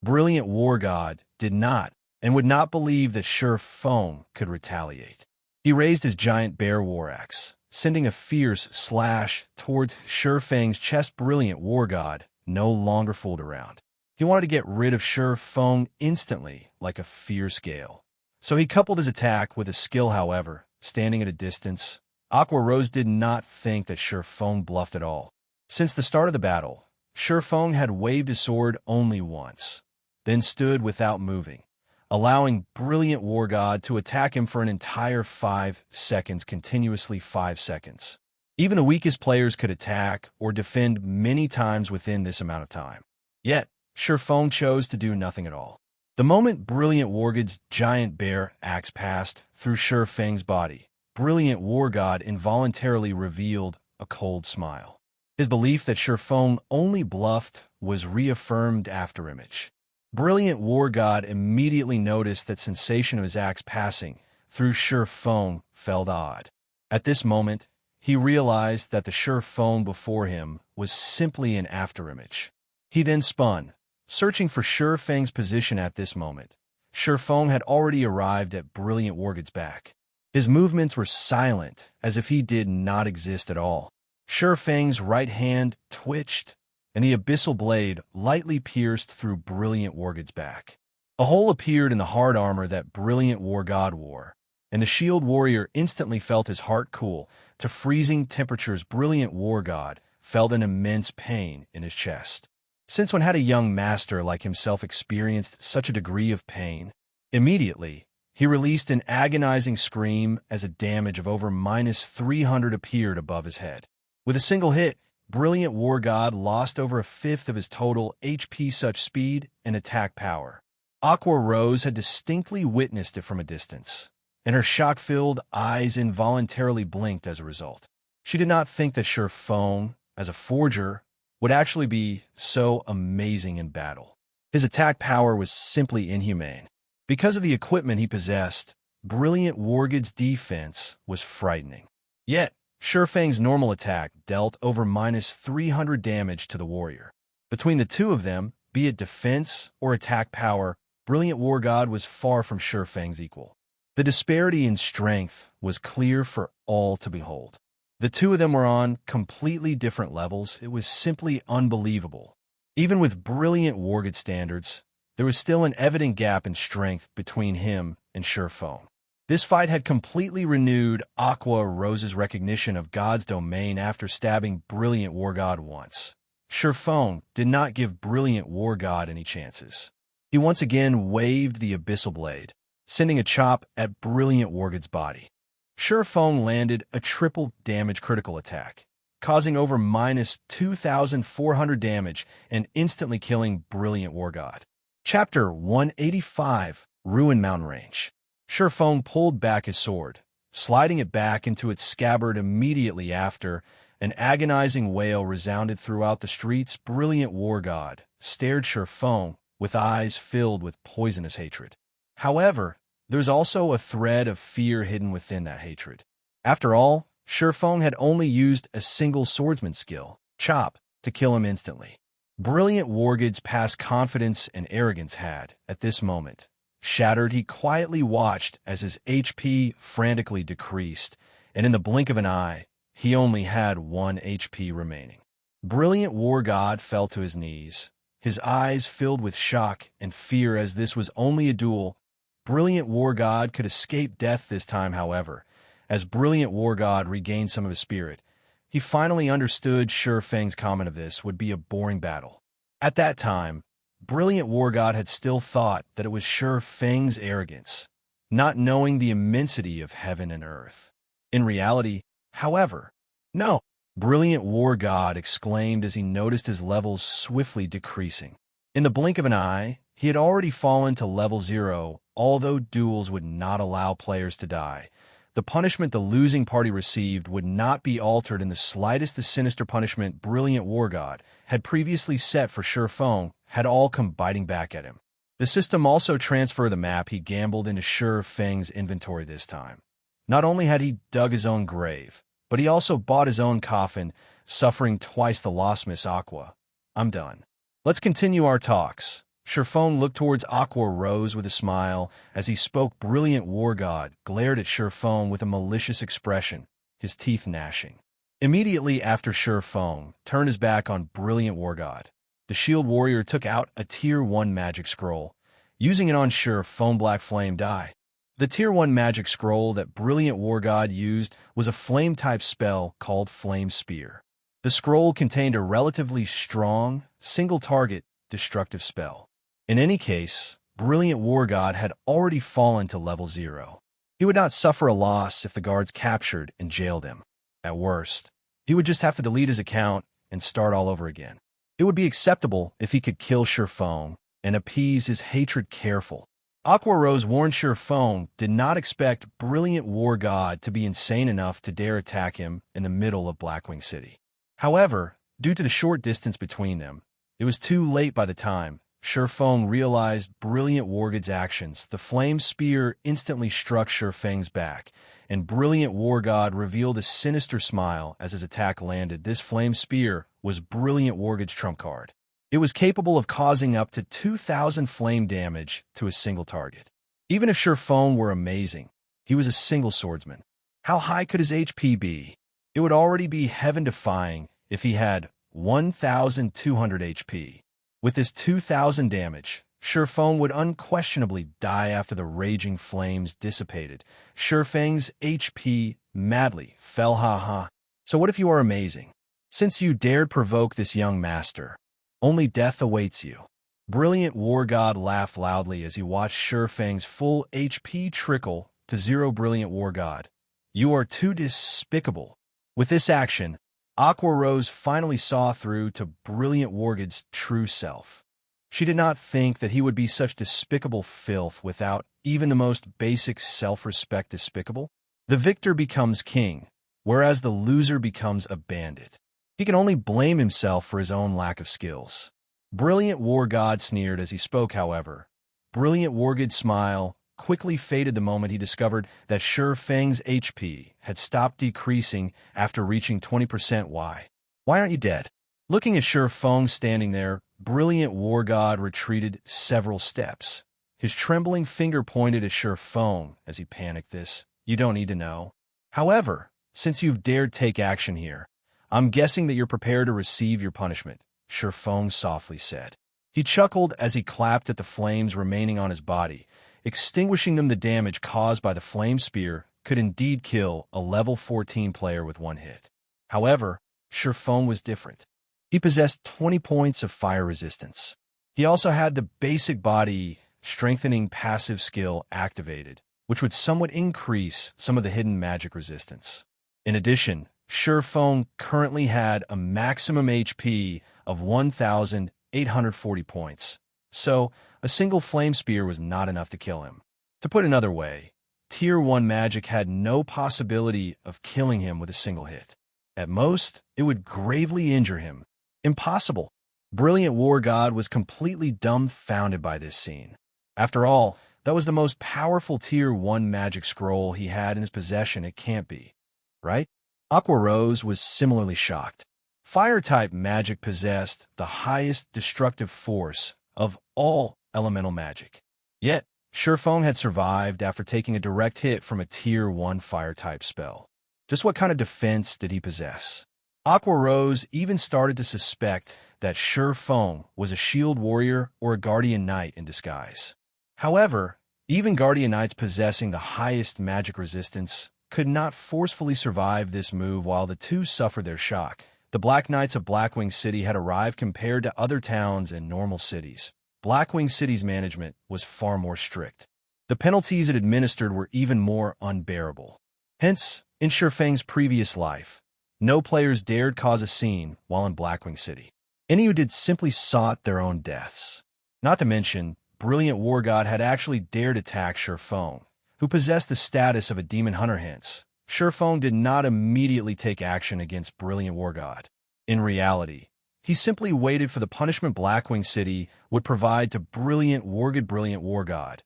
Brilliant War God did not and would not believe that Shi Feng could retaliate. He raised his giant bear war axe, sending a fierce slash towards Shifeng's chest. Brilliant war god no longer fooled around. He wanted to get rid of Shifeng instantly, like a fierce gale. So he coupled his attack with a skill. However, standing at a distance, Aqua Rose did not think that Shifeng bluffed at all. Since the start of the battle, Shifeng had waved his sword only once, then stood without moving, allowing Brilliant War God to attack him for an entire 5 seconds, continuously 5 seconds. Even the weakest players could attack or defend many times within this amount of time. Yet, Shifeng chose to do nothing at all. The moment Brilliant War God's giant bear axe passed through Shifeng's body, Brilliant War God involuntarily revealed a cold smile. His belief that Shifeng only bluffed was reaffirmed after image. Brilliant War God immediately noticed that sensation of his axe passing through Shifeng felt odd. At this moment, he realized that the Shifeng before him was simply an afterimage. He then spun, searching for Shifeng's position. At this moment, Shifeng had already arrived at Brilliant War God's back. His movements were silent, as if he did not exist at all. Shifeng's right hand twitched, and the abyssal blade lightly pierced through Brilliant War God's back. A hole appeared in the hard armor that Brilliant War God wore, and the shield warrior instantly felt his heart cool to freezing temperatures. Brilliant War God felt an immense pain in his chest. Since when had a young master like himself experienced such a degree of pain? Immediately, he released an agonizing scream as a damage of over -300 appeared above his head. With a single hit, Brilliant War God lost over a fifth of his total HP. Such speed and attack power. Aqua Rose had distinctly witnessed it from a distance, and her shock-filled eyes involuntarily blinked as a result. She did not think that Shifeng, as a forger, would actually be so amazing in battle. His attack power was simply inhumane. Because of the equipment he possessed, Brilliant War God's defense was frightening. Yet, Shifeng's normal attack dealt over -300 damage to the warrior. Between the two of them, be it defense or attack power, Brilliant War God was far from Shifeng's equal. The disparity in strength was clear for all to behold. The two of them were on completely different levels. It was simply unbelievable. Even with Brilliant War God standards, there was still an evident gap in strength between him and Shifeng. This fight had completely renewed Aqua Rose's recognition of God's domain after stabbing Brilliant War God once. Shifeng did not give Brilliant War God any chances. He once again waved the abyssal blade, sending a chop at Brilliant War God's body. Shifeng landed a triple damage critical attack, causing over -2,400 damage and instantly killing Brilliant War God. Chapter 185, Ruin Mountain Range. Shifeng pulled back his sword, sliding it back into its scabbard. Immediately after, an agonizing wail resounded throughout the streets. Brilliant War God stared Shifeng with eyes filled with poisonous hatred. However, there's also a thread of fear hidden within that hatred. After all, Shifeng had only used a single swordsman skill, Chop, to kill him instantly. Brilliant War God's past confidence and arrogance had, at this moment, shattered. He quietly watched as his HP frantically decreased, and in the blink of an eye, he only had 1 HP remaining. Brilliant War God fell to his knees, his eyes filled with shock and fear. As this was only a duel, Brilliant War God could escape death this time. However, as Brilliant War God regained some of his spirit, he finally understood Shifeng's comment of this would be a boring battle. At that time, Brilliant War God had still thought that it was Shifeng's arrogance, not knowing the immensity of heaven and earth. In reality, however, no. Brilliant War God exclaimed as he noticed his levels swiftly decreasing. In the blink of an eye, he had already fallen to level 0. Although duels would not allow players to die, the punishment the losing party received would not be altered in the slightest. The sinister punishment Brilliant War God had previously set for Shifeng had all come biting back at him. The system also transferred the map he gambled into Shifeng's inventory this time. Not only had he dug his own grave, but he also bought his own coffin, suffering twice the loss. Miss Aqua, I'm done. Let's continue our talks. Sherfone looked towards Aqua Rose with a smile. As he spoke, Brilliant War God glared at Sherfone with a malicious expression, his teeth gnashing. Immediately after Sherfone turned his back on Brilliant War God, the Shield Warrior took out a Tier 1 magic scroll, using it on Sherfone Black Flame die. The Tier 1 magic scroll that Brilliant War God used was a flame-type spell called Flame Spear. The scroll contained a relatively strong, single-target, destructive spell. In any case, Brilliant War God had already fallen to level 0. He would not suffer a loss if the guards captured and jailed him. At worst, he would just have to delete his account and start all over again. It would be acceptable if he could kill Sherfone and appease his hatred careful. Aqua Rose warned Sherfone did not expect Brilliant War God to be insane enough to dare attack him in the middle of Blackwing City. However, due to the short distance between them, it was too late by the time Sherfone realized Brilliant War God's actions. The flame spear instantly struck Sherfang's back, and Brilliant War God revealed a sinister smile as his attack landed. This flame spear was Brilliant War God's trump card. It was capable of causing up to 2,000 flame damage to a single target. Even if Sherfone were amazing, he was a single swordsman. How high could his HP be? It would already be heaven-defying if he had 1,200 HP. With this 2,000 damage, Sherfone would unquestionably die after the raging flames dissipated. Sherfang's HP madly fell, ha. So what if you are amazing? Since you dared provoke this young master, only death awaits you. Brilliant War God laughed loudly as he watched Sherfang's full HP trickle to 0. Brilliant War God, you are too despicable. With this action, Aqua Rose finally saw through to Brilliant War God's true self. She did not think that he would be such despicable filth without even the most basic self-respect. Despicable? The victor becomes king, whereas the loser becomes a bandit. He can only blame himself for his own lack of skills. Brilliant War God sneered as he spoke, however. Brilliant War God's smile quickly faded the moment he discovered that Sherfang's HP had stopped decreasing after reaching 20%. Why aren't you dead? Looking at Sherfang standing there, Brilliant War God retreated several steps. His trembling finger pointed at Sherfang as he panicked. This, you don't need to know. However, since you've dared take action here, I'm guessing that you're prepared to receive your punishment, Sherfang softly said. He chuckled as he clapped at the flames remaining on his body. Extinguishing them, the damage caused by the flame spear could indeed kill a level 14 player with one hit. However, Sherfang was different. He possessed 20 points of fire resistance. He also had the basic body strengthening passive skill activated, which would somewhat increase some of the hidden magic resistance. In addition, Sherfang currently had a maximum HP of 1,840 points, so a single flame spear was not enough to kill him. To put another way, Tier 1 magic had no possibility of killing him with a single hit. At most, it would gravely injure him. Impossible. Brilliant War God was completely dumbfounded by this scene. After all, that was the most powerful Tier 1 magic scroll he had in his possession. It can't be, right? Aqua Rose was similarly shocked. Fire-type magic possessed the highest destructive force of all elemental magic. Yet, Sherfang had survived after taking a direct hit from a Tier 1 fire-type spell. Just what kind of defense did he possess? Aqua Rose even started to suspect that Sherfang was a shield warrior or a guardian knight in disguise. However, even guardian knights possessing the highest magic resistance could not forcefully survive this move while the two suffered their shock. The Black Knights of Blackwing City had arrived. Compared to other towns and normal cities, Blackwing City's management was far more strict. The penalties it administered were even more unbearable. Hence, in Sherfang's previous life, no players dared cause a scene while in Blackwing City. Any who did simply sought their own deaths. Not to mention, Brilliant War God had actually dared attack Sherfang, who possessed the status of a demon hunter. Hence, Sherfang did not immediately take action against Brilliant War God. In reality, he simply waited for the punishment Blackwing City would provide to Brilliant War God. Brilliant War God,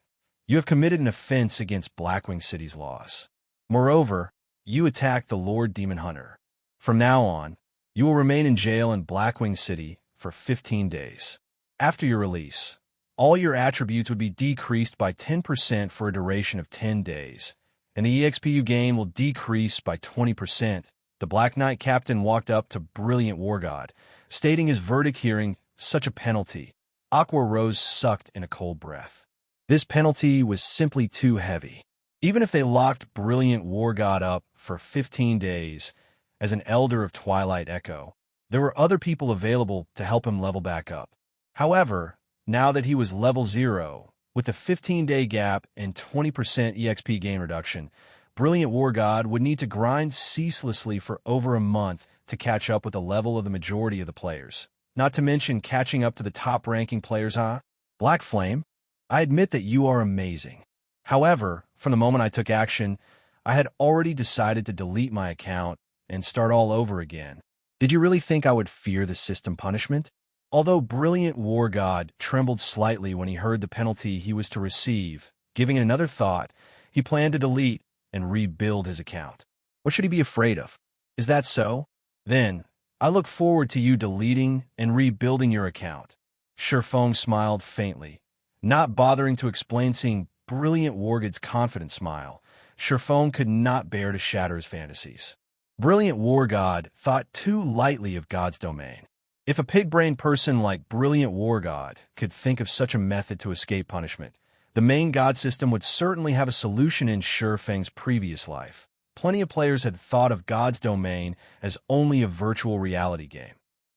you have committed an offense against Blackwing City's laws. Moreover, you attacked the Lord Demon Hunter. From now on, you will remain in jail in Blackwing City for 15 days. After your release, all your attributes would be decreased by 10% for a duration of 10 days, and the EXP you gain will decrease by 20%. The Black Knight captain walked up to Brilliant War God, stating his verdict. Hearing such a penalty, Aqua Rose sucked in a cold breath. This penalty was simply too heavy. Even if they locked Brilliant War God up for 15 days as an Elder of Twilight Echo, there were other people available to help him level back up. However, now that he was level 0, with a 15-day gap and 20% EXP gain reduction, Brilliant War God would need to grind ceaselessly for over a month to catch up with the level of the majority of the players. Not to mention catching up to the top-ranking players, huh? Black Flame, I admit that you are amazing. However, from the moment I took action, I had already decided to delete my account and start all over again. Did you really think I would fear the system punishment? Although Brilliant War God trembled slightly when he heard the penalty he was to receive, giving it another thought, he planned to delete and rebuild his account. What should he be afraid of? Is that so? Then, I look forward to you deleting and rebuilding your account. Shurfeng smiled faintly, not bothering to explain. Seeing Brilliant War God's confident smile, Shurfeng could not bear to shatter his fantasies. Brilliant War God thought too lightly of God's domain. If a pig-brained person like Brilliant War God could think of such a method to escape punishment, the main God system would certainly have a solution in Shurfeng's previous life. Plenty of players had thought of God's domain as only a virtual reality game.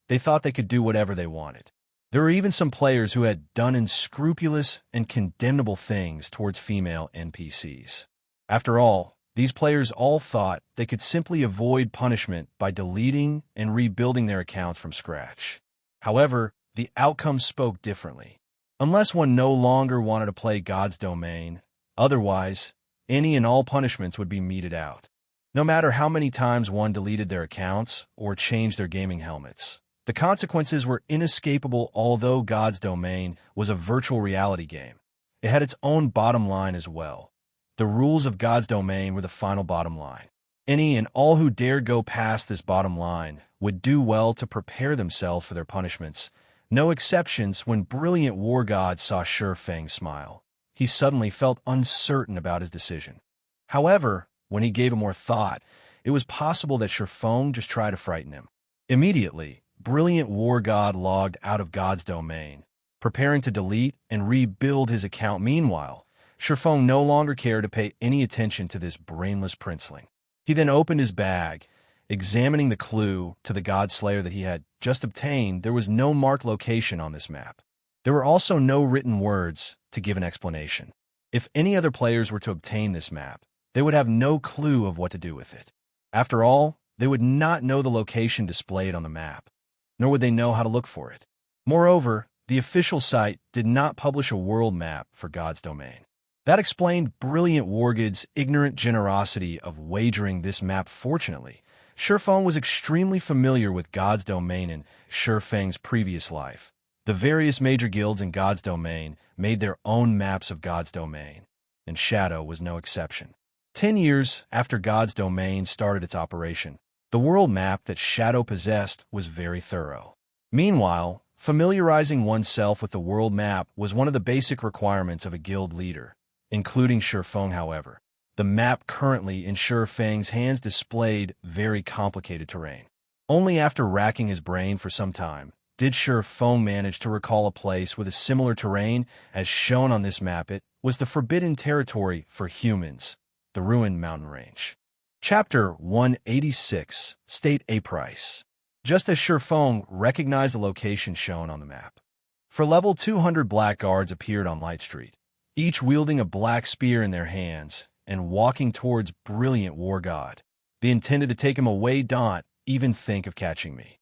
They thought they could do whatever they wanted. There were even some players who had done unscrupulous and condemnable things towards female NPCs. After all, these players all thought they could simply avoid punishment by deleting and rebuilding their accounts from scratch. However, the outcome spoke differently. Unless one no longer wanted to play God's domain, otherwise, any and all punishments would be meted out. No matter how many times one deleted their accounts or changed their gaming helmets, the consequences were inescapable. Although God's domain was a virtual reality game, it had its own bottom line as well. The rules of God's domain were the final bottom line. Any and all who dared go past this bottom line would do well to prepare themselves for their punishments. No exceptions. When Brilliant War God saw Shurfeng smile, he suddenly felt uncertain about his decision. However, when he gave it more thought, it was possible that Shurfeng just tried to frighten him. Immediately, Brilliant War God logged out of God's domain, preparing to delete and rebuild his account. Meanwhile, Shurfeng no longer cared to pay any attention to this brainless princeling. He then opened his bag, examining the clue to the God Slayer that he had just obtained. There was no marked location on this map. There were also no written words to give an explanation. If any other players were to obtain this map, they would have no clue of what to do with it. After all, they would not know the location displayed on the map, nor would they know how to look for it. Moreover, the official site did not publish a world map for God's domain. That explained Brilliant War God's ignorant generosity of wagering this map. Fortunately, Shurfeng was extremely familiar with God's domain in Shurfeng's previous life. The various major guilds in God's domain made their own maps of God's domain, and Shadow was no exception. 10 years after God's domain started its operation, the world map that Shadow possessed was very thorough. Meanwhile, familiarizing oneself with the world map was one of the basic requirements of a guild leader, including Shurfeng. However, the map currently in Shurfeng's hands displayed very complicated terrain. Only after racking his brain for some time did Shurfeng manage to recall a place with a similar terrain as shown on this map. It was the forbidden territory for humans, the Ruined Mountain Range. Chapter 186, State A Price. Just as Shurfeng recognized the location shown on the map, for level 200 black guards appeared on Light Street, each wielding a black spear in their hands and walking towards Brilliant War God. They intended to take him away. Don't even think of catching me.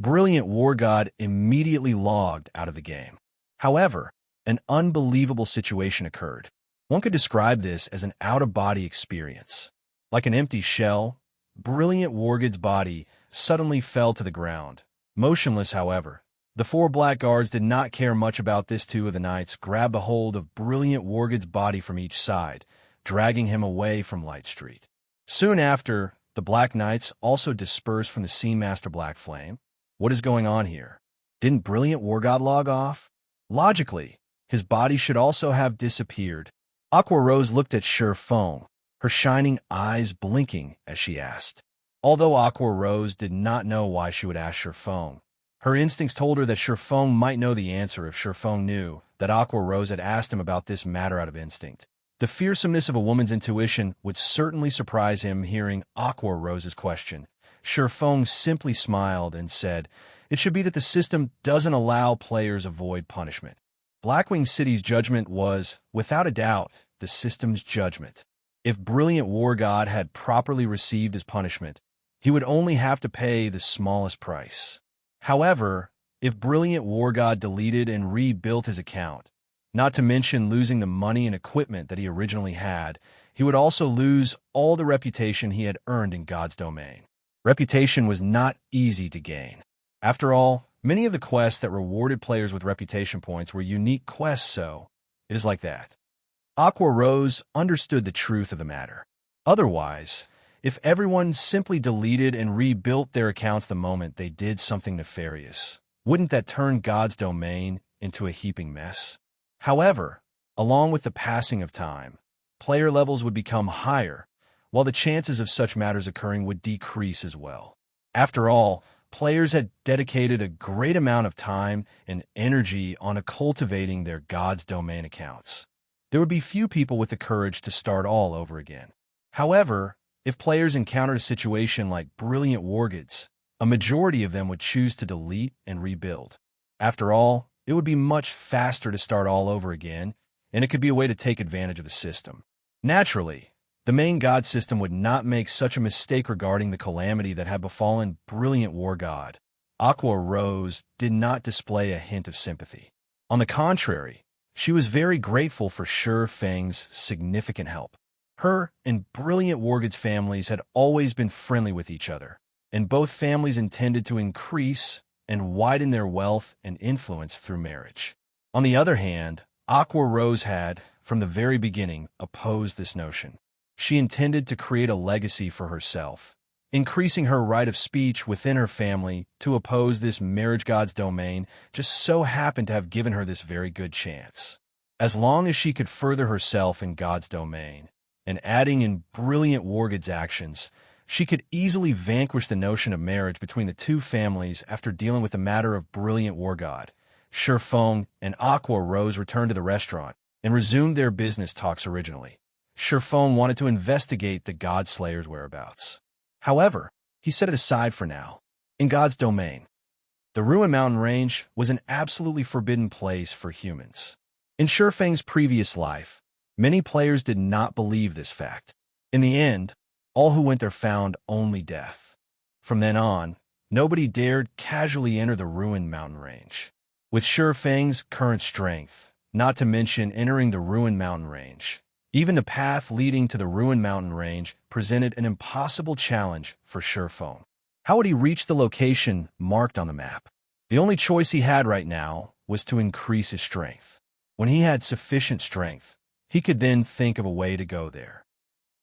Brilliant War God immediately logged out of the game. However, an unbelievable situation occurred. One could describe this as an out-of-body experience. Like an empty shell, Brilliant War God's body suddenly fell to the ground. Motionless, however, the 4 black guards did not care much about this. 2 of the knights grabbed a hold of Brilliant War God's body from each side, dragging him away from Light Street. Soon after, the Black Knights also dispersed from the scene. Master Black Flame, what is going on here? Didn't Brilliant War God log off? Logically, His body should also have disappeared. Aqua Rose looked at Shi Feng, her shining eyes blinking as she asked. Although Aqua Rose did not know why she would ask Shi Feng, her instincts told her that Shi Feng might know the answer if Shi Feng knew that Aqua Rose had asked him about this matter out of instinct. The fearsomeness of a woman's intuition would certainly surprise him hearing Aqua Rose's question. Shi Feng simply smiled and said, "It should be that the system doesn't allow players avoid punishment." Blackwing City's judgment was, without a doubt, the system's judgment. If Brilliant War God had properly received his punishment, he would only have to pay the smallest price. However, if Brilliant War God deleted and rebuilt his account, not to mention losing the money and equipment that he originally had, he would also lose all the reputation he had earned in God's domain. Reputation was not easy to gain. After all, many of the quests that rewarded players with reputation points were unique quests, so it is like that. Aqua Rose understood the truth of the matter. Otherwise, if everyone simply deleted and rebuilt their accounts the moment they did something nefarious, wouldn't that turn God's domain into a heaping mess? However, along with the passing of time, player levels would become higher, while the chances of such matters occurring would decrease as well. After all, players had dedicated a great amount of time and energy on cultivating their God's domain accounts. There would be few people with the courage to start all over again. However, if players encountered a situation like Brilliant War Gods, a majority of them would choose to delete and rebuild. After all, it would be much faster to start all over again, and it could be a way to take advantage of the system. Naturally, the main God system would not make such a mistake regarding the calamity that had befallen Brilliant War God. Aqua Rose did not display a hint of sympathy. On the contrary, she was very grateful for Shi Feng's significant help. Her and Brilliant War God's families had always been friendly with each other, and both families intended to increase and widen their wealth and influence through marriage. On the other hand, Aqua Rose had, from the very beginning, opposed this notion. She intended to create a legacy for herself, increasing her right of speech within her family to oppose this marriage god's domain just so happened to have given her this very good chance. As long as she could further herself in God's domain, and adding in Brilliant War God's actions, she could easily vanquish the notion of marriage between the two families after dealing with the matter of Brilliant War God. Shi Feng and Aqua Rose returned to the restaurant and resumed their business talks originally. Shi Feng wanted to investigate the God Slayer's whereabouts. However, he set it aside for now. In God's domain, the Ruin Mountain Range was an absolutely forbidden place for humans. In Shi Feng's previous life, many players did not believe this fact. In the end, all who went there found only death. From then on, nobody dared casually enter the Ruin Mountain Range. With Shi Feng's current strength, not to mention entering the Ruin Mountain Range, even the path leading to the Ruin Mountain Range presented an impossible challenge for Shi Feng. How would he reach the location marked on the map? The only choice he had right now was to increase his strength. When he had sufficient strength, he could then think of a way to go there.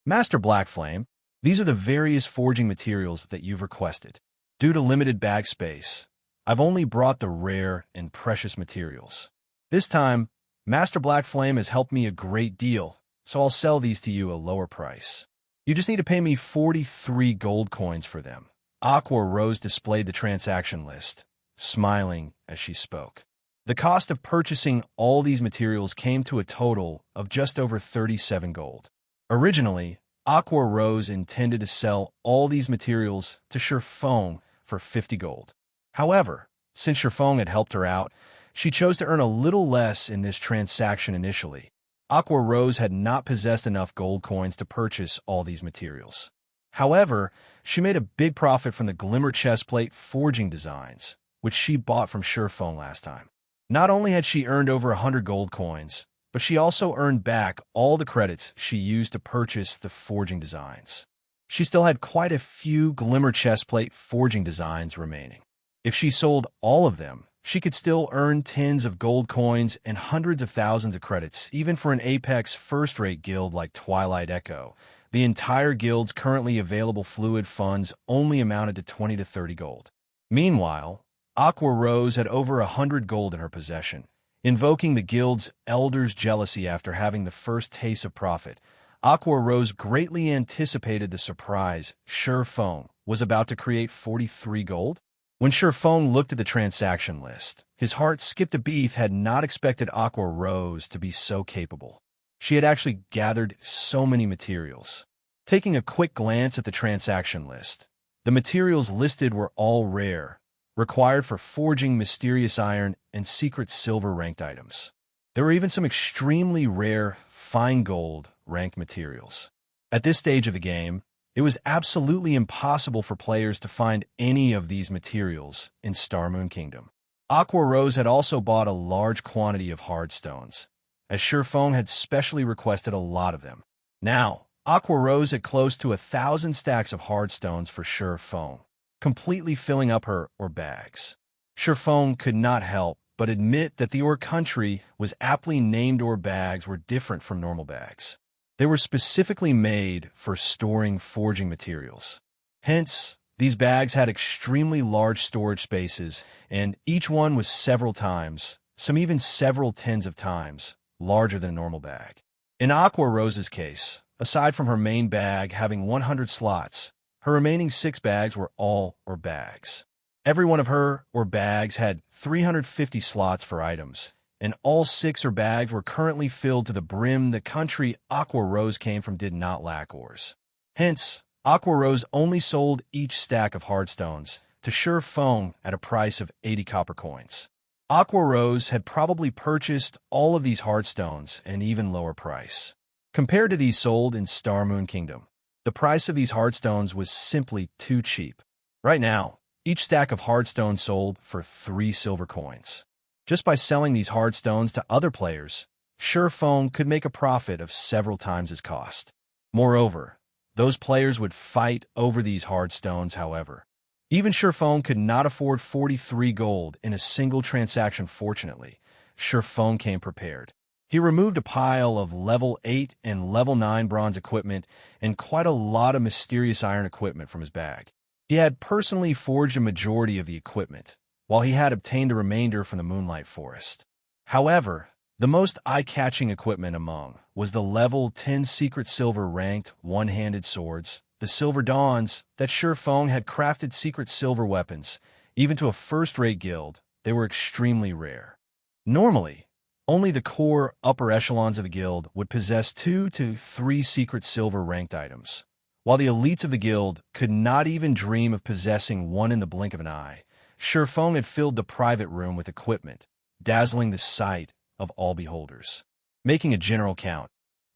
Master Blackflame, these are the various forging materials that you've requested. Due to limited bag space, I've only brought the rare and precious materials. This time, Master Blackflame has helped me a great deal, so I'll sell these to you at a lower price. You just need to pay me 43 gold coins for them. Aqua Rose displayed the transaction list, smiling as she spoke. The cost of purchasing all these materials came to a total of just over 37 gold. Originally, Aqua Rose intended to sell all these materials to Shi Feng for 50 gold. However, since Shi Feng had helped her out, she chose to earn a little less in this transaction initially. Aqua Rose had not possessed enough gold coins to purchase all these materials. However, she made a big profit from the Glimmer chestplate forging designs, which she bought from Shi Feng last time. Not only had she earned over 100 gold coins, but she also earned back all the credits she used to purchase the forging designs. She still had quite a few Glimmer chestplate forging designs remaining. If she sold all of them, she could still earn tens of gold coins and hundreds of thousands of credits, even for an Apex first-rate guild like Twilight Echo. The entire guild's currently available fluid funds only amounted to 20 to 30 gold. Meanwhile, Aqua Rose had over 100 gold in her possession, Invoking the guild's elder's jealousy after having the first taste of profit, Aqua Rose greatly anticipated the surprise Feng was about to create 43 gold. When Feng looked at the transaction list, his heart skipped a beat. Had not expected Aqua Rose to be so capable. She had actually gathered so many materials. Taking a quick glance at the transaction list, the materials listed were all rare, required for forging mysterious iron and secret silver ranked items. There were even some extremely rare fine gold ranked materials. At this stage of the game, it was absolutely impossible for players to find any of these materials in Star Moon Kingdom. Aqua Rose had also bought a large quantity of hard stones, as Feng had specially requested a lot of them. Now, Aqua Rose had close to 1,000 stacks of hard stones for Feng, completely filling up her ore bags. Feng could not help but admit that the ore country was aptly named ore bags were different from normal bags. They were specifically made for storing forging materials. Hence, these bags had extremely large storage spaces, and each one was several times, some even several tens of times, larger than a normal bag. In Aqua Rose's case, aside from her main bag having 100 slots, her remaining 6 bags were all ore bags. Every one of her ore bags had 350 slots for items, and all 6 ore bags were currently filled to the brim. The country Aqua Rose came from did not lack ores. Hence, Aqua Rose only sold each stack of hard stones to Feng at a price of 80 copper coins. Aqua Rose had probably purchased all of these hard stones at an even lower price. Compared to these sold in Star Moon Kingdom, the price of these hard stones was simply too cheap. Right now, each stack of hard stones sold for 3 silver coins. Just by selling these hard stones to other players, Feng could make a profit of several times his cost. Moreover, those players would fight over these hard stones, however. Even Feng could not afford 43 gold in a single transaction. Fortunately, Feng came prepared. He removed a pile of level 8 and level 9 bronze equipment and quite a lot of mysterious iron equipment from his bag. He had personally forged a majority of the equipment, while he had obtained the remainder from the Moonlight Forest. However, the most eye-catching equipment among was the level 10 secret silver ranked one-handed swords, the Silver Dawns, that Feng had crafted secret silver weapons. Even to a first-rate guild, they were extremely rare. Normally, only the core upper echelons of the guild would possess 2 to 3 secret silver ranked items, while the elites of the guild could not even dream of possessing one in the blink of an eye. Feng had filled the private room with equipment, dazzling the sight of all beholders. Making a general count,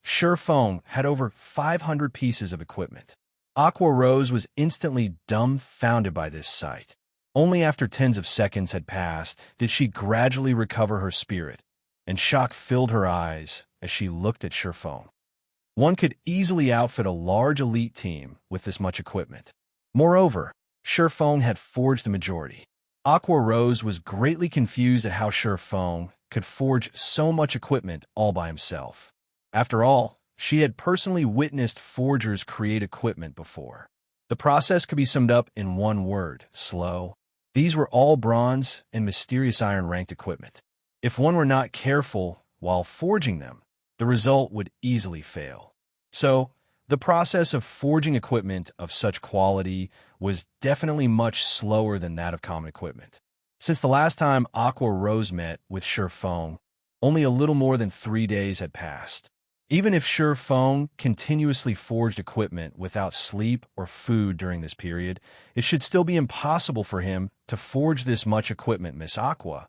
Feng had over 500 pieces of equipment. Aqua Rose was instantly dumbfounded by this sight. Only after tens of seconds had passed did she gradually recover her spirit, and shock filled her eyes as she looked at Feng. One could easily outfit a large elite team with this much equipment. Moreover, Feng had forged the majority. Aqua Rose was greatly confused at how Feng could forge so much equipment all by himself. After all, she had personally witnessed forgers create equipment before. The process could be summed up in one word: slow. These were all bronze and mysterious iron ranked equipment. If one were not careful while forging them, the result would easily fail. So, the process of forging equipment of such quality was definitely much slower than that of common equipment. Since the last time Aqua Rose met with Feng, only a little more than 3 days had passed. Even if Feng continuously forged equipment without sleep or food during this period, it should still be impossible for him to forge this much equipment. Miss Aqua,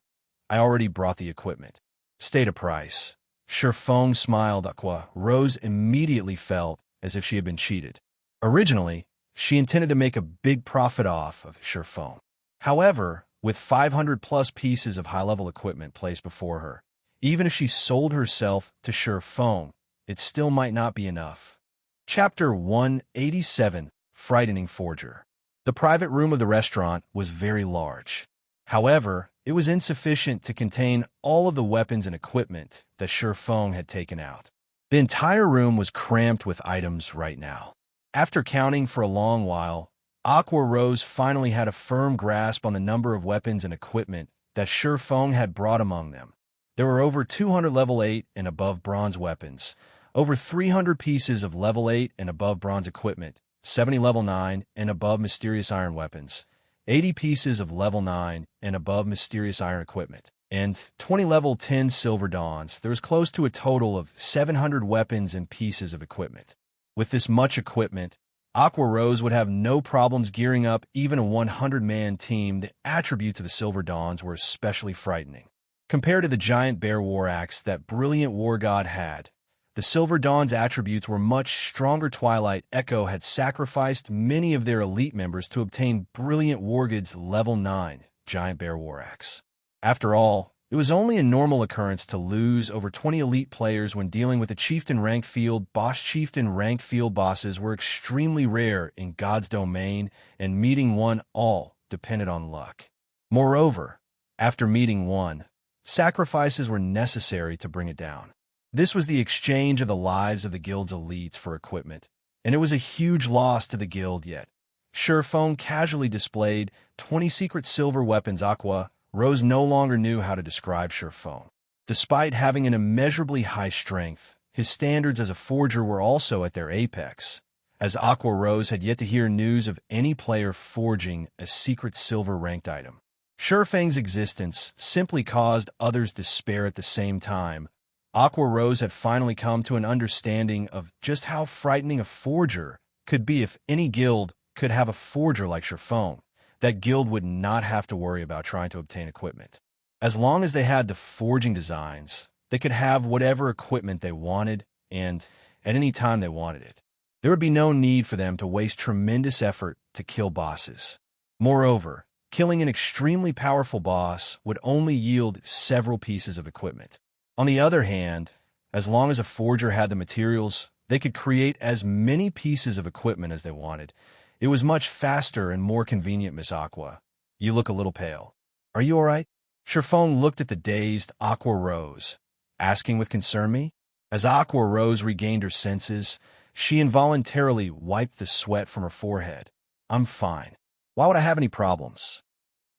I already brought the equipment. State a price. Feng smiled. Aqua Rose immediately felt as if she had been cheated. Originally, she intended to make a big profit off of Feng. However, with 500 plus pieces of high-level equipment placed before her, even if she sold herself to Feng, it still might not be enough. Chapter 187, Frightening Forger. The private room of the restaurant was very large. However, it was insufficient to contain all of the weapons and equipment that Feng had taken out. The entire room was cramped with items right now. After counting for a long while, Aqua Rose finally had a firm grasp on the number of weapons and equipment that Feng had brought among them. There were over 200 level 8 and above bronze weapons, over 300 pieces of level 8 and above bronze equipment, 70 level 9 and above mysterious iron weapons, 80 pieces of level 9 and above mysterious iron equipment, and 20 level 10 silver dawns. There was close to a total of 700 weapons and pieces of equipment. With this much equipment, Aqua Rose would have no problems gearing up even a 100-man team. The attributes of the Silver Dawns were especially frightening. Compared to the giant bear war axe that brilliant war god had, the Silver Dawn's attributes were much stronger. Twilight Echo had sacrificed many of their elite members to obtain brilliant Wargod's level 9 giant bear war axe. After all, it was only a normal occurrence to lose over 20 elite players when dealing with a Chieftain ranked field boss. Chieftain ranked field bosses were extremely rare in God's domain, and meeting one all depended on luck. Moreover, after meeting one, sacrifices were necessary to bring it down. This was the exchange of the lives of the guild's elites for equipment, and it was a huge loss to the guild. Yet Surephone casually displayed 20 secret silver weapons. Aqua Rose no longer knew how to describe Surephone. Despite having an immeasurably high strength, his standards as a forger were also at their apex, as Aqua Rose had yet to hear news of any player forging a secret silver-ranked item. Surefang's existence simply caused others despair. At the same time, Aqua Rose had finally come to an understanding of just how frightening a forger could be. If any guild could have a forger like Surephone, that guild would not have to worry about trying to obtain equipment. As long as they had the forging designs, they could have whatever equipment they wanted, and at any time they wanted it. There would be no need for them to waste tremendous effort to kill bosses. Moreover, killing an extremely powerful boss would only yield several pieces of equipment. On the other hand, as long as a forger had the materials, they could create as many pieces of equipment as they wanted. It was much faster and more convenient. Miss Aqua, you look a little pale. Are you all right? Surephone looked at the dazed Aqua Rose, asking with concern. Me? As Aqua Rose regained her senses, she involuntarily wiped the sweat from her forehead. I'm fine. Why would I have any problems?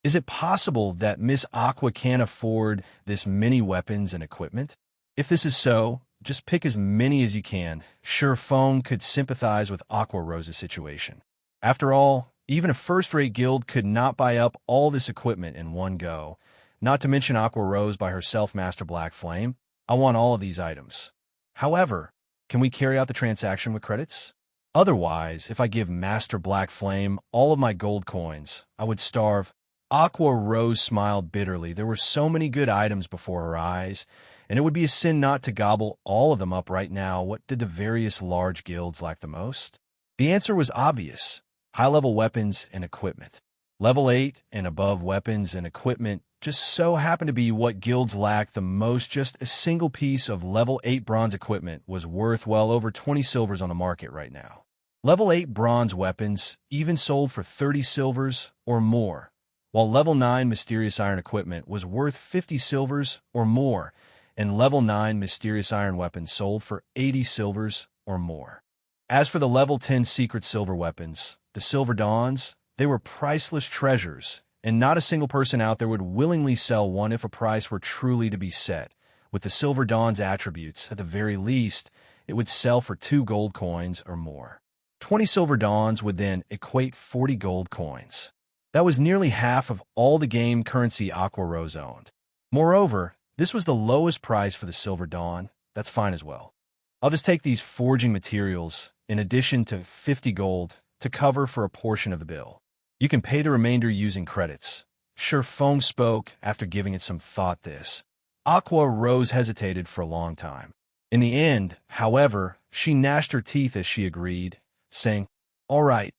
Is it possible that Miss Aqua can't afford this many weapons and equipment? If this is so, just pick as many as you can. Surephone could sympathize with Aqua Rose's situation. After all, even a first-rate guild could not buy up all this equipment in one go, not to mention Aqua Rose by herself. Master Black Flame, I want all of these items. However, can we carry out the transaction with credits? Otherwise, if I give Master Black Flame all of my gold coins, I would starve. Aqua Rose smiled bitterly. There were so many good items before her eyes, and it would be a sin not to gobble all of them up right now. What did the various large guilds lack the most? The answer was obvious. High-level weapons and equipment. Level 8 and above weapons and equipment just so happened to be what guilds lacked the most. Just a single piece of level 8 bronze equipment was worth well over 20 silvers on the market right now. Level 8 bronze weapons even sold for 30 silvers or more, while level 9 mysterious iron equipment was worth 50 silvers or more, and level 9 mysterious iron weapons sold for 80 silvers or more. As for the level 10 secret silver weapons, the Silver Dawns, they were priceless treasures, and not a single person out there would willingly sell one if a price were truly to be set. With the Silver Dawn's attributes, at the very least, it would sell for 2 gold coins or more. 20 Silver Dawns would then equate 40 gold coins. That was nearly half of all the game currency Aqua Rose owned. Moreover, this was the lowest price for the Silver Dawn. That's fine as well. I'll just take these forging materials, in addition to 50 gold, to cover for a portion of the bill. You can pay the remainder using credits. Surephone spoke after giving it some thought. This Aqua Rose hesitated for a long time. In the end, however, she gnashed her teeth as she agreed, saying, "All right,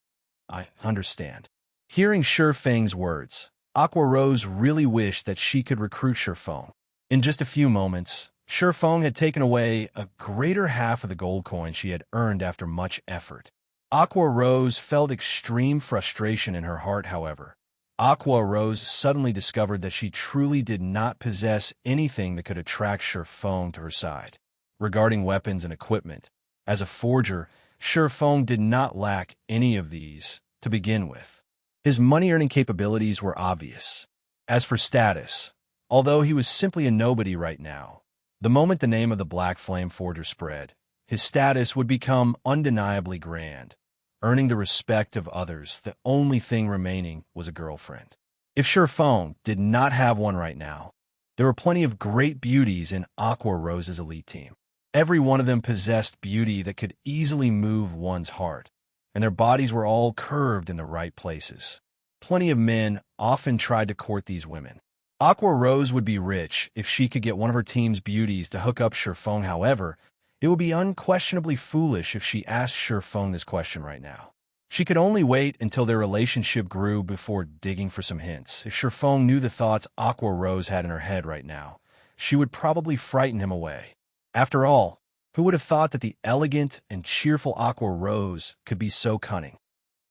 I understand." Hearing Surefang's words, Aqua Rose really wished that she could recruit Surephone. In just a few moments, Surephone had taken away a greater half of the gold coin she had earned after much effort. Aqua Rose felt extreme frustration in her heart. However, Aqua Rose suddenly discovered that she truly did not possess anything that could attract Surephone to her side. Regarding weapons and equipment, as a forger, Surephone did not lack any of these to begin with. His money-earning capabilities were obvious. As for status, Although he was simply a nobody right now, the moment the name of the Black Flame Forger spread, his status would become undeniably grand. Earning the respect of others, the only thing remaining was a girlfriend. If Xianxia did not have one right now, there were plenty of great beauties in Aqua Rose's elite team. Every one of them possessed beauty that could easily move one's heart, and their bodies were all curved in the right places. Plenty of men often tried to court these women. Aqua Rose would be rich if she could get one of her team's beauties to hook up Xianxia. However, it would be unquestionably foolish if she asked Xianxia this question right now. She could only wait until their relationship grew before digging for some hints. If Xianxia knew the thoughts Aqua Rose had in her head right now, she would probably frighten him away. After all, who would have thought that the elegant and cheerful Aqua Rose could be so cunning?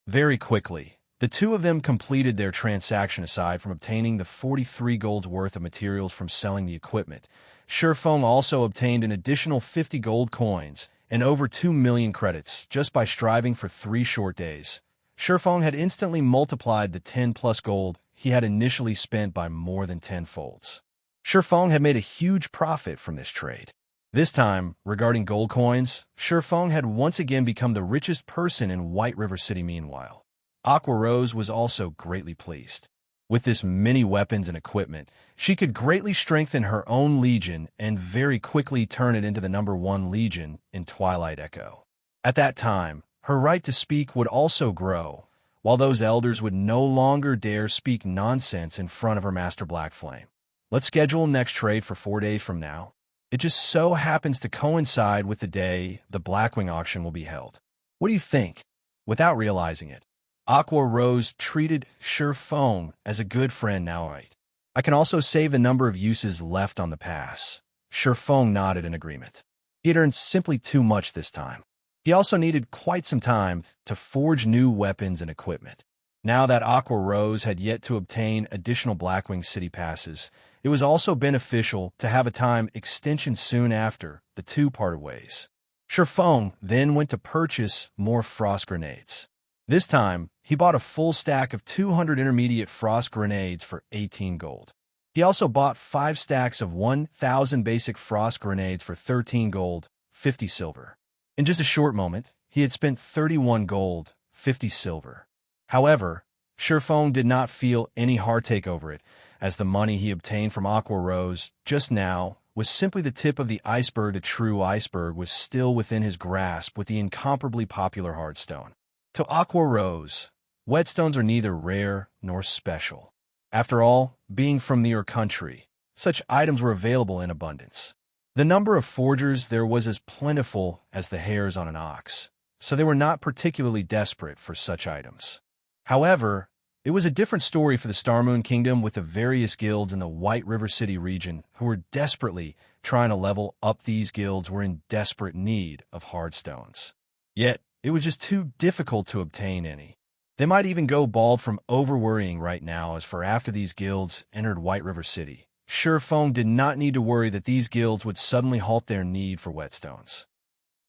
Very quickly, the two of them completed their transaction. Aside from obtaining the 43 gold's worth of materials from selling the equipment, Xianxia also obtained an additional 50 gold coins and over 2 million credits just by striving for 3 short days. Xianxia had instantly multiplied the 10+ gold he had initially spent by more than 10 folds. Xianxia had made a huge profit from this trade. This time, regarding gold coins, Xianxia had once again become the richest person in White River City. Meanwhile, Aqua Rose was also greatly pleased. With this many weapons and equipment, she could greatly strengthen her own legion and very quickly turn it into the #1 legion in Twilight Echo. At that time, her right to speak would also grow, while those elders would no longer dare speak nonsense in front of her master Black Flame. Let's schedule next trade for 4 days from now. It just so happens to coincide with the day the Blackwing auction will be held. What do you think? Without realizing it, Aqua Rose treated Xianxia as a good friend now. Right? I can also save the number of uses left on the pass. Xianxia nodded in agreement. He had earned simply too much this time. He also needed quite some time to forge new weapons and equipment. Now that Aqua Rose had yet to obtain additional Blackwing City passes, it was also beneficial to have a time extension soon after the two parted ways. Xianxia then went to purchase more frost grenades. This time, he bought a full stack of 200 intermediate frost grenades for 18 gold. He also bought 5 stacks of 1,000 basic frost grenades for 13 gold, 50 silver. In just a short moment, he had spent 31 gold, 50 silver. However, Xianxia did not feel any heartache over it, as the money he obtained from Aqua Rose just now was simply the tip of the iceberg. The true iceberg was still within his grasp with the incomparably popular Hardstone. To Aqua Rose, whetstones are neither rare nor special. After all, being from your country, such items were available in abundance. The number of forgers there was as plentiful as the hairs on an ox, so they were not particularly desperate for such items. However, it was a different story for the Starmoon Kingdom, with the various guilds in the White River City region who were desperately trying to level up. These guilds were in desperate need of hardstones. Yet, it was just too difficult to obtain any. They might even go bald from overworrying right now. As for after these guilds entered White River City, Xianxia did not need to worry that these guilds would suddenly halt their need for whetstones.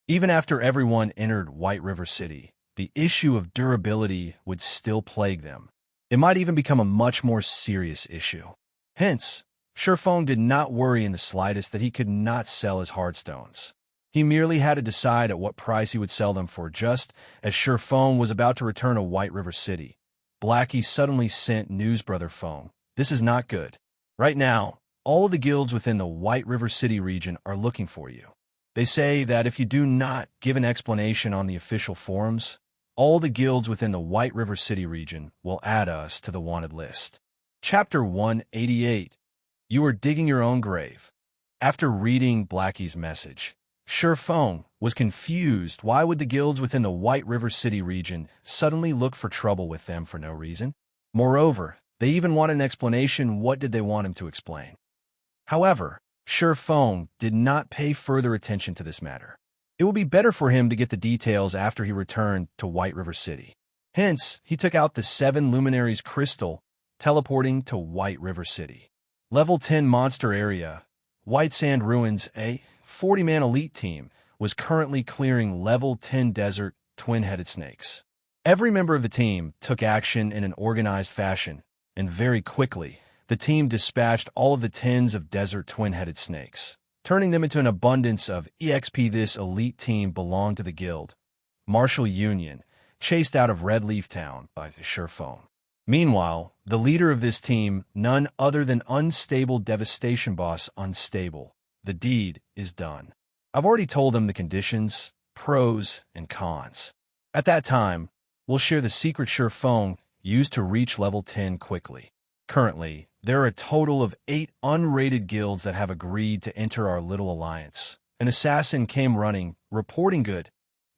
Even after everyone entered White River City, the issue of durability would still plague them. It might even become a much more serious issue. Hence, Xianxia did not worry in the slightest that he could not sell his hardstones. He merely had to decide at what price he would sell them for. Just as Xianxia was about to return to White River City, Blackie suddenly sent news. Brother Phone, this is not good. Right now, all of the guilds within the White River City region are looking for you. They say that if you do not give an explanation on the official forums, all the guilds within the White River City region will add us to the wanted list. Chapter 188. You are digging your own grave. After reading Blackie's message, Xianxia was confused. Why would the guilds within the White River City region suddenly look for trouble with them for no reason? Moreover, they even wanted an explanation. What did they want him to explain? However, Xianxia did not pay further attention to this matter. It would be better for him to get the details after he returned to White River City. Hence, he took out the 7 Luminaries crystal, teleporting to White River City. Level 10 monster area. White Sand Ruins, a 40-man elite team, was currently clearing level 10 desert twin-headed snakes. Every member of the team took action in an organized fashion, and very quickly, the team dispatched all of the tens of desert twin-headed snakes, turning them into an abundance of EXP. This elite team belonged to the guild, Martial Union, chased out of Red Leaf Town by Surefoam. Meanwhile, the leader of this team, none other than Unstable Devastation boss Unstable. The deed is done. I've already told them the conditions, pros, and cons. At that time, we'll share the secret Surefoam used to reach level 10 quickly. Currently, there are a total of 8 unrated guilds that have agreed to enter our little alliance. An assassin came running, reporting good.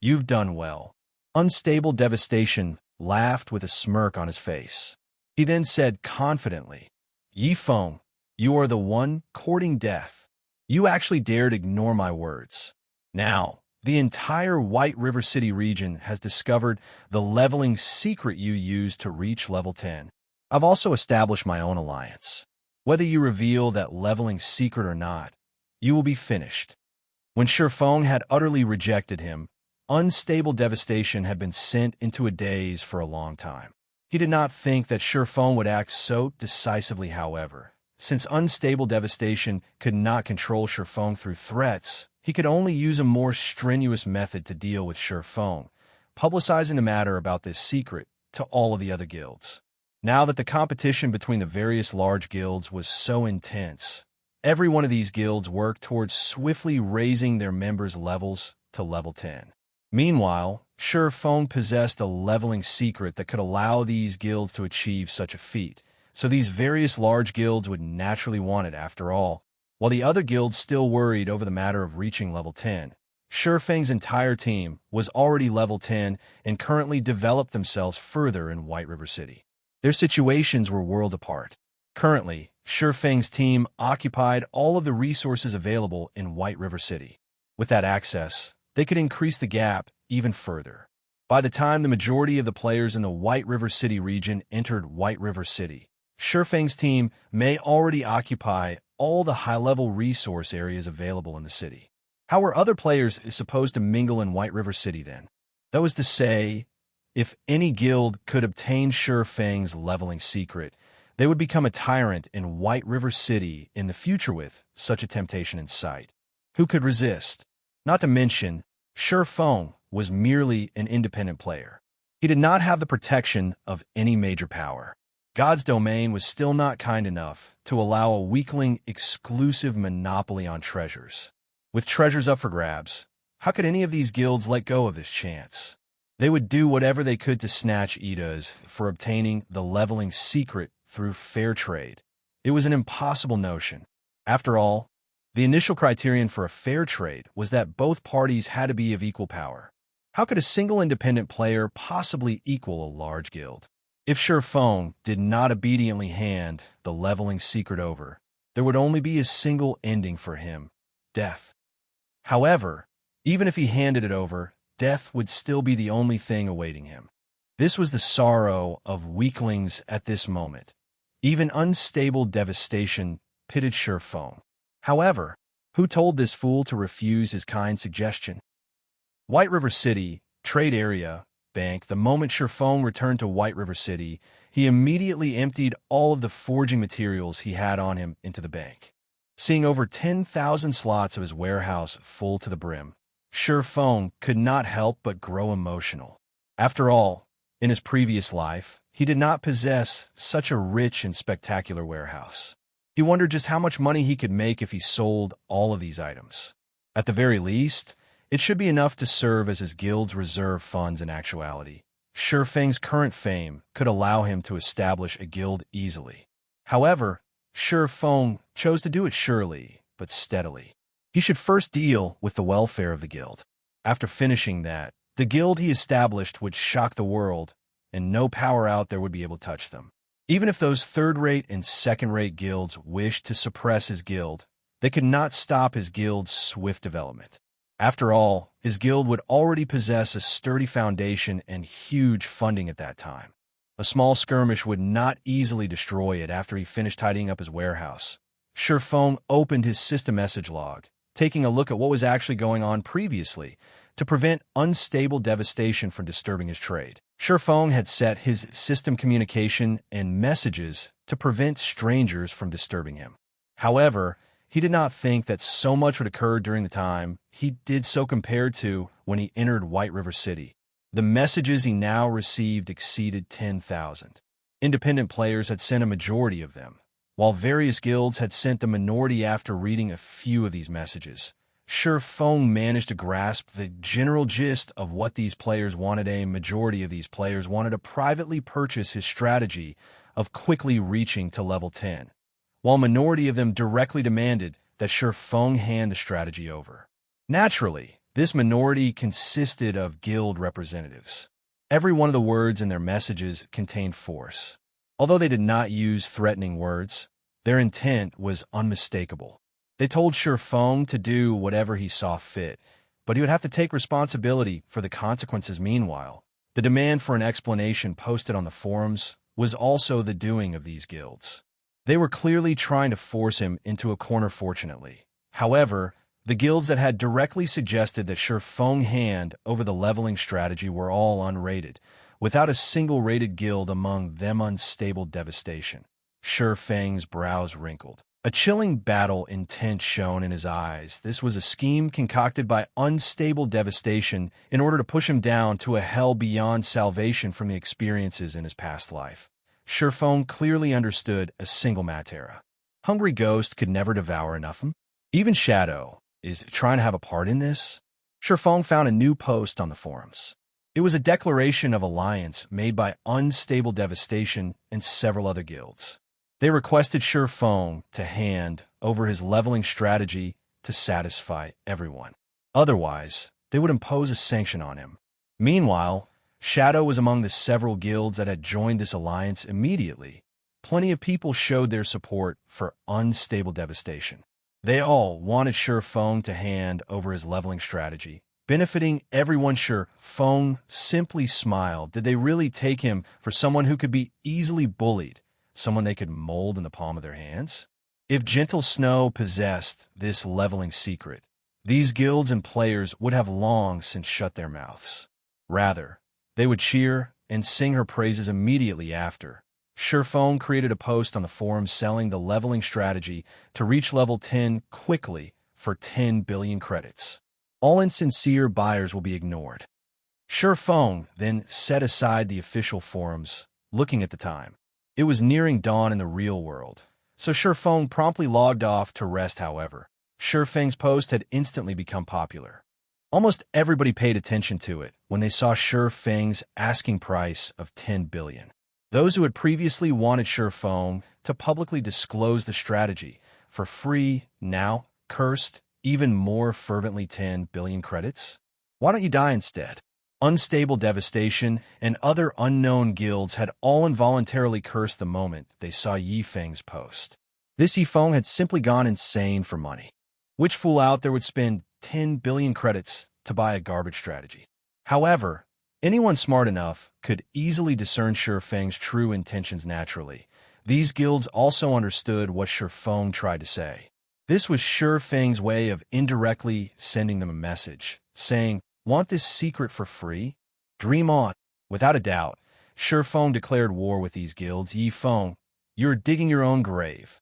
You've done well. Unstable Devastation laughed with a smirk on his face. He then said confidently, Yi Feng, you are the one courting death. You actually dared ignore my words. Now, the entire White River City region has discovered the leveling secret you used to reach level 10. I've also established my own alliance. Whether you reveal that leveling secret or not, you will be finished. When Surefoam had utterly rejected him, Unstable Devastation had been sent into a daze for a long time. He did not think that Surefoam would act so decisively, however. Since Unstable Devastation could not control Surefoam through threats, he could only use a more strenuous method to deal with Surefoam, publicizing the matter about this secret to all of the other guilds. Now that the competition between the various large guilds was so intense, every one of these guilds worked towards swiftly raising their members' levels to level 10. Meanwhile, Surefoam possessed a leveling secret that could allow these guilds to achieve such a feat, so these various large guilds would naturally want it after all. While the other guilds still worried over the matter of reaching level 10, Surefoam's entire team was already level 10 and currently developed themselves further in White River City. Their situations were world apart. Currently, Surefoam's team occupied all of the resources available in White River City. With that access, they could increase the gap even further. By the time the majority of the players in the White River City region entered White River City, Surefoam's team may already occupy all the high-level resource areas available in the city. How were other players supposed to mingle in White River City then? That was to say, if any guild could obtain Surefoam's leveling secret, they would become a tyrant in White River City in the future with such a temptation in sight. Who could resist? Not to mention, Surefoam was merely an independent player. He did not have the protection of any major power. God's domain was still not kind enough to allow a weakling exclusive monopoly on treasures. With treasures up for grabs, how could any of these guilds let go of this chance? They would do whatever they could to snatch Ida's for obtaining the leveling secret through fair trade. It was an impossible notion. After all, the initial criterion for a fair trade was that both parties had to be of equal power. How could a single independent player possibly equal a large guild? If Surefoam did not obediently hand the leveling secret over, there would only be a single ending for him: death. However, even if he handed it over, death would still be the only thing awaiting him. This was the sorrow of weaklings at this moment. Even Unstable Devastation pitied Surefoam. However, who told this fool to refuse his kind suggestion? White River City, Trade Area, Bank. The moment Surefoam returned to White River City, he immediately emptied all of the forging materials he had on him into the bank. Seeing over 10,000 slots of his warehouse full to the brim, Surefoam could not help but grow emotional. After all, in his previous life, he did not possess such a rich and spectacular warehouse. He wondered just how much money he could make if he sold all of these items. At the very least, it should be enough to serve as his guild's reserve funds in actuality. Surefoam's current fame could allow him to establish a guild easily. However, Surefoam chose to do it surely, but steadily. He should first deal with the welfare of the guild. After finishing that, the guild he established would shock the world, and no power out there would be able to touch them. Even if those third-rate and second-rate guilds wished to suppress his guild, they could not stop his guild's swift development. After all, his guild would already possess a sturdy foundation and huge funding at that time. A small skirmish would not easily destroy it after he finished tidying up his warehouse. Surefoam opened his system message log, taking a look at what was actually going on previously. to prevent unstable devastation from disturbing his trade. Shifeng had set his system communication and messages to prevent strangers from disturbing him. However, he did not think that so much would occur during the time he did so compared to when he entered White River City. The messages he now received exceeded 10,000. Independent players had sent a majority of them, while various guilds had sent the minority after reading a few of these messages. Shifeng managed to grasp the general gist of what these players wanted. A majority of these players wanted to privately purchase his strategy of quickly reaching to level 10, while a minority of them directly demanded that Shifeng hand the strategy over. Naturally, this minority consisted of guild representatives. Every one of the words in their messages contained force. Although they did not use threatening words, their intent was unmistakable. They told Shifeng to do whatever he saw fit, but he would have to take responsibility for the consequences. Meanwhile, the demand for an explanation posted on the forums was also the doing of these guilds. They were clearly trying to force him into a corner. Fortunately, however, the guilds that had directly suggested that Shifeng hand over the leveling strategy were all unrated, without a single rated guild among them. Unstable devastation. Shifeng's brows wrinkled. A chilling battle intent shone in his eyes. This was a scheme concocted by Unstable Devastation in order to push him down to a hell beyond salvation from the experiences in his past life. Shifeng clearly understood a single Matera. Hungry Ghost could never devour enough of him. Even Shadow is trying to have a part in this. Shifeng found a new post on the forums. It was a declaration of alliance made by Unstable Devastation and several other guilds. They requested Shifeng to hand over his leveling strategy to satisfy everyone. Otherwise, they would impose a sanction on him. Meanwhile, Shadow was among the several guilds that had joined this alliance immediately. Plenty of people showed their support for Unstable Devastation. They all wanted Shifeng to hand over his leveling strategy, benefiting everyone. Shifeng simply smiled. Did they really take him for someone who could be easily bullied? Someone they could mold in the palm of their hands? If Gentle Snow possessed this leveling secret, these guilds and players would have long since shut their mouths. Rather, they would cheer and sing her praises immediately after. Shifeng created a post on the forum selling the leveling strategy to reach level 10 quickly for 10 billion credits. All insincere buyers will be ignored. Shifeng then set aside the official forums, looking at the time. It was nearing dawn in the real world, so Shifeng promptly logged off to rest. However, Shifeng's post had instantly become popular. Almost everybody paid attention to it when they saw Shifeng's asking price of 10 billion. Those who had previously wanted Shifeng to publicly disclose the strategy for free now cursed even more fervently. 10 billion credits? Why don't you die instead? Unstable Devastation and other unknown guilds had all involuntarily cursed the moment they saw Yifeng's post. This Yifeng had simply gone insane for money. Which fool out there would spend 10 billion credits to buy a garbage strategy? However, anyone smart enough could easily discern Shifeng's true intentions. Naturally, these guilds also understood what Shifeng tried to say. This was Shifeng's way of indirectly sending them a message, saying, "Want this secret for free? Dream on." Without a doubt, Shifeng declared war with these guilds. Yifeng, you're digging your own grave.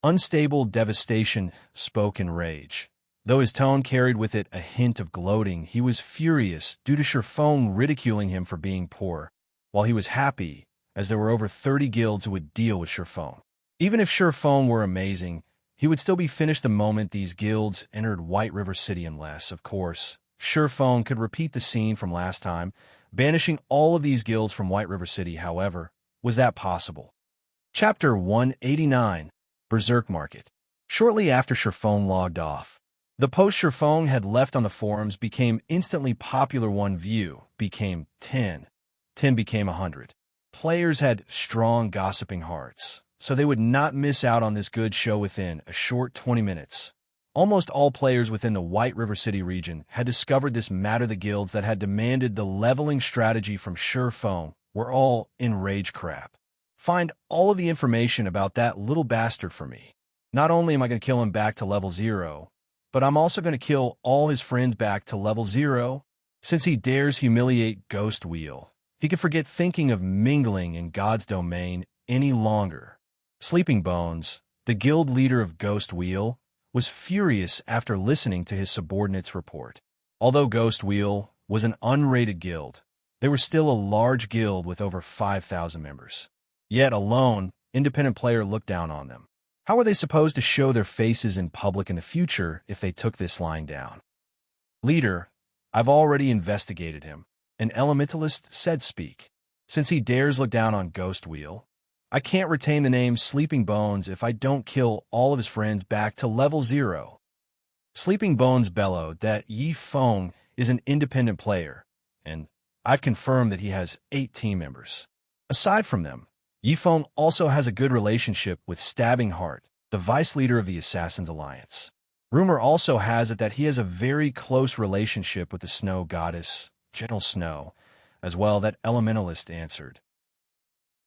Unstable Devastation spoke in rage. Though his tone carried with it a hint of gloating, he was furious due to Shifeng ridiculing him for being poor, while he was happy as there were over 30 guilds who would deal with Shifeng. Even if Shifeng were amazing, he would still be finished the moment these guilds entered White River City unless, of course, Shifeng could repeat the scene from last time, banishing all of these guilds from White River City. However, was that possible? Chapter 189, Berserk Market. Shortly after Shifeng logged off, the post Shifeng had left on the forums became instantly popular. One view became 10. 10 became 100. Players had strong gossiping hearts, so they would not miss out on this good show within a short 20 minutes. Almost all players within the White River City region had discovered this matter. The guilds that had demanded the leveling strategy from Shifeng were all in rage crap. Find all of the information about that little bastard for me. Not only am I going to kill him back to level 0, but I'm also going to kill all his friends back to level 0. Since he dares humiliate Ghost Wheel, he could forget thinking of mingling in God's domain any longer. Sleeping Bones, the guild leader of Ghost Wheel, was furious after listening to his subordinate's report. Although Ghost Wheel was an unrated guild, they were still a large guild with over 5,000 members. Yet a lone, independent player looked down on them. How were they supposed to show their faces in public in the future if they took this line down? Leader, I've already investigated him, an elementalist said speak. Since he dares look down on Ghost Wheel, I can't retain the name Sleeping Bones if I don't kill all of his friends back to level 0. Sleeping Bones bellowed that Yi Feng is an independent player, and I've confirmed that he has 8 team members. Aside from them, Yi Feng also has a good relationship with Stabbing Heart, the vice leader of the Assassin's Alliance. Rumor also has it that he has a very close relationship with the Snow Goddess, Gentle Snow, as well, that elementalist answered.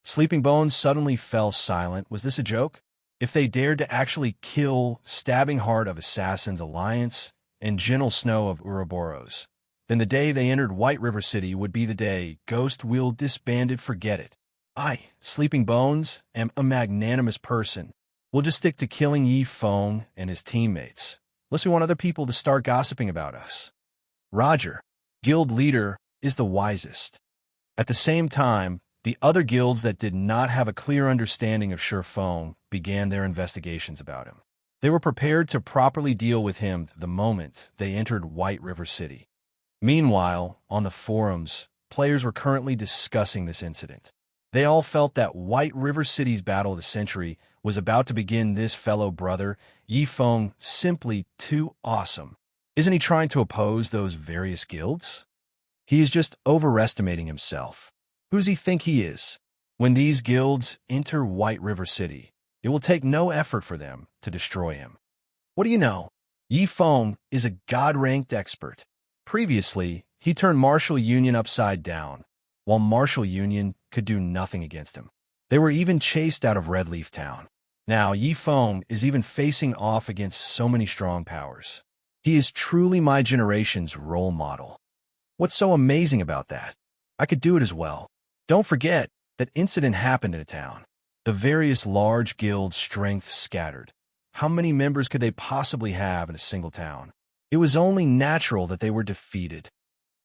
Sleeping Bones suddenly fell silent. Was this a joke? If they dared to actually kill Stabbing Heart of Assassin's Alliance and Gentle Snow of Ouroboros, then the day they entered White River City would be the day Ghost Wheel disbanded. Forget it. I, Sleeping Bones, am a magnanimous person. We'll just stick to killing Yi Feng and his teammates, unless we want other people to start gossiping about us. Roger, guild leader, is the wisest. At the same time, the other guilds that did not have a clear understanding of Shi Feng began their investigations about him. They were prepared to properly deal with him the moment they entered White River City. Meanwhile, on the forums, players were currently discussing this incident. They all felt that White River City's battle of the century was about to begin. This fellow brother, Yi Feng, simply too awesome. Isn't he trying to oppose those various guilds? He is just overestimating himself. Who does he think he is? When these guilds enter White River City, it will take no effort for them to destroy him. What do you know? Yi Feng is a God-ranked expert. Previously, he turned Martial Union upside down, while Martial Union could do nothing against him. They were even chased out of Redleaf Town. Now, Yi Feng is even facing off against so many strong powers. He is truly my generation's role model. What's so amazing about that? I could do it as well. Don't forget, that incident happened in a town. The various large guilds' strength scattered. How many members could they possibly have in a single town? It was only natural that they were defeated.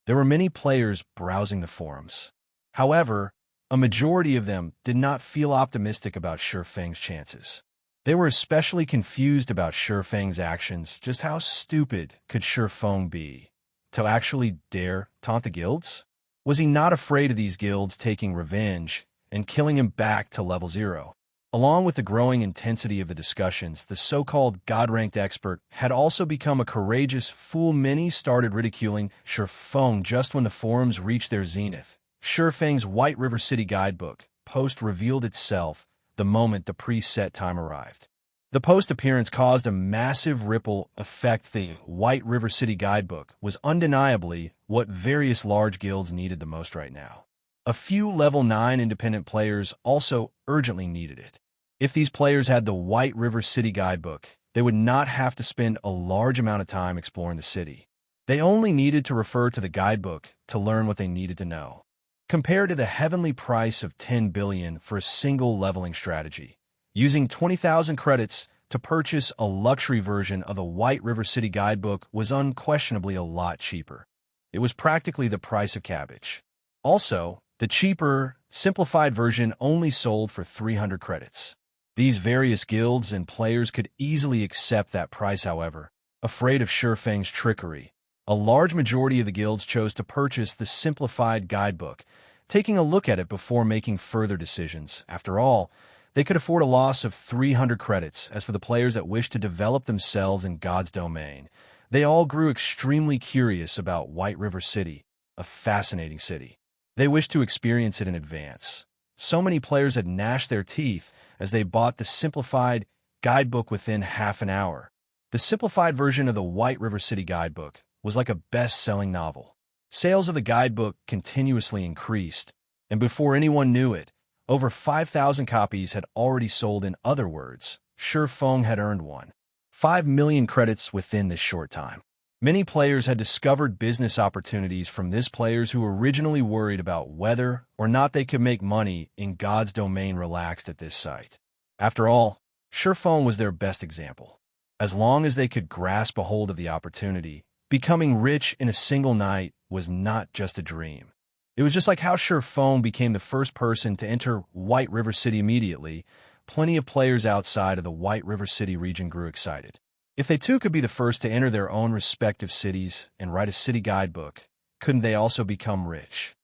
There were many players browsing the forums. However, a majority of them did not feel optimistic about Shi Feng's chances. They were especially confused about Shi Feng's actions. Just how stupid could Shi Feng be to actually dare taunt the guilds? Was he not afraid of these guilds taking revenge and killing him back to level 0? Along with the growing intensity of the discussions, the so-called God-ranked expert had also become a courageous fool. Many started ridiculing Shi Feng just when the forums reached their zenith. Shi Feng's White River City guidebook post revealed itself the moment the preset time arrived. The post appearance caused a massive ripple effect. The White River City guidebook was undeniably what various large guilds needed the most right now. A few level 9 independent players also urgently needed it. If these players had the White River City guidebook, they would not have to spend a large amount of time exploring the city. They only needed to refer to the guidebook to learn what they needed to know. Compared to the heavenly price of 10 billion for a single leveling strategy, using 20,000 credits to purchase a luxury version of the White River City guidebook was unquestionably a lot cheaper. It was practically the price of cabbage. Also, the cheaper, simplified version only sold for 300 credits. These various guilds and players could easily accept that price. However, afraid of Shi Feng's trickery, a large majority of the guilds chose to purchase the simplified guidebook, taking a look at it before making further decisions. After all, they could afford a loss of 300 credits. As for the players that wished to develop themselves in God's domain, they all grew extremely curious about White River City, a fascinating city. They wished to experience it in advance. So many players had gnashed their teeth as they bought the simplified guidebook within half an hour. The simplified version of the White River City guidebook was like a best-selling novel. Sales of the guidebook continuously increased, and before anyone knew it, over 5,000 copies had already sold. In other words, Shi Feng had earned 5 million credits within this short time. Many players had discovered business opportunities from this, players who originally worried about whether or not they could make money in God's domain relaxed at this site. After all, Surephone was their best example. As long as they could grasp a hold of the opportunity, becoming rich in a single night was not just a dream. It was just like how Surephone became the first person to enter White River City immediately. Plenty of players outside of the White River City region grew excited. If they too could be the first to enter their own respective cities and write a city guidebook, couldn't they also become rich?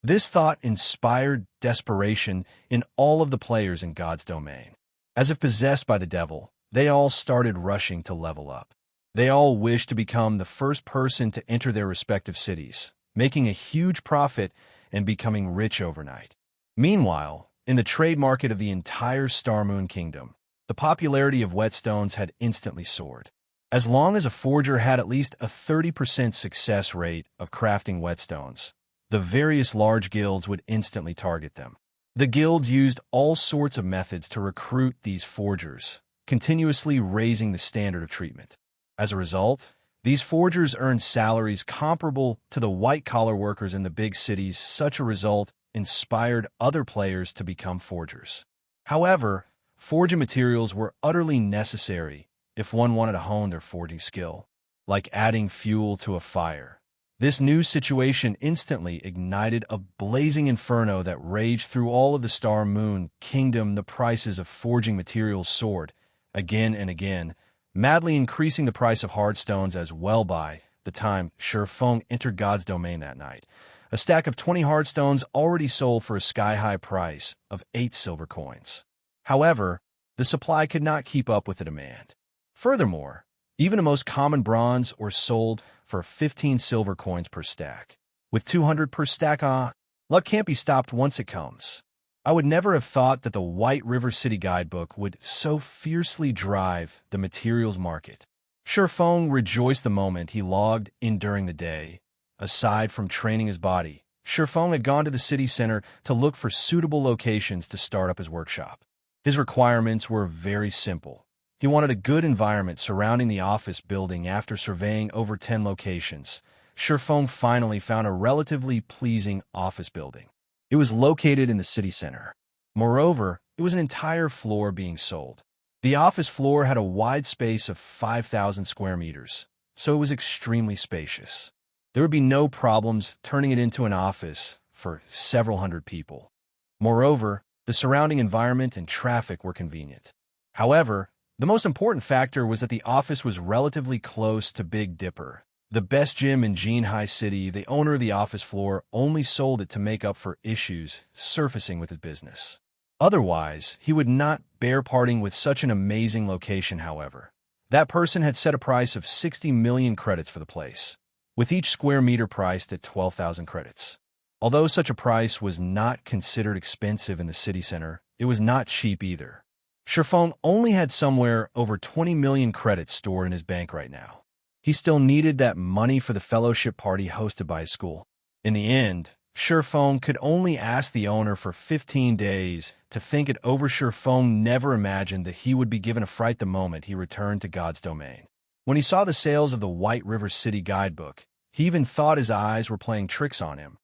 This thought inspired desperation in all of the players in God's domain. As if possessed by the devil, they all started rushing to level up. They all wished to become the first person to enter their respective cities, making a huge profit and becoming rich overnight. Meanwhile, in the trade market of the entire Star Moon Kingdom, the popularity of whetstones had instantly soared. As long as a forger had at least a 30% success rate of crafting whetstones, the various large guilds would instantly target them. The guilds used all sorts of methods to recruit these forgers, continuously raising the standard of treatment. As a result, these forgers earned salaries comparable to the white-collar workers in the big cities. Such a result inspired other players to become forgers. However, forging materials were utterly necessary if one wanted to hone their forging skill, like adding fuel to a fire. This new situation instantly ignited a blazing inferno that raged through all of the Star Moon Kingdom. The prices of forging materials soared again and again, madly increasing the price of hard stones as well. By the time Surephone entered God's domain that night, a stack of 20 hard stones already sold for a sky-high price of 8 silver coins. However, the supply could not keep up with the demand. Furthermore, even the most common bronze were sold for 15 silver coins per stack. With 200 per stack, luck can't be stopped once it comes. I would never have thought that the White River City Guidebook would so fiercely drive the materials market. Surephone rejoiced the moment he logged in during the day. Aside from training his body, Surephone had gone to the city center to look for suitable locations to start up his workshop. His requirements were very simple. He wanted a good environment surrounding the office building. After surveying over 10 locations, Surephone finally found a relatively pleasing office building. It was located in the city center. Moreover, it was an entire floor being sold. The office floor had a wide space of 5,000 square meters, so it was extremely spacious. There would be no problems turning it into an office for several hundred people. Moreover, the surrounding environment and traffic were convenient. However, the most important factor was that the office was relatively close to Big Dipper, the best gym in Jinhai City. The owner of the office floor only sold it to make up for issues surfacing with his business. Otherwise, he would not bear parting with such an amazing location. However, that person had set a price of 60 million credits for the place, with each square meter priced at 12,000 credits. Although such a price was not considered expensive in the city center, it was not cheap either. Surephone only had somewhere over 20 million credits stored in his bank right now. He still needed that money for the fellowship party hosted by his school. In the end, Surephone could only ask the owner for 15 days to think it over. Surephone never imagined that he would be given a fright the moment he returned to God's domain. When he saw the sales of the White River City Guidebook, he even thought his eyes were playing tricks on him.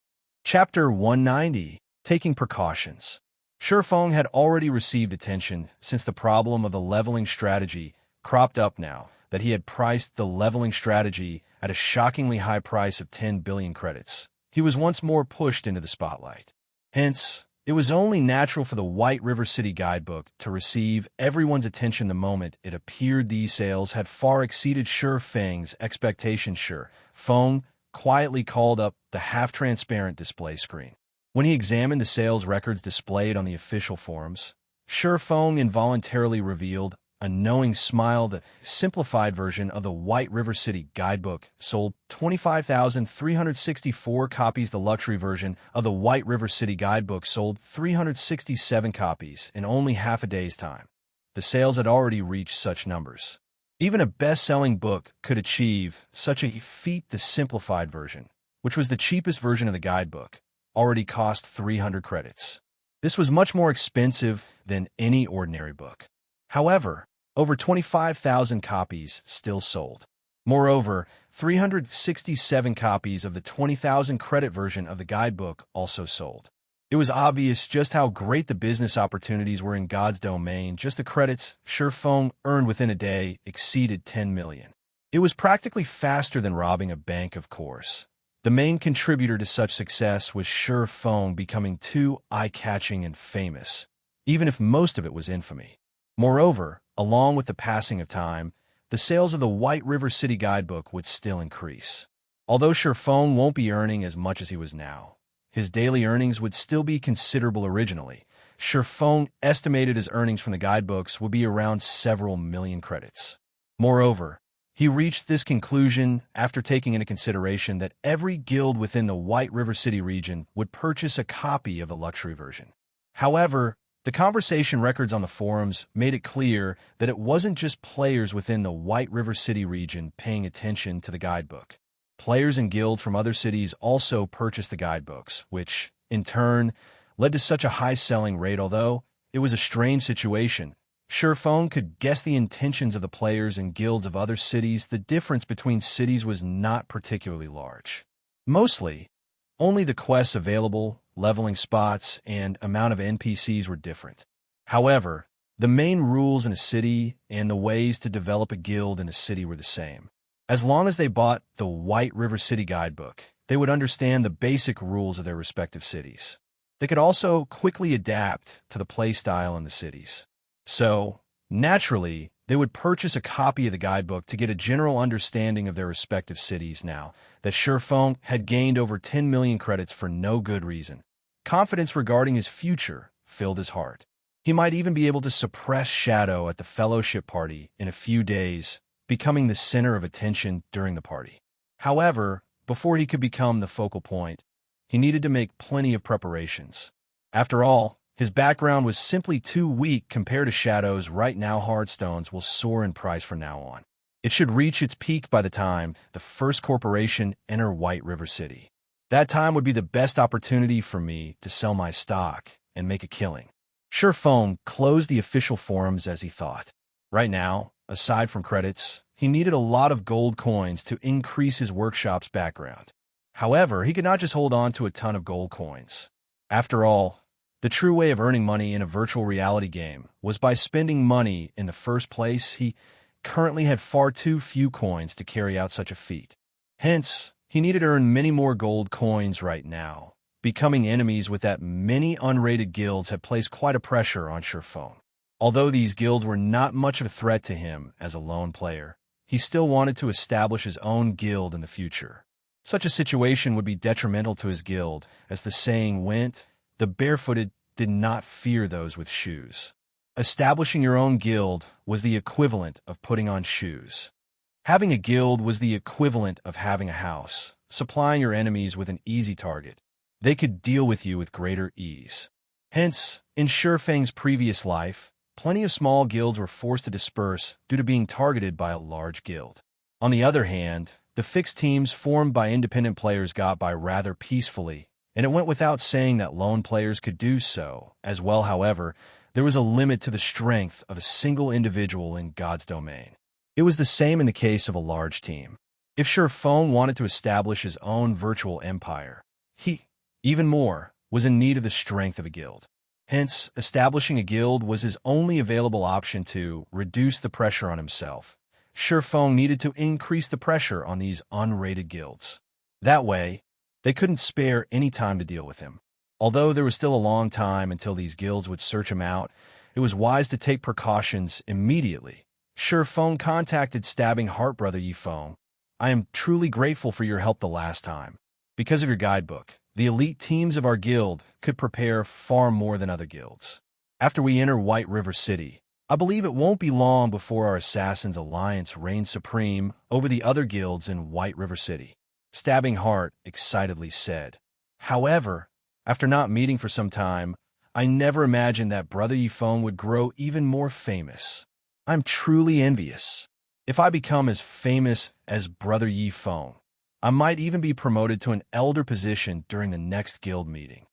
Chapter 190, Taking Precautions. Surephone had already received attention since the problem of the leveling strategy cropped up now that he had priced the leveling strategy at a shockingly high price of 10 billion credits. He was once more pushed into the spotlight. Hence, it was only natural for the White River City Guidebook to receive everyone's attention the moment it appeared. These sales had far exceeded Surefeng's expectations. Surephone quietly called up the half-transparent display screen. When he examined the sales records displayed on the official forums, Surephone involuntarily revealed a knowing smile. The simplified version of the White River City Guidebook sold 25,364 copies. The luxury version of the White River City Guidebook sold 367 copies in only half a day's time. The sales had already reached such numbers. Even a best-selling book could achieve such a feat. The simplified version, which was the cheapest version of the guidebook, already cost 300 credits. This was much more expensive than any ordinary book. However, over 25,000 copies still sold. Moreover, 367 copies of the 20,000 credit version of the guidebook also sold. It was obvious just how great the business opportunities were in God's domain. Just the credits Xianxia earned within a day exceeded 10 million. It was practically faster than robbing a bank, of course. The main contributor to such success was Xianxia becoming too eye-catching and famous, even if most of it was infamy. Moreover, along with the passing of time, the sales of the White River City Guidebook would still increase. Although Xianxia won't be earning as much as he was now, his daily earnings would still be considerable. Originally, Xianxia estimated his earnings from the guidebooks would be around several million credits. Moreover, he reached this conclusion after taking into consideration that every guild within the White River City region would purchase a copy of the luxury version. However, the conversation records on the forums made it clear that it wasn't just players within the White River City region paying attention to the guidebook. Players and guilds from other cities also purchased the guidebooks, which, in turn, led to such a high selling rate. Although it was a strange situation, Xianxia could guess the intentions of the players and guilds of other cities. The difference between cities was not particularly large. Mostly, only the quests available, leveling spots, and amount of NPCs were different. However, the main rules in a city and the ways to develop a guild in a city were the same. As long as they bought the White River City Guidebook, they would understand the basic rules of their respective cities. They could also quickly adapt to the playstyle in the cities. So, naturally, they would purchase a copy of the guidebook to get a general understanding of their respective cities. Now that Xianxia had gained over 10 million credits for no good reason, confidence regarding his future filled his heart. He might even be able to suppress Shadow at the fellowship party in a few days, becoming the center of attention during the party. However, before he could become the focal point, he needed to make plenty of preparations. After all, his background was simply too weak compared to Shadow's. Right now, Hardstones will soar in price from now on. It should reach its peak by the time the first corporation enter White River City. That time would be the best opportunity for me to sell my stock and make a killing. Xianxia closed the official forums as he thought. Right now, aside from credits, he needed a lot of gold coins to increase his workshop's background. However, he could not just hold on to a ton of gold coins. After all, the true way of earning money in a virtual reality game was by spending money in the first place. He currently had far too few coins to carry out such a feat. Hence, he needed to earn many more gold coins right now. Becoming enemies with that many unrated guilds had placed quite a pressure on Xianxia. Although these guilds were not much of a threat to him as a lone player, he still wanted to establish his own guild in the future. Such a situation would be detrimental to his guild. As the saying went, the barefooted did not fear those with shoes. Establishing your own guild was the equivalent of putting on shoes. Having a guild was the equivalent of having a house, supplying your enemies with an easy target. They could deal with you with greater ease. Hence, in Xianxia's previous life, plenty of small guilds were forced to disperse due to being targeted by a large guild. On the other hand, the fixed teams formed by independent players got by rather peacefully, and it went without saying that lone players could do so as well. However, there was a limit to the strength of a single individual in God's domain. It was the same in the case of a large team. If Xianxia wanted to establish his own virtual empire, he, even more, was in need of the strength of a guild. Hence, establishing a guild was his only available option to reduce the pressure on himself. Xianxia needed to increase the pressure on these unrated guilds. That way, they couldn't spare any time to deal with him. Although there was still a long time until these guilds would search him out, it was wise to take precautions immediately. Xianxia contacted Stabbing Heart Brother Yifeng. I am truly grateful for your help the last time. Because of your guidebook, the elite teams of our guild could prepare far more than other guilds. After we enter White River City, I believe it won't be long before our Assassin's Alliance reigns supreme over the other guilds in White River City. Stabbing Heart excitedly said. However, after not meeting for some time, I never imagined that Brother Yifeng would grow even more famous. I'm truly envious. If I become as famous as Brother Yifeng, I might even be promoted to an elder position during the next guild meeting.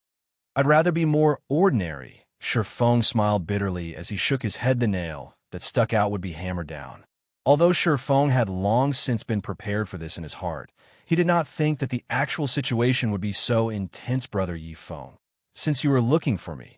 I'd rather be more ordinary. Xianxia smiled bitterly as he shook his head. The nail that stuck out would be hammered down. Although Feng had long since been prepared for this in his heart, he did not think that the actual situation would be so intense. Brother Feng, since you were looking for me,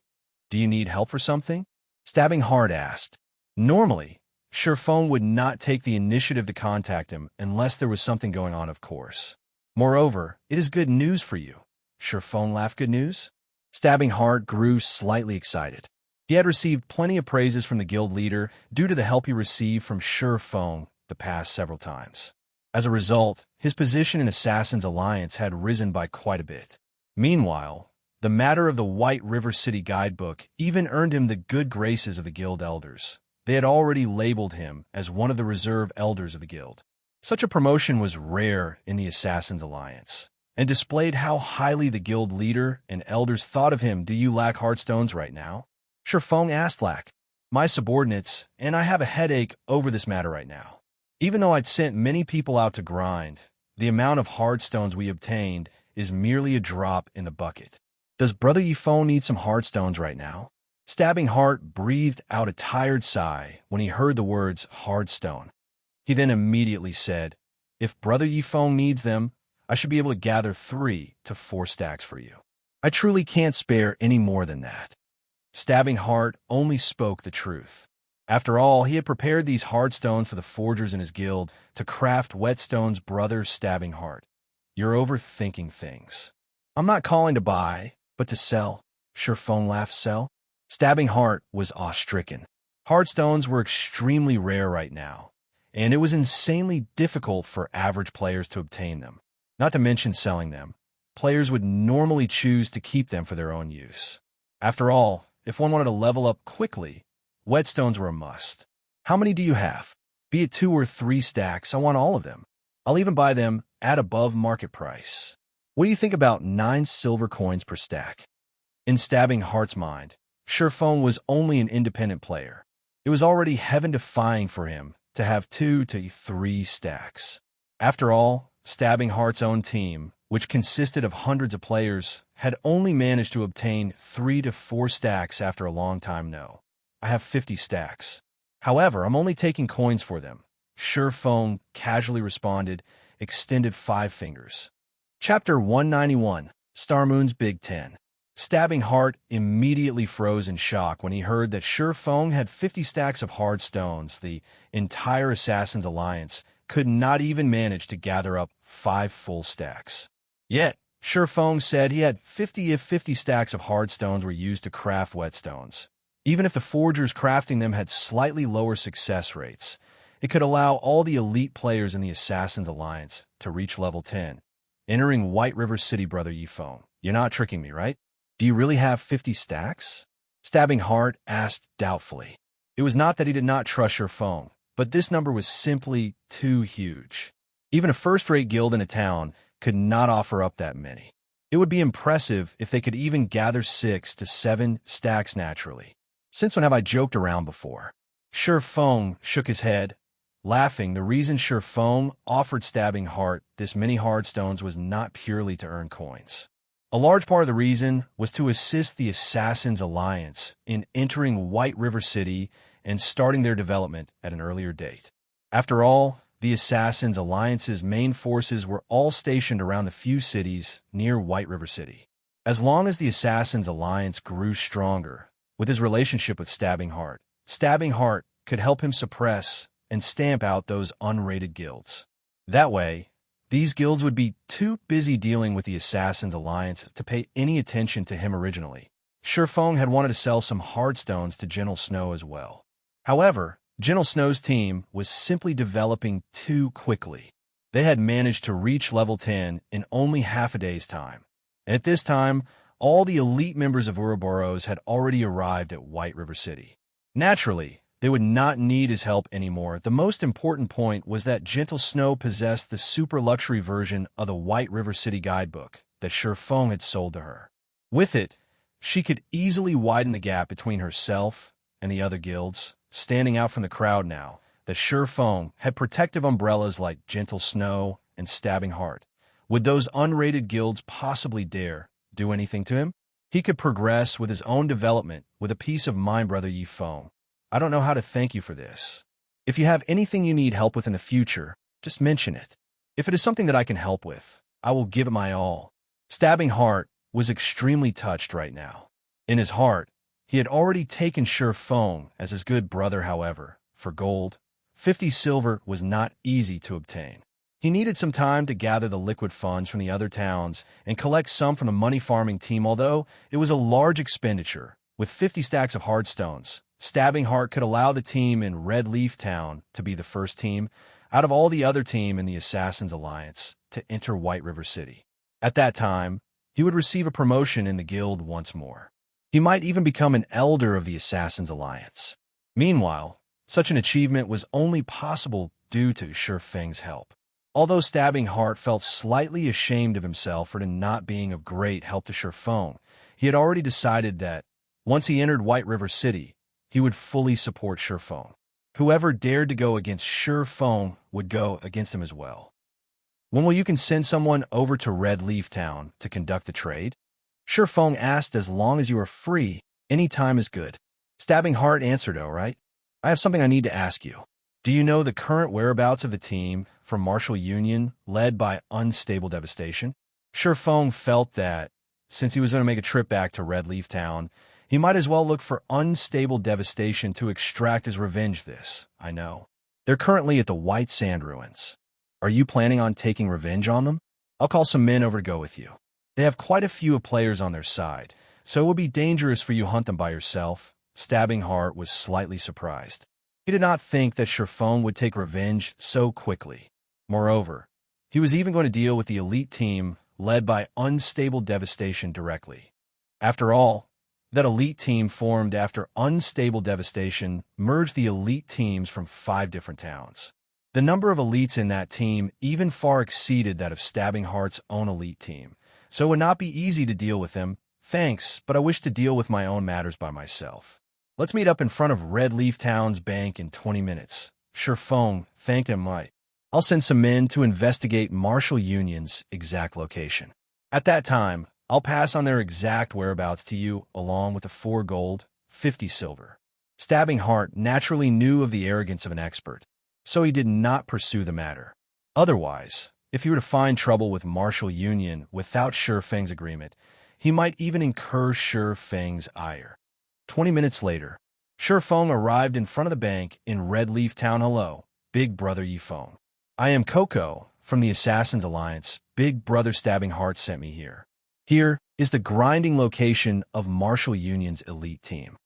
do you need help for something? Stabbing Heart asked. Normally, Feng would not take the initiative to contact him unless there was something going on, of course. Moreover, it is good news for you. Feng laughed. Good news? Stabbing Heart grew slightly excited. He had received plenty of praises from the guild leader due to the help he received from Feng the past several times. As a result, his position in Assassin's Alliance had risen by quite a bit. Meanwhile, the matter of the White River City guidebook even earned him the good graces of the guild elders. They had already labeled him as one of the reserve elders of the guild. Such a promotion was rare in the Assassin's Alliance, and displayed how highly the guild leader and elders thought of him. Do you lack heartstones right now? Feng asked. Lack my subordinates, and I have a headache over this matter right now. Even though I'd sent many people out to grind, the amount of heartstones we obtained is merely a drop in the bucket. Does Brother Feng need some heartstones right now? Stabbing Heart breathed out a tired sigh when he heard the words heartstone. He then immediately said, if Brother Feng needs them, I should be able to gather 3 to 4 stacks for you. I truly can't spare any more than that. Stabbing Heart only spoke the truth. After all, he had prepared these heartstones for the forgers in his guild to craft whetstones. Brother Stabbing Heart, you're overthinking things. I'm not calling to buy, but to sell. Feng laughed. Sell? Stabbing Heart was awe-stricken. Heartstones were extremely rare right now, and it was insanely difficult for average players to obtain them. Not to mention selling them. Players would normally choose to keep them for their own use. After all, if one wanted to level up quickly, whetstones were a must. How many do you have? Be it 2 or 3 stacks, I want all of them. I'll even buy them at above market price. What do you think about 9 silver coins per stack? In Stabbing Heart's mind, Feng was only an independent player. It was already heaven-defying for him to have 2 to 3 stacks. After all, Stabbing Heart's own team, which consisted of hundreds of players, had only managed to obtain 3 to 4 stacks after a long time. No, I have 50 stacks. However, I'm only taking coins for them. Feng casually responded, extended 5 fingers. Chapter 191, Star Moon's Big Ten. Stabbing Heart immediately froze in shock when he heard that Feng had 50 stacks of hard stones. The entire Assassin's Alliance could not even manage to gather up 5 full stacks. Yet, Feng said he had 50 if 50 stacks of hard stones were used to craft whetstones. Even if the forgers crafting them had slightly lower success rates, it could allow all the elite players in the Assassin's Alliance to reach level 10. Entering White River City. Brother Feng, you're not tricking me, right? Do you really have 50 stacks? Stabbing Heart asked doubtfully. It was not that he did not trust Feng, but this number was simply too huge. Even a first-rate guild in a town could not offer up that many. It would be impressive if they could even gather 6 to 7 stacks naturally. Since when have I joked around before? Feng shook his head, laughing. The reason Feng offered Stabbing Heart this many hardstones was not purely to earn coins. A large part of the reason was to assist the Assassin's Alliance in entering White River City and starting their development at an earlier date. After all, the Assassin's Alliance's main forces were all stationed around the few cities near White River City. As long as the Assassin's Alliance grew stronger, with his relationship with Stabbing Heart could help him suppress and stamp out those unrated guilds. That way, these guilds would be too busy dealing with the Assassin's Alliance to pay any attention to him originally. Feng had wanted to sell some hardstones to Gentle Snow as well. However, Gentle Snow's team was simply developing too quickly. They had managed to reach level 10 in only half a day's time. And at this time, all the elite members of Ouroboros had already arrived at White River City. Naturally, they would not need his help anymore. The most important point was that Gentle Snow possessed the super luxury version of the White River City guidebook that Feng had sold to her. With it, she could easily widen the gap between herself and the other guilds, standing out from the crowd now that Feng had protective umbrellas like Gentle Snow and Stabbing Heart. Would those unrated guilds possibly dare do anything to him? He could progress with his own development with a peace of mind. Brother Feng, I don't know how to thank you for this. If you have anything you need help with in the future, just mention it. If it is something that I can help with, I will give it my all. Stabbing Heart was extremely touched right now. In his heart, he had already taken Sure Feng as his good brother. However, for gold, 50 silver was not easy to obtain. He needed some time to gather the liquid funds from the other towns and collect some from the money farming team. Although it was a large expenditure, with 50 stacks of hardstones, Stabbing Heart could allow the team in Red Leaf Town to be the first team out of all the other team in the Assassins Alliance to enter White River City. At that time, he would receive a promotion in the guild once more. He might even become an elder of the Assassins Alliance. Meanwhile, such an achievement was only possible due to Sure Feng's help. Although Stabbing Heart felt slightly ashamed of himself for not being of great help to Sure Feng, he had already decided that, once he entered White River City, he would fully support Sure Feng. Whoever dared to go against Sure Feng would go against him as well. When will you can send someone over to Red Leaf Town to conduct the trade? Sure Feng asked. As long as you are free, any time is good. Stabbing Heart answered, all right. I have something I need to ask you. Do you know the current whereabouts of the team from Martial Union led by Unstable Devastation? Sure Feng felt that, since he was going to make a trip back to Red Leaf Town, he might as well look for Unstable Devastation to extract his revenge. This, I know. They're currently at the White Sand Ruins. Are you planning on taking revenge on them? I'll call some men over to go with you. They have quite a few players on their side, so it would be dangerous for you to hunt them by yourself. Stabbing Heart was slightly surprised. He did not think that Sure Feng would take revenge so quickly. Moreover, he was even going to deal with the elite team led by Unstable Devastation directly. After all, that elite team formed after Unstable Devastation merged the elite teams from 5 different towns. The number of elites in that team even far exceeded that of Stabbing Heart's own elite team, so it would not be easy to deal with them. Thanks, but I wish to deal with my own matters by myself. Let's meet up in front of Red Leaf Town's bank in 20 minutes. Sure Feng thanked him. Right. I'll send some men to investigate Martial Union's exact location. At that time, I'll pass on their exact whereabouts to you, along with the 4 gold, 50 silver. Stabbing Heart naturally knew of the arrogance of an expert, so he did not pursue the matter. Otherwise, if he were to find trouble with Martial Union without Sure Feng's agreement, he might even incur Sure Feng's ire. 20 minutes later, Sure Feng arrived in front of the bank in Red Leaf Town. Hello, Big Brother Yi Feng. I am Coco from the Assassins Alliance. Big Brother Stabbing Heart sent me here. Here is the grinding location of Martial Union's elite team.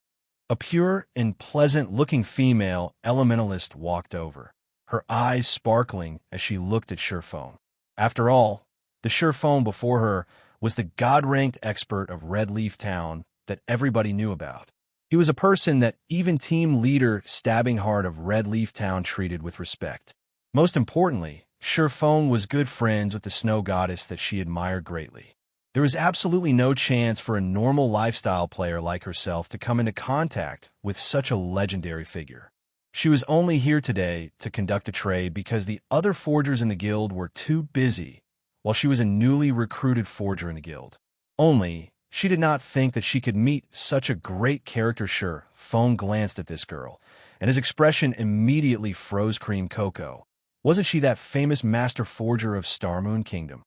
A pure and pleasant-looking female elementalist walked over, her eyes sparkling as she looked at Sure Feng. After all, the Sure Feng before her was the god-ranked expert of Red Leaf Town that everybody knew about. He was a person that even team leader Stabbing Heart of Red Leaf Town treated with respect. Most importantly, Sure Feng was good friends with the snow goddess that she admired greatly. There was absolutely no chance for a normal lifestyle player like herself to come into contact with such a legendary figure. She was only here today to conduct a trade because the other forgers in the guild were too busy, while she was a newly recruited forger in the guild. Only, she did not think that she could meet such a great character. Sure Feng glanced at this girl, and his expression immediately froze. Cream Coco. Wasn't she that famous master forger of Starmoon Kingdom?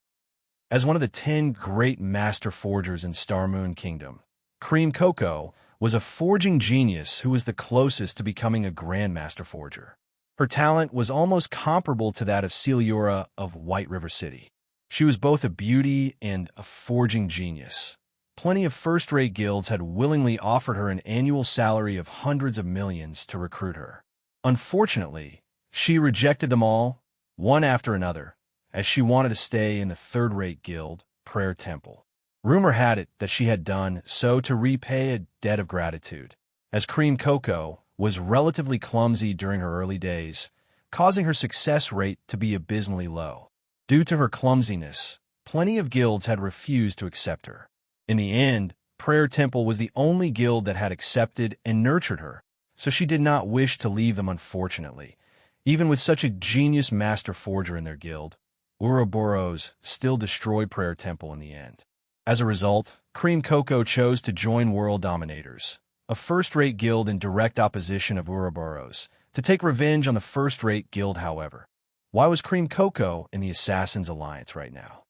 As one of the 10 great master forgers in Starmoon Kingdom, Cream Coco was a forging genius who was the closest to becoming a grandmaster forger. Her talent was almost comparable to that of Seliora of White River City. She was both a beauty and a forging genius. Plenty of first-rate guilds had willingly offered her an annual salary of hundreds of millions to recruit her. Unfortunately, she rejected them all, one after another, as she wanted to stay in the third-rate guild, Prayer Temple. Rumor had it that she had done so to repay a debt of gratitude, as Cream Coco was relatively clumsy during her early days, causing her success rate to be abysmally low. Due to her clumsiness, plenty of guilds had refused to accept her. In the end, Prayer Temple was the only guild that had accepted and nurtured her, so she did not wish to leave them. Unfortunately, even with such a genius master forger in their guild, Ouroboros still destroyed Prayer Temple in the end. As a result, Cream Coco chose to join World Dominators, a first-rate guild in direct opposition of Ouroboros, to take revenge on the first-rate guild, however. Why was Cream Cocoa in the Assassin's Alliance right now?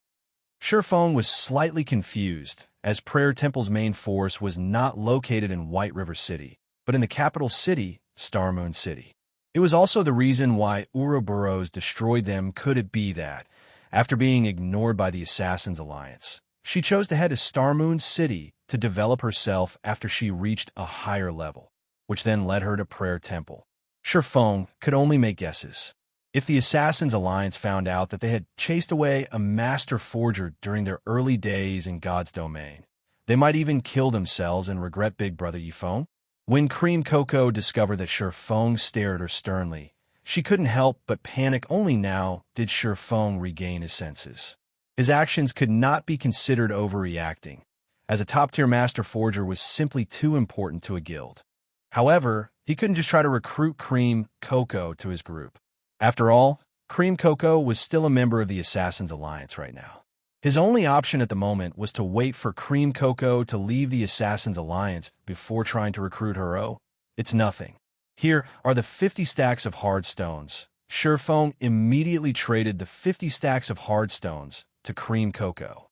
Shifeng was slightly confused, as Prayer Temple's main force was not located in White River City, but in the capital city, Star Moon City. It was also the reason why Ouroboros destroyed them. Could it be that, after being ignored by the Assassin's Alliance, she chose to head to Star Moon City to develop herself after she reached a higher level, which then led her to Prayer Temple? Shifeng could only make guesses. If the Assassin's Alliance found out that they had chased away a master forger during their early days in God's domain, they might even kill themselves and regret Big Brother Yifeng. When Cream Cocoa discovered that Shifeng stared at her sternly, she couldn't help but panic. Only now did Shifeng regain his senses. His actions could not be considered overreacting, as a top-tier master forger was simply too important to a guild. However, he couldn't just try to recruit Cream Cocoa to his group. After all, Cream Cocoa was still a member of the Assassin's Alliance right now. His only option at the moment was to wait for Cream Cocoa to leave the Assassin's Alliance before trying to recruit her. Oh, it's nothing. Here are the 50 stacks of hard stones. Shifeng immediately traded the 50 stacks of hard stones to Cream Cocoa.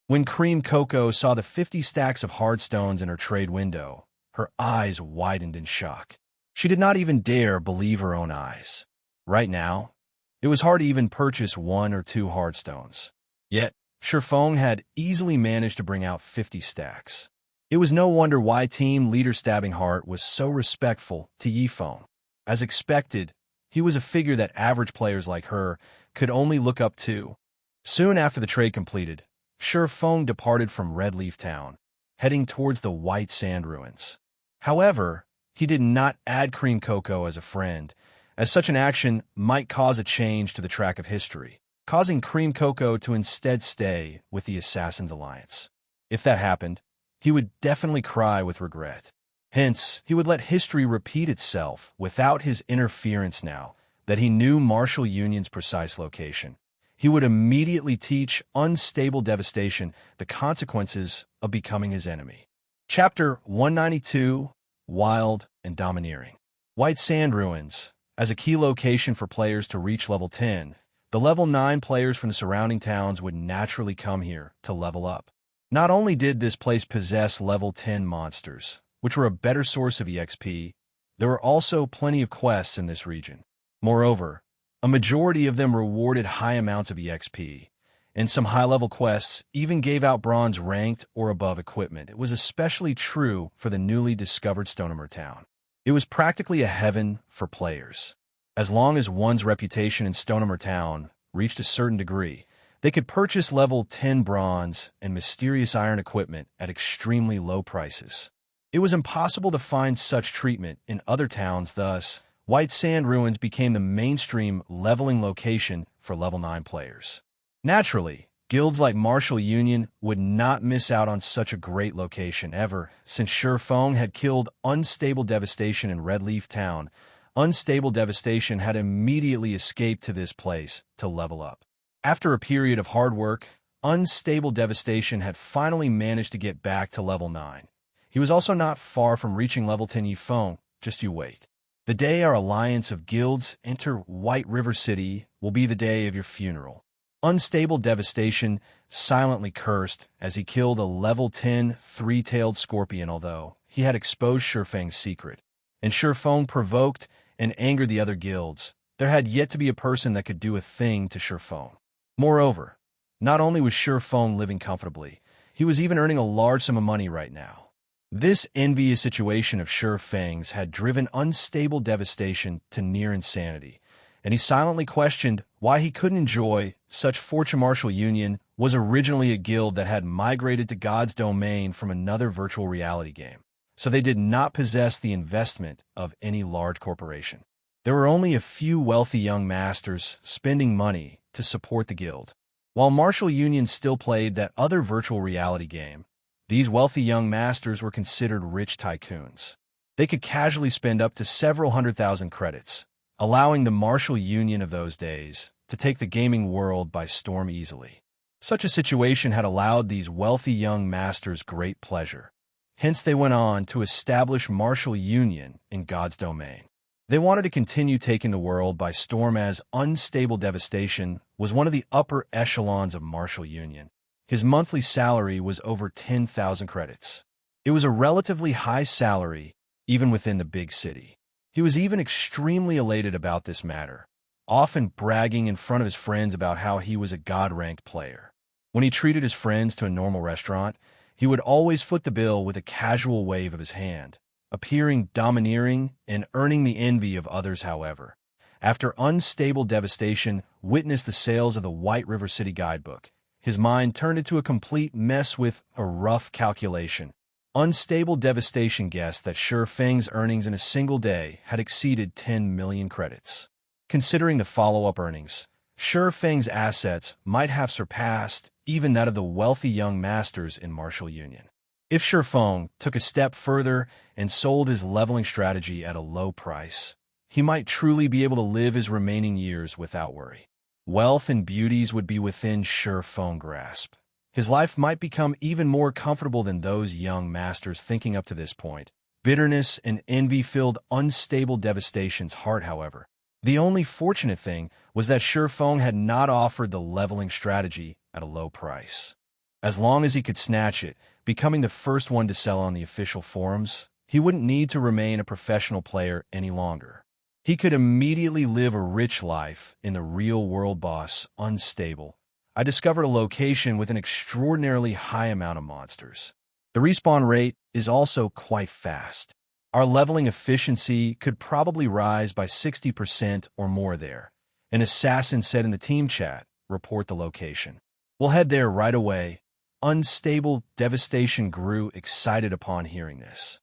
When Cream Cocoa saw the 50 stacks of hard stones in her trade window, her eyes widened in shock. She did not even dare believe her own eyes. Right now, it was hard to even purchase 1 or 2 hard stones. Yet, Shifeng had easily managed to bring out 50 stacks. It was no wonder why team leader Stabbing Heart was so respectful to Yifeng. As expected, he was a figure that average players like her could only look up to. Soon after the trade completed, Shifeng departed from Red Leaf Town, heading towards the White Sand Ruins. However, he did not add Cream Cocoa as a friend, as such an action might cause a change to the track of history, causing Cream Cocoa to instead stay with the Assassin's Alliance. If that happened, he would definitely cry with regret. Hence, he would let history repeat itself without his interference. Now that he knew Martial Union's precise location, he would immediately teach Unstable Devastation the consequences of becoming his enemy. Chapter 192, Wild and Domineering. White Sand Ruins. As a key location for players to reach level 10, the level 9 players from the surrounding towns would naturally come here to level up. Not only did this place possess level 10 monsters, which were a better source of EXP, there were also plenty of quests in this region. Moreover, a majority of them rewarded high amounts of EXP, and some high-level quests even gave out bronze ranked or above equipment. It was especially true for the newly discovered Stonehammer town. It was practically a heaven for players. As long as one's reputation in Stonehammer town reached a certain degree, they could purchase level 10 bronze and mysterious iron equipment at extremely low prices. It was impossible to find such treatment in other towns. Thus, White Sand Ruins became the mainstream leveling location for level 9 players. Naturally, guilds like Martial Union would not miss out on such a great location ever. Since Shifeng had killed Unstable Devastation in Red Leaf Town, Unstable Devastation had immediately escaped to this place to level up. After a period of hard work, Unstable Devastation had finally managed to get back to level 9. He was also not far from reaching level 10. Yifeng, just you wait. The day our alliance of guilds enter White River City will be the day of your funeral. Unstable Devastation silently cursed as he killed a level 10 three-tailed scorpion. Although he had exposed Shifeng's secret, and Shifeng provoked and angered the other guilds, there had yet to be a person that could do a thing to Shifeng. Moreover, not only was Shifeng living comfortably, he was even earning a large sum of money right now. This envious situation of Shifeng's had driven Unstable Devastation to near insanity, and he silently questioned why he couldn't enjoy such fortune. Martial Union was originally a guild that had migrated to God's domain from another virtual reality game, so they did not possess the investment of any large corporation. There were only a few wealthy young masters spending money to support the guild. While Martial Union still played that other virtual reality game, these wealthy young masters were considered rich tycoons. They could casually spend up to several 100,000 credits, allowing the Martial Union of those days to take the gaming world by storm easily. Such a situation had allowed these wealthy young masters great pleasure. Hence they went on to establish Martial Union in God's domain. They wanted to continue taking the world by storm as Unstable Devastation was one of the upper echelons of Martial Union. His monthly salary was over 10,000 credits. It was a relatively high salary, even within the big city. He was even extremely elated about this matter, often bragging in front of his friends about how he was a God-ranked player. When he treated his friends to a normal restaurant, he would always foot the bill with a casual wave of his hand, appearing domineering and earning the envy of others. However, after Unstable Devastation witnessed the sales of the White River City Guidebook, his mind turned into a complete mess with a rough calculation. Unstable Devastation guessed that Feng's earnings in a single day had exceeded 10 million credits. Considering the follow-up earnings, Feng's assets might have surpassed even that of the wealthy young masters in Martial Union. If Feng took a step further and sold his leveling strategy at a low price, he might truly be able to live his remaining years without worry. Wealth and beauties would be within Feng's grasp. His life might become even more comfortable than those young masters thinking up to this point. Bitterness and envy filled Unstable Devastation's heart, however. The only fortunate thing was that Feng had not offered the leveling strategy at a low price. As long as he could snatch it, becoming the first one to sell on the official forums, he wouldn't need to remain a professional player any longer. He could immediately live a rich life in the real-world. Boss Unstable, I discovered a location with an extraordinarily high amount of monsters. The respawn rate is also quite fast. Our leveling efficiency could probably rise by 60% or more there. An assassin said in the team chat, report the location. We'll head there right away. Unstable Devastation grew excited upon hearing this.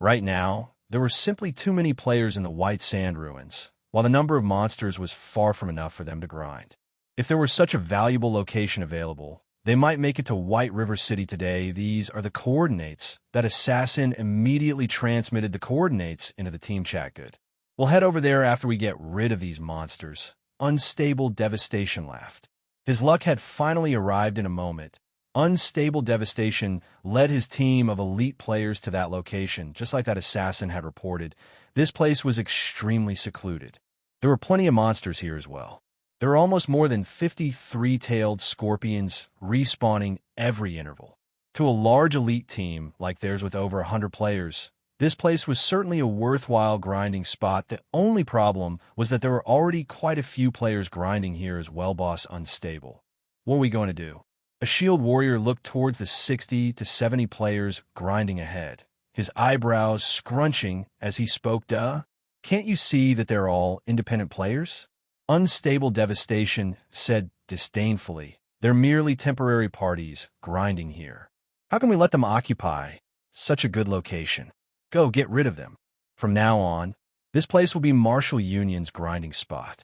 Right now, there were simply too many players in the White Sand Ruins, while the number of monsters was far from enough for them to grind. If there were such a valuable location available, they might make it to White River City today. These are the coordinates. That assassin immediately transmitted the coordinates into the team chat. Good. We'll head over there after we get rid of these monsters. Unstable Devastation laughed. His luck had finally arrived in a moment. Unstable Devastation led his team of elite players to that location, just like that assassin had reported. This place was extremely secluded. There were plenty of monsters here as well. There were almost more than 50 three-tailed scorpions respawning every interval. To a large elite team like theirs with over 100 players, this place was certainly a worthwhile grinding spot. The only problem was that there were already quite a few players grinding here as well. Boss Unstable, what are we going to do? A shield warrior looked towards the 60 to 70 players grinding ahead, his eyebrows scrunching as he spoke. Duh? Can't you see that they're all independent players? Unstable Devastation said disdainfully. They're merely temporary parties grinding here. How can we let them occupy such a good location? Go get rid of them. From now on, this place will be Martial Union's grinding spot.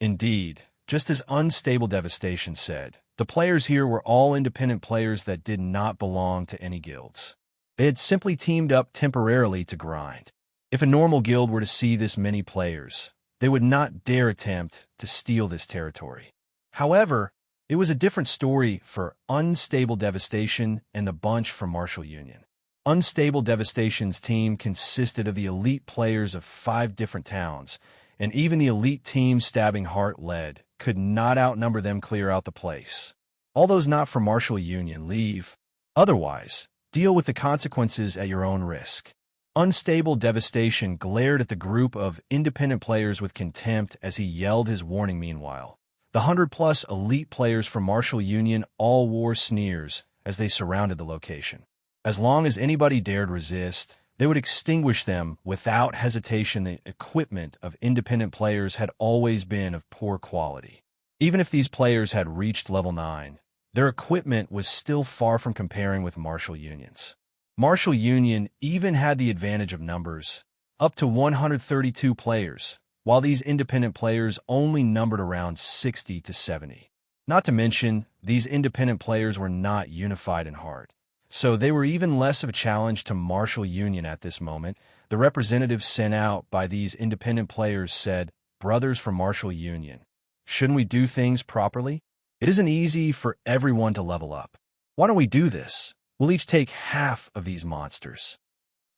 Indeed, just as Unstable Devastation said, the players here were all independent players that did not belong to any guilds. They had simply teamed up temporarily to grind. If a normal guild were to see this many players, they would not dare attempt to steal this territory. However, it was a different story for Unstable Devastation and the bunch from Martial Union. Unstable Devastation's team consisted of the elite players of 5 different towns, and even the elite team Stabbing Heart led could not outnumber them. Clear out the place. All those not from Martial Union, leave. Otherwise, deal with the consequences at your own risk. Unstable Devastation glared at the group of independent players with contempt as he yelled his warning. Meanwhile, the 100-plus elite players from Martial Union all wore sneers as they surrounded the location. As long as anybody dared resist, they would extinguish them without hesitation. The equipment of independent players had always been of poor quality. Even if these players had reached level 9, their equipment was still far from comparing with Martial Union's. Martial Union even had the advantage of numbers, up to 132 players, while these independent players only numbered around 60 to 70. Not to mention, these independent players were not unified in heart, so they were even less of a challenge to Martial Union at this moment. The representatives sent out by these independent players said, "Brothers from Martial Union, shouldn't we do things properly? It isn't easy for everyone to level up. Why don't we do this? We'll each take half of these monsters.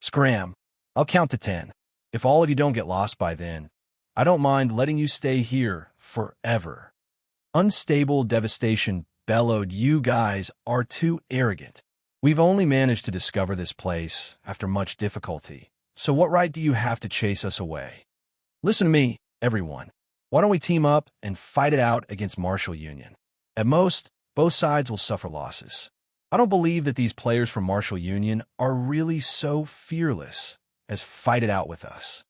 Scram. I'll count to 10. If all of you don't get lost by then, I don't mind letting you stay here forever." Unstable Devastation bellowed, "You guys are too arrogant. We've only managed to discover this place after much difficulty, so what right do you have to chase us away? Listen to me, everyone. Why don't we team up and fight it out against Martial Union? At most, both sides will suffer losses. I don't believe that these players from Martial Union are really so fearless as fight it out with us."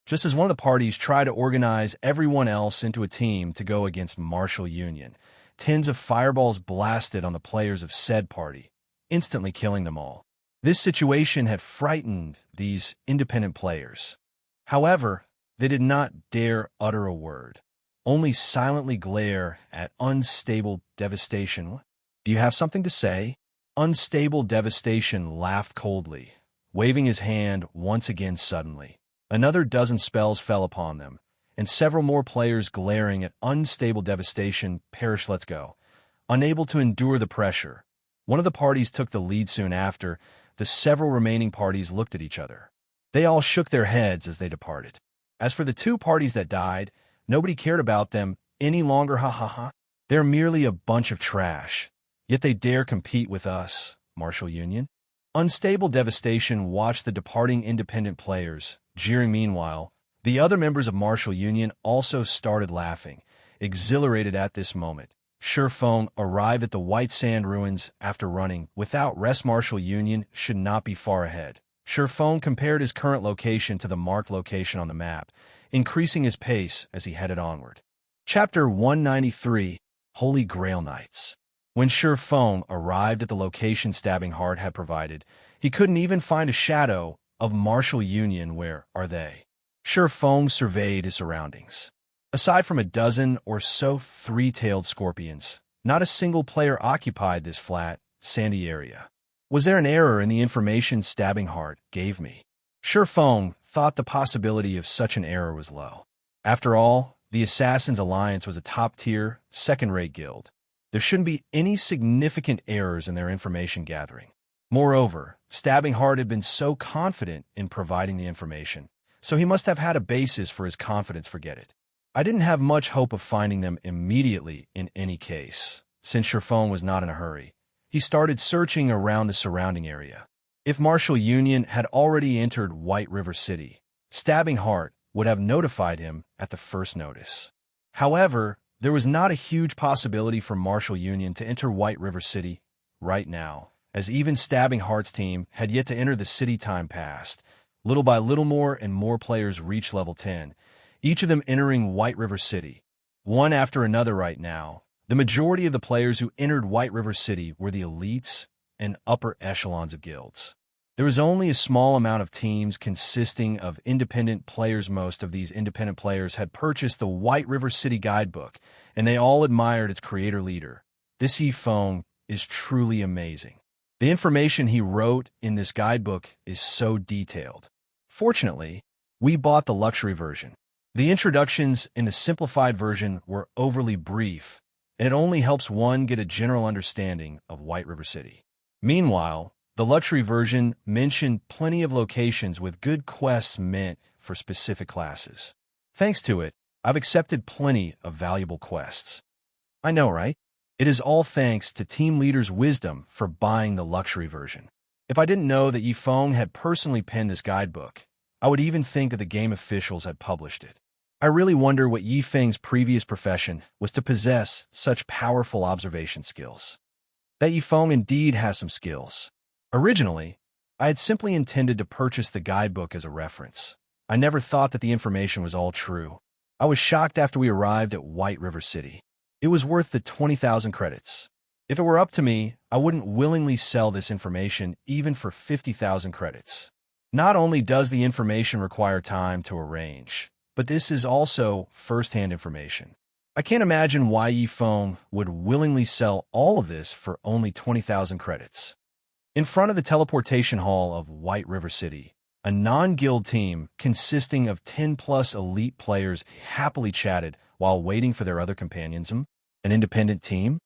Just as one of the parties tried to organize everyone else into a team to go against Martial Union, tens of fireballs blasted on the players of said party, instantly killing them all. This situation had frightened these independent players. However, they did not dare utter a word, only silently glare at Unstable Devastation. "Do you have something to say?" Unstable Devastation laughed coldly, waving his hand once again suddenly. Another dozen spells fell upon them, and several more players glaring at Unstable Devastation perished. "Let's go." Unable to endure the pressure, one of the parties took the lead. Soon after, the several remaining parties looked at each other. They all shook their heads as they departed. As for the two parties that died, nobody cared about them any longer. Ha ha ha. They're merely a bunch of trash. Yet they dare compete with us, Martial Union. Unstable Devastation watched the departing independent players, jeering. Meanwhile, the other members of Martial Union also started laughing, exhilarated at this moment. Chieftain arrived at the White Sand Ruins after running without rest. Martial Union should not be far ahead. Chieftain compared his current location to the marked location on the map, increasing his pace as he headed onward. Chapter 193, Holy Grail Knights. When Chieftain arrived at the location Stabbing Heart had provided, he couldn't even find a shadow of Martial Union. Where are they? Chieftain surveyed his surroundings. Aside from a dozen or so three-tailed scorpions, not a single player occupied this flat, sandy area. Was there an error in the information Stabbing Heart gave me? Chieftain thought the possibility of such an error was low. After all, the Assassin's Alliance was a top-tier, second-rate guild. There shouldn't be any significant errors in their information gathering. Moreover, Stabbing Heart had been so confident in providing the information, so he must have had a basis for his confidence. Forget it. I didn't have much hope of finding them immediately in any case. Since Chieftain was not in a hurry, he started searching around the surrounding area. If Martial Union had already entered White River City, Stabbing Heart would have notified him at the first notice. However, there was not a huge possibility for Martial Union to enter White River City right now, as even Stabbing Heart's team had yet to enter the city. Time passed. Little by little, more and more players reached level 10, each of them entering White River City, one after another. Right now, the majority of the players who entered White River City were the elites and upper echelons of guilds. There was only a small amount of teams consisting of independent players. Most of these independent players had purchased the White River City guidebook, and they all admired its creator leader. This Chieftain is truly amazing. The information he wrote in this guidebook is so detailed. Fortunately, we bought the luxury version. The introductions in the simplified version were overly brief, and it only helps one get a general understanding of White River City. Meanwhile, the luxury version mentioned plenty of locations with good quests meant for specific classes. Thanks to it, I've accepted plenty of valuable quests. I know, right? It is all thanks to Team Leader's wisdom for buying the luxury version. If I didn't know that Chieftain had personally penned this guidebook, I would even think that the game officials had published it. I really wonder what Chieftain's previous profession was to possess such powerful observation skills. That Chieftain indeed has some skills. Originally, I had simply intended to purchase the guidebook as a reference. I never thought that the information was all true. I was shocked after we arrived at White River City. It was worth the 20,000 credits. If it were up to me, I wouldn't willingly sell this information even for 50,000 credits. Not only does the information require time to arrange, but this is also first-hand information. I can't imagine why Chieftain would willingly sell all of this for only 20,000 credits. In front of the teleportation hall of White River City, a non-guild team consisting of 10-plus elite players happily chatted while waiting for their other companions. An independent team?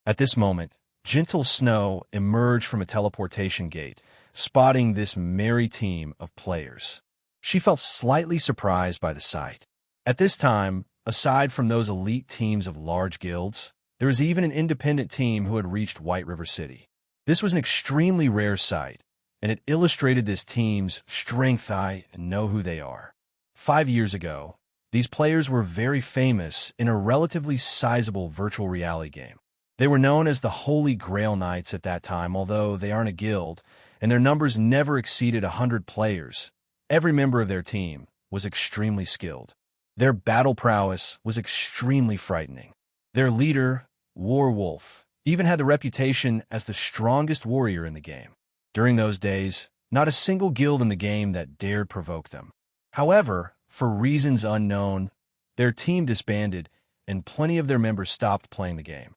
At this moment, Gentle Snow emerged from a teleportation gate, spotting this merry team of players. She felt slightly surprised by the sight. At this time, aside from those elite teams of large guilds, there was even an independent team who had reached White River City. This was an extremely rare sight, and it illustrated this team's strength. I know who they are. 5 years ago, these players were very famous in a relatively sizable virtual reality game. They were known as the Holy Grail Knights at that time, although they aren't a guild, and their numbers never exceeded 100 players. Every member of their team was extremely skilled. Their battle prowess was extremely frightening. Their leader, Warwolf, even had the reputation as the strongest warrior in the game. During those days, not a single guild in the game that dared provoke them. However, for reasons unknown, their team disbanded, and plenty of their members stopped playing the game.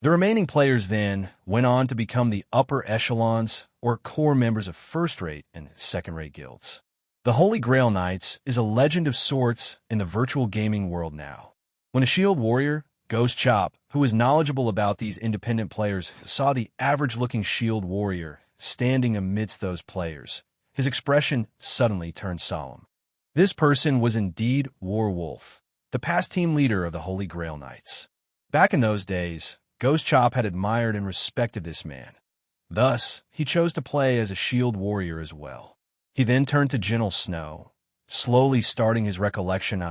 The remaining players then went on to become the upper echelons or core members of first-rate and second-rate guilds. The Holy Grail Knights is a legend of sorts in the virtual gaming world now. When a shield warrior, Ghost Chop, who was knowledgeable about these independent players, saw the average-looking shield warrior standing amidst those players, his expression suddenly turned solemn. This person was indeed Warwolf, the past team leader of the Holy Grail Knights. Back in those days, Ghost Chop had admired and respected this man. Thus, he chose to play as a shield warrior as well. He then turned to Gentle Snow, slowly starting his recollection.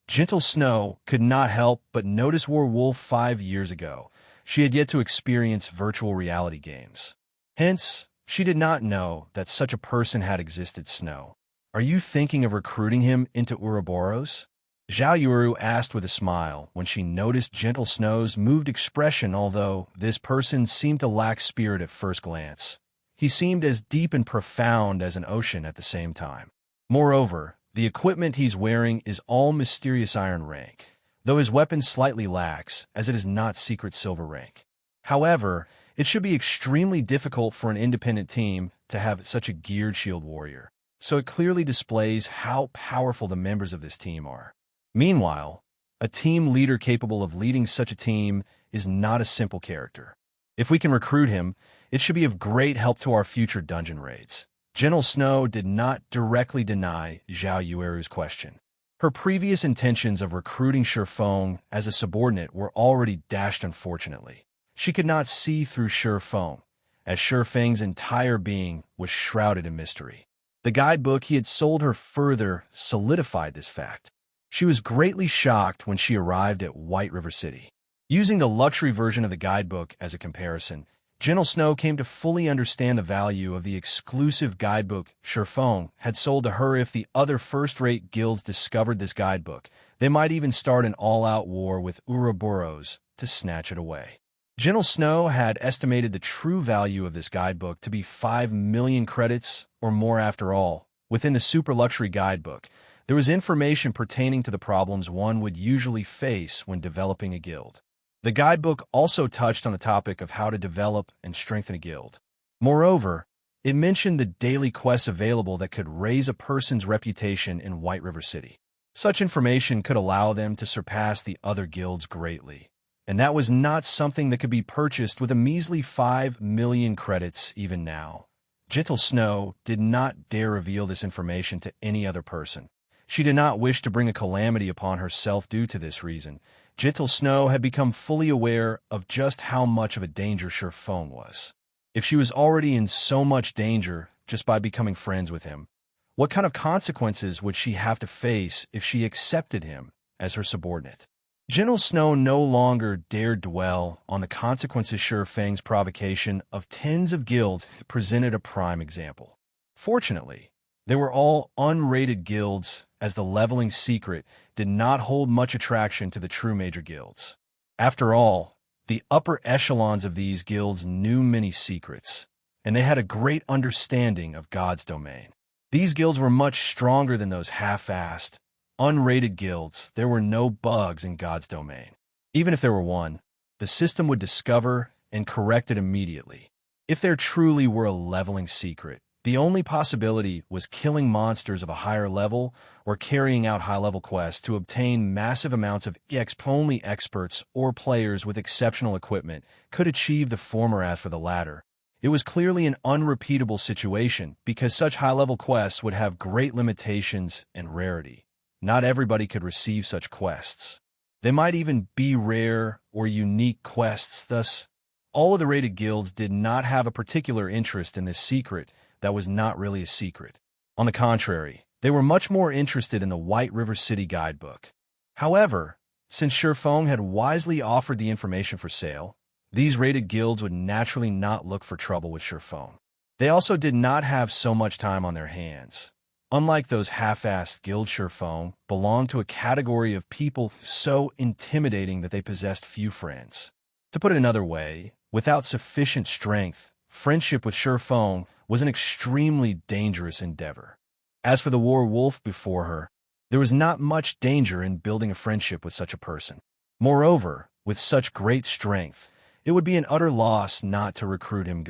Gentle Snow could not help but notice Warwolf 5 years ago. She had yet to experience virtual reality games. Hence, she did not know that such a person had existed. Snow, are you thinking of recruiting him into Ouroboros? Xiaoyuru asked with a smile when she noticed Gentle Snow's moved expression. Although this person seemed to lack spirit at first glance, he seemed as deep and profound as an ocean at the same time. Moreover, the equipment he's wearing is all mysterious iron rank, though his weapon slightly lacks, as it is not secret silver rank. However, it should be extremely difficult for an independent team to have such a geared shield warrior, so it clearly displays how powerful the members of this team are. Meanwhile, a team leader capable of leading such a team is not a simple character. If we can recruit him, it should be of great help to our future dungeon raids. Gentle Snow did not directly deny Zhao Yueru's question. Her previous intentions of recruiting Shifeng as a subordinate were already dashed. Unfortunately, she could not see through Shifeng, as Shifeng's entire being was shrouded in mystery. The guidebook he had sold her further solidified this fact. She was greatly shocked when she arrived at White River City. Using the luxury version of the guidebook as a comparison, Gentle Snow came to fully understand the value of the exclusive guidebook Shifeng had sold to her. If the other first-rate guilds discovered this guidebook, they might even start an all-out war with Ouroboros to snatch it away. Gentle Snow had estimated the true value of this guidebook to be 5 million credits or more. After all, within the super luxury guidebook, there was information pertaining to the problems one would usually face when developing a guild. The guidebook also touched on the topic of how to develop and strengthen a guild. Moreover, it mentioned the daily quests available that could raise a person's reputation in White River City. Such information could allow them to surpass the other guilds greatly, and that was not something that could be purchased with a measly 5 million credits even now. Gentle Snow did not dare reveal this information to any other person. She did not wish to bring a calamity upon herself due to this reason. Gentle Snow had become fully aware of just how much of a danger Shifeng was. If she was already in so much danger just by becoming friends with him, what kind of consequences would she have to face if she accepted him as her subordinate? Gentle Snow no longer dared dwell on the consequences. Shifeng's provocation of tens of guilds presented a prime example. Fortunately, they were all unrated guilds, as the leveling secret did not hold much attraction to the true major guilds. After all, the upper echelons of these guilds knew many secrets, and they had a great understanding of God's domain. These guilds were much stronger than those half-assed, unrated guilds. There were no bugs in God's domain. Even if there were one, the system would discover and correct it immediately. If there truly were a leveling secret, the only possibility was killing monsters of a higher level or carrying out high-level quests to obtain massive amounts of EXP. Only experts or players with exceptional equipment could achieve the former. As for the latter, It was clearly an unrepeatable situation because such high-level quests would have great limitations and rarity. Not everybody could receive such quests. They might even be rare or unique quests, thus, all of the rated guilds did not have a particular interest in this secret that was not really a secret. On the contrary, they were much more interested in the White River City guidebook. However, since Shifeng had wisely offered the information for sale, these rated guilds would naturally not look for trouble with Shifeng. They also did not have so much time on their hands. Unlike those half-assed guilds, Shifeng belonged to a category of people so intimidating that they possessed few friends. To put it another way, without sufficient strength, friendship with Shifeng was an extremely dangerous endeavor. As for the war wolf before her, there was not much danger in building a friendship with such a person. Moreover, with such great strength, it would be an utter loss not to recruit him.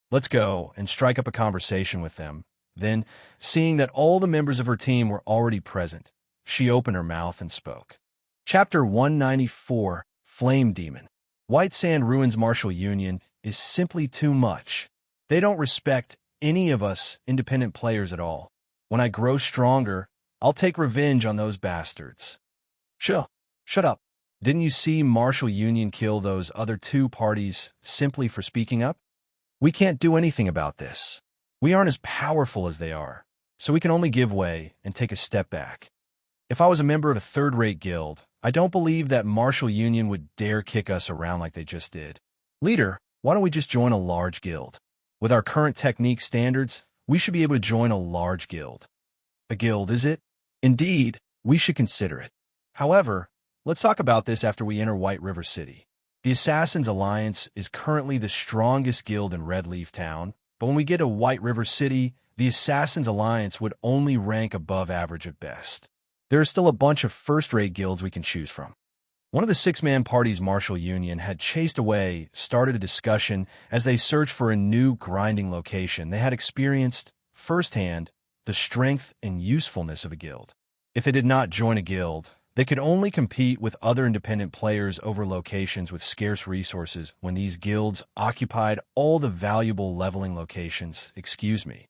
Let's go and strike up a conversation with them. Then, seeing that all the members of her team were already present, she opened her mouth and spoke. Chapter 194, Flame Demon. White Sand Ruins Martial Union is simply too much. They don't respect any of us independent players at all. When I grow stronger, I'll take revenge on those bastards. Shut up. Didn't you see Martial Union kill those other two parties simply for speaking up? We can't do anything about this. We aren't as powerful as they are, so we can only give way and take a step back. If I was a member of a third-rate guild, I don't believe that Martial Union would dare kick us around like they just did. Leader, why don't we just join a large guild? With our current technique standards, we should be able to join a large guild. A guild, is it? Indeed, we should consider it. However, let's talk about this after we enter White River City. The Assassins Alliance is currently the strongest guild in Red Leaf Town, but when we get to White River City, the Assassins Alliance would only rank above average at best. There are still a bunch of first-rate guilds we can choose from. One of the six-man party's Martial Union had chased away, started a discussion as they searched for a new grinding location. They had experienced, firsthand, the strength and usefulness of a guild. If they did not join a guild, they could only compete with other independent players over locations with scarce resources when these guilds occupied all the valuable leveling locations. Excuse me,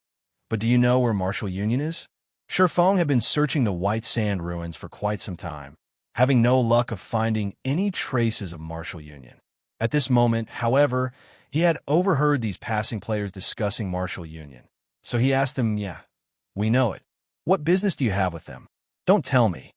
but do you know where Martial Union is? Shifeng had been searching the White Sand ruins for quite some time, having no luck of finding any traces of Martial Union. At this moment, however, he had overheard these passing players discussing Martial Union. So he asked them, we know it. What business do you have with them? Don't tell me.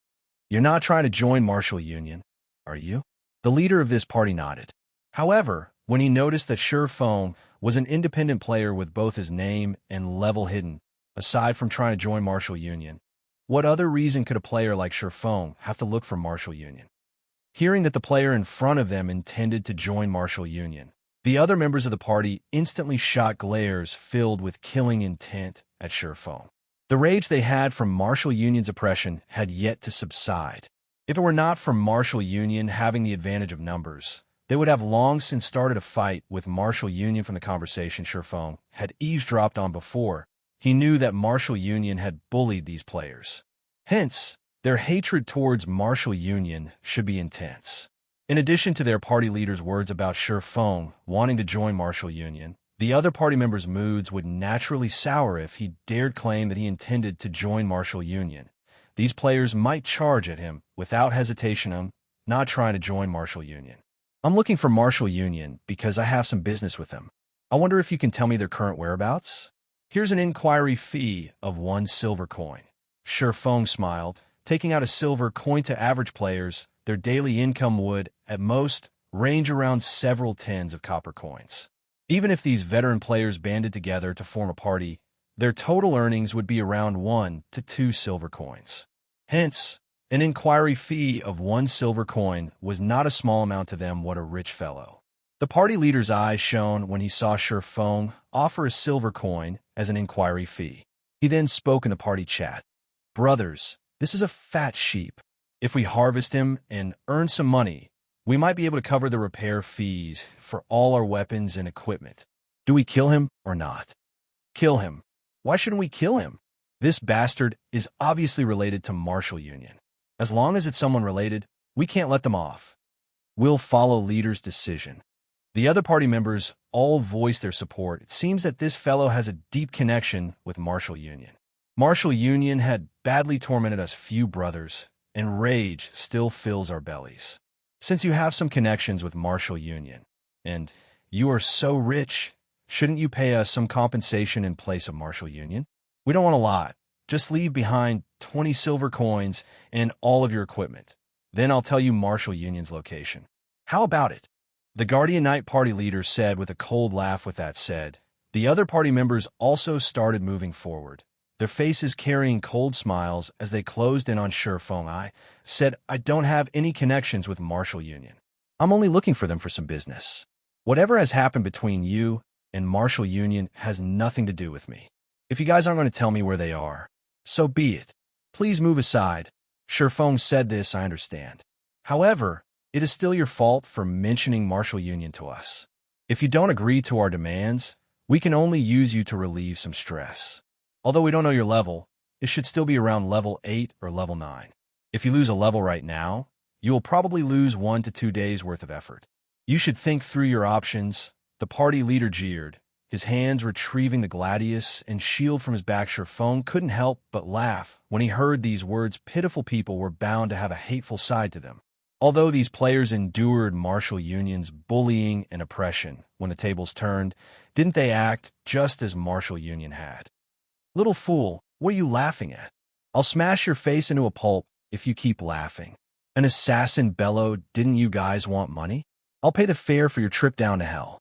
You're not trying to join Martial Union, are you? The leader of this party nodded. However, when he noticed that Shifeng was an independent player with both his name and level hidden, aside from trying to join Martial Union, what other reason could a player like Shifeng have to look for Martial Union? Hearing that the player in front of them intended to join Martial Union, the other members of the party instantly shot glares filled with killing intent at Shifeng. The rage they had from Martial Union's oppression had yet to subside. If it were not for Martial Union having the advantage of numbers, they would have long since started a fight with Martial Union. From the conversation Shifeng had eavesdropped on before, he knew that Martial Union had bullied these players. Hence, their hatred towards Martial Union should be intense. In addition to their party leader's words about Shifeng wanting to join Martial Union, the other party members' moods would naturally sour if he dared claim that he intended to join Martial Union. These players might charge at him without hesitation, not trying to join Martial Union. I'm looking for Martial Union because I have some business with them. I wonder if you can tell me their current whereabouts? Here's an inquiry fee of 1 silver coin. Shifeng smiled, taking out a silver coin. To average players, their daily income would, at most, range around several tens of copper coins. Even if these veteran players banded together to form a party, their total earnings would be around 1 to 2 silver coins. Hence, an inquiry fee of 1 silver coin was not a small amount to them. What a rich fellow. The party leader's eyes shone when he saw Shifeng offer a silver coin as an inquiry fee. He then spoke in the party chat. Brothers, this is a fat sheep. If we harvest him and earn some money, we might be able to cover the repair fees for all our weapons and equipment. Do we kill him or not? Kill him. Why shouldn't we kill him? This bastard is obviously related to Martial Union. As long as it's someone related, we can't let them off. We'll follow leader's decision. The other party members all voiced their support. It seems that this fellow has a deep connection with Martial Union. Martial Union had badly tormented us few brothers, and rage still fills our bellies. Since you have some connections with Martial Union, and you are so rich, shouldn't you pay us some compensation in place of Martial Union? We don't want a lot. Just leave behind 20 silver coins and all of your equipment. Then I'll tell you Martial Union's location. How about it? The Guardian Knight party leader said with a cold laugh. With that said, the other party members also started moving forward, their faces carrying cold smiles as they closed in on Shifeng. I said, I don't have any connections with Martial Union. I'm only looking for them for some business. Whatever has happened between you and Martial Union has nothing to do with me. If you guys aren't going to tell me where they are, so be it. Please move aside. Shifeng said this, I understand. However, it is still your fault for mentioning Martial Union to us. If you don't agree to our demands, we can only use you to relieve some stress. Although we don't know your level, it should still be around level 8 or level 9. If you lose a level right now, you will probably lose 1 to 2 days worth of effort. You should think through your options. The party leader jeered, his hands retrieving the gladius and shield from his back. Shifeng couldn't help but laugh when he heard these words. Pitiful people were bound to have a hateful side to them. Although these players endured Martial Union's bullying and oppression when the tables turned, didn't they act just as Martial Union had? Little fool, what are you laughing at? I'll smash your face into a pulp if you keep laughing. An assassin bellowed, didn't you guys want money? I'll pay the fare for your trip down to hell.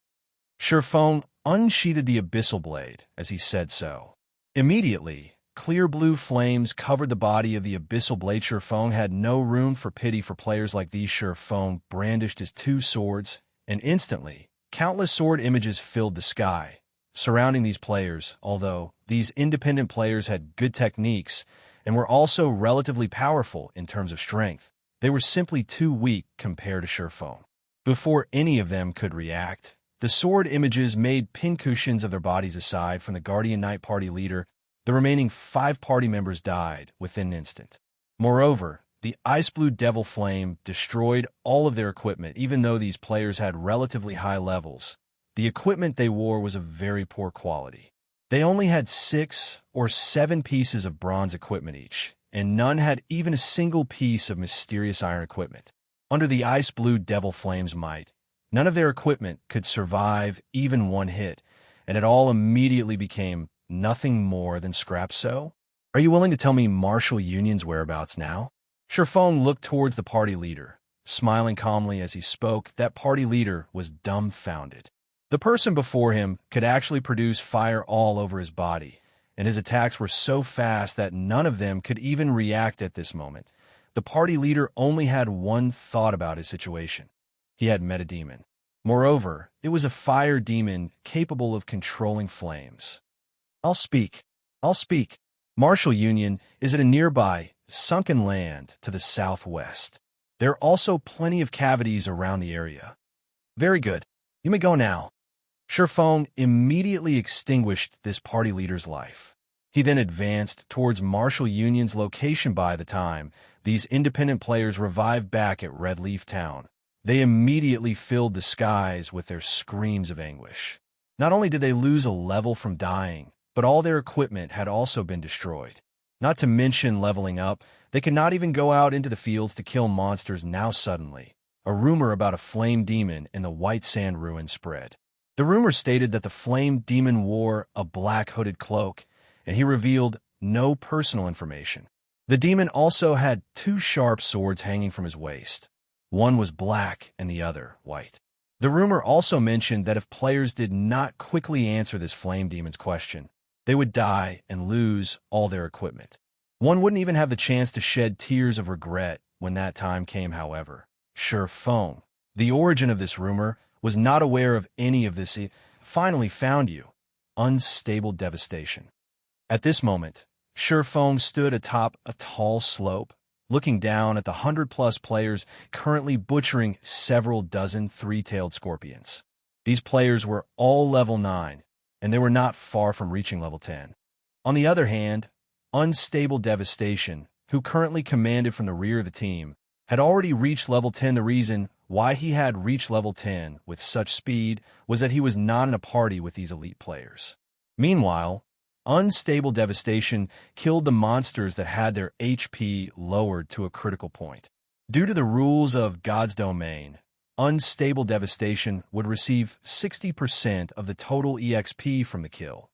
Shifeng unsheathed the abyssal blade as he said so. Immediately, clear blue flames covered the body of the abyssal blade. Shifeng had no room for pity for players like these. Shifeng brandished his 2 swords, and instantly, countless sword images filled the sky, surrounding these players. Although these independent players had good techniques and were also relatively powerful in terms of strength, they were simply too weak compared to Shifeng. Before any of them could react, the sword images made pincushions of their bodies. Aside from the Guardian Knight party leader, the remaining 5 party members died within an instant. Moreover, the ice blue devil flame destroyed all of their equipment. Even though these players had relatively high levels, the equipment they wore was of very poor quality. They only had 6 or 7 pieces of bronze equipment each, and none had even a single piece of mysterious iron equipment. Under the ice blue devil flame's might, none of their equipment could survive even one hit, and it all immediately became nothing more than scrap. So, are you willing to tell me Martial Union's whereabouts now? Shifeng looked towards the party leader, smiling calmly as he spoke. That party leader was dumbfounded. The person before him could actually produce fire all over his body, and his attacks were so fast that none of them could even react at this moment. The party leader only had one thought about his situation. He had met a demon. Moreover, it was a fire demon capable of controlling flames. I'll speak. Martial Union is at a nearby, sunken land to the southwest. There are also plenty of cavities around the area. Very good. You may go now. Shifeng immediately extinguished this party leader's life. He then advanced towards Martial Union's location. By the time these independent players revived back at Red Leaf Town, they immediately filled the skies with their screams of anguish. Not only did they lose a level from dying, but all their equipment had also been destroyed. Not to mention leveling up, they could not even go out into the fields to kill monsters. Now suddenly, a rumor about a flame demon in the White Sand Ruin spread. The rumor stated that the flame demon wore a black hooded cloak, and he revealed no personal information. The demon also had 2 sharp swords hanging from his waist. One was black and the other white. The rumor also mentioned that if players did not quickly answer this flame demon's question, they would die and lose all their equipment. One wouldn't even have the chance to shed tears of regret when that time came. However, Shifeng, the origin of this rumor, was not aware of any of this. He finally found you. Unstable devastation. At this moment, Shifeng stood atop a tall slope, looking down at the 100-plus players currently butchering several dozen 3-tailed scorpions. These players were all level 9, and they were not far from reaching level 10. On the other hand, Unstable Devastation, who currently commanded from the rear of the team, had already reached level 10. The reason why he had reached level 10 with such speed was that he was not in a party with these elite players. Meanwhile, Unstable Devastation killed the monsters that had their HP lowered to a critical point. Due to the rules of God's domain, Unstable Devastation would receive 60% of the total EXP from the kill.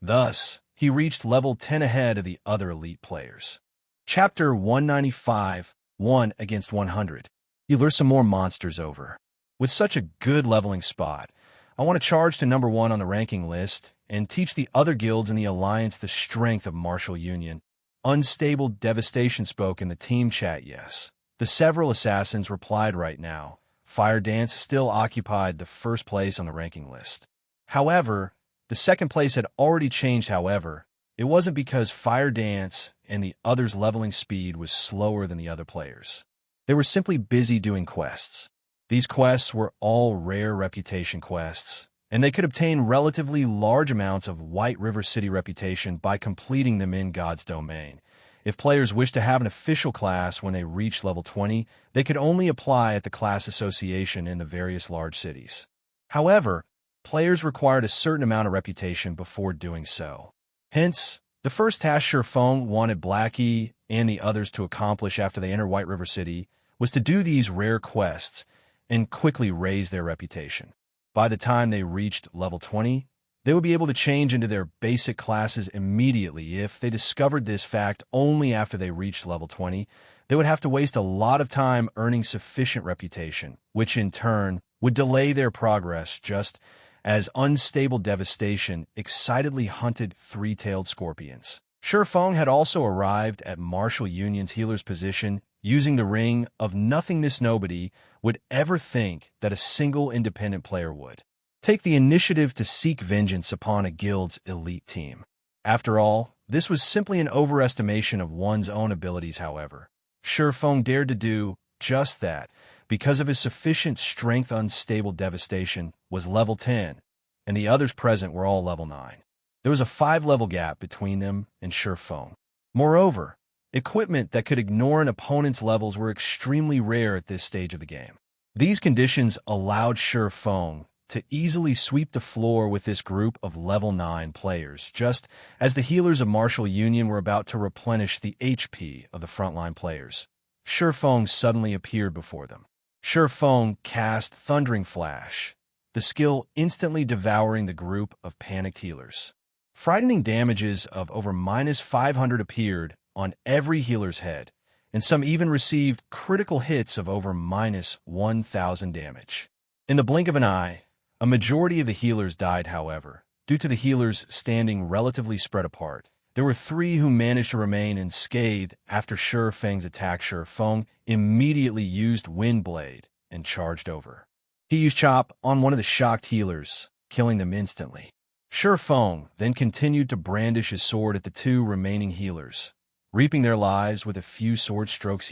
Thus, he reached level 10 ahead of the other elite players. Chapter 195, 1 against 100. You lure some more monsters over. With such a good leveling spot, I want to charge to number 1 on the ranking list and teach the other guilds in the Alliance the strength of martial union. Unstable Devastation spoke in the team chat, yes. The several assassins replied right now. Fire Dance still occupied the first place on the ranking list. However, the second place had already changed. However, it wasn't because Fire Dance and the others' leveling speed was slower than the other players. They were simply busy doing quests. These quests were all rare reputation quests, and they could obtain relatively large amounts of White River City reputation by completing them in God's domain. If players wished to have an official class when they reached level 20, they could only apply at the class association in the various large cities. However, players required a certain amount of reputation before doing so. Hence, the first task Xianxia wanted Blackie and the others to accomplish after they entered White River City was to do these rare quests and quickly raise their reputation. By the time they reached level 20, they would be able to change into their basic classes immediately. If they discovered this fact only after they reached level 20, they would have to waste a lot of time earning sufficient reputation, which in turn would delay their progress, just as Unstable Devastation excitedly hunted three-tailed scorpions. Xianxia had also arrived at Martial Union's healer's position using the Ring of Nothingness. Nobody would ever think that a single independent player would take the initiative to seek vengeance upon a guild's elite team. After all, this was simply an overestimation of one's own abilities. However, Xianxia dared to do just that because of his sufficient strength. Unstable Devastation was level 10, and the others present were all level 9. There was a 5-level gap between them and Xianxia. Moreover, equipment that could ignore an opponent's levels were extremely rare at this stage of the game. These conditions allowed Xianxia to easily sweep the floor with this group of level 9 players, just as the healers of Martial Union were about to replenish the HP of the frontline players. Xianxia suddenly appeared before them. Xianxia cast Thundering Flash, the skill instantly devouring the group of panicked healers. Frightening damages of over -500 appeared on every healer's head, and some even received critical hits of over -1,000 damage. In the blink of an eye, a majority of the healers died. However, due to the healers standing relatively spread apart, there were 3 who managed to remain unscathed after Xianxia's attack. Xianxia immediately used Windblade and charged over. He used Chop on one of the shocked healers, killing them instantly. Xianxia then continued to brandish his sword at the 2 remaining healers, reaping their lives with a few sword strokes.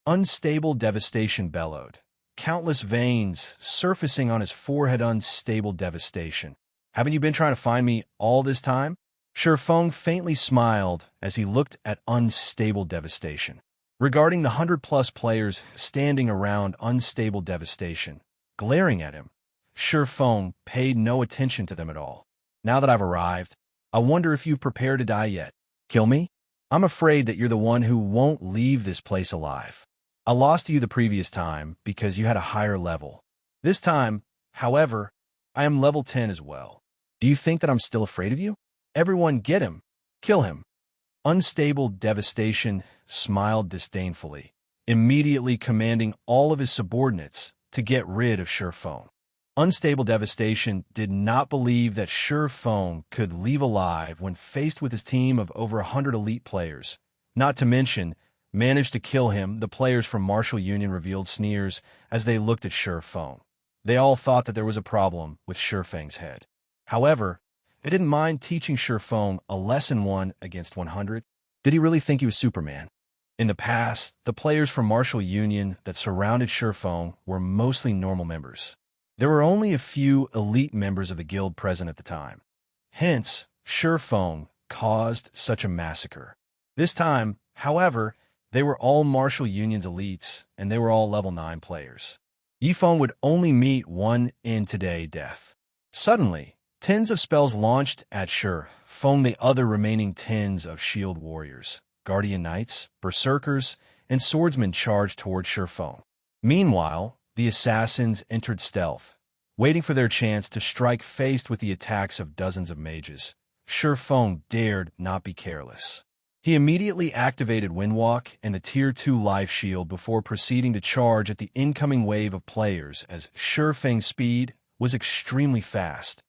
Unstable Devastation bellowed, countless veins surfacing on his forehead. Unstable Devastation. Haven't you been trying to find me all this time? Xianxia faintly smiled as he looked at Unstable Devastation. Regarding the 100+ players standing around Unstable Devastation, glaring at him, Xianxia paid no attention to them at all. Now that I've arrived, I wonder if you've prepared to die yet. Kill me? I'm afraid that you're the one who won't leave this place alive. I lost to you the previous time because you had a higher level. This time, however, I am level 10 as well. Do you think that I'm still afraid of you? Everyone get him. Kill him. Unstable Devastation smiled disdainfully, immediately commanding all of his subordinates to get rid of Xianxia. Unstable Devastation did not believe that Xianxia could leave alive when faced with his team of over 100 elite players, not to mention managed to kill him. The players from Martial Union revealed sneers as they looked at Xianxia. They all thought that there was a problem with Xianxia's head. However, they didn't mind teaching Xianxia a lesson 1 against 100. Did he really think he was Superman? In the past, the players from Martial Union that surrounded Xianxia were mostly normal members. There were only a few elite members of the guild present at the time. Hence, Xianxia caused such a massacre. This time, however, they were all Martial Union's elites, and they were all level 9 players. Yifeng would only meet one in-today death. Suddenly, tens of spells launched at Feng, the other remaining tens of shield warriors, guardian knights, berserkers, and swordsmen charged toward Feng. Meanwhile, the assassins entered stealth, waiting for their chance to strike faced with the attacks of dozens of mages. Feng dared not be careless. He immediately activated Windwalk and a Tier 2 life shield before proceeding to charge at the incoming wave of players as Feng's speed was extremely fast.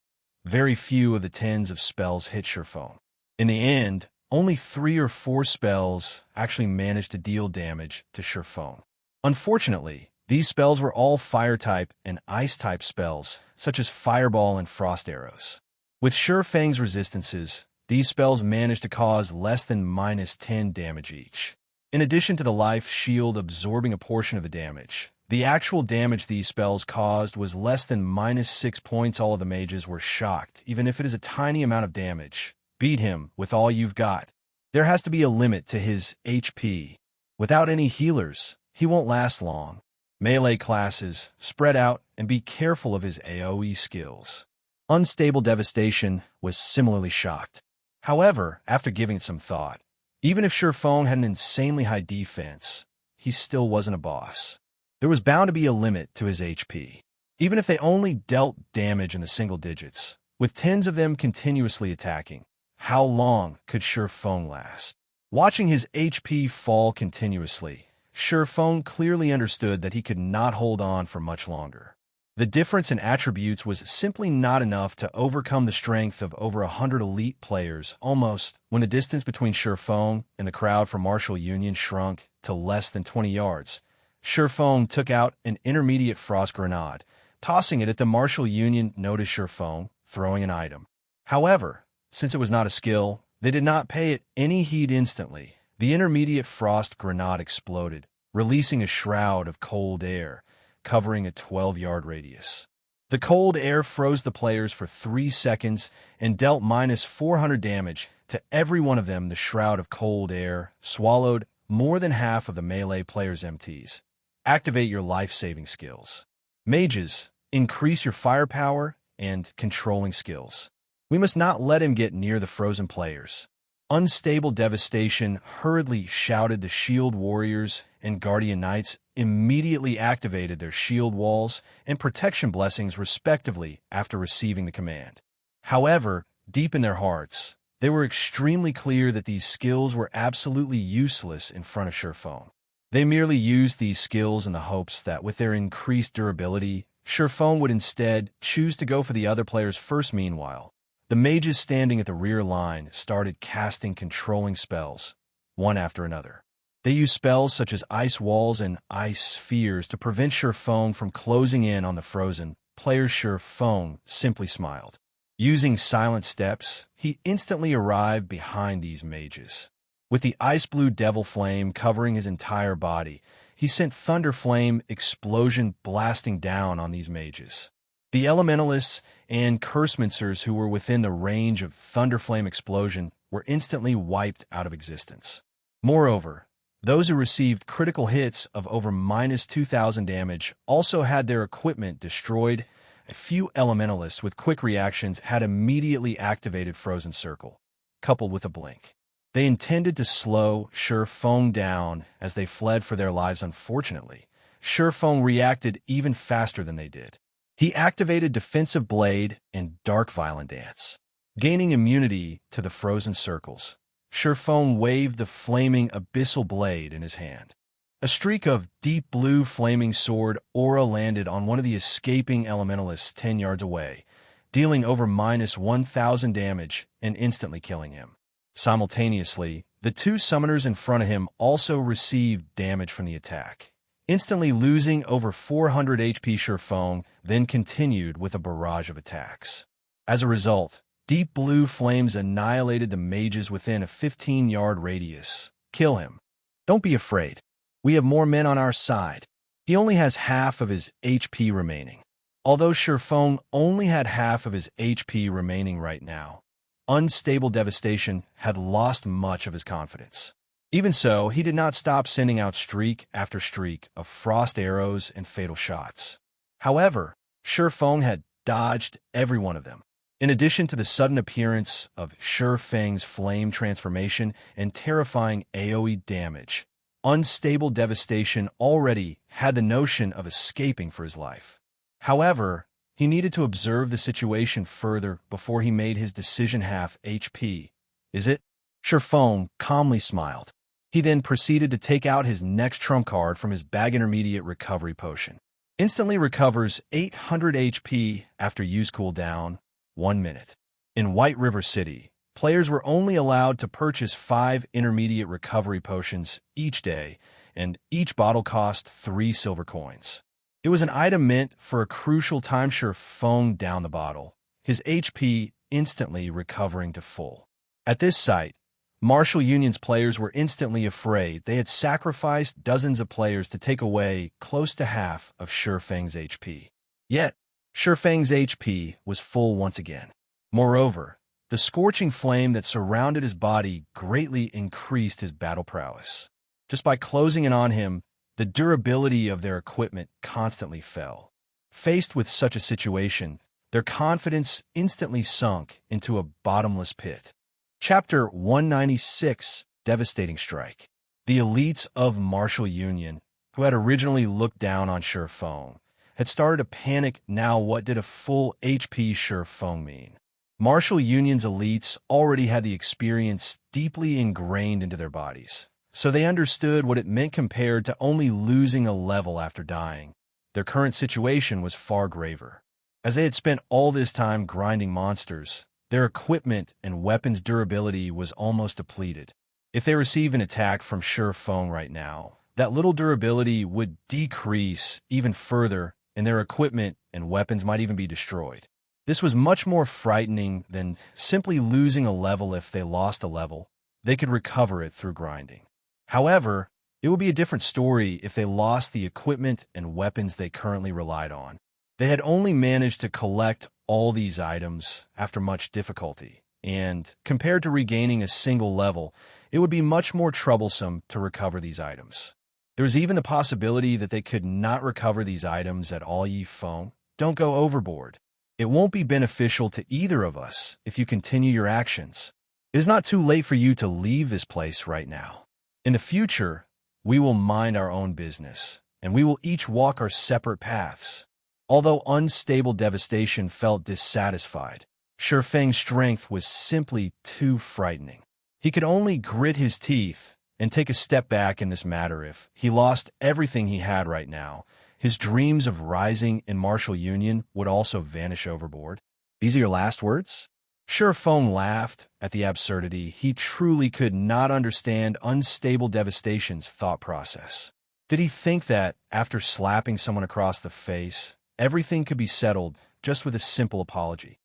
Very few of the tens of spells hit Feng. In the end, only 3 or 4 spells actually managed to deal damage to Feng. Unfortunately, these spells were all fire-type and ice-type spells, such as Fireball and Frost Arrows. With Feng's resistances, these spells managed to cause less than -10 damage each. In addition to the life shield absorbing a portion of the damage, the actual damage these spells caused was less than -6 points. All of the mages were shocked. Even if it is a tiny amount of damage, beat him with all you've got. There has to be a limit to his HP. Without any healers, he won't last long. Melee classes, spread out and be careful of his AoE skills. Unstable Devastation was similarly shocked. However, after giving it some thought, even if Feng had an insanely high defense, he still wasn't a boss. There was bound to be a limit to his HP. Even if they only dealt damage in the single digits, with tens of them continuously attacking, how long could Feng last? Watching his HP fall continuously, Feng clearly understood that he could not hold on for much longer. The difference in attributes was simply not enough to overcome the strength of over 100 elite players. Almost, when the distance between Feng and the crowd for Martial Union shrunk to less than 20 yards, Feng took out an intermediate frost grenade, tossing it at the Martial Union. Noticed Feng throwing an item. However, since it was not a skill, they did not pay it any heed. Instantly, the intermediate frost grenade exploded, releasing a shroud of cold air, covering a 12-yard radius. The cold air froze the players for 3 seconds and dealt -400 damage to every one of them. The shroud of cold air swallowed more than half of the melee players' MTs. Activate your life-saving skills. Mages, increase your firepower and controlling skills. We must not let him get near the frozen players. Unstable Devastation hurriedly shouted. The shield warriors and guardian knights immediately activated their shield walls and protection blessings respectively after receiving the command. However, deep in their hearts, they were extremely clear that these skills were absolutely useless in front of Feng. They merely used these skills in the hopes that with their increased durability, Feng would instead choose to go for the other players first. Meanwhile, the mages standing at the rear line started casting controlling spells, one after another. They used spells such as Ice Walls and Ice Spheres to prevent Feng from closing in on the frozen players. Feng simply smiled. Using Silent Steps, he instantly arrived behind these mages. With the Ice Blue Devil Flame covering his entire body, he sent Thunder Flame Explosion blasting down on these mages. The Elementalists and Cursemancers who were within the range of Thunder Flame Explosion were instantly wiped out of existence. Moreover, those who received critical hits of over -2,000 damage also had their equipment destroyed. A few Elementalists with quick reactions had immediately activated Frozen Circle, coupled with a blink. They intended to slow Feng down as they fled for their lives. Unfortunately, Feng reacted even faster than they did. He activated Defensive Blade and Dark Violent Dance. Gaining immunity to the frozen circles, Feng waved the flaming Abyssal Blade in his hand. A streak of deep blue flaming sword aura landed on one of the escaping elementalists 10 yards away, dealing over -1,000 damage and instantly killing him. Simultaneously, the 2 summoners in front of him also received damage from the attack, instantly losing over 400 HP. Feng then continued with a barrage of attacks. As a result, deep blue flames annihilated the mages within a 15-yard radius. Kill him. Don't be afraid. We have more men on our side. He only has half of his HP remaining. Although Feng only had half of his HP remaining right now, Unstable Devastation had lost much of his confidence. Even so, he did not stop sending out streak after streak of frost arrows and fatal shots. However, Shi Feng had dodged every one of them. In addition to the sudden appearance of Shi Feng's flame transformation and terrifying AoE damage, Unstable Devastation already had the notion of escaping for his life. However, he needed to observe the situation further before he made his decision. Half HP, is it? Shi Feng calmly smiled. He then proceeded to take out his next trump card from his bag. Intermediate Recovery Potion. Instantly recovers 800 HP after use cooldown, 1 minute. In White River City, players were only allowed to purchase 5 intermediate recovery potions each day, and each bottle cost 3 silver coins. It was an item meant for a crucial time. Shi Feng down the bottle, his HP instantly recovering to full. At this sight, Martial Union's players were instantly afraid. They had sacrificed dozens of players to take away close to half of Shi Feng's HP. Yet, Shi Feng's HP was full once again. Moreover, the scorching flame that surrounded his body greatly increased his battle prowess. Just by closing in on him, the durability of their equipment constantly fell. Faced with such a situation, their confidence instantly sunk into a bottomless pit. Chapter 196, Devastating Strike. The elites of Martial Union, who had originally looked down on Shi Feng, had started to panic. Now what did a full HP Shi Feng mean? Martial Union's elites already had the experience deeply ingrained into their bodies, so they understood what it meant compared to only losing a level after dying. Their current situation was far graver. As they had spent all this time grinding monsters, their equipment and weapons durability was almost depleted. If they receive an attack from Shi Feng right now, that little durability would decrease even further, and their equipment and weapons might even be destroyed. This was much more frightening than simply losing a level. If they lost a level, they could recover it through grinding. However, it would be a different story if they lost the equipment and weapons they currently relied on. They had only managed to collect all these items after much difficulty, and compared to regaining a single level, it would be much more troublesome to recover these items. There was even the possibility that they could not recover these items at all. Yi Feng, don't go overboard. It won't be beneficial to either of us if you continue your actions. It is not too late for you to leave this place right now. In the future, we will mind our own business, and we will each walk our separate paths. Although Unstable Devastation felt dissatisfied, Shi Feng's strength was simply too frightening. He could only grit his teeth and take a step back in this matter. If he lost everything he had right now, his dreams of rising in Martial Union would also vanish overboard. These are your last words? Shi Feng laughed at the absurdity. He truly could not understand Unstable Devastation's thought process. Did he think that, after slapping someone across the face, everything could be settled just with a simple apology?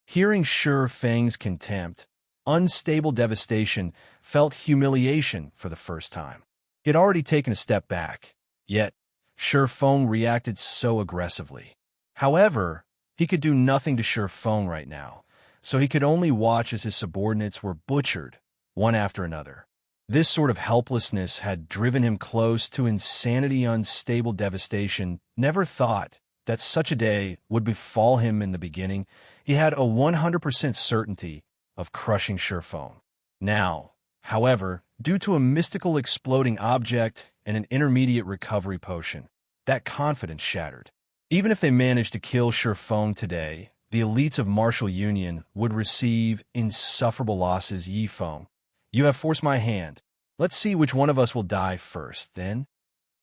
Hearing Shi Feng's contempt, Unstable Devastation felt humiliation for the first time. He had already taken a step back, yet Shi Feng reacted so aggressively. However, he could do nothing to Shi Feng right now, so he could only watch as his subordinates were butchered, one after another. This sort of helplessness had driven him close to insanity. Unstable Devastation never thought that such a day would befall him. In the beginning, he had a 100% certainty of crushing Shi Feng. Now, however, due to a mystical exploding object and an intermediate recovery potion, that confidence shattered. Even if they managed to kill Shi Feng today, the elites of Martial Union would receive insufferable losses. Yi Feng, you have forced my hand. Let's see which one of us will die first, then.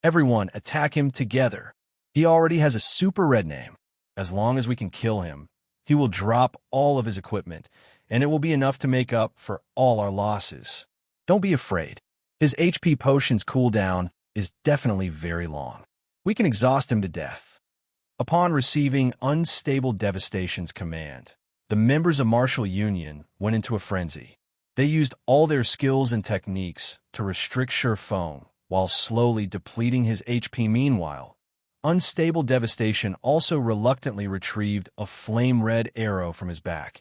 Everyone, attack him together. He already has a super red name. As long as we can kill him, he will drop all of his equipment, and it will be enough to make up for all our losses. Don't be afraid. His HP potion's cooldown is definitely very long. We can exhaust him to death. Upon receiving Unstable Devastation's command, the members of Martial Union went into a frenzy. They used all their skills and techniques to restrict Shi Feng while slowly depleting his HP. Meanwhile, Unstable Devastation also reluctantly retrieved a flame-red arrow from his back.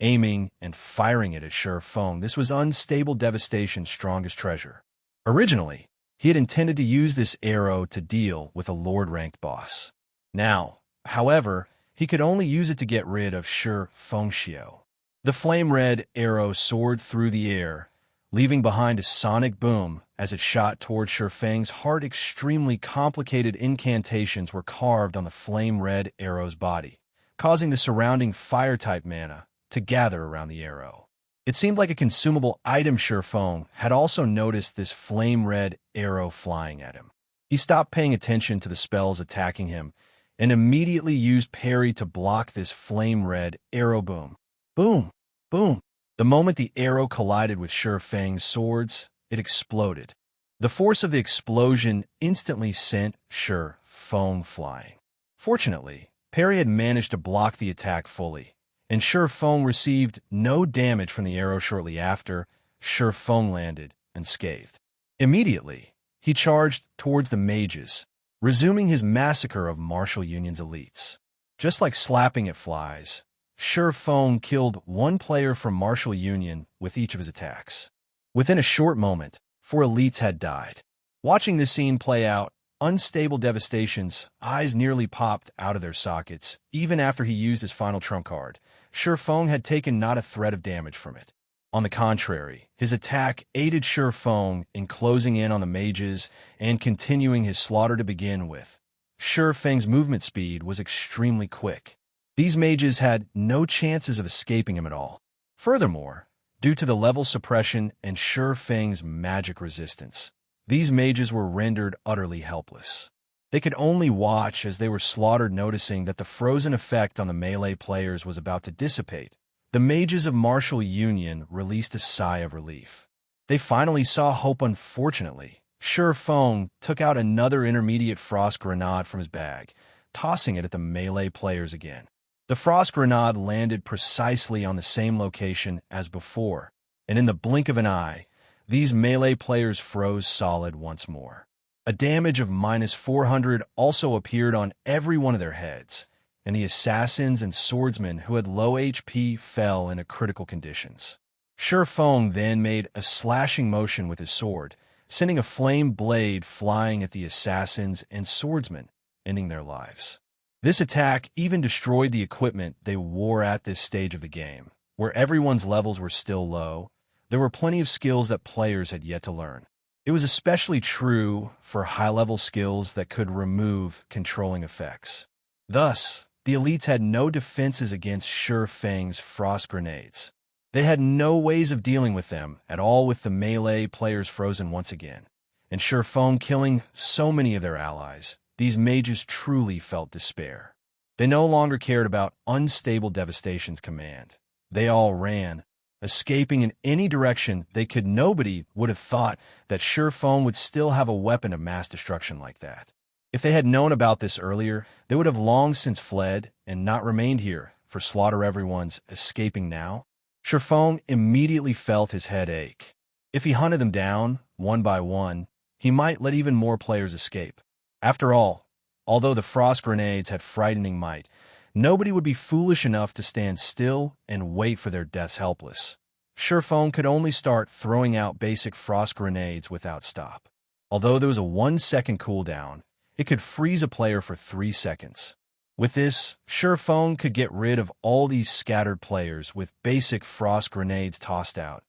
aiming and firing it at Shi Feng. This was Unstable Devastation's strongest treasure. Originally, he had intended to use this arrow to deal with a Lord-ranked boss. Now, however, he could only use it to get rid of Shi Fengxiu. The flame-red arrow soared through the air, leaving behind a sonic boom as it shot toward Shi Feng's heart. Extremely complicated incantations were carved on the flame-red arrow's body, causing the surrounding fire-type mana to gather around the arrow. It seemed like a consumable item. Shi Feng had also noticed this flame-red arrow flying at him. He stopped paying attention to the spells attacking him and immediately used parry to block this flame-red arrow boom. Boom! Boom! The moment the arrow collided with Shi Feng's swords, it exploded. The force of the explosion instantly sent Shi Feng flying. Fortunately, parry had managed to block the attack fully, and Shi Feng received no damage from the arrow. Shortly after, Shi Feng landed unscathed. Immediately, he charged towards the mages, resuming his massacre of Martial Union's elites. Just like slapping at flies, Shi Feng killed one player from Martial Union with each of his attacks. Within a short moment, 4 elites had died. Watching this scene play out, Unstable Devastation's eyes nearly popped out of their sockets. Even after he used his final trump card, Shi Feng had taken not a thread of damage from it. On the contrary, his attack aided Shi Feng in closing in on the mages and continuing his slaughter. To begin with, Shi Feng's movement speed was extremely quick. These mages had no chances of escaping him at all. Furthermore, due to the level suppression and Shi Feng's magic resistance, these mages were rendered utterly helpless. They could only watch as they were slaughtered. Noticing that the frozen effect on the melee players was about to dissipate, the mages of Martial Union released a sigh of relief. They finally saw hope. Unfortunately, Shi Feng took out another intermediate frost grenade from his bag, tossing it at the melee players again. The frost grenade landed precisely on the same location as before, and in the blink of an eye, these melee players froze solid once more. A damage of -400 also appeared on every one of their heads, and the assassins and swordsmen who had low HP fell into critical conditions. Shi Feng then made a slashing motion with his sword, sending a flame blade flying at the assassins and swordsmen, ending their lives. This attack even destroyed the equipment they wore. At this stage of the game, where everyone's levels were still low, there were plenty of skills that players had yet to learn. It was especially true for high-level skills that could remove controlling effects. Thus, the elites had no defenses against Shi Feng's frost grenades. They had no ways of dealing with them at all, with the melee players frozen once again, and Shi Feng killing so many of their allies. These mages truly felt despair. They no longer cared about Unstable Devastation's command. They all ran, escaping in any direction they could. Nobody would have thought that Shi Feng would still have a weapon of mass destruction like that. If they had known about this earlier, they would have long since fled and not remained here for slaughter. Everyone's escaping now. Shi Feng immediately felt his head ache. If he hunted them down, one by one, he might let even more players escape. After all, although the frost grenades had frightening might, nobody would be foolish enough to stand still and wait for their deaths helpless. Shi Feng could only start throwing out basic frost grenades without stop. Although there was a 1-second cooldown, it could freeze a player for 3 seconds. With this, Shi Feng could get rid of all these scattered players with basic frost grenades tossed out.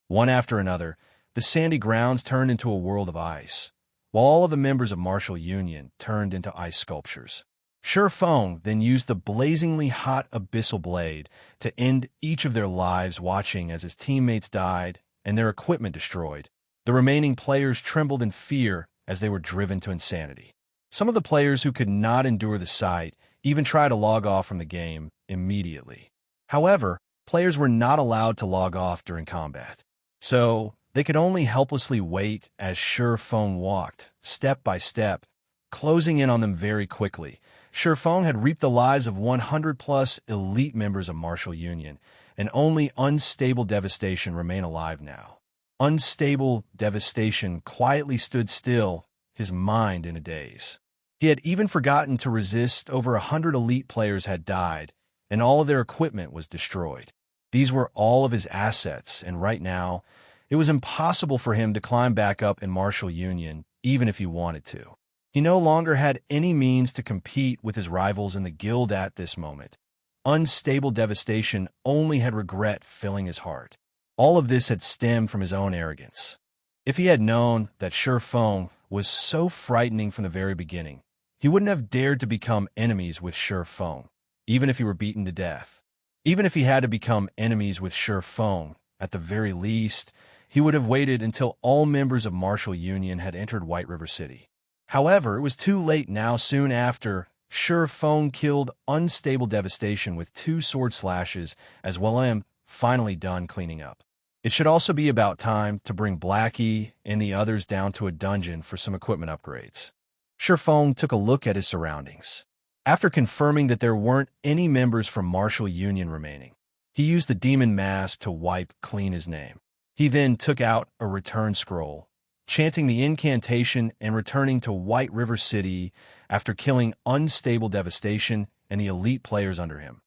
One after another, the sandy grounds turned into a world of ice, while all of the members of Martial Union turned into ice sculptures. Shi Feng then used the blazingly hot abyssal blade to end each of their lives. Watching as his teammates died and their equipment destroyed, the remaining players trembled in fear as they were driven to insanity. Some of the players who could not endure the sight even tried to log off from the game immediately. However, players were not allowed to log off during combat, so they could only helplessly wait as Shi Feng walked, step by step, closing in on them very quickly. Shi Feng had reaped the lives of 100-plus elite members of Martial Union, and only Unstable Devastation remained alive now. Unstable Devastation quietly stood still, his mind in a daze. He had even forgotten to resist. Over 100 elite players had died, and all of their equipment was destroyed. These were all of his assets, and right now, it was impossible for him to climb back up in Martial Union, even if he wanted to. He no longer had any means to compete with his rivals in the guild at this moment. Unstable devastation only had regret filling his heart. All of this had stemmed from his own arrogance. If he had known that Feng was so frightening from the very beginning, he wouldn't have dared to become enemies with Feng, even if he were beaten to death. Even if he had to become enemies with Feng, at the very least, he would have waited until all members of Martial Union had entered White River City. However, it was too late now. Soon after, Feng killed Unstable Devastation with 2 sword slashes, as well as finally done cleaning up. It should also be about time to bring Blackie and the others down to a dungeon for some equipment upgrades. Feng took a look at his surroundings. After confirming that there weren't any members from Martial Union remaining, he used the demon mask to wipe clean his name. He then took out a return scroll, chanting the incantation and returning to White River City after killing Unstable Devastation and the elite players under him.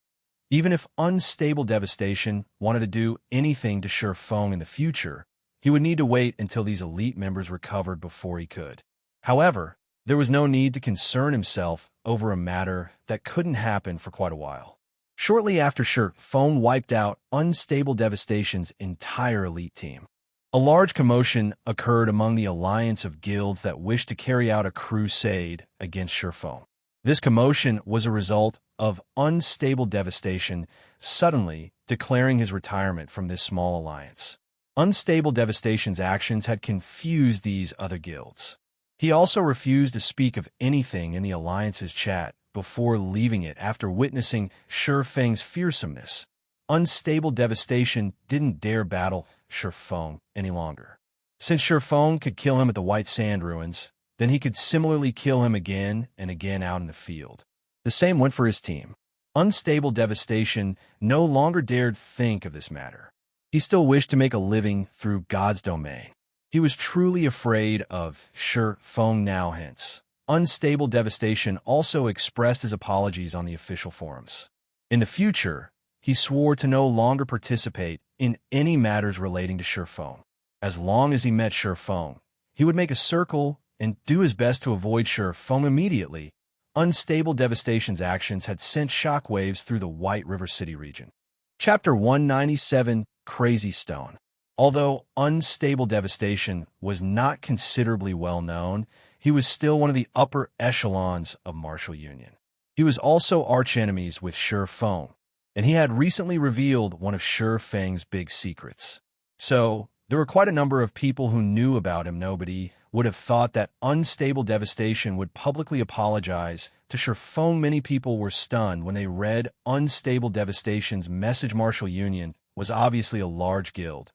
Even if Unstable Devastation wanted to do anything to Feng in the future, he would need to wait until these elite members recovered before he could. However, there was no need to concern himself over a matter that couldn't happen for quite a while. Shortly after Feng wiped out Unstable Devastation's entire elite team, a large commotion occurred among the alliance of guilds that wished to carry out a crusade against Feng. This commotion was a result of Unstable Devastation suddenly declaring his retirement from this small alliance. Unstable Devastation's actions had confused these other guilds. He also refused to speak of anything in the alliance's chat before leaving it after witnessing Feng's fearsomeness. Unstable Devastation didn't dare battle Feng any longer. Since Feng could kill him at the White Sand Ruins, then he could similarly kill him again and again out in the field. The same went for his team. Unstable Devastation no longer dared think of this matter. He still wished to make a living through God's domain. He was truly afraid of Feng now hence. Unstable Devastation also expressed his apologies on the official forums. In the future, he swore to no longer participate in any matters relating to Feng. As long as he met Feng, he would make a circle and do his best to avoid Feng immediately. Unstable Devastation's actions had sent shockwaves through the White River City region. Chapter 197, Crazy Stone. Although Unstable Devastation was not considerably well known, he was still one of the upper echelons of Martial Union. He was also archenemies with Feng, and he had recently revealed one of Feng's big secrets. So, there were quite a number of people who knew about him. Nobody would have thought that Unstable Devastation would publicly apologize to Feng. Many people were stunned when they read Unstable Devastation's message. Martial Union was obviously a large guild,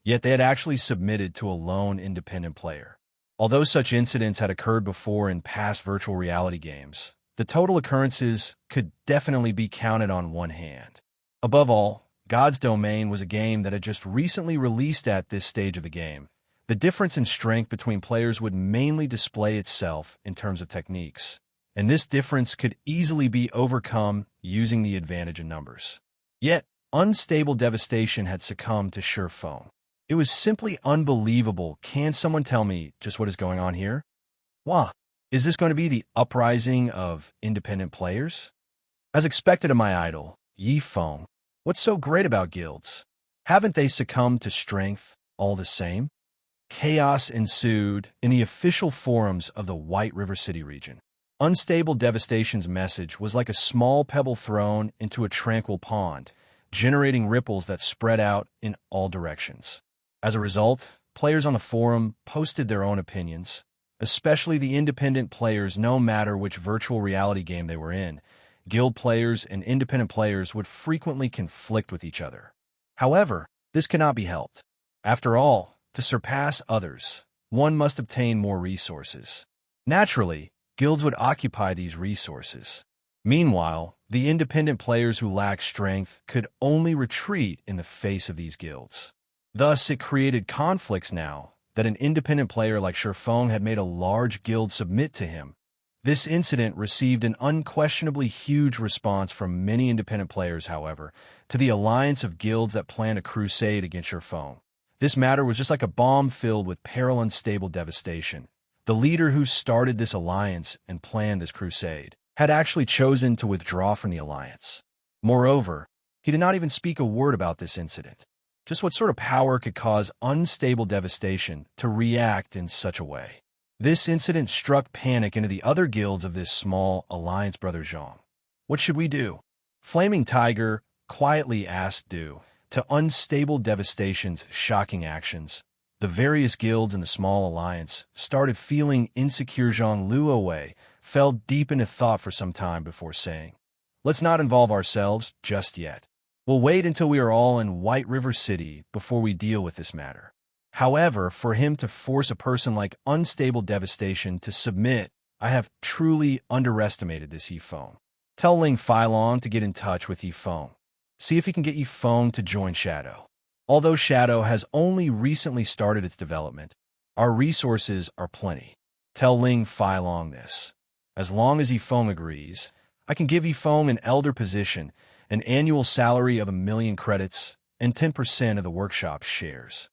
yet they had actually submitted to a lone independent player. Although such incidents had occurred before in past virtual reality games, the total occurrences could definitely be counted on one hand. Above all, God's Domain was a game that had just recently released. At this stage of the game, the difference in strength between players would mainly display itself in terms of techniques, and this difference could easily be overcome using the advantage in numbers. Yet, Unstable Devastation had succumbed to Feng. It was simply unbelievable. Can someone tell me just what is going on here? Wah, is this going to be the uprising of independent players? As expected of my idol, Feng, what's so great about guilds? Haven't they succumbed to strength all the same? Chaos ensued in the official forums of the White River City region. Unstable Devastation's message was like a small pebble thrown into a tranquil pond, generating ripples that spread out in all directions. As a result, players on the forum posted their own opinions, especially the independent players. No matter which virtual reality game they were in, guild players and independent players would frequently conflict with each other. However, this cannot be helped. After all, to surpass others, one must obtain more resources. Naturally, guilds would occupy these resources. Meanwhile, the independent players who lacked strength could only retreat in the face of these guilds. Thus, it created conflicts now that an independent player like Feng had made a large guild submit to him. This incident received an unquestionably huge response from many independent players, however, to the alliance of guilds that planned a crusade against Xianxia. This matter was just like a bomb filled with peril and unstable devastation. The leader who started this alliance and planned this crusade had actually chosen to withdraw from the alliance. Moreover, he did not even speak a word about this incident. Just what sort of power could cause unstable devastation to react in such a way? This incident struck panic into the other guilds of this small alliance, Brother Zhang. What should we do? Flaming Tiger quietly asked due to unstable devastation's shocking actions. The various guilds in the small alliance started feeling insecure. Zhang Luowei fell deep into thought for some time before saying, "Let's not involve ourselves just yet. We'll wait until we are all in White River City before we deal with this matter." However, for him to force a person like Unstable Devastation to submit, I have truly underestimated this Yifeng. Tell Ling Filong to get in touch with Yifeng. See if he can get Yifeng to join Shadow. Although Shadow has only recently started its development, our resources are plenty. Tell Ling Filong this. As long as Yifeng agrees, I can give Yifeng an elder position, an annual salary of 1,000,000 credits, and 10% of the workshop's shares.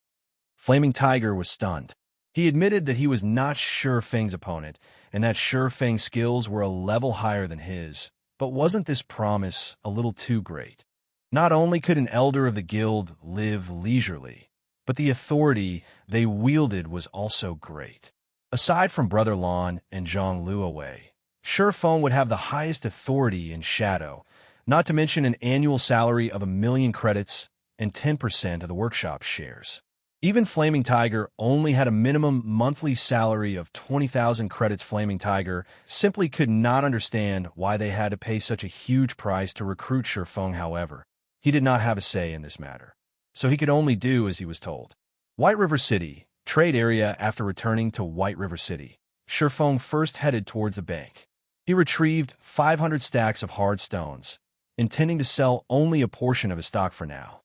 Flaming Tiger was stunned. He admitted that he was not Shi Feng's opponent, and that Shi Feng's skills were a level higher than his. But wasn't this promise a little too great? Not only could an elder of the guild live leisurely, but the authority they wielded was also great. Aside from Brother Lon and Zhang Luowei, Shi Feng would have the highest authority in Shadow, not to mention an annual salary of 1,000,000 credits and 10% of the workshop's shares. Even Flaming Tiger only had a minimum monthly salary of 20,000 credits. Flaming Tiger simply could not understand why they had to pay such a huge price to recruit Shi Feng. However, he did not have a say in this matter, so he could only do as he was told. White River City, trade area. After returning to White River City, Shi Feng first headed towards the bank. He retrieved 500 stacks of hard stones, intending to sell only a portion of his stock for now.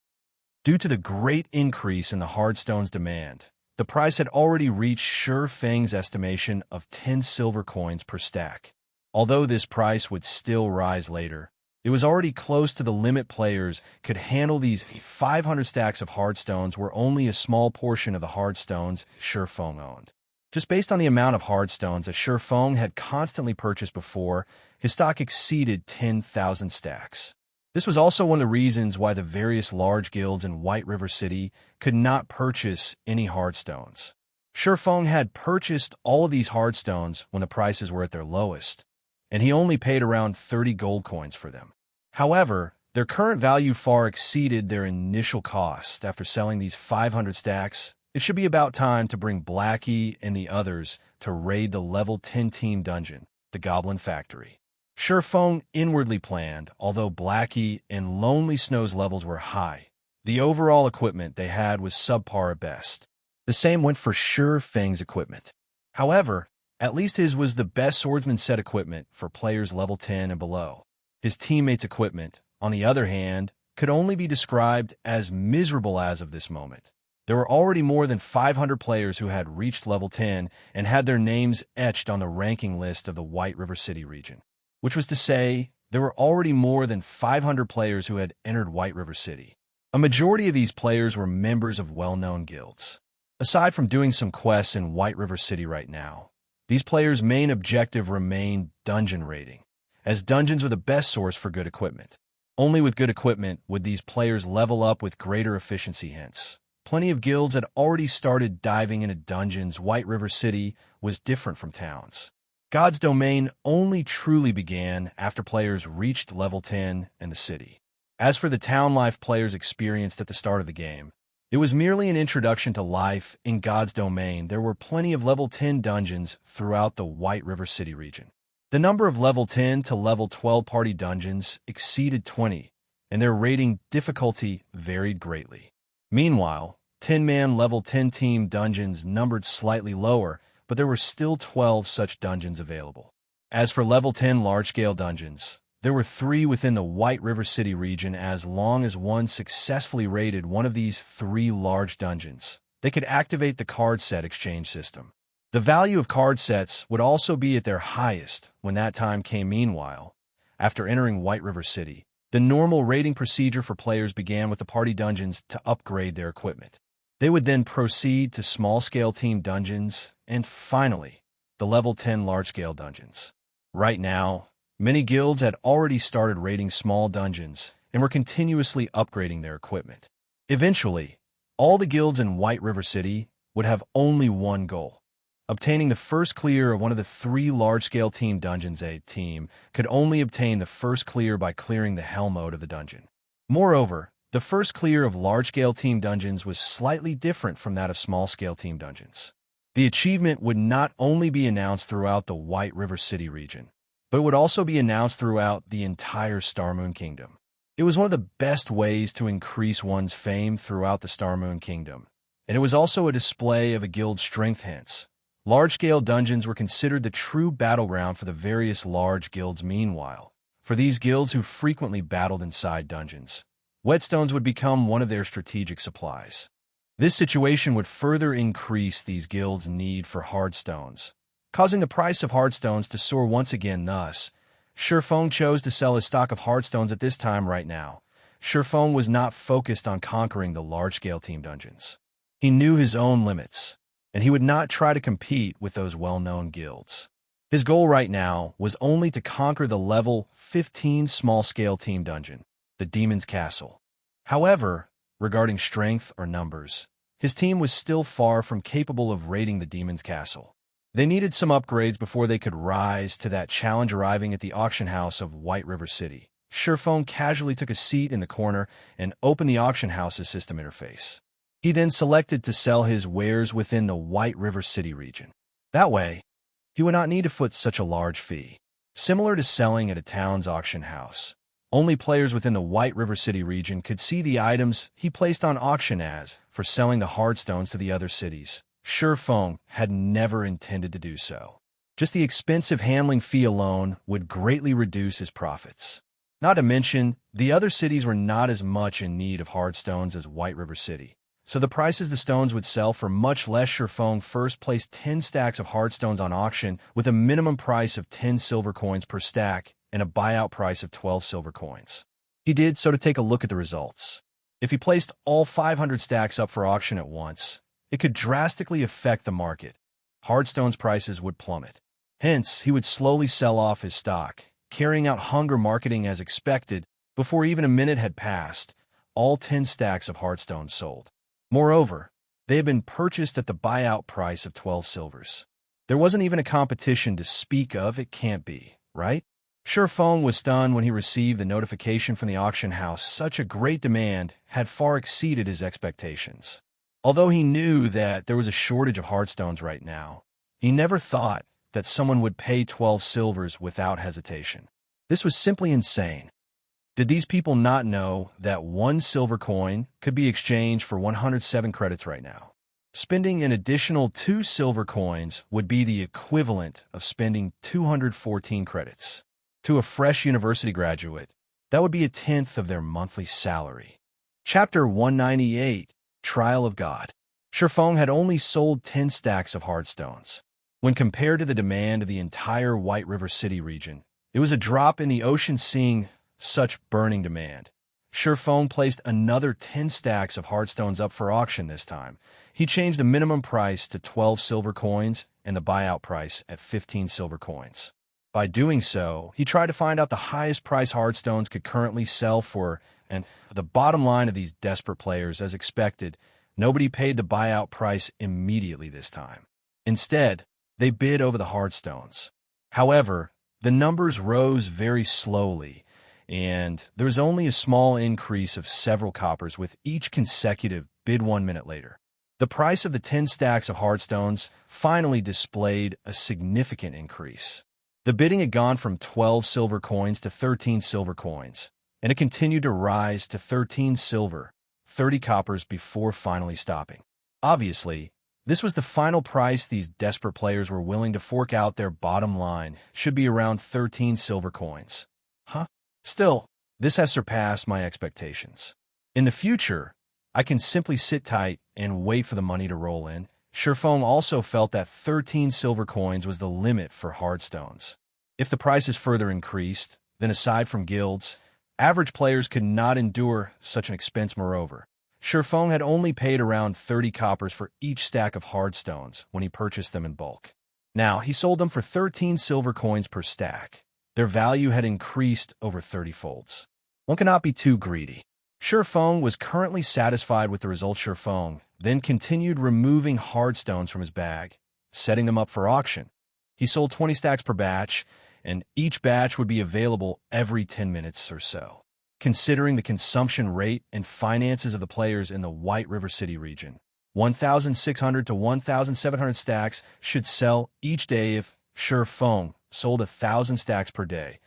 Due to the great increase in the hard stones demand, the price had already reached Shi Feng's estimation of 10 silver coins per stack. Although this price would still rise later, it was already close to the limit. Players could handle these 500 stacks of hard stones were only a small portion of the hard stones Shi Feng owned. Just based on the amount of hard stones that Shi Feng had constantly purchased before, his stock exceeded 10,000 stacks. This was also one of the reasons why the various large guilds in White River City could not purchase any hard stones. Shi Feng had purchased all of these hard stones when the prices were at their lowest, and he only paid around 30 gold coins for them. However, their current value far exceeded their initial cost. After selling these 500 stacks, it should be about time to bring Blackie and the others to raid the level 10 team dungeon, the Goblin Factory. Shi Feng inwardly planned, although Blackie and Lonely Snow's levels were high, the overall equipment they had was subpar at best. The same went for Shi Feng's equipment. However, at least his was the best swordsman set equipment for players level 10 and below. His teammates' equipment, on the other hand, could only be described as miserable as of this moment. There were already more than 500 players who had reached level 10 and had their names etched on the ranking list of the White River City region. Which was to say, there were already more than 500 players who had entered White River City. A majority of these players were members of well-known guilds. Aside from doing some quests in White River City right now, these players' main objective remained dungeon raiding, as dungeons were the best source for good equipment. Only with good equipment would these players level up with greater efficiency. Hence, plenty of guilds had already started diving into dungeons. White River City was different from towns. God's domain only truly began after players reached level 10 in the city. As for the town life players experienced at the start of the game, it was merely an introduction to life in God's domain. There were plenty of level 10 dungeons throughout the White River City region. The number of level 10 to level 12 party dungeons exceeded 20, and their rating difficulty varied greatly. Meanwhile, 10-man level 10 team dungeons numbered slightly lower, but there were still 12 such dungeons available. As for level 10 large-scale dungeons, there were 3 within the White River City region. As long as one successfully raided one of these 3 large dungeons, they could activate the card set exchange system. The value of card sets would also be at their highest when that time came. Meanwhile, after entering White River City, the normal raiding procedure for players began with the party dungeons to upgrade their equipment. They would then proceed to small-scale team dungeons, and finally, the level 10 large-scale dungeons. Right now, many guilds had already started raiding small dungeons and were continuously upgrading their equipment. Eventually, all the guilds in White River City would have only one goal: obtaining the first clear of one of the 3 large-scale team dungeons. A team could only obtain the first clear by clearing the hell mode of the dungeon. Moreover, the first clear of large-scale team dungeons was slightly different from that of small-scale team dungeons. The achievement would not only be announced throughout the White River City region, but it would also be announced throughout the entire Starmoon Kingdom. It was one of the best ways to increase one's fame throughout the Starmoon Kingdom, and it was also a display of a guild's strength. Hence, large-scale dungeons were considered the true battleground for the various large guilds. Meanwhile, for these guilds who frequently battled inside dungeons, whetstones would become one of their strategic supplies. This situation would further increase these guilds' need for hardstones, causing the price of hardstones to soar once again. Thus, Shurfeng chose to sell his stock of hardstones at this time. Right now, Shurfeng was not focused on conquering the large-scale team dungeons. He knew his own limits, and he would not try to compete with those well-known guilds. His goal right now was only to conquer the level 15 small-scale team dungeon, the Demon's Castle. However, regarding strength or numbers, his team was still far from capable of raiding the Demon's Castle. They needed some upgrades before they could rise to that challenge. Arriving at the auction house of White River City, Shurfeng casually took a seat in the corner and opened the auction house's system interface. He then selected to sell his wares within the White River City region. That way, he would not need to foot such a large fee. Similar to selling at a town's auction house, only players within the White River City region could see the items he placed on auction. As for selling the hardstones to the other cities, Shurfeng had never intended to do so. Just the expensive handling fee alone would greatly reduce his profits. Not to mention, the other cities were not as much in need of hardstones as White River City, so the prices the stones would sell for much less. Shurfeng first placed 10 stacks of hardstones on auction with a minimum price of 10 silver coins per stack and a buyout price of 12 silver coins. He did so to take a look at the results. If he placed all 500 stacks up for auction at once, it could drastically affect the market. Hardstone's prices would plummet. Hence, he would slowly sell off his stock, carrying out hunger marketing as expected. Before even a minute had passed, all 10 stacks of hardstones sold. Moreover, they had been purchased at the buyout price of 12 silvers. There wasn't even a competition to speak of. It can't be, right? Shurfeng was stunned when he received the notification from the auction house. Such a great demand had far exceeded his expectations. Although he knew that there was a shortage of hardstones right now, he never thought that someone would pay 12 silvers without hesitation. This was simply insane. Did these people not know that 1 silver coin could be exchanged for 107 credits right now? Spending an additional 2 silver coins would be the equivalent of spending 214 credits. To a fresh university graduate, that would be 1/10 of their monthly salary. Chapter 198, Trial of God. Shurfeng had only sold 10 stacks of hardstones. When compared to the demand of the entire White River City region, it was a drop in the ocean. Seeing such burning demand, Shurfeng placed another 10 stacks of hardstones up for auction. This time, he changed the minimum price to 12 silver coins and the buyout price at 15 silver coins. By doing so, he tried to find out the highest price hardstones could currently sell for, and the bottom line of these desperate players, as expected, nobody paid the buyout price immediately this time. Instead, they bid over the hardstones. However, the numbers rose very slowly, and there was only a small increase of several coppers with each consecutive bid 1 minute later. The price of the 10 stacks of hardstones finally displayed a significant increase. The bidding had gone from 12 silver coins to 13 silver coins, and it continued to rise to 13 silver, 30 coppers before finally stopping. Obviously, this was the final price these desperate players were willing to fork out. Their bottom line should be around 13 silver coins. Still, this has surpassed my expectations. In the future, I can simply sit tight and wait for the money to roll in, Shifeng also felt that 13 silver coins was the limit for hardstones. If the prices further increased, then aside from guilds, average players could not endure such an expense. Moreover, Shifeng had only paid around 30 coppers for each stack of hardstones when he purchased them in bulk. Now, he sold them for 13 silver coins per stack. Their value had increased over 30 folds. One cannot be too greedy. Shifeng was currently satisfied with the result. Shifeng then continued removing hardstones from his bag, setting them up for auction. He sold 20 stacks per batch, and each batch would be available every 10 minutes or so. Considering the consumption rate and finances of the players in the White River City region, 1,600 to 1,700 stacks should sell each day. If Shifeng sold 1,000 stacks per day,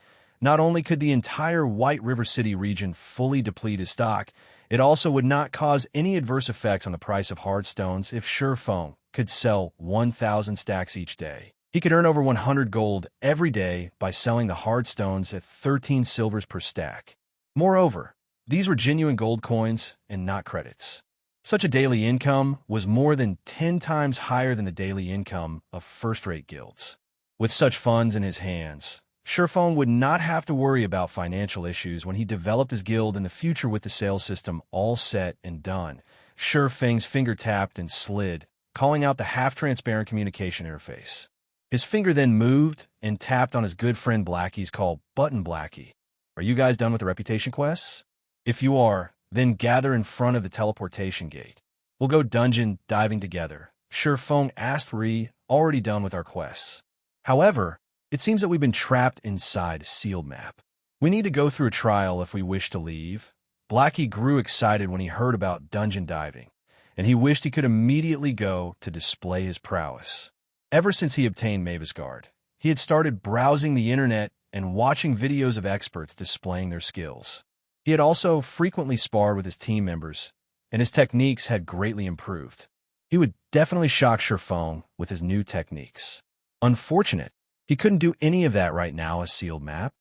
not only could the entire White River City region fully deplete his stock, it also would not cause any adverse effects on the price of hardstones. If Shifeng could sell 1,000 stacks each day, he could earn over 100 gold every day by selling the hardstones at 13 silvers per stack. Moreover, these were genuine gold coins and not credits. Such a daily income was more than 10 times higher than the daily income of first-rate guilds. With such funds in his hands, Shifeng would not have to worry about financial issues when he developed his guild in the future. With the sales system all set and done, Shifeng's finger tapped and slid, calling out the half-transparent communication interface. His finger then moved and tapped on his good friend Blackie's call button. Blackie, are you guys done with the reputation quests? If you are, then gather in front of the teleportation gate. We'll go dungeon diving together. Shifeng asked. We're already done with our quests. However, it seems that we've been trapped inside a sealed map. We need to go through a trial if we wish to leave. Blackie grew excited when he heard about dungeon diving, and he wished he could immediately go to display his prowess. Ever since he obtained Mavis Guard, he had started browsing the internet and watching videos of experts displaying their skills. He had also frequently sparred with his team members, and his techniques had greatly improved. He would definitely shock Shifeng with his new techniques. Unfortunate, he couldn't do any of that right now. A sealed map.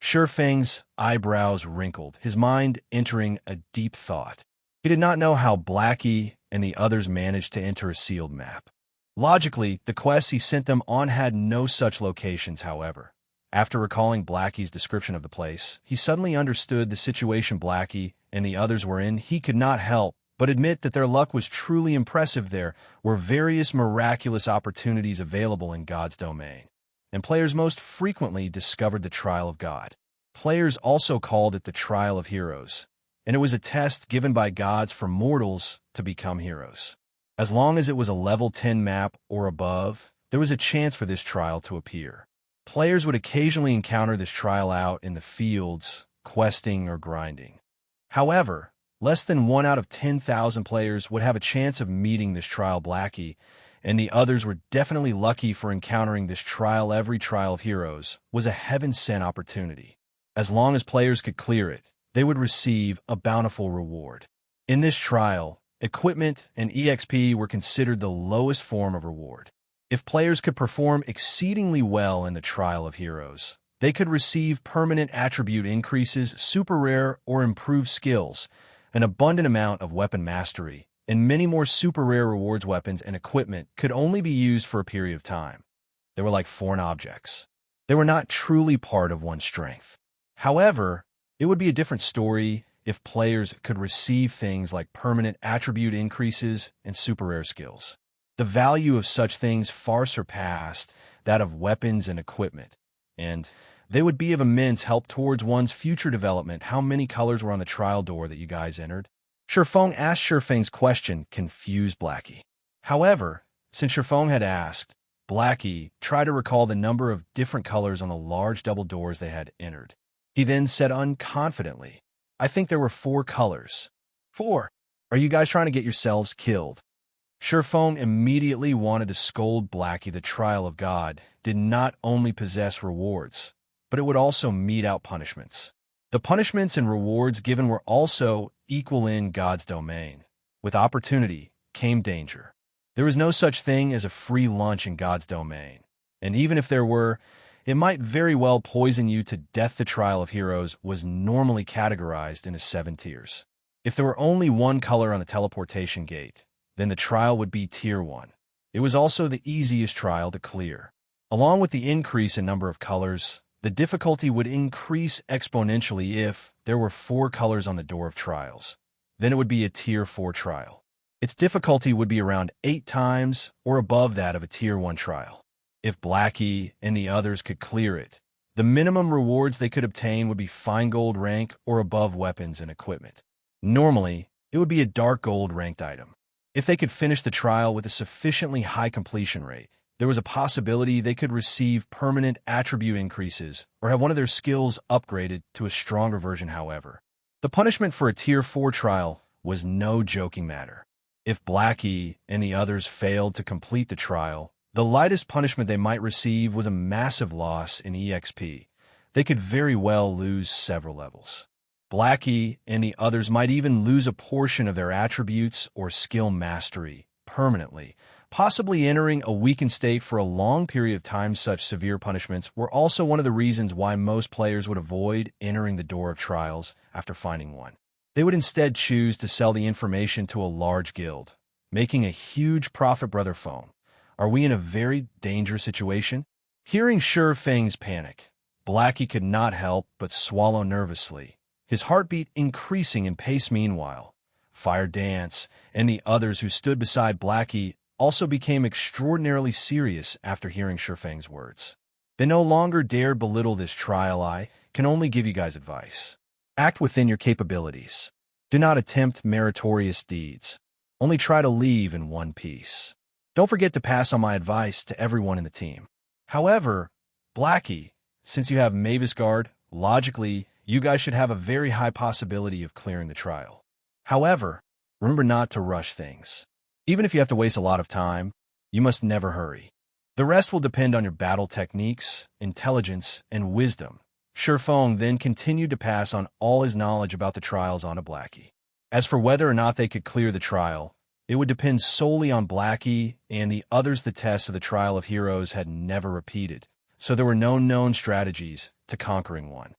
Shifeng's eyebrows wrinkled, his mind entering a deep thought. He did not know how Blackie and the others managed to enter a sealed map. Logically, the quests he sent them on had no such locations. However, after recalling Blackie's description of the place, he suddenly understood the situation Blackie and the others were in. He could not help but admit that their luck was truly impressive. There were various miraculous opportunities available in God's domain, and players most frequently discovered the Trial of God. Players also called it the Trial of Heroes, and it was a test given by gods for mortals to become heroes. As long as it was a level 10 map or above, there was a chance for this trial to appear. Players would occasionally encounter this trial out in the fields, questing or grinding. However, less than 1 out of 10,000 players would have a chance of meeting this trial. Blackie and the others were definitely lucky for encountering this trial. Every Trial of Heroes was a heaven-sent opportunity. As long as players could clear it, they would receive a bountiful reward. In this trial, equipment and EXP were considered the lowest form of reward. If players could perform exceedingly well in the Trial of Heroes, they could receive permanent attribute increases, super rare or improved skills, an abundant amount of weapon mastery, and many more super rare rewards. Weapons and equipment could only be used for a period of time. They were like foreign objects. They were not truly part of one's strength. However, it would be a different story if players could receive things like permanent attribute increases and super rare skills. The value of such things far surpassed that of weapons and equipment, and they would be of immense help towards one's future development. How many colors were on the trial door that you guys entered? Shifeng asked. Shifeng's question confused Blackie. However, since Shifeng had asked, Blackie tried to recall the number of different colors on the large double doors they had entered. He then said unconfidently, I think there were 4 colors. 4? Are you guys trying to get yourselves killed? Shifeng immediately wanted to scold Blackie. The Trial of God did not only possess rewards, but it would also mete out punishments. The punishments and rewards given were also equal in God's domain. With opportunity came danger. There was no such thing as a free lunch in God's domain, and even if there were, it might very well poison you to death. The Trial of Heroes was normally categorized into 7 tiers. If there were only 1 color on the teleportation gate, then the trial would be Tier 1. it was also the easiest trial to clear. Along with the increase in number of colors, the difficulty would increase exponentially if there were 4 colors on the door of trials. Then it would be a Tier 4 trial. Its difficulty would be around 8 times or above that of a Tier 1 trial. If Blackie and the others could clear it, the minimum rewards they could obtain would be fine gold rank or above weapons and equipment. Normally, it would be a dark gold ranked item. If they could finish the trial with a sufficiently high completion rate, there was a possibility they could receive permanent attribute increases or have one of their skills upgraded to a stronger version. However, the punishment for a Tier 4 trial was no joking matter. If Blackie and the others failed to complete the trial, the lightest punishment they might receive was a massive loss in EXP. They could very well lose several levels. Blackie and the others might even lose a portion of their attributes or skill mastery permanently, possibly entering a weakened state for a long period of time. Such severe punishments were also one of the reasons why most players would avoid entering the door of trials after finding one. They would instead choose to sell the information to a large guild, making a huge profit. Brother Phone, are we in a very dangerous situation? Hearing Sure Fang's panic, Blackie could not help but swallow nervously, his heartbeat increasing in pace. Meanwhile, Fire Dance and the others who stood beside Blackie also became extraordinarily serious after hearing Sure Fang's words. They no longer dared belittle this trial. I can only give you guys advice. Act within your capabilities. Do not attempt meritorious deeds. Only try to leave in one piece. Don't forget to pass on my advice to everyone in the team. However, Blackie, since you have Mavis Guard, logically, you guys should have a very high possibility of clearing the trial. However, remember not to rush things. Even if you have to waste a lot of time, you must never hurry. The rest will depend on your battle techniques, intelligence, and wisdom. Sherfong then continued to pass on all his knowledge about the trials onto Blackie. As for whether or not they could clear the trial, it would depend solely on Blackie and the others. The test of the Trial of Heroes had never repeated, so there were no known strategies to conquering one.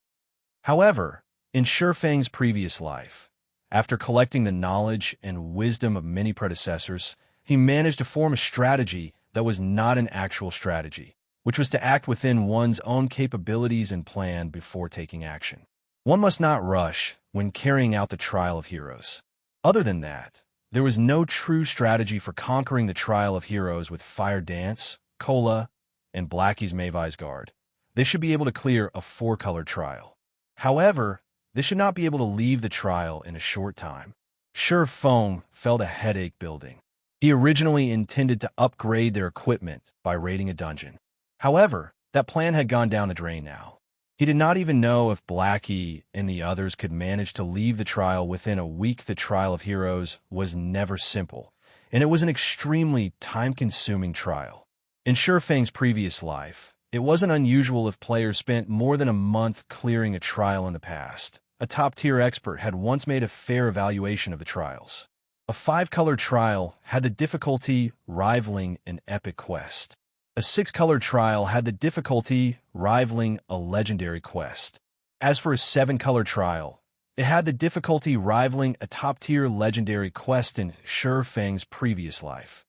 However, in Sherfang's previous life, after collecting the knowledge and wisdom of many predecessors, he managed to form a strategy that was not an actual strategy, which was to act within one's own capabilities and plan before taking action. One must not rush when carrying out the Trial of Heroes. Other than that, there was no true strategy for conquering the Trial of Heroes with Fire Dance, Cola, and Blackie's Mavis Guard. They should be able to clear a 4-color trial. However, they should not be able to leave the trial in a short time. Sure Fong felt a headache building. He originally intended to upgrade their equipment by raiding a dungeon. However, that plan had gone down the drain now. He did not even know if Blackie and the others could manage to leave the trial within a week. The Trial of Heroes was never simple, and it was an extremely time-consuming trial. In Sherfang's previous life, it wasn't unusual if players spent more than a month clearing a trial in the past. A top-tier expert had once made a fair evaluation of the trials. A 5-color trial had the difficulty rivaling an epic quest. A 6-color trial had the difficulty rivaling a legendary quest. As for a 7-color trial, it had the difficulty rivaling a top-tier legendary quest in Sherfang's previous life.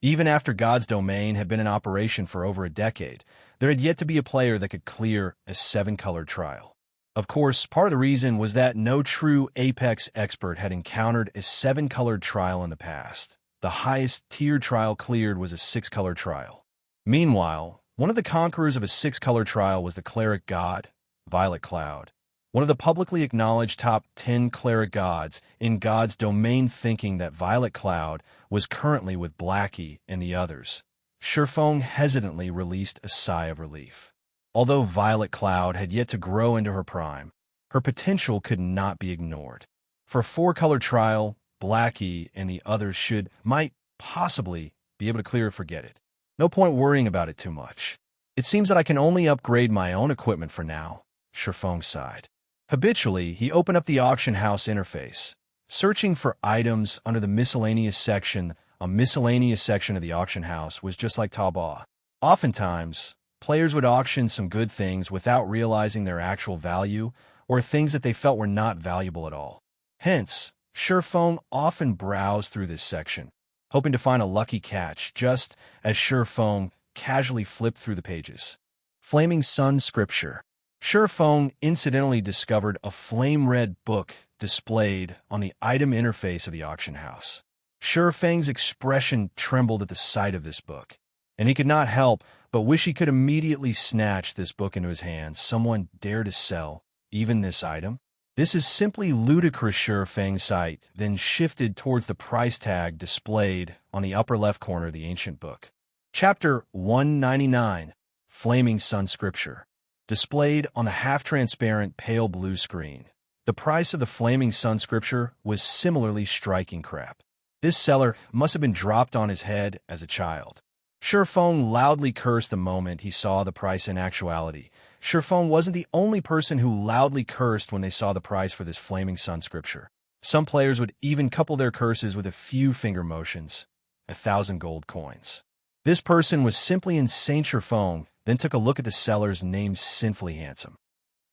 Even after God's Domain had been in operation for over a decade, there had yet to be a player that could clear a 7-color trial. Of course, part of the reason was that no true Apex expert had encountered a 7-colored trial in the past. The highest tier trial cleared was a 6-color trial. Meanwhile, one of the conquerors of a 6-color trial was the Cleric God, Violet Cloud, one of the publicly acknowledged top 10 Cleric Gods in God's Domain. Thinking that Violet Cloud was currently with Blackie and the others, Sherfong hesitantly released a sigh of relief. Although Violet Cloud had yet to grow into her prime, her potential could not be ignored. For a 4-color trial, Blackie and the others might possibly be able to clear it. Forget it. No point worrying about it too much. It seems that I can only upgrade my own equipment for now, Sherfong sighed. Habitually, he opened up the auction house interface, searching for items under the miscellaneous section. A miscellaneous section of the auction house was just like Taobao. Oftentimes, players would auction some good things without realizing their actual value, or things that they felt were not valuable at all. Hence, Sherfong often browsed through this section, hoping to find a lucky catch, just as Feng casually flipped through the pages. Flaming Sun Scripture. Feng incidentally discovered a flame-red book displayed on the item interface of the auction house. Feng's expression trembled at the sight of this book, and he could not help but wish he could immediately snatch this book into his hands. Someone dare to sell even this item? This is simply ludicrous, Feng sighed, then shifted towards the price tag displayed on the upper left corner of the ancient book. Chapter 199, Flaming Sun Scripture. Displayed on the half-transparent pale blue screen, the price of the Flaming Sun Scripture was similarly striking crap. This seller must have been dropped on his head as a child. Feng loudly cursed the moment he saw the price in actuality. Feng wasn't the only person who loudly cursed when they saw the price for this Flaming Sun Scripture. Some players would even couple their curses with a few finger motions. 1,000 gold coins. This person was simply insane. Feng then took a look at the seller's name, Sinfully Handsome.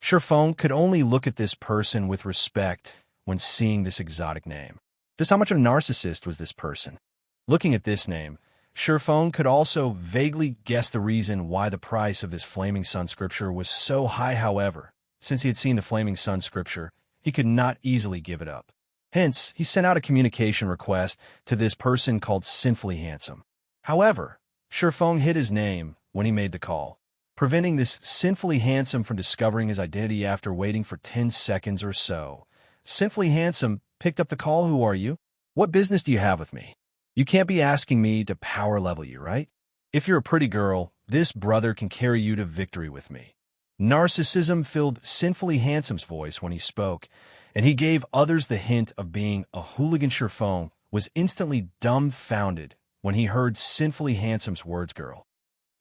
Feng could only look at this person with respect when seeing this exotic name. Just how much of a narcissist was this person? Looking at this name, Feng could also vaguely guess the reason why the price of this Flaming Sun Scripture was so high. However, since he had seen the Flaming Sun Scripture, he could not easily give it up. Hence, he sent out a communication request to this person called Sinfully Handsome. However, Feng hid his name when he made the call, preventing this Sinfully Handsome from discovering his identity. After waiting for 10 seconds or so, Sinfully Handsome picked up the call. Who are you? What business do you have with me? You can't be asking me to power level you, right? If you're a pretty girl, this brother can carry you to victory with me. Narcissism filled Sinfully Handsome's voice when he spoke, and he gave others the hint of being a hooligan. Feng was instantly dumbfounded when he heard Sinfully Handsome's words. Girl.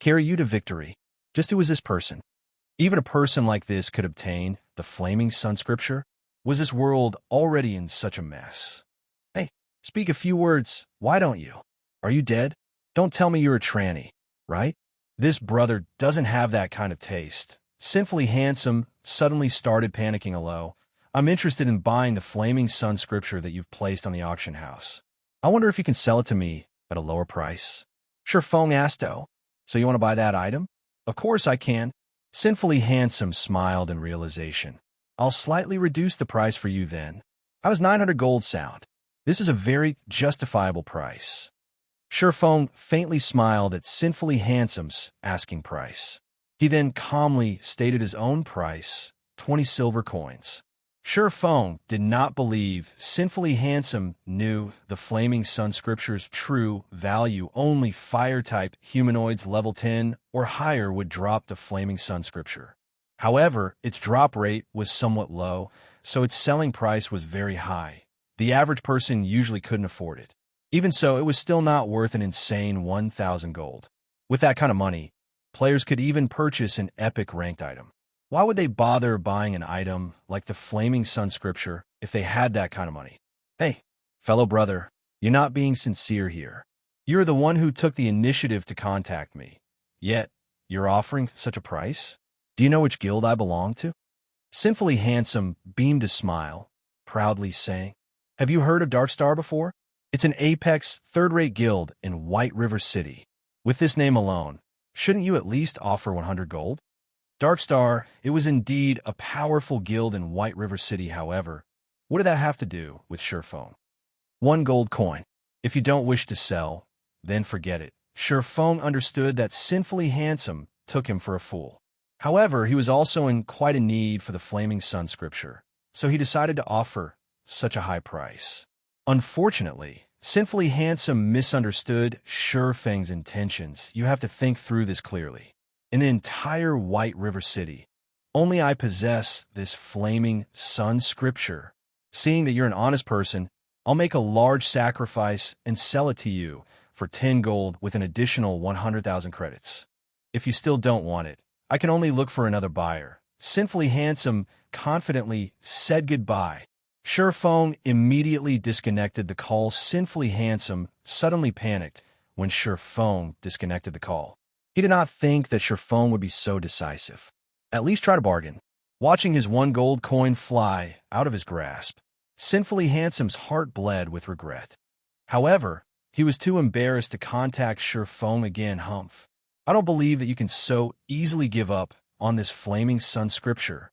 Carry you to victory. Just who is this person? Even a person like this could obtain the Flaming Sun Scripture? Was this world already in such a mess? Hey, speak a few words, why don't you? Are you dead? Don't tell me you're a tranny, right? This brother doesn't have that kind of taste. Sinfully Handsome suddenly started panicking. Hello, I'm interested in buying the Flaming Sun Scripture that you've placed on the auction house. I wonder if you can sell it to me at a lower price. Feng asked. Oh, so you want to buy that item? Of course I can. Sinfully Handsome smiled in realization. I'll slightly reduce the price for you then. How does 900 gold sound? This is a very justifiable price. Feng faintly smiled at Sinfully Handsome's asking price. He then calmly stated his own price, 20 silver coins. Feng did not believe Sinfully Handsome knew the Flaming Sun Scripture's true value. Only fire-type humanoids level 10 or higher would drop the Flaming Sun Scripture. However, its drop rate was somewhat low, so its selling price was very high. The average person usually couldn't afford it. Even so, it was still not worth an insane 1,000 gold. With that kind of money, players could even purchase an epic ranked item. Why would they bother buying an item like the Flaming Sun Scripture if they had that kind of money? Hey, fellow brother, you're not being sincere here. You're the one who took the initiative to contact me. Yet, you're offering such a price? Do you know which guild I belong to? Sinfully Handsome beamed a smile, proudly saying, Have you heard of Darkstar before? It's an apex, third-rate guild in White River City. With this name alone, shouldn't you at least offer 100 gold? Darkstar, it was indeed a powerful guild in White River City. However, what did that have to do with Feng? 1 gold coin. If you don't wish to sell, then forget it. Feng understood that Sinfully Handsome took him for a fool. However, he was also in quite a need for the Flaming Sun Scripture, so he decided to offer such a high price. Unfortunately, Sinfully Handsome misunderstood Feng's intentions. You have to think through this clearly. In the entire White River City, only I possess this Flaming Sun Scripture. Seeing that you're an honest person, I'll make a large sacrifice and sell it to you for 10 gold with an additional 100,000 credits. If you still don't want it, I can only look for another buyer. Sinfully Handsome confidently said goodbye. Feng immediately disconnected the call. Sinfully Handsome suddenly panicked when Feng disconnected the call. He did not think that Feng would be so decisive. At least try to bargain. Watching his 1 gold coin fly out of his grasp, Sinfully Handsome's heart bled with regret. However, He was too embarrassed to contact Feng again. Humph. I don't believe that you can so easily give up on this flaming sun scripture.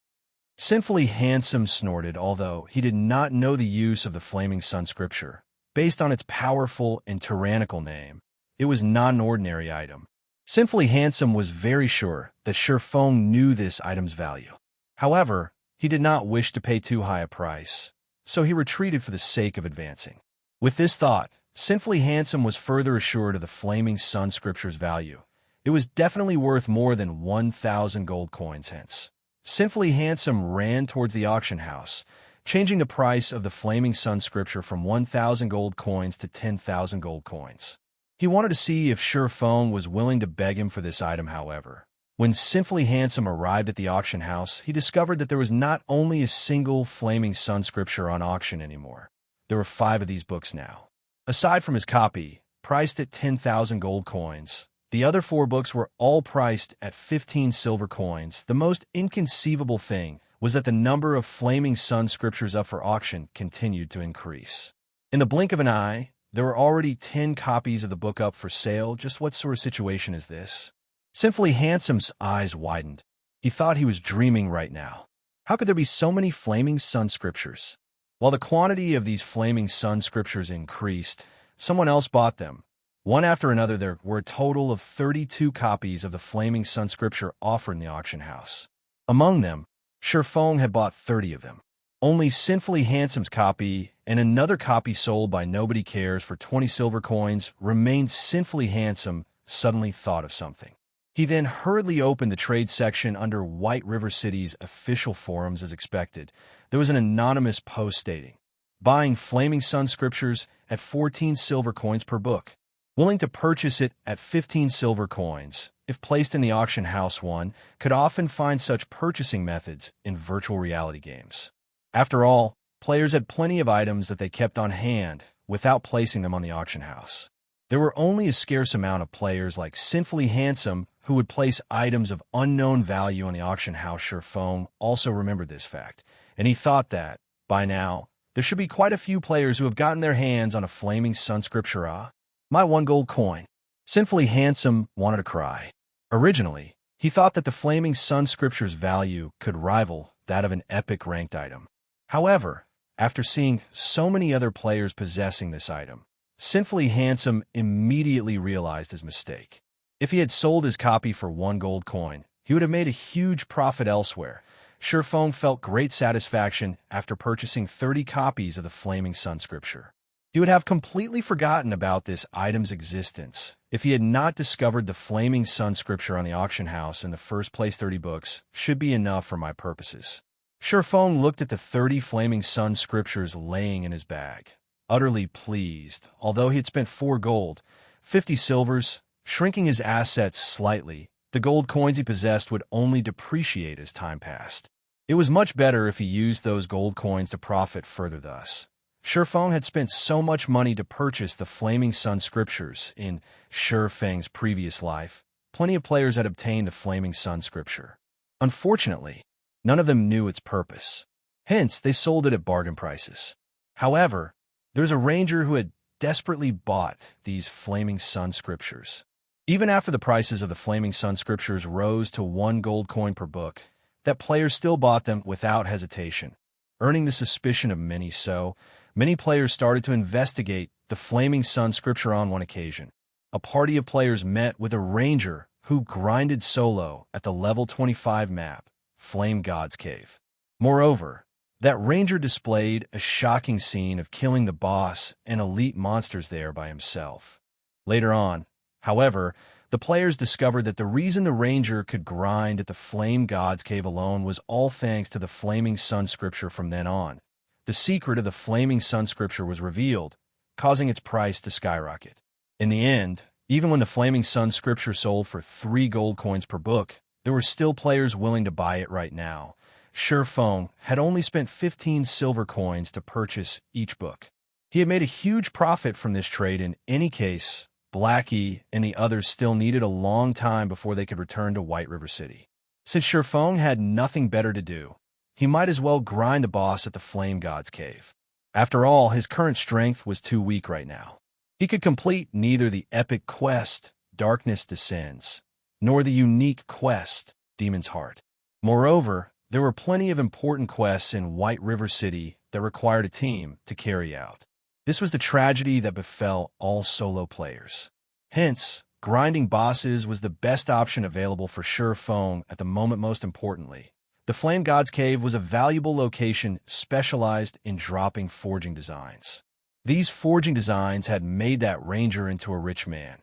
Sinfully Handsome snorted, although he did not know the use of the flaming sun scripture. Based on its powerful and tyrannical name, it was not an ordinary item. Sinfully Handsome was very sure that Feng knew this item's value. However, he did not wish to pay too high a price, so he retreated for the sake of advancing. With this thought, Sinfully Handsome was further assured of the flaming sun scripture's value. It was definitely worth more than 1,000 gold coins. Hence, Sinfully Handsome ran towards the auction house, changing the price of the flaming sun scripture from 1,000 gold coins to 10,000 gold coins. He wanted to see if Feng was willing to beg him for this item. However, when Sinfully Handsome arrived at the auction house, he discovered that there was not only a single flaming sun scripture on auction anymore. There were 5 of these books now. Aside from his copy, priced at 10,000 gold coins, the other 4 books were all priced at 15 silver coins. The most inconceivable thing was that the number of flaming sun scriptures up for auction continued to increase. In the blink of an eye, there were already 10 copies of the book up for sale. Just what sort of situation is this? Sinfully Handsome's eyes widened. He thought he was dreaming right now. How could there be so many flaming sun scriptures? While the quantity of these flaming sun scriptures increased, someone else bought them. One after another, there were a total of 32 copies of the flaming sun scripture offered in the auction house. Among them, Feng had bought 30 of them. Only Sinfully Handsome's copy and another copy sold by Nobody Cares for 20 silver coins remained. Sinfully Handsome suddenly thought of something. He then hurriedly opened the trade section under White River City's official forums. As expected, there was an anonymous post stating, buying flaming sun scriptures at 14 silver coins per book. Willing to purchase it at 15 silver coins. If placed in the auction house, one could often find such purchasing methods in virtual reality games. After all, players had plenty of items that they kept on hand without placing them on the auction house. There were only a scarce amount of players like Sinfully Handsome who would place items of unknown value on the auction house. Feng also remembered this fact, and he thought that, by now, there should be quite a few players who have gotten their hands on a flaming sun scripture. My 1 gold coin. Sinfully Handsome wanted to cry. Originally, he thought that the flaming sun scripture's value could rival that of an epic ranked item. However, after seeing so many other players possessing this item, Sinfully Handsome immediately realized his mistake. If he had sold his copy for 1 gold coin, he would have made a huge profit elsewhere. Feng felt great satisfaction after purchasing 30 copies of the flaming sun scripture. He would have completely forgotten about this item's existence if he had not discovered the flaming sun scripture on the auction house in the first place. 30 books should be enough for my purposes. Feng looked at the 30 flaming sun scriptures laying in his bag, utterly pleased, although he had spent 4 gold, 50 silvers, shrinking his assets slightly. The gold coins he possessed would only depreciate as time passed. It was much better if he used those gold coins to profit further. Thus, Feng had spent so much money to purchase the flaming sun scriptures in Feng's previous life. Plenty of players had obtained the flaming sun scripture. Unfortunately, none of them knew its purpose. Hence, they sold it at bargain prices. However, there's a ranger who had desperately bought these flaming sun scriptures. Even after the prices of the flaming sun scriptures rose to 1 gold coin per book, that players still bought them without hesitation, earning the suspicion of many. So, many players started to investigate the flaming sun scripture. On one occasion, a party of players met with a ranger who grinded solo at the level 25 map, Flame God's Cave. Moreover, that ranger displayed a shocking scene of killing the boss and elite monsters there by himself. Later on, however, the players discovered that the reason the ranger could grind at the Flame God's Cave alone was all thanks to the flaming sun scripture. From then on, the secret of the flaming sun scripture was revealed, causing its price to skyrocket. In the end, even when the flaming sun scripture sold for 3 gold coins per book, there were still players willing to buy it right now. Feng had only spent 15 silver coins to purchase each book. He had made a huge profit from this trade. In any case, Blackie and the others still needed a long time before they could return to White River City. Since Feng had nothing better to do, he might as well grind the boss at the Flame God's Cave. After all, his current strength was too weak right now. He could complete neither the epic quest, Darkness Descends, nor the unique quest, Demon's Heart. Moreover, there were plenty of important quests in White River City that required a team to carry out. This was the tragedy that befell all solo players. Hence, grinding bosses was the best option available for Feng at the moment. Most importantly, the Flame God's Cave was a valuable location specialized in dropping forging designs. These forging designs had made that ranger into a rich man,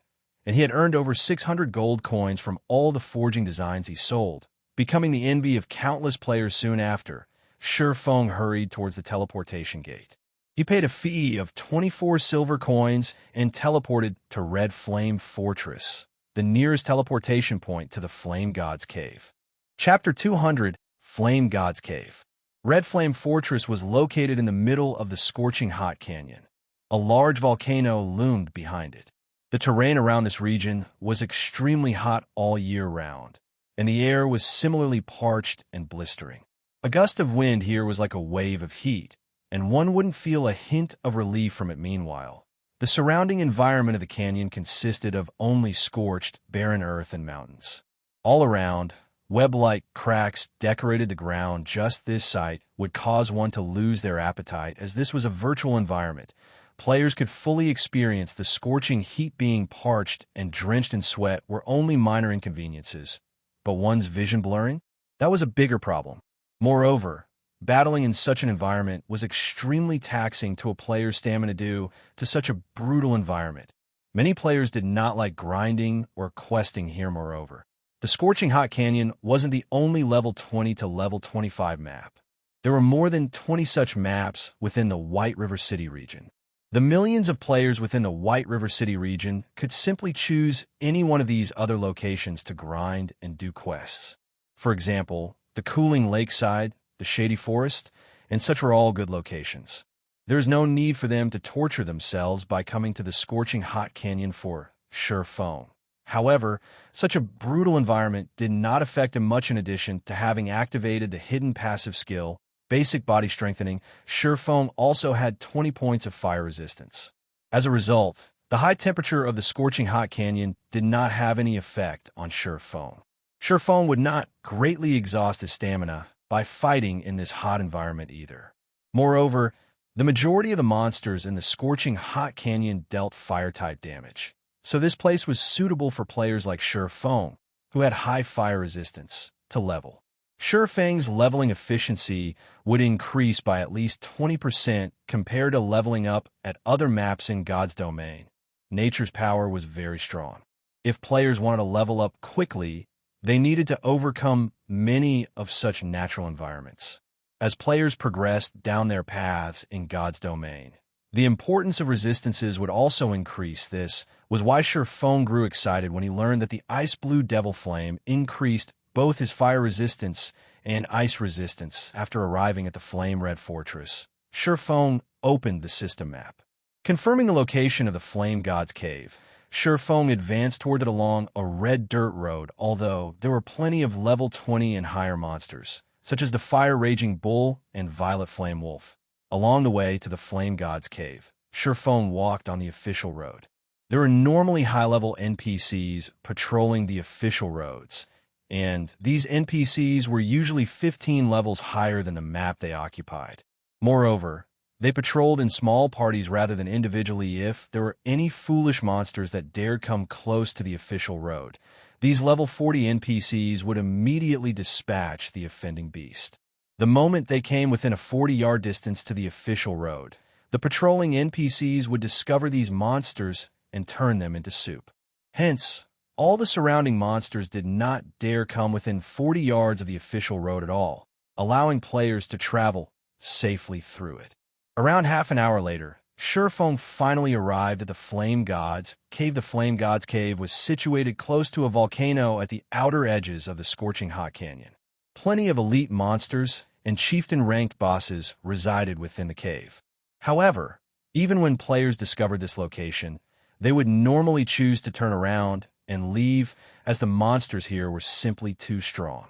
and he had earned over 600 gold coins from all the forging designs he sold, becoming the envy of countless players. Soon after, Feng hurried towards the teleportation gate. He paid a fee of 24 silver coins and teleported to Red Flame Fortress, the nearest teleportation point to the Flame God's Cave. Chapter 200, Flame God's Cave. Red Flame Fortress was located in the middle of the scorching hot canyon. A large volcano loomed behind it. The terrain around this region was extremely hot all year round, and the air was similarly parched and blistering. A gust of wind here was like a wave of heat, and one wouldn't feel a hint of relief from it. Meanwhile, the surrounding environment of the canyon consisted of only scorched, barren earth and mountains. All around, web-like cracks decorated the ground. Just this sight would cause one to lose their appetite, as this was a virtual environment. Players could fully experience the scorching heat. Being parched and drenched in sweat were only minor inconveniences, but one's vision blurring? That was a bigger problem. Moreover, battling in such an environment was extremely taxing to a player's stamina due to such a brutal environment. Many players did not like grinding or questing here. Moreover, the Scorching Hot Canyon wasn't the only level 20 to level 25 map. There were more than 20 such maps within the White River City region. The millions of players within the White River City region could simply choose any one of these other locations to grind and do quests. For example, the cooling lakeside, the shady forest, and such were all good locations. There is no need for them to torture themselves by coming to the Scorching Hot Canyon for Feng. However, such a brutal environment did not affect him much. In addition to having activated the hidden passive skill, Basic Body Strengthening, Feng also had 20 points of fire resistance. As a result, the high temperature of the Scorching Hot Canyon did not have any effect on Feng. Feng would not greatly exhaust his stamina by fighting in this hot environment either. Moreover, the majority of the monsters in the Scorching Hot Canyon dealt fire-type damage, so this place was suitable for players like Feng, who had high fire resistance, to level. Feng's leveling efficiency would increase by at least 20% compared to leveling up at other maps in God's domain. Nature's power was very strong. If players wanted to level up quickly, they needed to overcome many of such natural environments. As players progressed down their paths in God's domain, the importance of resistances would also increase. This was why Feng grew excited when he learned that the Ice Blue Devil Flame increased both his fire resistance and ice resistance. After arriving at the Flame Red Fortress, Feng opened the system map. Confirming the location of the Flame God's Cave, Feng advanced toward it along a red dirt road, although there were plenty of level 20 and higher monsters, such as the Fire-Raging Bull and Violet Flame Wolf. Along the way to the Flame God's Cave, Feng walked on the official road. There are normally high-level NPCs patrolling the official roads, and these NPCs were usually 15 levels higher than the map they occupied. Moreover, they patrolled in small parties rather than individually. If there were any foolish monsters that dared come close to the official road, these level 40 NPCs would immediately dispatch the offending beast. The moment they came within a 40-yard distance to the official road, the patrolling NPCs would discover these monsters and turn them into soup. Hence, all the surrounding monsters did not dare come within 40 yards of the official road at all, allowing players to travel safely through it. Around half an hour later, Feng finally arrived at the Flame God's Cave. The Flame God's Cave was situated close to a volcano at the outer edges of the Scorching Hot Canyon. Plenty of elite monsters and chieftain-ranked bosses resided within the cave. However, even when players discovered this location, they would normally choose to turn around and leave, as the monsters here were simply too strong.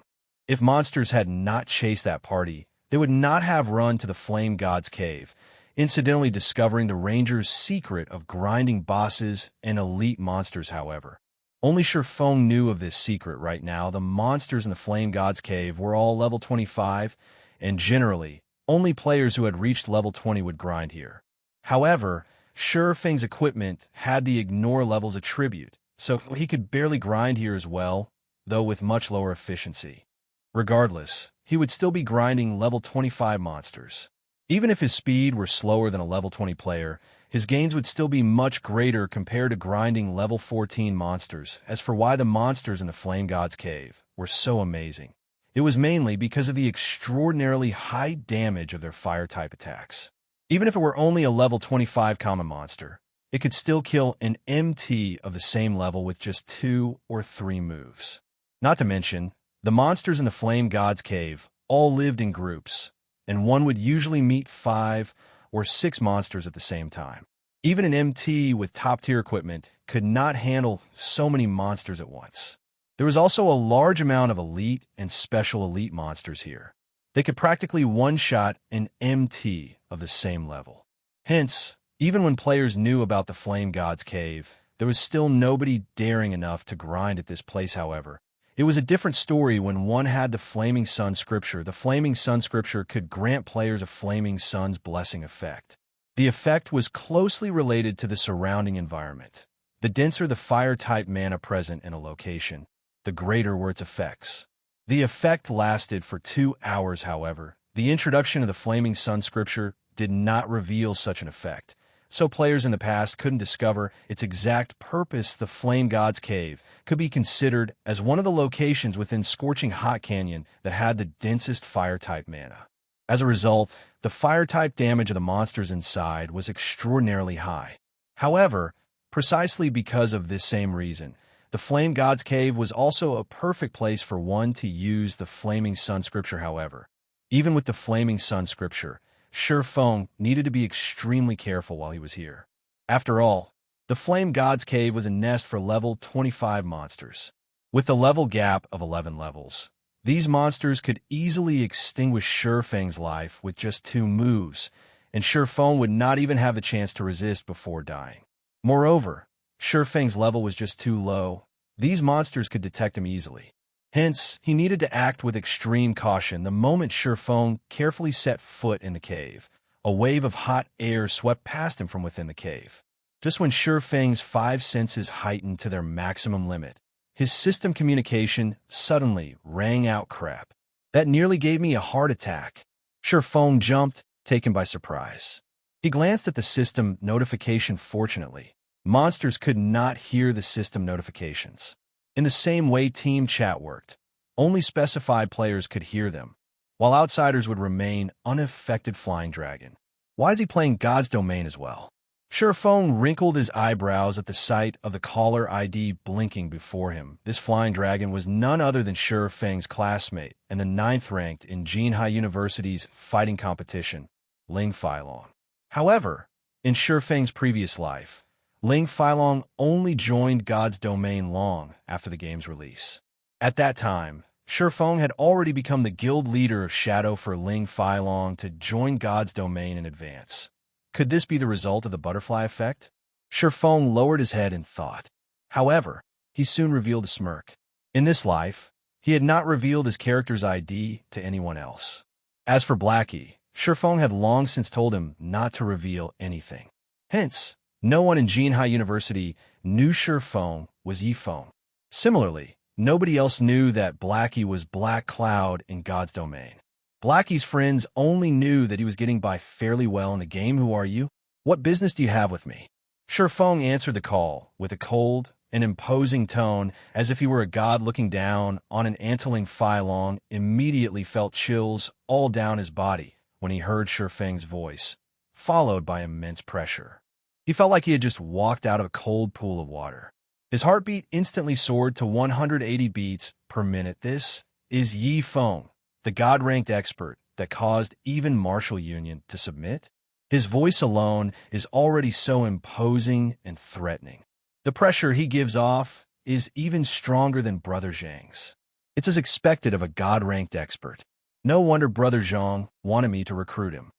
If monsters had not chased that party, they would not have run to the Flame God's Cave. incidentally discovering the Ranger's secret of grinding bosses and elite monsters, however. Only Shifeng knew of this secret right now. The monsters in the Flame God's Cave were all level 25, and generally, only players who had reached level 20 would grind here. However, Shifeng's equipment had the ignore levels attribute, so he could barely grind here as well, though with much lower efficiency. Regardless, he would still be grinding level 25 monsters. Even if his speed were slower than a level 20 player, his gains would still be much greater compared to grinding level 14 monsters. As for why the monsters in the Flame God's Cave were so amazing, it was mainly because of the extraordinarily high damage of their fire-type attacks. Even if it were only a level 25 common monster, it could still kill an MT of the same level with just 2 or 3 moves. Not to mention, the monsters in the Flame God's Cave all lived in groups, and one would usually meet 5 or 6 monsters at the same time. Even an MT with top-tier equipment could not handle so many monsters at once. There was also a large amount of elite and special elite monsters here. They could practically one-shot an MT of the same level. Hence, even when players knew about the Flame God's Cave, there was still nobody daring enough to grind at this place, however. It was a different story when one had the Flaming Sun Scripture. The Flaming Sun Scripture could grant players a Flaming Sun's blessing effect. The effect was closely related to the surrounding environment. The denser the fire-type mana present in a location, the greater were its effects. The effect lasted for 2 hours, however. The introduction of the Flaming Sun Scripture did not reveal such an effect, so players in the past couldn't discover its exact purpose. The Flame God's Cave could be considered as one of the locations within Scorching Hot Canyon that had the densest fire-type mana. As a result, the fire-type damage of the monsters inside was extraordinarily high. However, precisely because of this same reason, the Flame God's Cave was also a perfect place for one to use the Flaming Sun Scripture. However, even with the Flaming Sun Scripture, Shifeng needed to be extremely careful while he was here. After all, the Flame God's Cave was a nest for level 25 monsters. With the level gap of 11 levels, these monsters could easily extinguish Shifeng's life with just 2 moves, and Shifeng would not even have the chance to resist before dying. Moreover, Shifeng's level was just too low. These monsters could detect him easily. Hence, he needed to act with extreme caution. The moment Shifeng carefully set foot in the cave, a wave of hot air swept past him from within the cave. Just when Shifeng's 5 senses heightened to their maximum limit, his system communication suddenly rang out. Crap. That nearly gave me a heart attack. Shifeng jumped, taken by surprise. He glanced at the system notification. Fortunately, monsters could not hear the system notifications. In the same way team chat worked, only specified players could hear them, while outsiders would remain unaffected. Flying Dragon. Why is he playing God's Domain as well? Shifeng wrinkled his eyebrows at the sight of the caller ID blinking before him. This Flying Dragon was none other than Shifeng's classmate and the 9th ranked in Xianxia University's fighting competition, Ling Feilong. However, in Shifeng's previous life, Ling Feilong only joined God's Domain long after the game's release. At that time, Shifeng had already become the guild leader of Shadow for Ling Feilong to join God's Domain in advance. Could this be the result of the butterfly effect? Shifeng lowered his head in thought. However, he soon revealed a smirk. In this life, he had not revealed his character's ID to anyone else. As for Blackie, Shifeng had long since told him not to reveal anything. Hence, no one in Xianxia University knew Shifeng was Yifeng. Similarly, nobody else knew that Blackie was Black Cloud in God's Domain. Blackie's friends only knew that he was getting by fairly well in the game. Who are you? What business do you have with me? Shifeng answered the call with a cold and imposing tone, as if he were a god looking down on an antling. Feilong immediately felt chills all down his body when he heard Shifeng's voice, followed by immense pressure. He felt like he had just walked out of a cold pool of water. His heartbeat instantly soared to 180 beats per minute. This is Yifeng, the god-ranked expert that caused even Martial Union to submit. His voice alone is already so imposing and threatening. The pressure he gives off is even stronger than Brother Zhang's. It's as expected of a god-ranked expert. No wonder Brother Zhang wanted me to recruit him.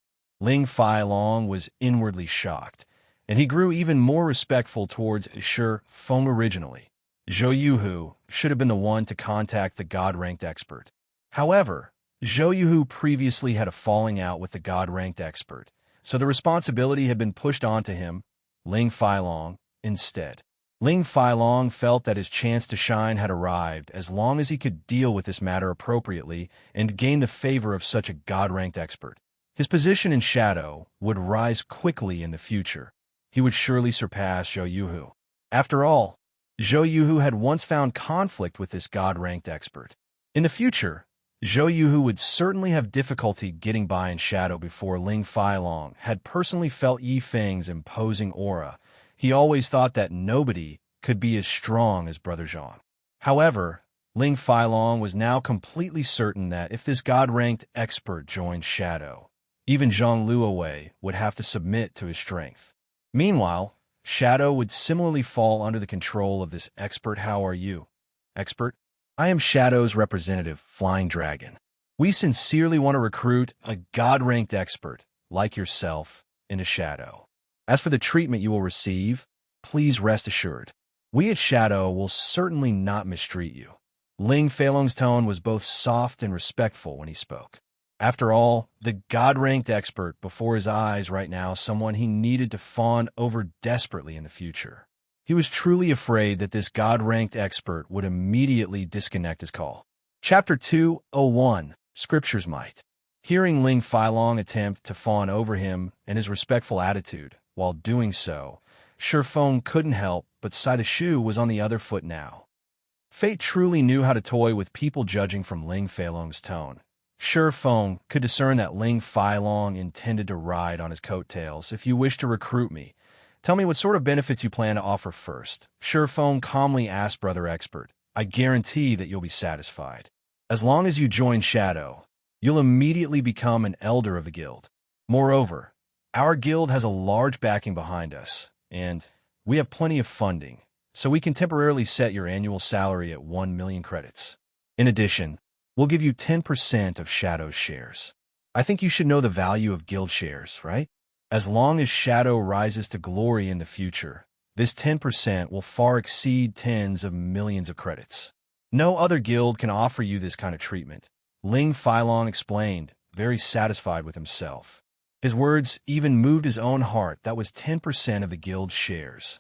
Ling Failong was inwardly shocked, and he grew even more respectful towards Shi Feng originally. Zhou Yuhu should have been the one to contact the God-ranked expert. However, Zhou Yuhu previously had a falling out with the God-ranked expert, so the responsibility had been pushed onto him, Ling Failong, instead. Ling Failong felt that his chance to shine had arrived as long as he could deal with this matter appropriately and gain the favor of such a God-ranked expert. His position in Shadow would rise quickly in the future. He would surely surpass Zhou Yuhu. After all, Zhou Yuhu had once found conflict with this God-ranked expert. In the future, Zhou Yuhu would certainly have difficulty getting by in Shadow before Ling Failong had personally felt Yi Feng's imposing aura. He always thought that nobody could be as strong as Brother Zhang. However, Ling Failong was now completely certain that if this God-ranked expert joined Shadow, even Zhang Luowei would have to submit to his strength. Meanwhile, Shadow would similarly fall under the control of this expert. How are you, expert? I am Shadow's representative, Flying Dragon. We sincerely want to recruit a God-ranked expert, like yourself, into Shadow. As for the treatment you will receive, please rest assured. We at Shadow will certainly not mistreat you. Ling Failong's tone was both soft and respectful when he spoke. After all, the God-ranked expert before his eyes right now, someone he needed to fawn over desperately in the future. He was truly afraid that this God-ranked expert would immediately disconnect his call. Chapter 201, Scripture's Might. Hearing Ling Failong attempt to fawn over him and his respectful attitude, while doing so, Shi Feng couldn't help but sigh. The shoe was on the other foot now. Fate truly knew how to toy with people. Judging from Ling Failong's tone, Shi Feng could discern that Ling Failong intended to ride on his coattails. If you wish to recruit me, tell me what sort of benefits you plan to offer first. Shi Feng calmly asked Brother Expert. I guarantee that you'll be satisfied. As long as you join Shadow, you'll immediately become an elder of the guild. Moreover, our guild has a large backing behind us, and we have plenty of funding, so we can temporarily set your annual salary at 1 million credits. In addition, we'll give you 10% of Shadow's shares. I think you should know the value of guild shares, right? As long as Shadow rises to glory in the future, this 10% will far exceed tens of millions of credits. No other guild can offer you this kind of treatment, Ling Failong explained, very satisfied with himself. His words even moved his own heart. That was 10% of the guild's shares.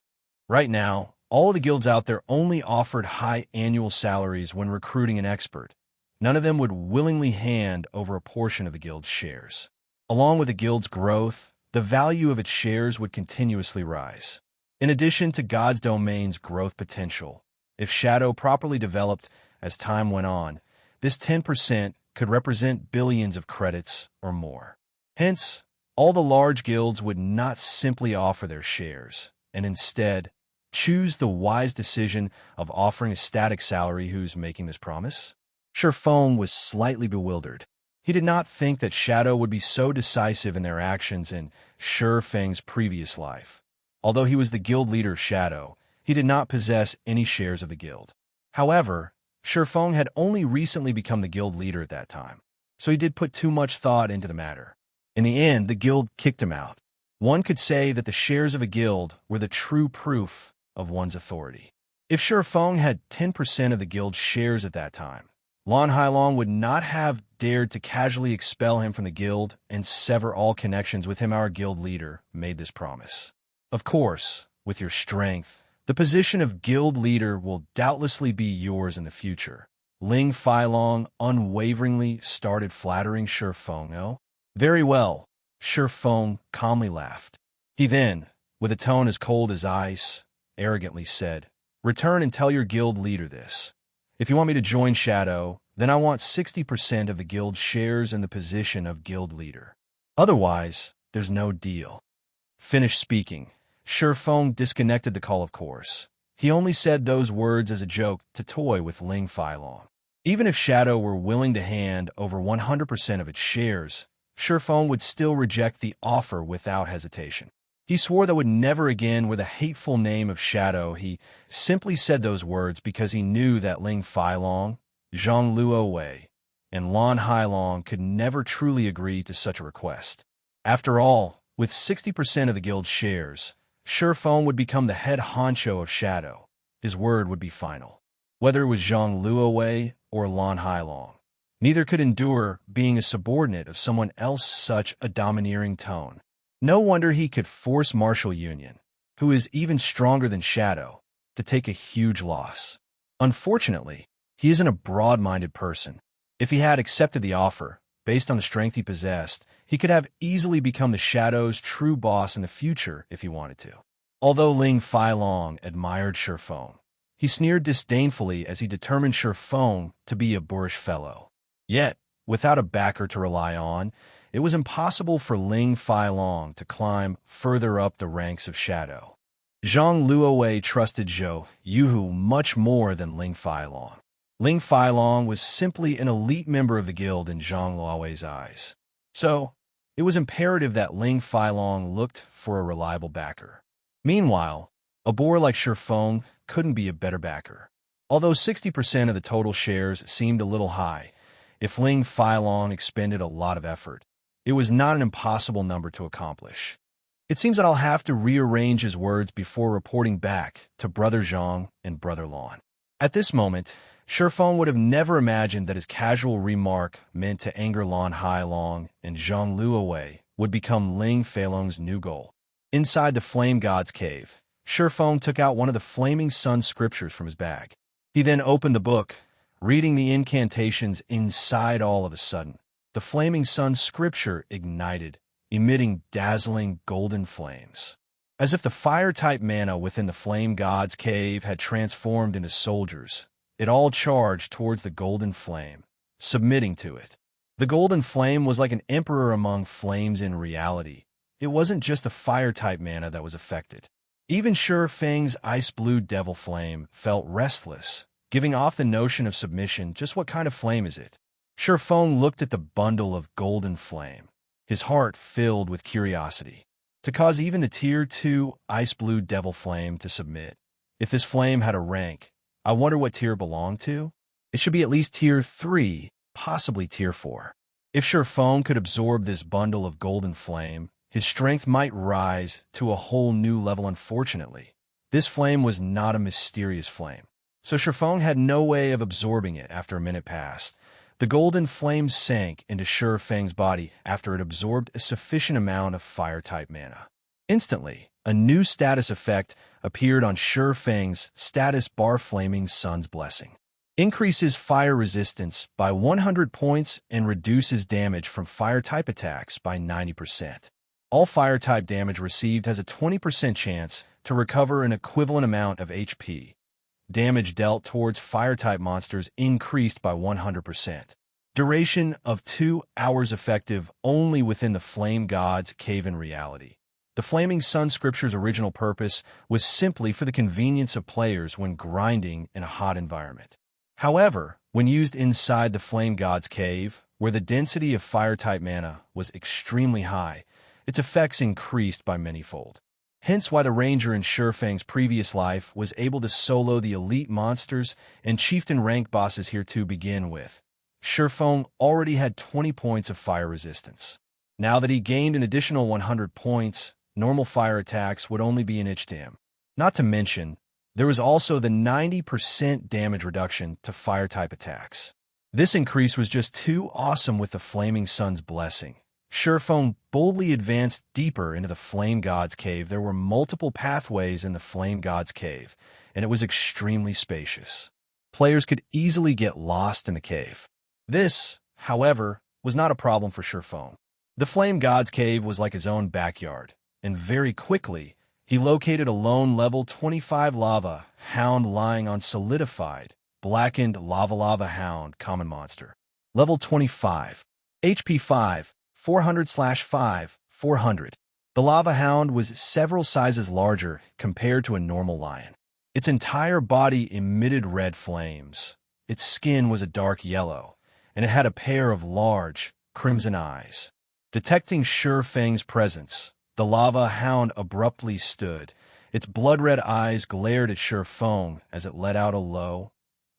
Right now, all of the guilds out there only offered high annual salaries when recruiting an expert. None of them would willingly hand over a portion of the guild's shares. Along with the guild's growth, the value of its shares would continuously rise. In addition to God's domain's growth potential, if Shadow properly developed as time went on, this 10% could represent billions of credits or more. Hence, all the large guilds would not simply offer their shares, and instead choose the wise decision of offering a static salary. Who's making this promise? Shi Feng was slightly bewildered. He did not think that Shadow would be so decisive in their actions in Shi Feng's previous life. Although he was the guild leader of Shadow, he did not possess any shares of the guild. However, Shi Feng had only recently become the guild leader at that time, so he did put too much thought into the matter. In the end, the guild kicked him out. One could say that the shares of a guild were the true proof of one's authority. If Shi Feng had 10% of the guild's shares at that time, Lan Hailong would not have dared to casually expel him from the guild and sever all connections with him. Our guild leader made this promise. Of course, with your strength, the position of guild leader will doubtlessly be yours in the future. Ling Failong unwaveringly started flattering Shi Feng. Oh, very well, Shi Feng calmly laughed. He then, with a tone as cold as ice, arrogantly said, return and tell your guild leader this. If you want me to join Shadow, then I want 60% of the guild shares in the position of guild leader. Otherwise, there's no deal. Finished speaking, Shi Feng disconnected the call. Of course, he only said those words as a joke to toy with Ling Failong. Even if Shadow were willing to hand over 100% of its shares, Shi Feng would still reject the offer without hesitation. He swore that would never again wear the hateful name of Shadow. He simply said those words because he knew that Ling Failong, Zhang Luowei, and Lan Hailong could never truly agree to such a request. After all, with 60% of the guild's shares, Shifeng would become the head honcho of Shadow. His word would be final. Whether it was Zhang Luowei or Lan Hailong, neither could endure being a subordinate of someone else such a domineering tone. No wonder he could force Martial Union, who is even stronger than Shadow, to take a huge loss. Unfortunately, he isn't a broad-minded person. If he had accepted the offer, based on the strength he possessed, he could have easily become the Shadow's true boss in the future if he wanted to. Although Ling Failong admired Shifeng, he sneered disdainfully as he determined Shifeng to be a boorish fellow. Yet, without a backer to rely on, it was impossible for Ling Failong to climb further up the ranks of Shadow. Zhang Luowei trusted Zhou Yuhu much more than Ling Failong. Ling Failong was simply an elite member of the guild in Zhang Luowei's eyes. So, it was imperative that Ling Failong looked for a reliable backer. Meanwhile, a boor like Shifeng couldn't be a better backer. Although 60% of the total shares seemed a little high, if Ling Failong expended a lot of effort, it was not an impossible number to accomplish. It seems that I'll have to rearrange his words before reporting back to Brother Zhang and Brother Lan. At this moment, Shifeng would have never imagined that his casual remark meant to anger Lan Hailong and Zhang Luowei would become Ling Failong's new goal. Inside the Flame God's cave, Shifeng took out one of the Flaming Sun scriptures from his bag. He then opened the book, reading the incantations inside. All of a sudden, the Flaming Sun scripture ignited, emitting dazzling golden flames. As if the fire-type mana within the Flame God's cave had transformed into soldiers, it all charged towards the golden flame, submitting to it. The golden flame was like an emperor among flames in reality. It wasn't just the fire-type mana that was affected. Even Shifeng's ice-blue devil flame felt restless, giving off the notion of submission. Just what kind of flame is it? Shifeng looked at the bundle of golden flame, his heart filled with curiosity. To cause even the Tier 2 ice-blue devil flame to submit. If this flame had a rank, I wonder what tier it belonged to? It should be at least Tier 3, possibly Tier 4. If Shifeng could absorb this bundle of golden flame, his strength might rise to a whole new level. Unfortunately, this flame was not a mysterious flame, so Shifeng had no way of absorbing it. After a minute passed, the golden flame sank into Shifeng's body after it absorbed a sufficient amount of fire-type mana. Instantly, a new status effect appeared on Shifeng's status bar. Flaming Sun's Blessing increases fire resistance by 100 points and reduces damage from fire-type attacks by 90%. All fire-type damage received has a 20% chance to recover an equivalent amount of HP. Damage dealt towards fire-type monsters increased by 100%. Duration of 2 hours, effective only within the Flame God's cave. In reality, the Flaming Sun scripture's original purpose was simply for the convenience of players when grinding in a hot environment. However, when used inside the Flame God's cave, where the density of fire-type mana was extremely high, its effects increased by manyfold. Hence why the Ranger in Shifeng's previous life was able to solo the elite monsters and Chieftain rank bosses here to begin with. Shifeng already had 20 points of fire resistance. Now that he gained an additional 100 points, normal fire attacks would only be an itch to him. Not to mention, there was also the 90% damage reduction to fire-type attacks. This increase was just too awesome. With the Flaming Sun's Blessing, Shifeng boldly advanced deeper into the Flame God's cave. There were multiple pathways in the Flame God's cave, and it was extremely spacious. Players could easily get lost in the cave. This, however, was not a problem for Shifeng. The Flame God's cave was like his own backyard, and very quickly, he located a lone level 25 lava hound lying on solidified, blackened lava hound common monster. Level 25. HP 5. 400/5, 400. The lava hound was several sizes larger compared to a normal lion. Its entire body emitted red flames. Its skin was a dark yellow, and it had a pair of large, crimson eyes. Detecting Shifeng's presence, the lava hound abruptly stood. Its blood-red eyes glared at Shifeng as it let out a low,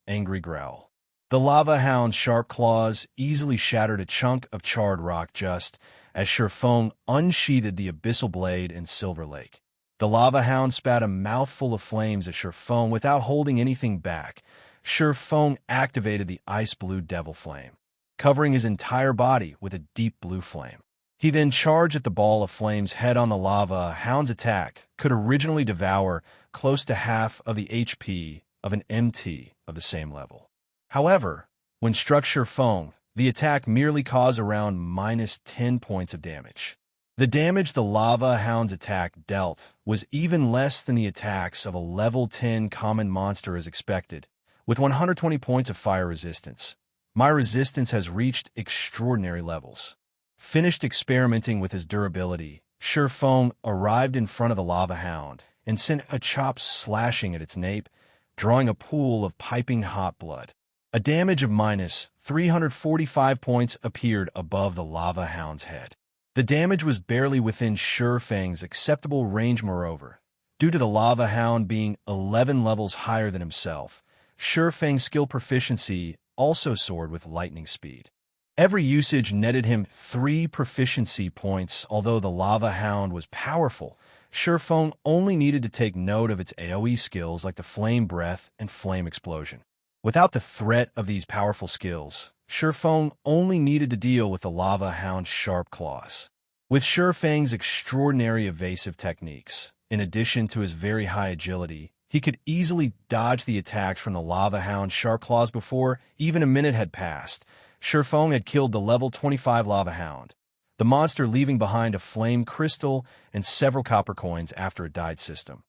angry growl. The lava hound's sharp claws easily shattered a chunk of charred rock just as Shifeng unsheathed the abyssal blade in Silver Lake. The lava hound spat a mouthful of flames at Shifeng without holding anything back. Shifeng activated the ice blue devil flame, covering his entire body with a deep blue flame. He then charged at the ball of flames head on. The lava hound's attack could originally devour close to half of the HP of an MT of the same level. However, when struck Shifeng, the attack merely caused around minus 10 points of damage. The damage the lava hound's attack dealt was even less than the attacks of a level 10 common monster as expected, with 120 points of fire resistance. My resistance has reached extraordinary levels. Finished experimenting with his durability, Shifeng arrived in front of the lava hound and sent a chop slashing at its nape, drawing a pool of piping hot blood. A damage of minus 345 points appeared above the lava hound's head. The damage was barely within Shifeng's acceptable range. Moreover, due to the lava hound being 11 levels higher than himself, Shifeng's skill proficiency also soared with lightning speed. Every usage netted him 3 proficiency points. Although the lava hound was powerful, Shifeng only needed to take note of its AoE skills like the Flame Breath and Flame Explosion. Without the threat of these powerful skills, Shifeng only needed to deal with the lava hound's sharp claws. With Shifeng's extraordinary evasive techniques, in addition to his very high agility, he could easily dodge the attacks from the lava hound's sharp claws before even a minute had passed. Shifeng had killed the level 25 lava hound, the monster leaving behind a flame crystal and several copper coins after it died. System.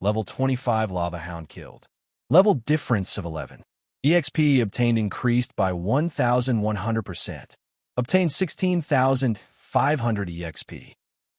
Level 25 lava hound killed. Level difference of 11. EXP obtained increased by 1,100%. Obtained 16,500 EXP.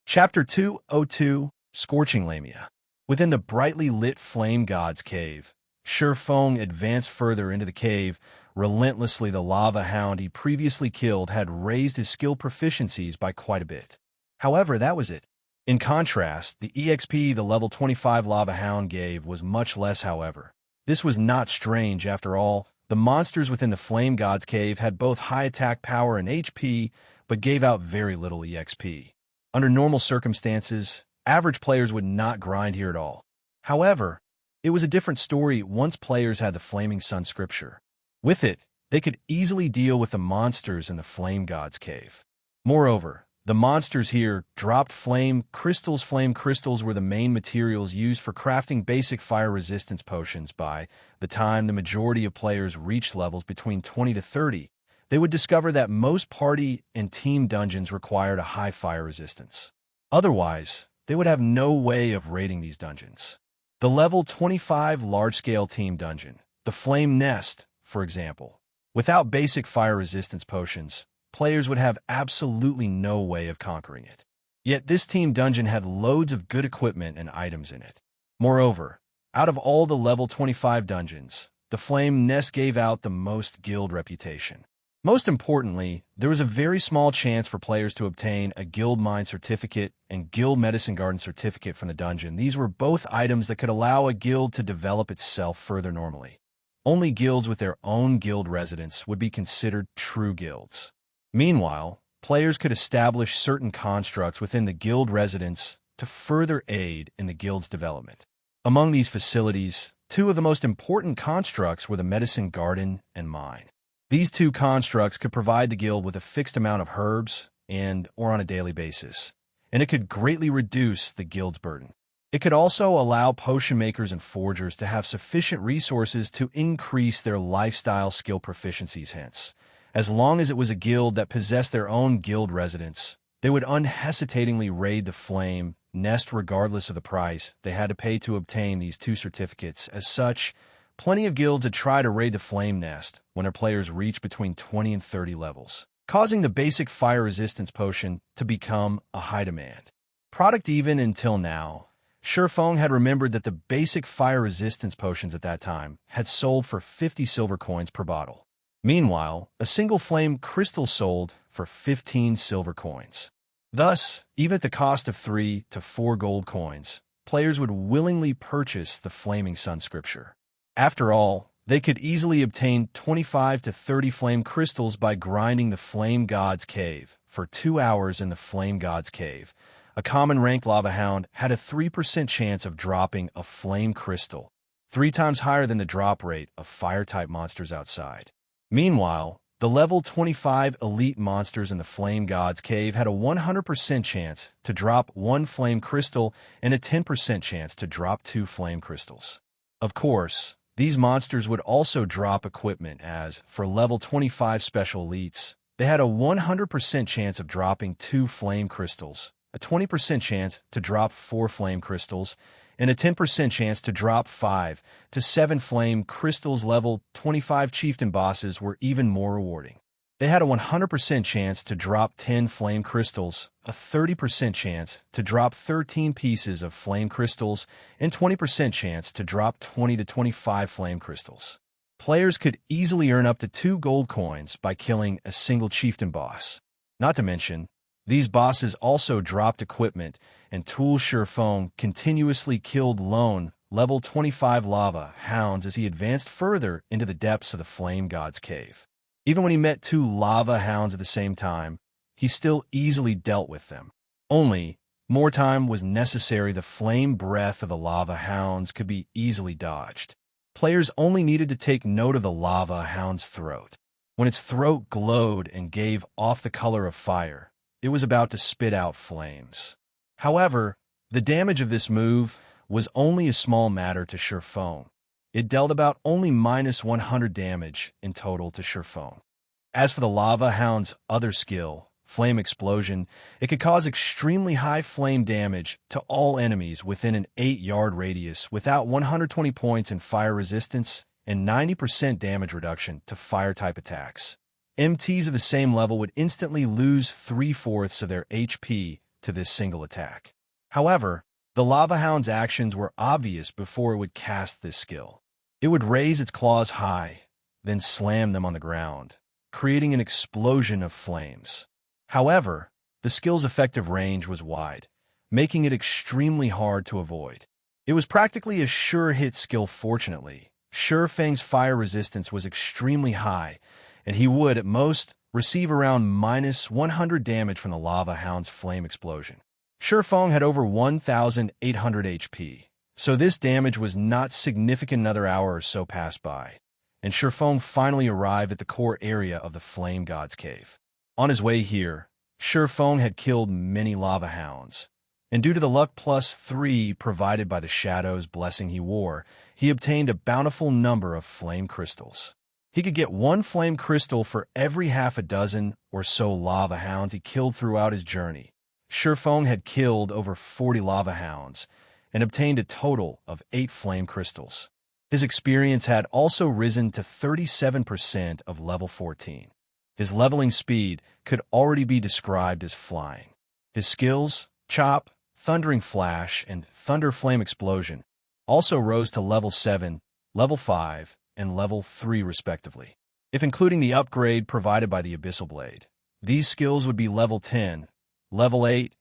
Chapter 202, Scorching Lamia. Within the brightly lit Flame God's cave, Shifeng advanced further into the cave. Relentlessly, the lava hound he previously killed had raised his skill proficiencies by quite a bit. However, that was it. In contrast, the EXP the level 25 lava hound gave was much less. However, this was not strange. After all, the monsters within the Flame God's cave had both high attack power and HP, but gave out very little EXP. Under normal circumstances, average players would not grind here at all. However, it was a different story once players had the Flaming Sun scripture. With it, they could easily deal with the monsters in the Flame God's cave. Moreover, the monsters here dropped flame crystals. Flame crystals were the main materials used for crafting basic fire resistance potions. By the time the majority of players reached levels between 20 to 30, they would discover that most party and team dungeons required a high fire resistance. Otherwise, they would have no way of raiding these dungeons. The level 25 large-scale team dungeon, the Flame Nest, for example, without basic fire resistance potions, players would have absolutely no way of conquering it. Yet this team dungeon had loads of good equipment and items in it. Moreover, out of all the level 25 dungeons, the Flame Nest gave out the most guild reputation. Most importantly, there was a very small chance for players to obtain a Guild Mine certificate and Guild Medicine Garden certificate from the dungeon. These were both items that could allow a guild to develop itself further normally. Only guilds with their own guild residents would be considered true guilds. Meanwhile, players could establish certain constructs within the guild residence to further aid in the guild's development. Among these facilities, 2 of the most important constructs were the Medicine Garden and Mine. These 2 constructs could provide the guild with a fixed amount of herbs or on a daily basis, and it could greatly reduce the guild's burden. It could also allow potion makers and forgers to have sufficient resources to increase their lifestyle skill proficiencies. Hence, as long as it was a guild that possessed their own guild residents, they would unhesitatingly raid the Flame Nest regardless of the price they had to pay to obtain these 2 certificates. As such, plenty of guilds had tried to raid the Flame Nest when their players reached between 20 and 30 levels, causing the basic fire resistance potion to become a high demand product. Even until now, Shifeng had remembered that the basic fire resistance potions at that time had sold for 50 silver coins per bottle. Meanwhile, a single flame crystal sold for 15 silver coins. Thus, even at the cost of 3 to 4 gold coins, players would willingly purchase the Flaming Sun scripture. After all, they could easily obtain 25 to 30 flame crystals by grinding the Flame God's cave for 2 hours in the Flame God's Cave, a common ranked lava hound had a 3% chance of dropping a flame crystal, 3 times higher than the drop rate of fire-type monsters outside. Meanwhile, the level 25 elite monsters in the Flame God's Cave had a 100% chance to drop 1 flame crystal and a 10% chance to drop 2 flame crystals. Of course, these monsters would also drop equipment as, for level 25 special elites, they had a 100% chance of dropping 2 flame crystals, a 20% chance to drop 4 flame crystals, and a 10% chance to drop 5 to 7 flame crystals. Level 25 Chieftain bosses were even more rewarding. They had a 100% chance to drop 10 flame crystals, a 30% chance to drop 13 pieces of flame crystals, and 20% chance to drop 20 to 25 flame crystals. Players could easily earn up to 2 gold coins by killing a single Chieftain boss. Not to mention, these bosses also dropped equipment, and Tool Shurfeng continuously killed lone, level 25 lava hounds as he advanced further into the depths of the Flame God's Cave. Even when he met 2 lava hounds at the same time, he still easily dealt with them. Only, more time was necessary. The flame breath of the lava hounds could be easily dodged. Players only needed to take note of the lava hound's throat. When its throat glowed and gave off the color of fire, it was about to spit out flames. However, the damage of this move was only a small matter to Shurfeng. It dealt about only -100 damage in total to Shurfeng. As for the lava hound's other skill, Flame Explosion, it could cause extremely high flame damage to all enemies within an 8-yard radius without 120 points in fire resistance and 90% damage reduction to fire-type attacks. MTs of the same level would instantly lose 3/4 of their HP to this single attack. However, the lava hound's actions were obvious before it would cast this skill. It would raise its claws high, then slam them on the ground, creating an explosion of flames. However, the skill's effective range was wide, making it extremely hard to avoid. It was practically a sure-hit skill. Fortunately, Shurfeng's fire resistance was extremely high, and he would, at most, receive around -100 damage from the lava hound's flame explosion. Shurfeng had over 1,800 HP, so this damage was not significant. Another hour or so passed by, and Shurfeng finally arrived at the core area of the Flame God's Cave. On his way here, Shurfeng had killed many lava hounds, and due to the luck +3 provided by the Shadow's blessing he wore, he obtained a bountiful number of flame crystals. He could get 1 flame crystal for every half a dozen or so lava hounds he killed throughout his journey. Shurfeng had killed over 40 lava hounds and obtained a total of 8 flame crystals. His experience had also risen to 37% of level 14. His leveling speed could already be described as flying. His skills, Chop, Thundering Flash, and Thunder Flame Explosion, also rose to level 7, level 5, and level 3 respectively. If including the upgrade provided by the Abyssal Blade, these skills would be level 10, level 8,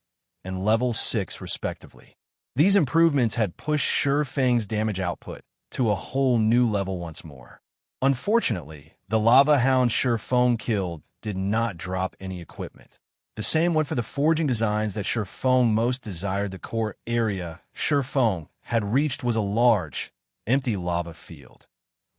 and level 6 respectively. These improvements had pushed Shurfeng's damage output to a whole new level once more. Unfortunately, the lava hound Shurfeng killed did not drop any equipment. The same went for the forging designs that Shurfeng most desired. The core area Shurfeng had reached was a large, empty lava field.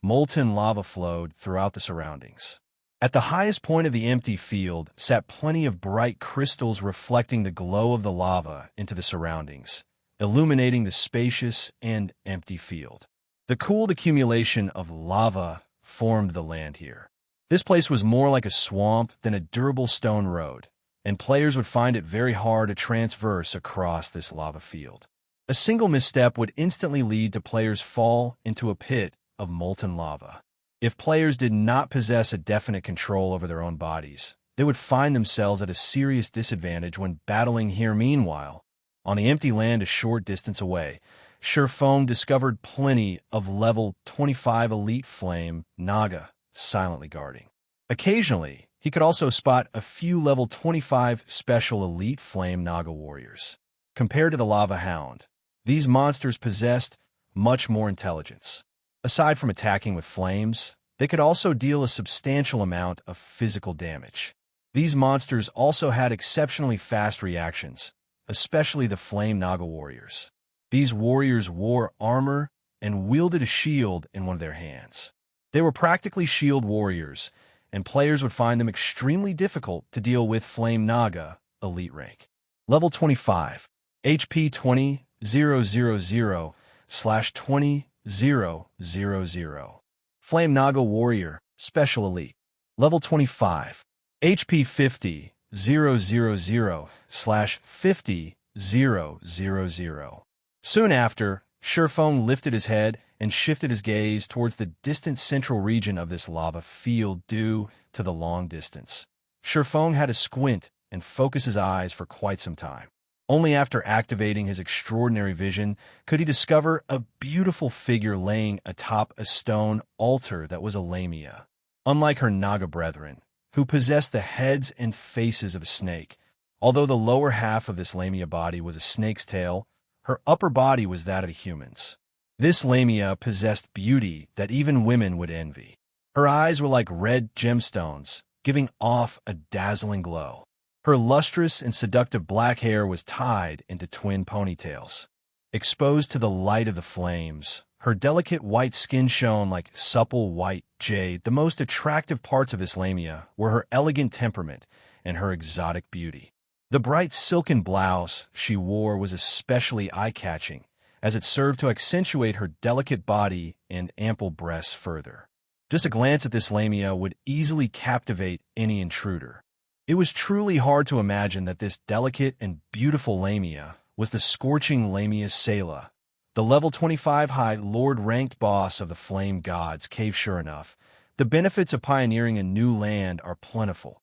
Molten lava flowed throughout the surroundings. At the highest point of the empty field sat plenty of bright crystals reflecting the glow of the lava into the surroundings, illuminating the spacious and empty field. The cooled accumulation of lava formed the land here. This place was more like a swamp than a durable stone road, and players would find it very hard to traverse across this lava field. A single misstep would instantly lead to players fall into a pit of molten lava. If players did not possess a definite control over their own bodies, they would find themselves at a serious disadvantage when battling here. Meanwhile, on the empty land a short distance away, Shurfeng discovered plenty of level 25 elite flame Naga silently guarding. Occasionally, he could also spot a few level 25 special elite flame Naga warriors. Compared to the lava hound, these monsters possessed much more intelligence. Aside from attacking with flames, they could also deal a substantial amount of physical damage. These monsters also had exceptionally fast reactions, especially the Flame Naga warriors. These warriors wore armor and wielded a shield in one of their hands. They were practically shield warriors, and players would find them extremely difficult to deal with. Flame Naga, Elite Rank. Level 25. HP 20,000/20,000. Flame Naga Warrior, Special Elite. Level 25. HP 50,000/50,000. Soon after, Shurfeng lifted his head and shifted his gaze towards the distant central region of this lava field due to the long distance. Shurfeng had to squint and focus his eyes for quite some time. Only after activating his extraordinary vision could he discover a beautiful figure laying atop a stone altar that was a Lamia. Unlike her Naga brethren, who possessed the heads and faces of a snake, although the lower half of this Lamia body was a snake's tail, her upper body was that of a human's. This Lamia possessed beauty that even women would envy. Her eyes were like red gemstones, giving off a dazzling glow. Her lustrous and seductive black hair was tied into twin ponytails. Exposed to the light of the flames, her delicate white skin shone like supple white jade. The most attractive parts of this Lamia were her elegant temperament and her exotic beauty. The bright silken blouse she wore was especially eye-catching, as it served to accentuate her delicate body and ample breasts further. Just a glance at this Lamia would easily captivate any intruder. It was truly hard to imagine that this delicate and beautiful Lamia was the Scorching Lamia Sela, the level 25 high Lord-ranked boss of the Flame Gods Cave. Sure enough, the benefits of pioneering a new land are plentiful.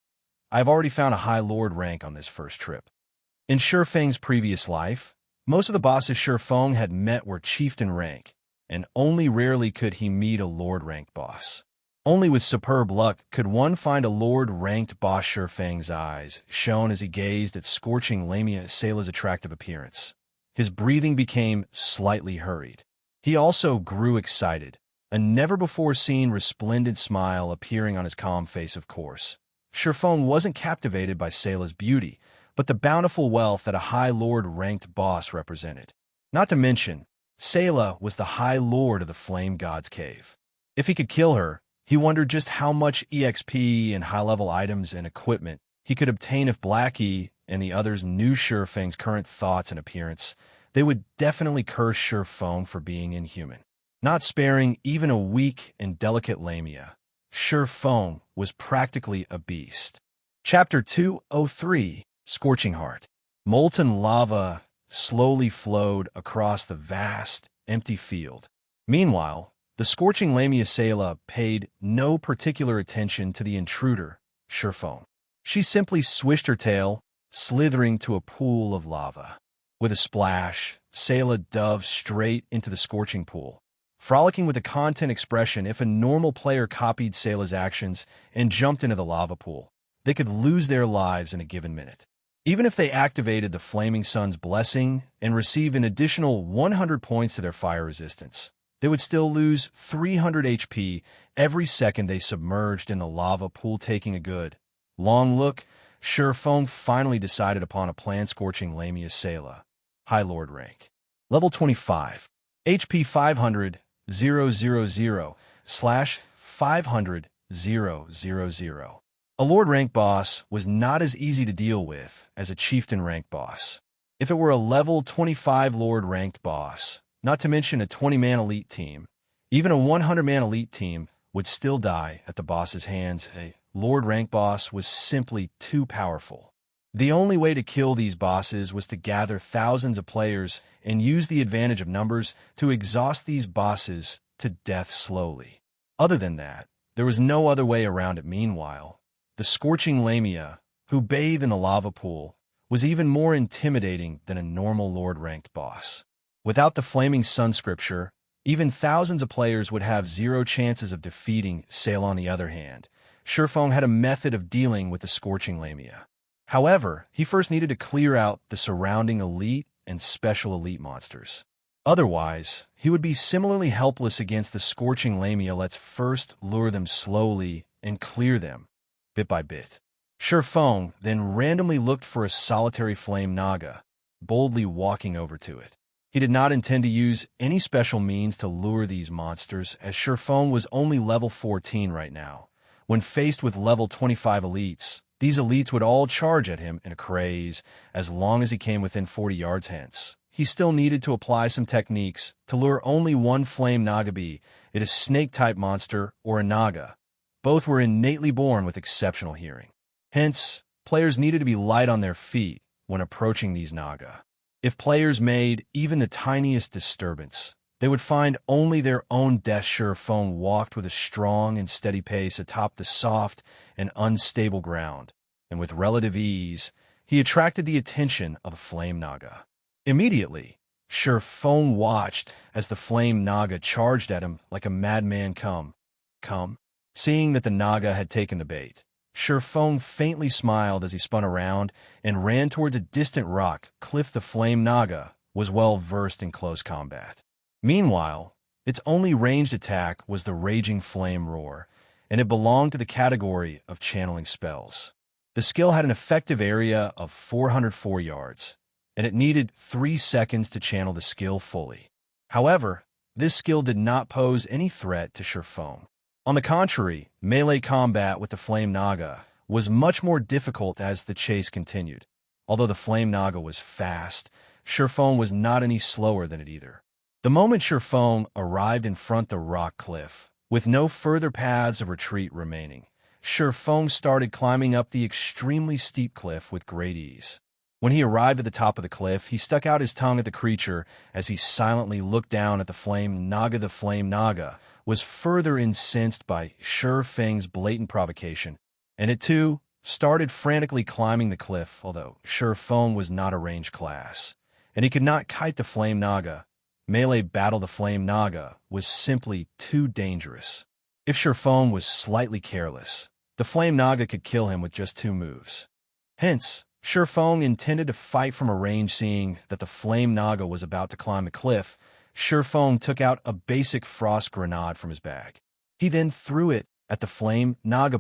I have already found a high Lord rank on this first trip. In Shurfeng's previous life, most of the bosses Shurfeng had met were Chieftain rank, and only rarely could he meet a Lord-ranked boss. Only with superb luck could one find a Lord-ranked boss. Shurfeng's eyes shone as he gazed at Scorching Lamia Sela's attractive appearance. His breathing became slightly hurried. He also grew excited, a never-before-seen resplendent smile appearing on his calm face. Of course, Shurfeng wasn't captivated by Sela's beauty, but the bountiful wealth that a High Lord-ranked boss represented. Not to mention, Sela was the High Lord of the Flame God's Cave. If he could kill her, he wondered just how much EXP and high-level items and equipment he could obtain. If Blackie and the others knew Shurfeng's current thoughts and appearance, they would definitely curse Shurfeng for being inhuman. Not sparing even a weak and delicate Lamia, Shurfeng was practically a beast. Chapter 203, Scorching Heart. Molten lava slowly flowed across the vast, empty field. Meanwhile, the Scorching Lamia Sela paid no particular attention to the intruder, Shurfeng. She simply swished her tail, slithering to a pool of lava. With a splash, Sela dove straight into the scorching pool, frolicking with a content expression. If a normal player copied Sela's actions and jumped into the lava pool, they could lose their lives in a given minute. Even if they activated the Flaming Sun's blessing and received an additional 100 points to their fire resistance, they would still lose 300 HP every second they submerged in the lava pool. Taking a good, long look, Shurfeng finally decided upon a plan. Scorching Lamia Sela, High Lord rank. Level 25. HP 500,000/500,000. A Lord rank boss was not as easy to deal with as a Chieftain rank boss. If it were a level 25 Lord ranked boss, not to mention a 20-man elite team, even a 100-man elite team would still die at the boss's hands. A Lord rank boss was simply too powerful. The only way to kill these bosses was to gather thousands of players and use the advantage of numbers to exhaust these bosses to death slowly. Other than that, there was no other way around it. Meanwhile, the Scorching Lamia, who bathed in the lava pool, was even more intimidating than a normal Lord-ranked boss. Without the Flaming Sun scripture, even thousands of players would have zero chances of defeating Sela. On the other hand, Shurfeng had a method of dealing with the Scorching Lamia. However, he first needed to clear out the surrounding elite and special elite monsters. Otherwise, he would be similarly helpless against the Scorching Lamia. Let's first lure them slowly and clear them, bit by bit. Feng then randomly looked for a solitary flame naga, boldly walking over to it. He did not intend to use any special means to lure these monsters, as Feng was only level 14 right now. When faced with level 25 elites, these elites would all charge at him in a craze as long as he came within 40 yards hence. He still needed to apply some techniques to lure only one flame naga, be it a snake-type monster or a naga. Both were innately born with exceptional hearing. Hence, players needed to be light on their feet when approaching these naga. If players made even the tiniest disturbance, they would find only their own death. Feng walked with a strong and steady pace atop the soft and unstable ground, and with relative ease, he attracted the attention of a flame naga. Immediately, Feng watched as the flame naga charged at him like a madman. Come. Seeing that the naga had taken the bait, Feng faintly smiled as he spun around and ran towards a distant rock cliff. The flame naga was well versed in close combat. Meanwhile, its only ranged attack was the Raging Flame Roar, and it belonged to the category of channeling spells. The skill had an effective area of 404 yards, and it needed 3 seconds to channel the skill fully. However, this skill did not pose any threat to Feng. On the contrary, melee combat with the Flame Naga was much more difficult as the chase continued. Although the Flame Naga was fast, Feng was not any slower than it either. The moment Feng arrived in front the rock cliff, with no further paths of retreat remaining, Feng started climbing up the extremely steep cliff with great ease. When he arrived at the top of the cliff, he stuck out his tongue at the creature as he silently looked down at the Flame Naga. The Flame Naga was further incensed by Feng's blatant provocation, and it too started frantically climbing the cliff. Although Feng was not a ranged class, and he could not kite the Flame Naga, melee battle the Flame Naga was simply too dangerous. If Feng was slightly careless, the Flame Naga could kill him with just 2 moves. Hence, Feng intended to fight from a range. Seeing that the Flame Naga was about to climb the cliff, Feng took out a basic frost grenade from his bag. He then threw it at the Flame Naga.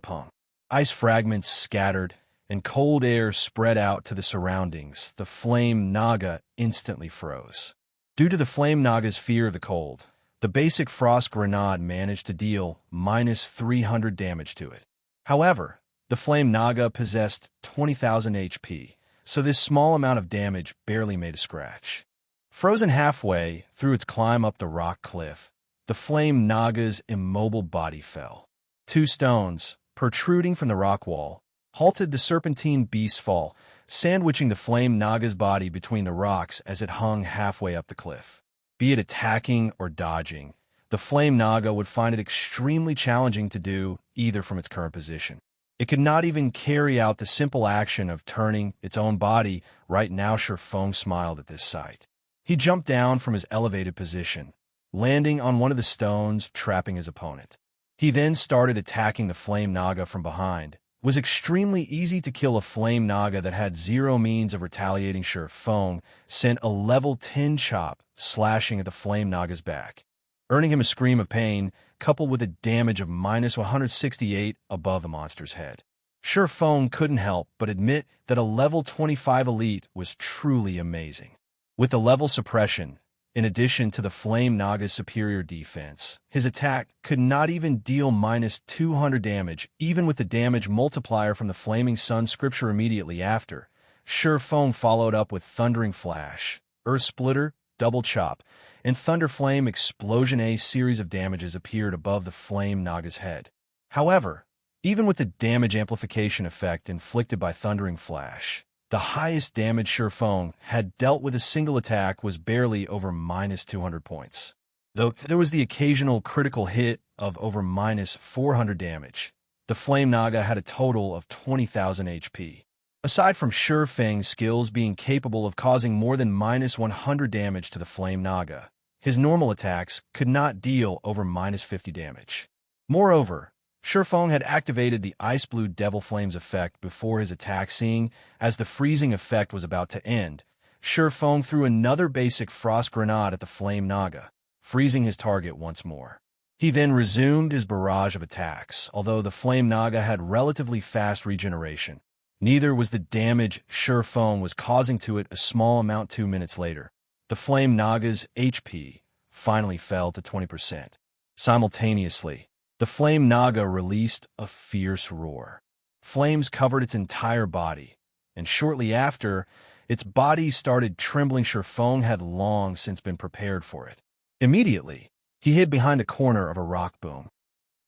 Ice fragments scattered, and cold air spread out to the surroundings. The Flame Naga instantly froze. Due to the Flame Naga's fear of the cold, the basic frost grenade managed to deal -300 damage to it. However, the Flame Naga possessed 20,000 HP, so this small amount of damage barely made a scratch. Frozen halfway through its climb up the rock cliff, the Flame Naga's immobile body fell. 2 stones, protruding from the rock wall, halted the serpentine beast's fall, sandwiching the Flame Naga's body between the rocks as it hung halfway up the cliff. Be it attacking or dodging, the Flame Naga would find it extremely challenging to do either from its current position. It could not even carry out the simple action of turning its own body. Right now, Feng smiled at this sight. He jumped down from his elevated position, landing on one of the stones, trapping his opponent. He then started attacking the Flame Naga from behind. It was extremely easy to kill a Flame Naga that had 0 means of retaliating. Feng sent a level 10 chop, slashing at the Flame Naga's back, earning him a scream of pain, coupled with a damage of -168 above the monster's head. Feng couldn't help but admit that a level 25 elite was truly amazing. With the level Suppression, in addition to the Flame Naga's superior defense, his attack could not even deal -200 damage, even with the damage multiplier from the Flaming Sun scripture immediately after. Feng followed up with Thundering Flash, Earth Splitter, Double Chop, and Thunder Flame Explosion. A series of damages appeared above the Flame Naga's head. However, even with the damage amplification effect inflicted by Thundering Flash, the highest damage Feng had dealt with a single attack was barely over -200 points. Though there was the occasional critical hit of over -400 damage, the Flame Naga had a total of 20,000 HP. Aside from Feng's skills being capable of causing more than -100 damage to the Flame Naga, his normal attacks could not deal over -50 damage. Moreover, Feng had activated the Ice Blue Devil Flames effect before his attack. Seeing as the freezing effect was about to end, Feng threw another basic frost grenade at the Flame Naga, freezing his target once more. He then resumed his barrage of attacks. Although the Flame Naga had relatively fast regeneration, Neither was the damage Feng was causing to it a small amount 2 minutes later. The Flame Naga's HP finally fell to 20%. Simultaneously, the Flame Naga released a fierce roar. Flames covered its entire body, and shortly after, its body started trembling. Feng had long since been prepared for it. Immediately, he hid behind a corner of a rock boom.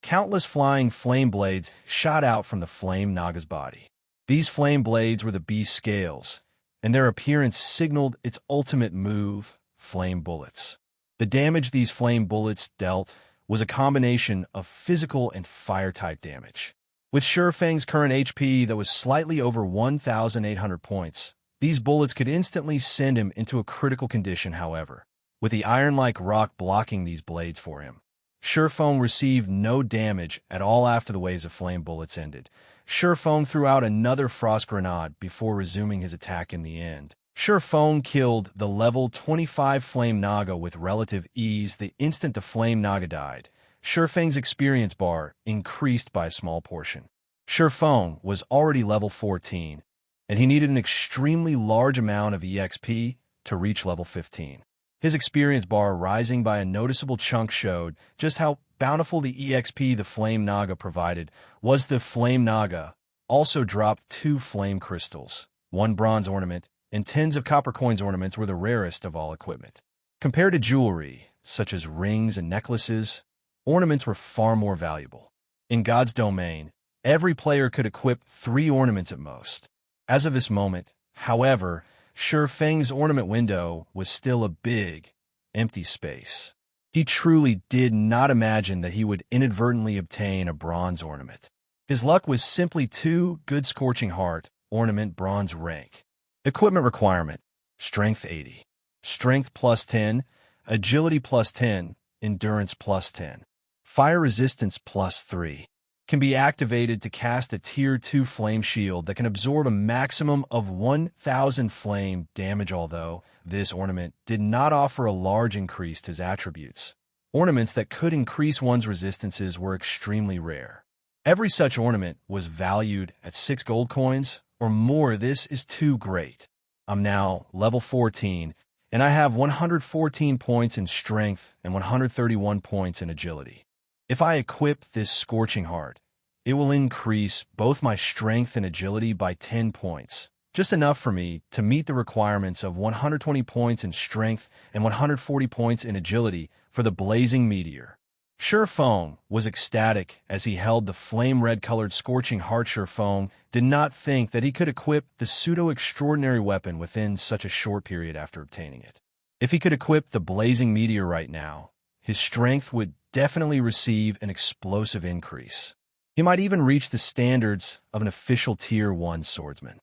Countless flying flame blades shot out from the Flame Naga's body. These flame blades were the beast's scales, and their appearance signaled its ultimate move, flame bullets. The damage these flame bullets dealt was a combination of physical and fire-type damage. With Feng's current HP that was slightly over 1,800 points, these bullets could instantly send him into a critical condition. However, with the iron-like rock blocking these blades for him, Feng received no damage at all after the waves of flame bullets ended. Feng threw out another frost grenade before resuming his attack in the end. Feng killed the level 25 Flame Naga with relative ease the instant the Flame Naga died. Feng's experience bar increased by a small portion. Feng was already level 14, and he needed an extremely large amount of EXP to reach level 15. His experience bar rising by a noticeable chunk showed just how bountiful the EXP the Flame Naga provided was. The Flame Naga also dropped 2 flame crystals, 1 bronze ornament, and tens of copper coins. Ornaments were the rarest of all equipment. Compared to jewelry, such as rings and necklaces, ornaments were far more valuable. In God's domain, every player could equip 3 ornaments at most. As of this moment, however, Feng's ornament window was still a big, empty space. He truly did not imagine that he would inadvertently obtain a bronze ornament. His luck was simply 2 good Scorching Heart ornament bronze rank. Equipment requirement: Strength 80. Strength plus 10, Agility plus 10, Endurance plus 10. Fire Resistance plus 3. Can be activated to cast a Tier 2 Flame Shield that can absorb a maximum of 1,000 flame damage. Although this ornament did not offer a large increase to his attributes, ornaments that could increase one's resistances were extremely rare. Every such ornament was valued at 6 gold coins or more. This is too great. I'm now level 14, and I have 114 points in strength and 131 points in agility. If I equip this Scorching Heart, it will increase both my strength and agility by 10 points, just enough for me to meet the requirements of 120 points in strength and 140 points in agility for the Blazing Meteor. Feng was ecstatic as he held the flame-red-colored Scorching Heart. Feng did not think that he could equip the Pseudo-Extraordinary weapon within such a short period after obtaining it. If he could equip the Blazing Meteor right now, his strength would definitely receive an explosive increase. He might even reach the standards of an official Tier 1 swordsman.